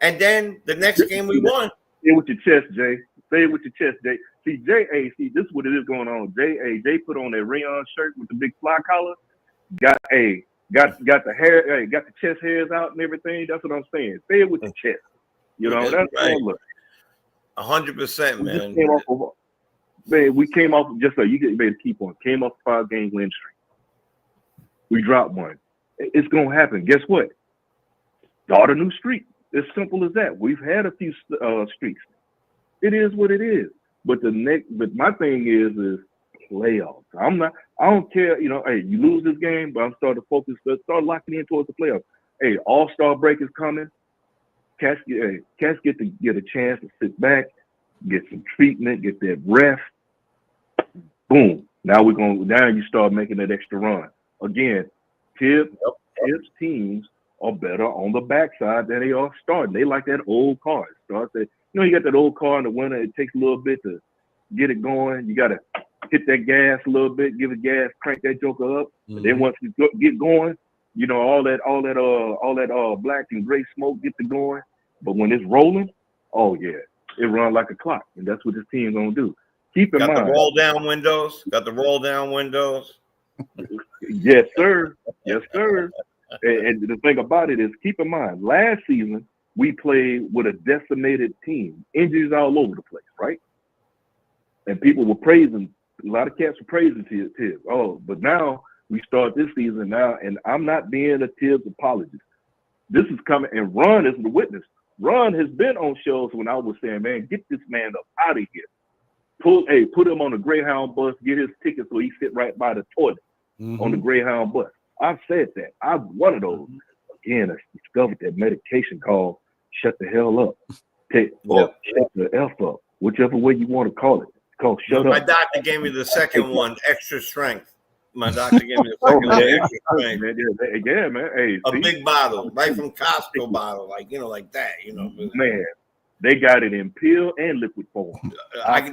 And then the next game we won. Say it with your chest, Jay. Say it with your chest, Jay. See, this is what it is going on. Jay put on that rayon shirt with the big fly collar. Got the hair, got the chest hairs out and everything. That's what I'm saying. Say it with your chest. That's right. Look. 100%, man. We came off just so you get ready to keep on. Came off a 5-game win streak. We dropped one. It's gonna happen. Guess what? Start a new streak. As simple as that. We've had a few streaks. It is what it is. But my thing is playoffs. I don't care, hey, you lose this game, but I'm starting to focus, start locking in towards the playoffs. Hey, All-Star break is coming. Cats get to get a chance to sit back, get some treatment, get that rest. Boom. Now you start making that extra run. Again, Tibbs teams are better on the backside than they are starting. They like that old car. You got that old car in the winter. It takes a little bit to get it going. You got to hit that gas a little bit, give it gas, crank that joker up. Mm-hmm. And then once you get going, all that black and gray smoke gets it going. But when it's rolling, oh yeah, it runs like a clock, and that's what this team's gonna do. Keep in mind. Got the roll down windows. Yes, sir. Yes, sir. And the thing about it is, keep in mind, last season we played with a decimated team, injuries all over the place, right? And people were praising. A lot of cats were praising Tibbs. Oh, but now we start this season now, and I'm not being a Tibbs apologist. This is coming, and Ron is the witness. Ron has been on shows when I was saying, man, get this man up out of here. Put him on a Greyhound bus, get his ticket so he sit right by the toilet on the Greyhound bus. I've said that. I'm one of those. Again, I discovered that medication called shut the hell up. Shut the F up. Whichever way you want to call it. It's called shut up. My doctor gave me the second one, extra strength. My doctor gave me the second one, extra strength. Yeah, man. Hey, a big bottle, right from Costco bottle, like that. Man, they got it in pill and liquid form.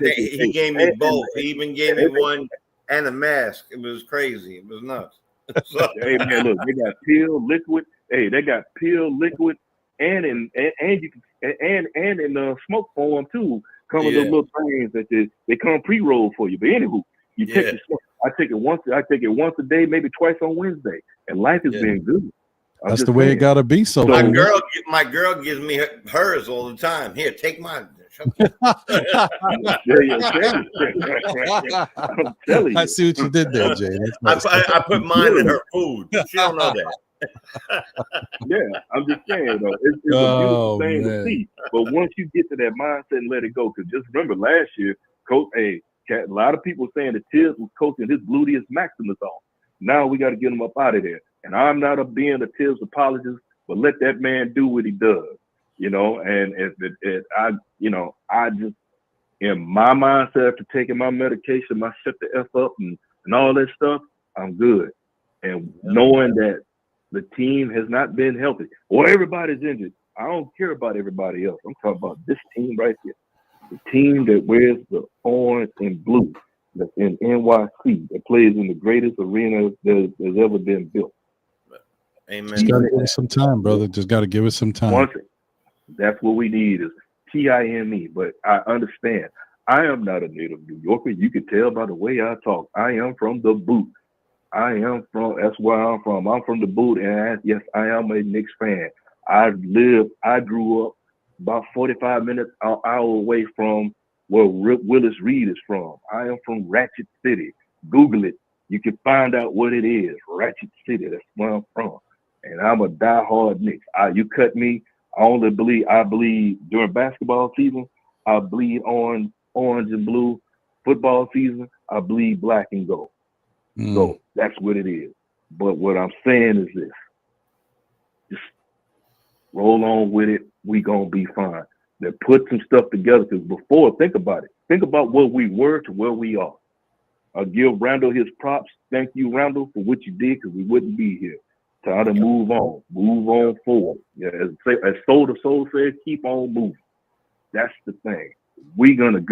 He gave me both. He even gave me one and a mask. It was crazy. It was nuts. Hey man, look, they got pill, liquid. Hey, they got pill, liquid, and in smoke form too. Come with those little things that they come pre-roll for you. But anywho, you take the smoke. I take it once a day, maybe twice on Wednesday, and life has been good. That's the way it gotta be. So my girl gives me hers all the time. Here, take mine. I'm telling you. I see what you did there, Jay. I put mine in her food. She don't know that. Yeah, I'm just saying though, it's a beautiful thing to see. But once you get to that mindset and let it go, because just remember last year, Coach, a lot of people saying that Tibbs was coaching his gluteus maximus off. Now we got to get him up out of there. And I'm not being a Tibbs apologist, but let that man do what he does. You know, and I just in my mindset after taking my medication, my shut the F up and all that stuff, I'm good. And knowing that the team has not been healthy or everybody's injured, I don't care about everybody else. I'm talking about this team right here. The team that wears the orange and blue that's in NYC that plays in the greatest arena that has ever been built. Amen. Just got to give it some time, brother. Just got to give it some time. That's what we need is TIME. But I understand. I am not a native New Yorker. You can tell by the way I talk. I am from the boot. That's where I'm from. I'm from the boot. And yes, I am a Knicks fan. I grew up about 45 minutes an hour away from where Willis Reed is from. I am from Ratchet City. Google it. You can find out what it is. Ratchet City. That's where I'm from. And I'm a diehard Knicks. You cut me. I believe during basketball season, I bleed orange and blue. Football season, I bleed black and gold. So that's what it is. But what I'm saying is this. Just roll on with it. We gonna be fine. Then put some stuff together, because before, think about it. Think about where we were to where we are. I'll give Randall his props. Thank you, Randall, for what you did, because we wouldn't be here. Time to move on forward. Yeah, as Soul to Soul says, keep on moving. That's the thing. We gonna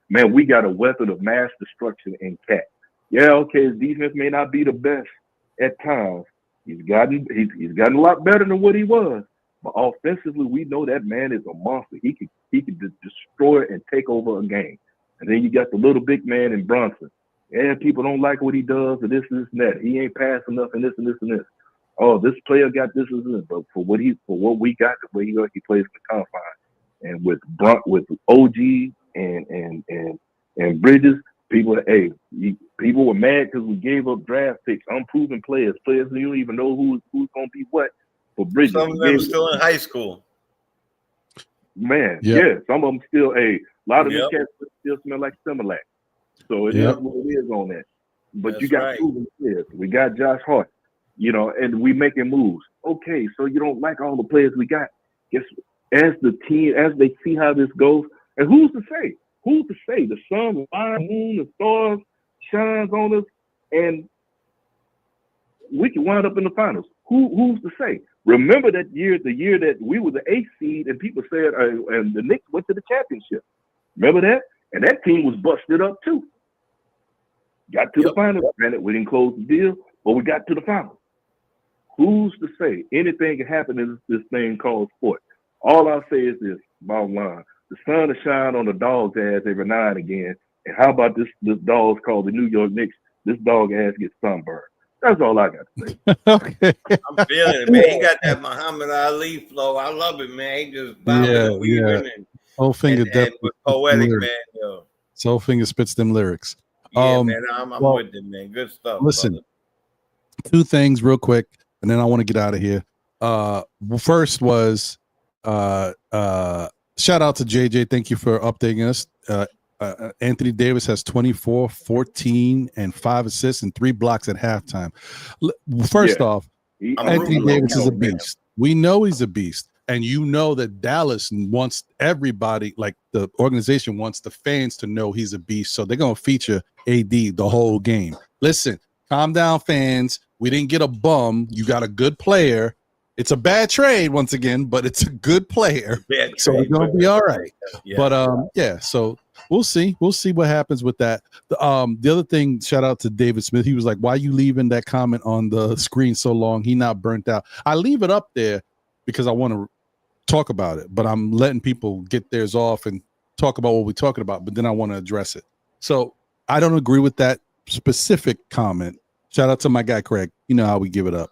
man. We got a weapon of mass destruction in Cat. Yeah, okay. His defense may not be the best at times. He's gotten a lot better than what he was. But offensively, we know that man is a monster. He could destroy and take over a game. And then you got the little big man in Brunson. Yeah, people don't like what he does, or this and that. He ain't passing enough, and this and this and this. Oh, this player got this and this. But for what we got, the way he plays the confine, and with OG and Bridges, people were mad because we gave up draft picks, unproven players you don't even know who's gonna be what for Bridges. Some of them still in high school. Man, yeah, some of them still. A lot of them cats still smell like Similac. So it is what it is on that. But you got proven players. We got Josh Hart, and we making moves. Okay, so you don't like all the players we got. Guess as the team, as they see how this goes, and who's to say? Who's to say? The sun, the moon, the stars shines on us, and we can wind up in the finals. Who's to say? Remember that year, the year that we were the 8th seed, and people said, and the Knicks went to the championship. Remember that? And that team was busted up too. Got to the finals. Granted, we didn't close the deal, but we got to the finals. Who's to say? Anything can happen in this thing called sport. All I'll say is this, bottom line. The sun will shine on the dog's ass every now and again. And how about this dog's called the New York Knicks? This dog ass gets sunburned. That's all I got to say. Okay. I'm feeling it, man. He got that Muhammad Ali flow. I love it, man. He just bobbing and weaving and Soulfinger definitely poetic, man. Yo. Soulfinger spits them lyrics. Yeah, man. I'm with it, man. Good stuff. Listen, brother. Two things real quick, and then I want to get out of here. First was shout out to JJ. Thank you for updating us. Anthony Davis has 24, 14, and 5 assists and 3 blocks at halftime. First off, Anthony Davis is a beast. We know he's a beast. And you know that Dallas wants everybody, like the organization wants the fans to know he's a beast. So they're going to feature AD the whole game. Listen, calm down, fans. We didn't get a bum. You got a good player. It's a bad trade once again, but it's a good player. So we're going to be all right. Yeah. But so we'll see. We'll see what happens with that. The other thing, shout out to David Smith. He was like, why are you leaving that comment on the screen so long? He not burnt out. I leave it up there because I want to talk about it, but I'm letting people get theirs off and talk about what we're talking about, but then I want to address it. So I don't agree with that specific comment. Shout out to my guy, Craig. You know how we give it up.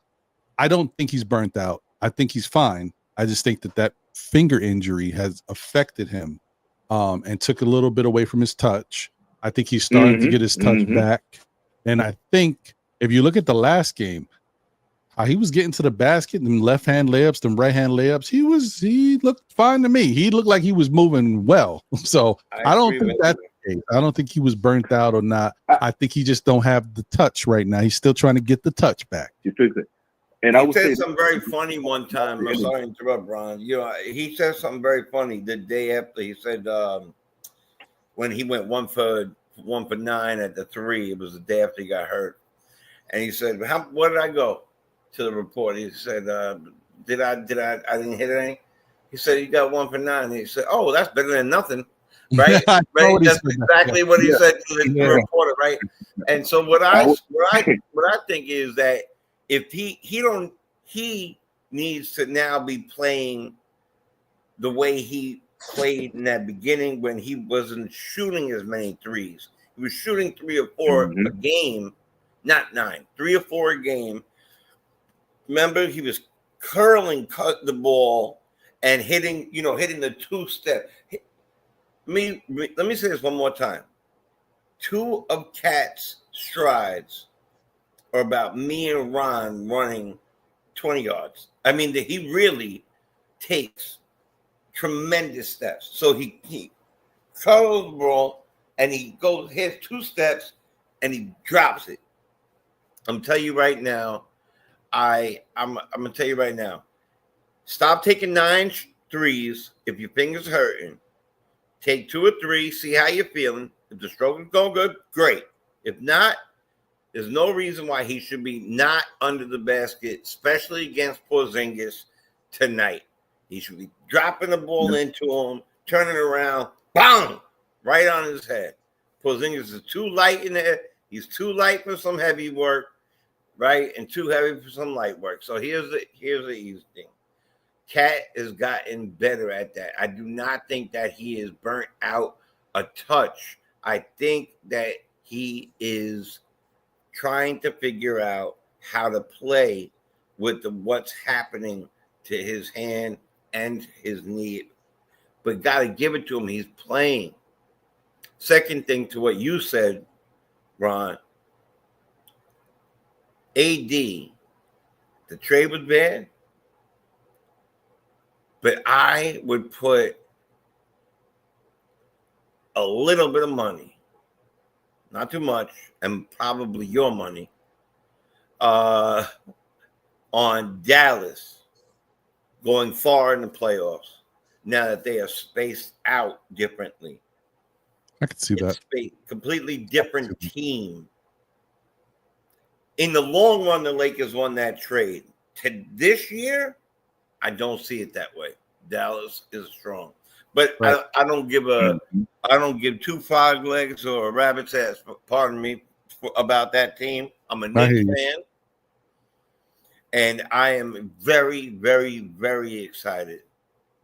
I don't think he's burnt out. I think he's fine. I just think that finger injury has affected him and took a little bit away from his touch. I think he's starting to get his touch back. And I think if you look at the last game, how he was getting to the basket, them left hand layups, them right hand layups. He looked fine to me. He looked like he was moving well. So I don't think that's the case. I don't think he was burnt out or not. I think he just don't have the touch right now. He's still trying to get the touch back. You fix it. And he said something very funny one time. I'm sorry to interrupt, Ron. He said something very funny the day after. He said when he went 1 for 9 at the 3, it was the day after he got hurt. And he said, "What did I go?" To the report, he said, "Did I didn't hit anything?" He said, "You got 1 for 9." And he said, "Oh, that's better than nothing." Right? Right? That's exactly what he said to the reporter, right? And so what I think is that if he needs to now be playing the way he played in that beginning when he wasn't shooting as many threes. He was shooting 3 or 4 a game, not 9, 3 or 4 a game. Remember, he was cut the ball and hitting the 2-step. Let me say this one more time. 2 of Cat's strides are about me and Ron running 20 yards. I mean, that he really takes tremendous steps. So he curls the ball and he hits 2 steps and he drops it. I'm telling you right now, I'm gonna tell you right now. Stop taking 9 threes if your fingers hurting. Take 2 or 3, see how you're feeling. If the stroke is going good, great. If not, there's no reason why he should be not under the basket, especially against Porzingis tonight. He should be dropping the ball into him, turning around, bang, right on his head. Porzingis is too light in there. He's too light for some heavy work, right? And too heavy for some light work. So here's the easy thing. Cat has gotten better at that. I do not think that he is burnt out a touch. I think that he is trying to figure out how to play with what's happening to his hand and his knee. But got to give it to him. He's playing. Second thing to what you said, Ron, AD, the trade was bad. But I would put a little bit of money, not too much, and probably your money, on Dallas going far in the playoffs now that they are spaced out differently. I can see that. Completely different team. In the long run, the Lakers won that trade. To this year, I don't see it that way. Dallas is strong, but right. I don't give 2 frog legs or a rabbit's ass. Pardon me about that team. I'm a Knicks fan, and I am very, very, very excited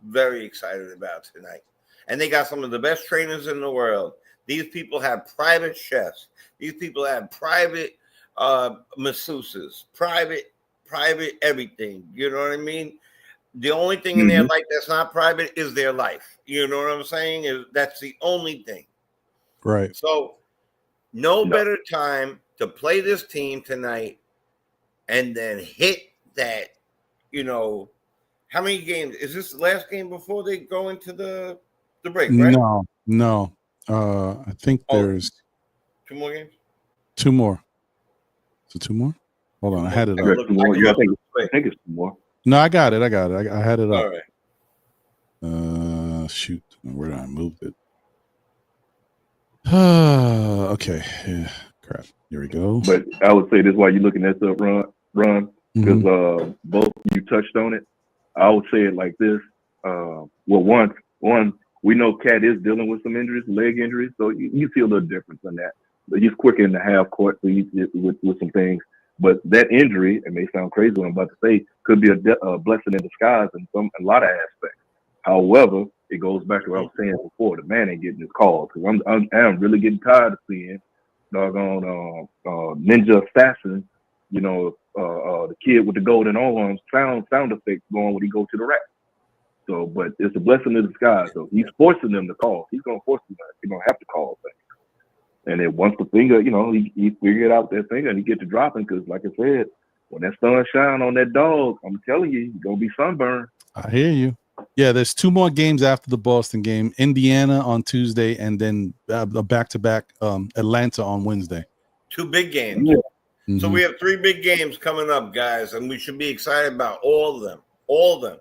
about tonight. And they got some of the best trainers in the world. These people have private chefs. These people have private masseuses, private everything. You know what I mean? The only thing in their life that's not private is their life. You know what I'm saying? That's the only thing. Right. So no better time to play this team tonight and then hit that, how many games? Is this the last game before they go into the break, right? No. I think there's 2 more games? 2 more. So 2 more? Hold on. I had it up. I think it's 2 more. No, I got it. I had it up. All right. Shoot. Where did I move it? Okay. Yeah. Crap. Here we go. But I would say this while you're looking at up, Ron, because both you touched on it. I would say it like this. Well, one, we know Cat is dealing with some injuries, leg injuries, so you see a little difference in that. But he's quicker in the half court, so with some things. But that injury, it may sound crazy what I'm about to say, could be a blessing in disguise in a lot of aspects. However, it goes back to what I was saying before. The man ain't getting his calls. Because I'm really getting tired of seeing doggone Ninja Assassin, the kid with the golden arms sound effects going when he goes to the rack. So, but it's a blessing in disguise. So he's forcing them to call. He's going to force them. He's going to have to call things. And then once the finger, he figured out that finger and he get to dropping because, like I said, when that sun shine on that dog, I'm telling you, you're gonna be sunburned. I hear you. Yeah, there's 2 more games after the Boston game. Indiana on Tuesday, and then a back-to-back Atlanta on Wednesday. 2 big games. Yeah. So we have 3 big games coming up, guys, and we should be excited about all of them. All of them.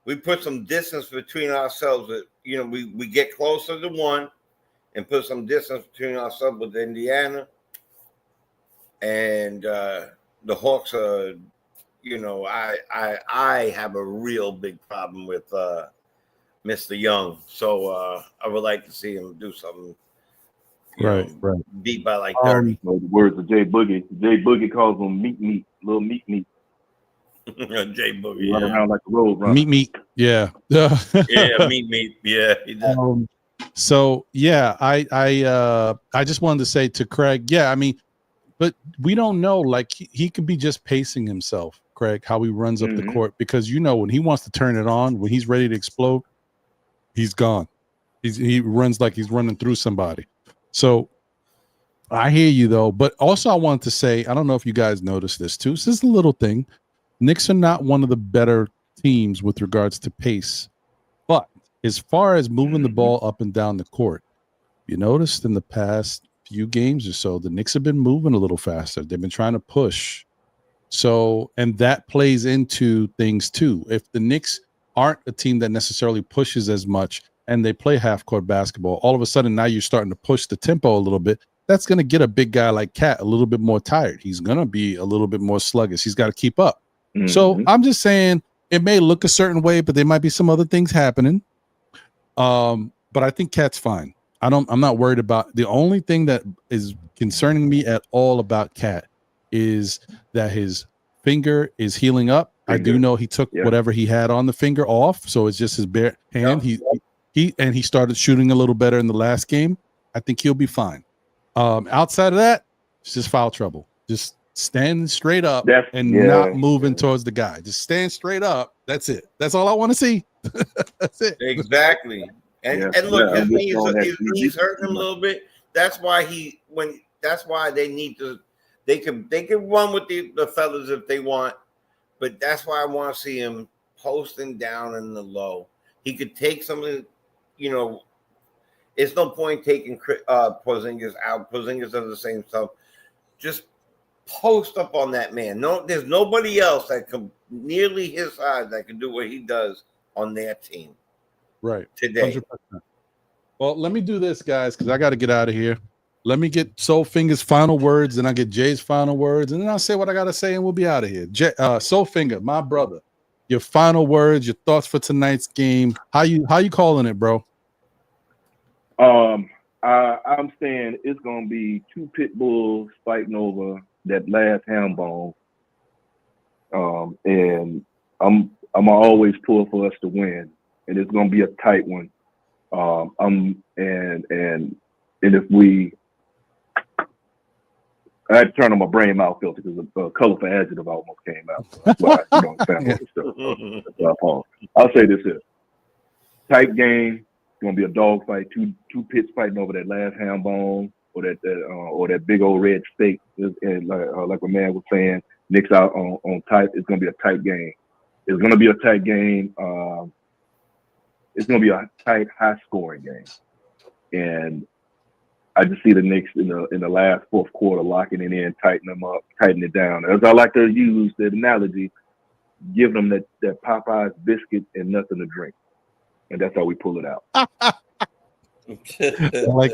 We put some distance between ourselves. That, you know, we get closer to one and put some distance between ourselves with Indiana. And the Hawks are, you know, I have a real big problem with Mr. Young. So I would like to see him do something. Right. Beat by like 30. The words of Jay Boogie. Jay Boogie calls them meat, little meat. Jay Boogie. Run around like a road runner. Meat. Yeah. Yeah, meat. Yeah, he does. So yeah, I just wanted to say to Craig, yeah, I mean, but we don't know. Like he could be just pacing himself, Craig, how he runs up the court, because you know when he wants to turn it on, when he's ready to explode, he's gone. He runs like he's running through somebody. So I hear you though, but also I wanted to say, I don't know if you guys noticed this too. This is a little thing. Knicks are not one of the better teams with regards to pace, but as far as moving the ball up and down the court, you noticed in the past few games or so, the Knicks have been moving a little faster. They've been trying to push. So, and that plays into things too. If the Knicks aren't a team that necessarily pushes as much and they play half-court basketball, all of a sudden now you're starting to push the tempo a little bit. That's going to get a big guy like Cat a little bit more tired. He's going to be a little bit more sluggish. He's got to keep up. So I'm just saying it may look a certain way, but there might be some other things happening. But I think Cat's fine. I'm not worried about. The only thing that is concerning me at all about Cat is that his finger is healing up. I do know he took whatever he had on the finger off, so it's just his bare hand. He started shooting a little better in the last game. I think he'll be fine. Outside of that, it's just foul trouble. Just standing straight up not moving towards the guy. Just stand straight up. That's it. That's all I want to see. That's it. Exactly. And look, his knees hurting him a little bit. That's why they need to. They can run with the fellas if they want, but that's why I want to see him posting down in the low. He could take some of the, you know, it's no point taking Porzingis out. Porzingis does the same stuff. Just post up on that man. No, there's nobody else that can nearly his size that can do what he does on their team. Right. Today. 100%. Well, let me do this, guys, because I got to get out of here. Let me get Soulfinger's final words, and I'll get Jay's final words, and then I'll say what I got to say, and we'll be out of here. Soulfinger, my brother, your final words, your thoughts for tonight's game. How you calling it, bro? I'm saying it's gonna be 2 pit bulls fighting over that last ham bone. And I'm always pull for us to win, and it's gonna be a tight one. And if we, I had to turn on my brain mouth filter because the colorful adjective almost came out. So that's why I'll say this here: tight game. It's gonna be a dog fight. Two pits fighting over that last ham bone or that big old red steak. And like my man was saying, Knicks out on tight. It's gonna be a tight game. It's gonna be a tight game. It's gonna be a tight, high scoring game. And I just see the Knicks in the last fourth quarter locking it in, tightening them up, tightening it down. As I like to use the analogy, give them that Popeye's biscuit and nothing to drink. And that's how we pull it out. I like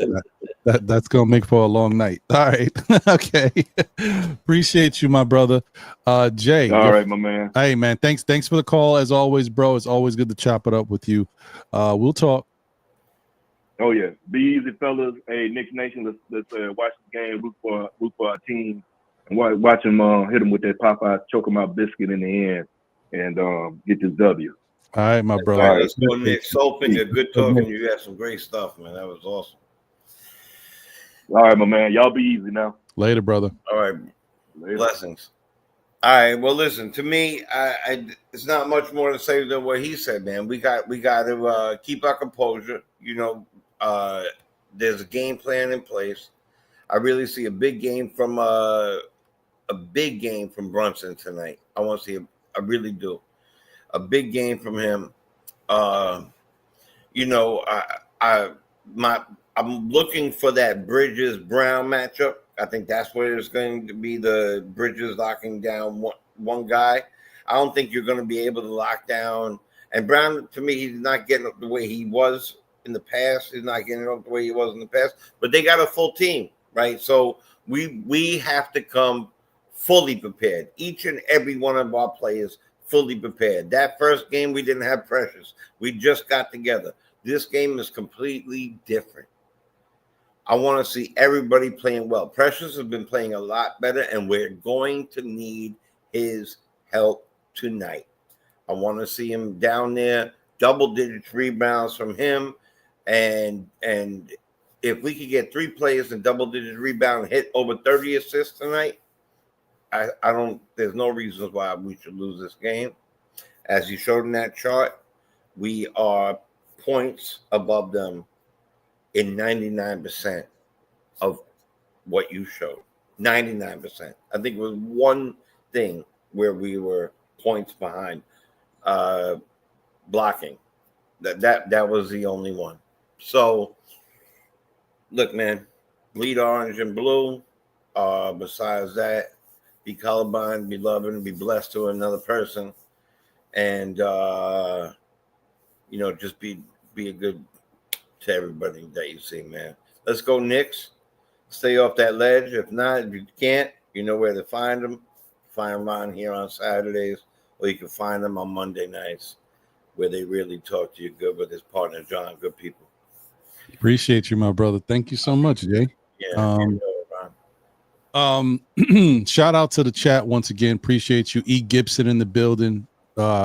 that. That's gonna make for a long night. All right. Okay. Appreciate you, my brother. Jay. All right, my man. Hey man, thanks for the call as always, bro. It's always good to chop it up with you. We'll talk. Oh yeah. Be easy, fellas. Hey, Knicks Nation, let's watch the game, root for our team, and watch them hit them with that Popeye choke them out biscuit in the end and get this W. All right, my brother. All right, let's go, Nick. Soulfinger, good talking. You got some great stuff, man. That was awesome. All right, my man. Y'all be easy now. Later, brother. All right. Later. Blessings. All right. Well, listen, to me, it's not much more to say than what he said, man. We got to keep our composure. You know, there's a game plan in place. I really see a big game from a big game from Brunson tonight. I want to see him. I really do. A big game from him. You know, I'm looking for that Bridges Brown matchup. I think that's where it's going to be, the Bridges locking down one guy. I don't think you're going to be able to lock down. And Brown, to me, he's not getting up the way he was in the past. He's not getting up the way he was in the past. But they got a full team, right? So we have to come fully prepared. Each and every one of our players fully prepared. That first game, we didn't have Precious. We just got together. This game is completely different. I want to see everybody playing well. Precious has been playing a lot better, and we're going to need his help tonight. I want to see him down there, double-digit rebounds from him, and if we could get 3 players in double-digit rebound, hit over 30 assists tonight, I don't. There's no reason why we should lose this game. As you showed in that chart, we are points above them in 99% of what you showed. 99%. I think it was one thing where we were points behind. Blocking. That was the only one. So look, man, bleed orange and blue. Besides that, be colorblind, be loving, be blessed to another person, and just be a good to everybody that you see, man. Let's go, Knicks. Stay off that ledge. If not, if you can't, you know where to find them. Find Ron here on Saturdays, or you can find them on Monday nights, where they really talk to you good with his partner John. Good people. Appreciate you, my brother. Thank you so much, Jay. Yeah. Shout out to the chat once again. Appreciate you. E. Gibson in the building.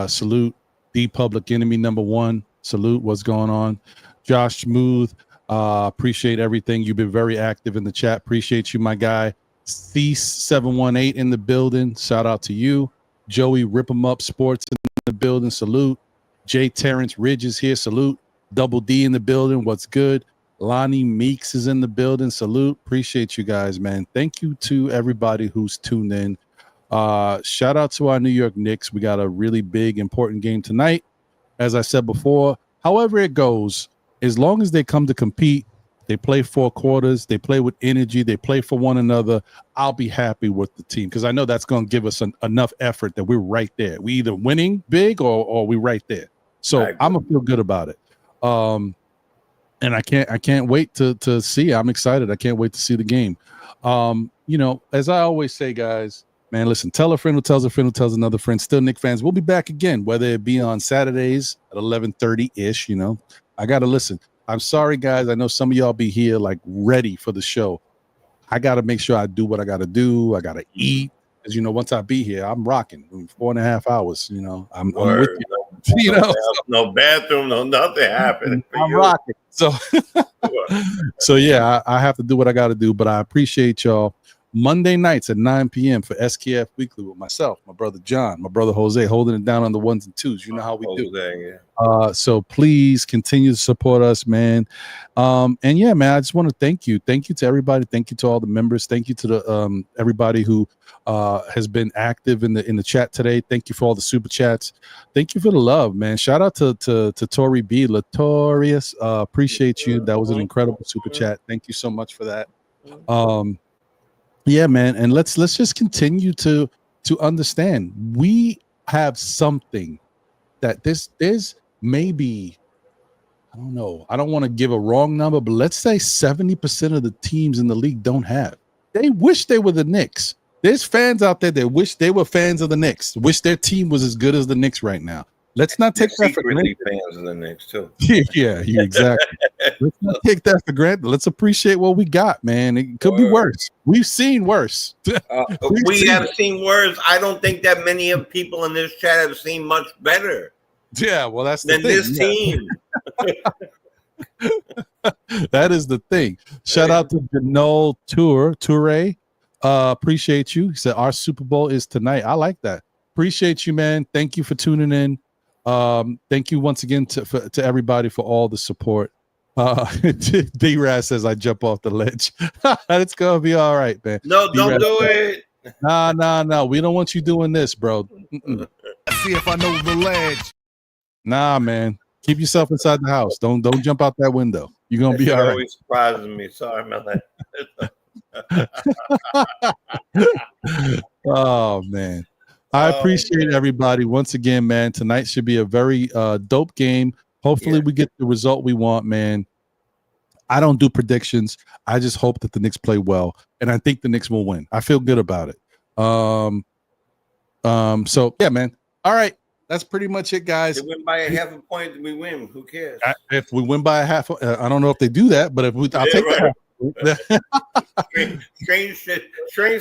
Salute. The Public Enemy #1. Salute. What's going on? Josh Smooth. Appreciate everything. You've been very active in the chat. Appreciate you, my guy. Cease718 in the building. Shout out to you. Joey Rip 'em Up Sports in the building. Salute. J. Terrence Ridge is here. Salute. Double D in the building. What's good? Lonnie Meeks is in the building. Salute. Appreciate you guys, man. Thank you to everybody who's tuned in. Shout out to our New York Knicks. We got a really big, important game tonight. As I said before, however it goes, as long as they come to compete, they play 4 quarters, they play with energy, they play for one another, I'll be happy with the team, because I know that's going to give us enough effort that we're right there. We either winning big or we right there. So I'm going to feel good about it. And I can't wait to see. I'm excited. I can't wait to see the game. As I always say, guys, man, listen, tell a friend who tells a friend who tells another friend. Still Knicks fans. We'll be back again, whether it be on Saturdays at 11:30-ish. I got to listen. I'm sorry, guys. I know some of y'all be here like ready for the show. I got to make sure I do what I got to do. I got to eat. As once I be here, I'm rocking 4.5 hours. I'm with you. No bathroom, no nothing happening. I'm rocking. So yeah, I have to do what I got to do. But I appreciate y'all. Monday nights at 9 p.m. for SKF Weekly with myself, my brother John, my brother Jose, holding it down on the 1s and 2s. You know how we do. Yeah. So please continue to support us, man. And yeah, man, I just want to thank you. Thank you to everybody. Thank you to all the members. Thank you to the everybody who has been active in the chat today. Thank you for all the super chats. Thank you for the love, man. Shout out to Tori B. Latorius. Appreciate you. That was an incredible super chat. Thank you so much for that. Yeah, man, and let's just continue to understand we have something that there's maybe, I don't know, I don't want to give a wrong number, but let's say 70% of the teams in the league don't have. They wish they were the Knicks. There's fans out there that wish they were fans of the Knicks, wish their team was as good as the Knicks right now. Let's not take that for granted. Fans of the Knicks too. Yeah, exactly. Let's not take that for granted. Let's appreciate what we got, man. It could be worse. We've seen worse. We have seen worse. I don't think that many of people in this chat have seen much better. Yeah, well, that's than this team. That is the thing. Shout out to Janol Toure. Appreciate you. He said our Super Bowl is tonight. I like that. Appreciate you, man. Thank you for tuning in. Thank you once again to everybody for all the support. D-Raz says I jump off the ledge. It's gonna be all right, man. No, don't do it. Nah. We don't want you doing this, bro. Mm-mm. Let's see if I know the ledge. Nah, man. Keep yourself inside the house. Don't jump out that window. You're gonna That be shit all right. always surprises me. Sorry about that. Oh man. I appreciate man. everybody once again, man. Tonight should be a very dope game. Hopefully we get the result we want, man. I don't do predictions. I just hope that the Knicks play well, and I think the Knicks will win. I feel good about it. So yeah, man. All right, that's pretty much it, guys. They win by a half a point, we win. Who cares? If we win by a half, I don't know if they do that, but if we, I'll take that. Strange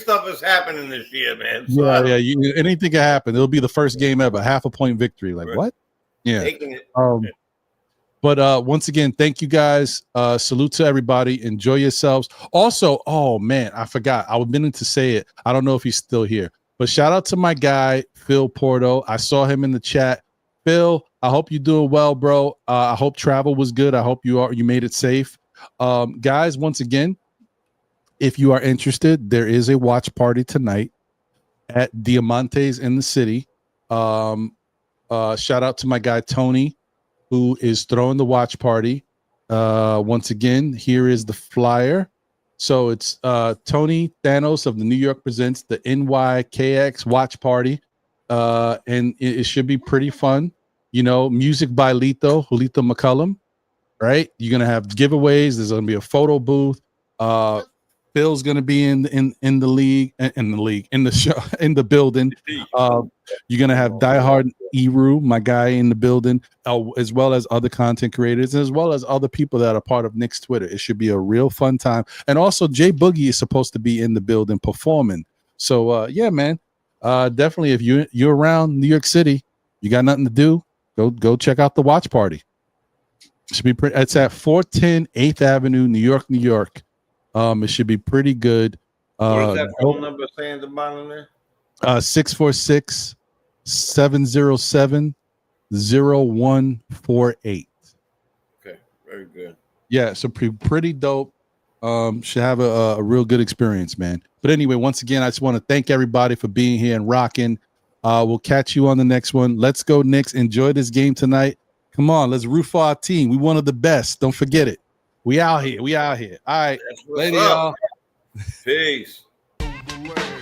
stuff is happening this year, man. So anything can happen. It'll be the first game ever, half a point victory. Like what? Yeah. But once again, thank you guys. Salute to everybody. Enjoy yourselves. Also, oh man, I forgot. I was meaning to say it. I don't know if he's still here, but shout out to my guy Phil Porto. I saw him in the chat. Phil, I hope you're doing well, bro. I hope travel was good. I hope you made it safe. Guys, once again, if you are interested, there is a watch party tonight at Diamantes in the city. Shout out to my guy Tony, who is throwing the watch party. Once again, here is the flyer. So it's Tony Thanos of the New York Presents the NYKX watch party. And it should be pretty fun. You know, music by Julito McCullum, right? You're going to have giveaways. There's going to be a photo booth. Phil's going to be in the show, in the building. You're going to have diehard Eru, my guy, in the building, as well as other content creators, as well as other people that are part of Knicks Twitter. It should be a real fun time. And also Jay Boogie is supposed to be in the building performing. So yeah, man, definitely if you're around New York City, you got nothing to do, go check out the watch party. It should be pretty. It's at 410 8th Avenue, New York, New York. It should be pretty good. What is that phone number saying at the bottom there? 646-707-0148. Okay, very good. Yeah, so pretty dope. Should have a real good experience, man. But anyway, once again, I just want to thank everybody for being here and rocking. We'll catch you on the next one. Let's go, Knicks. Enjoy this game tonight. Come on, let's root for our team. We one of the best. Don't forget it. We out here. All right. Later, y'all. Peace. The ledge.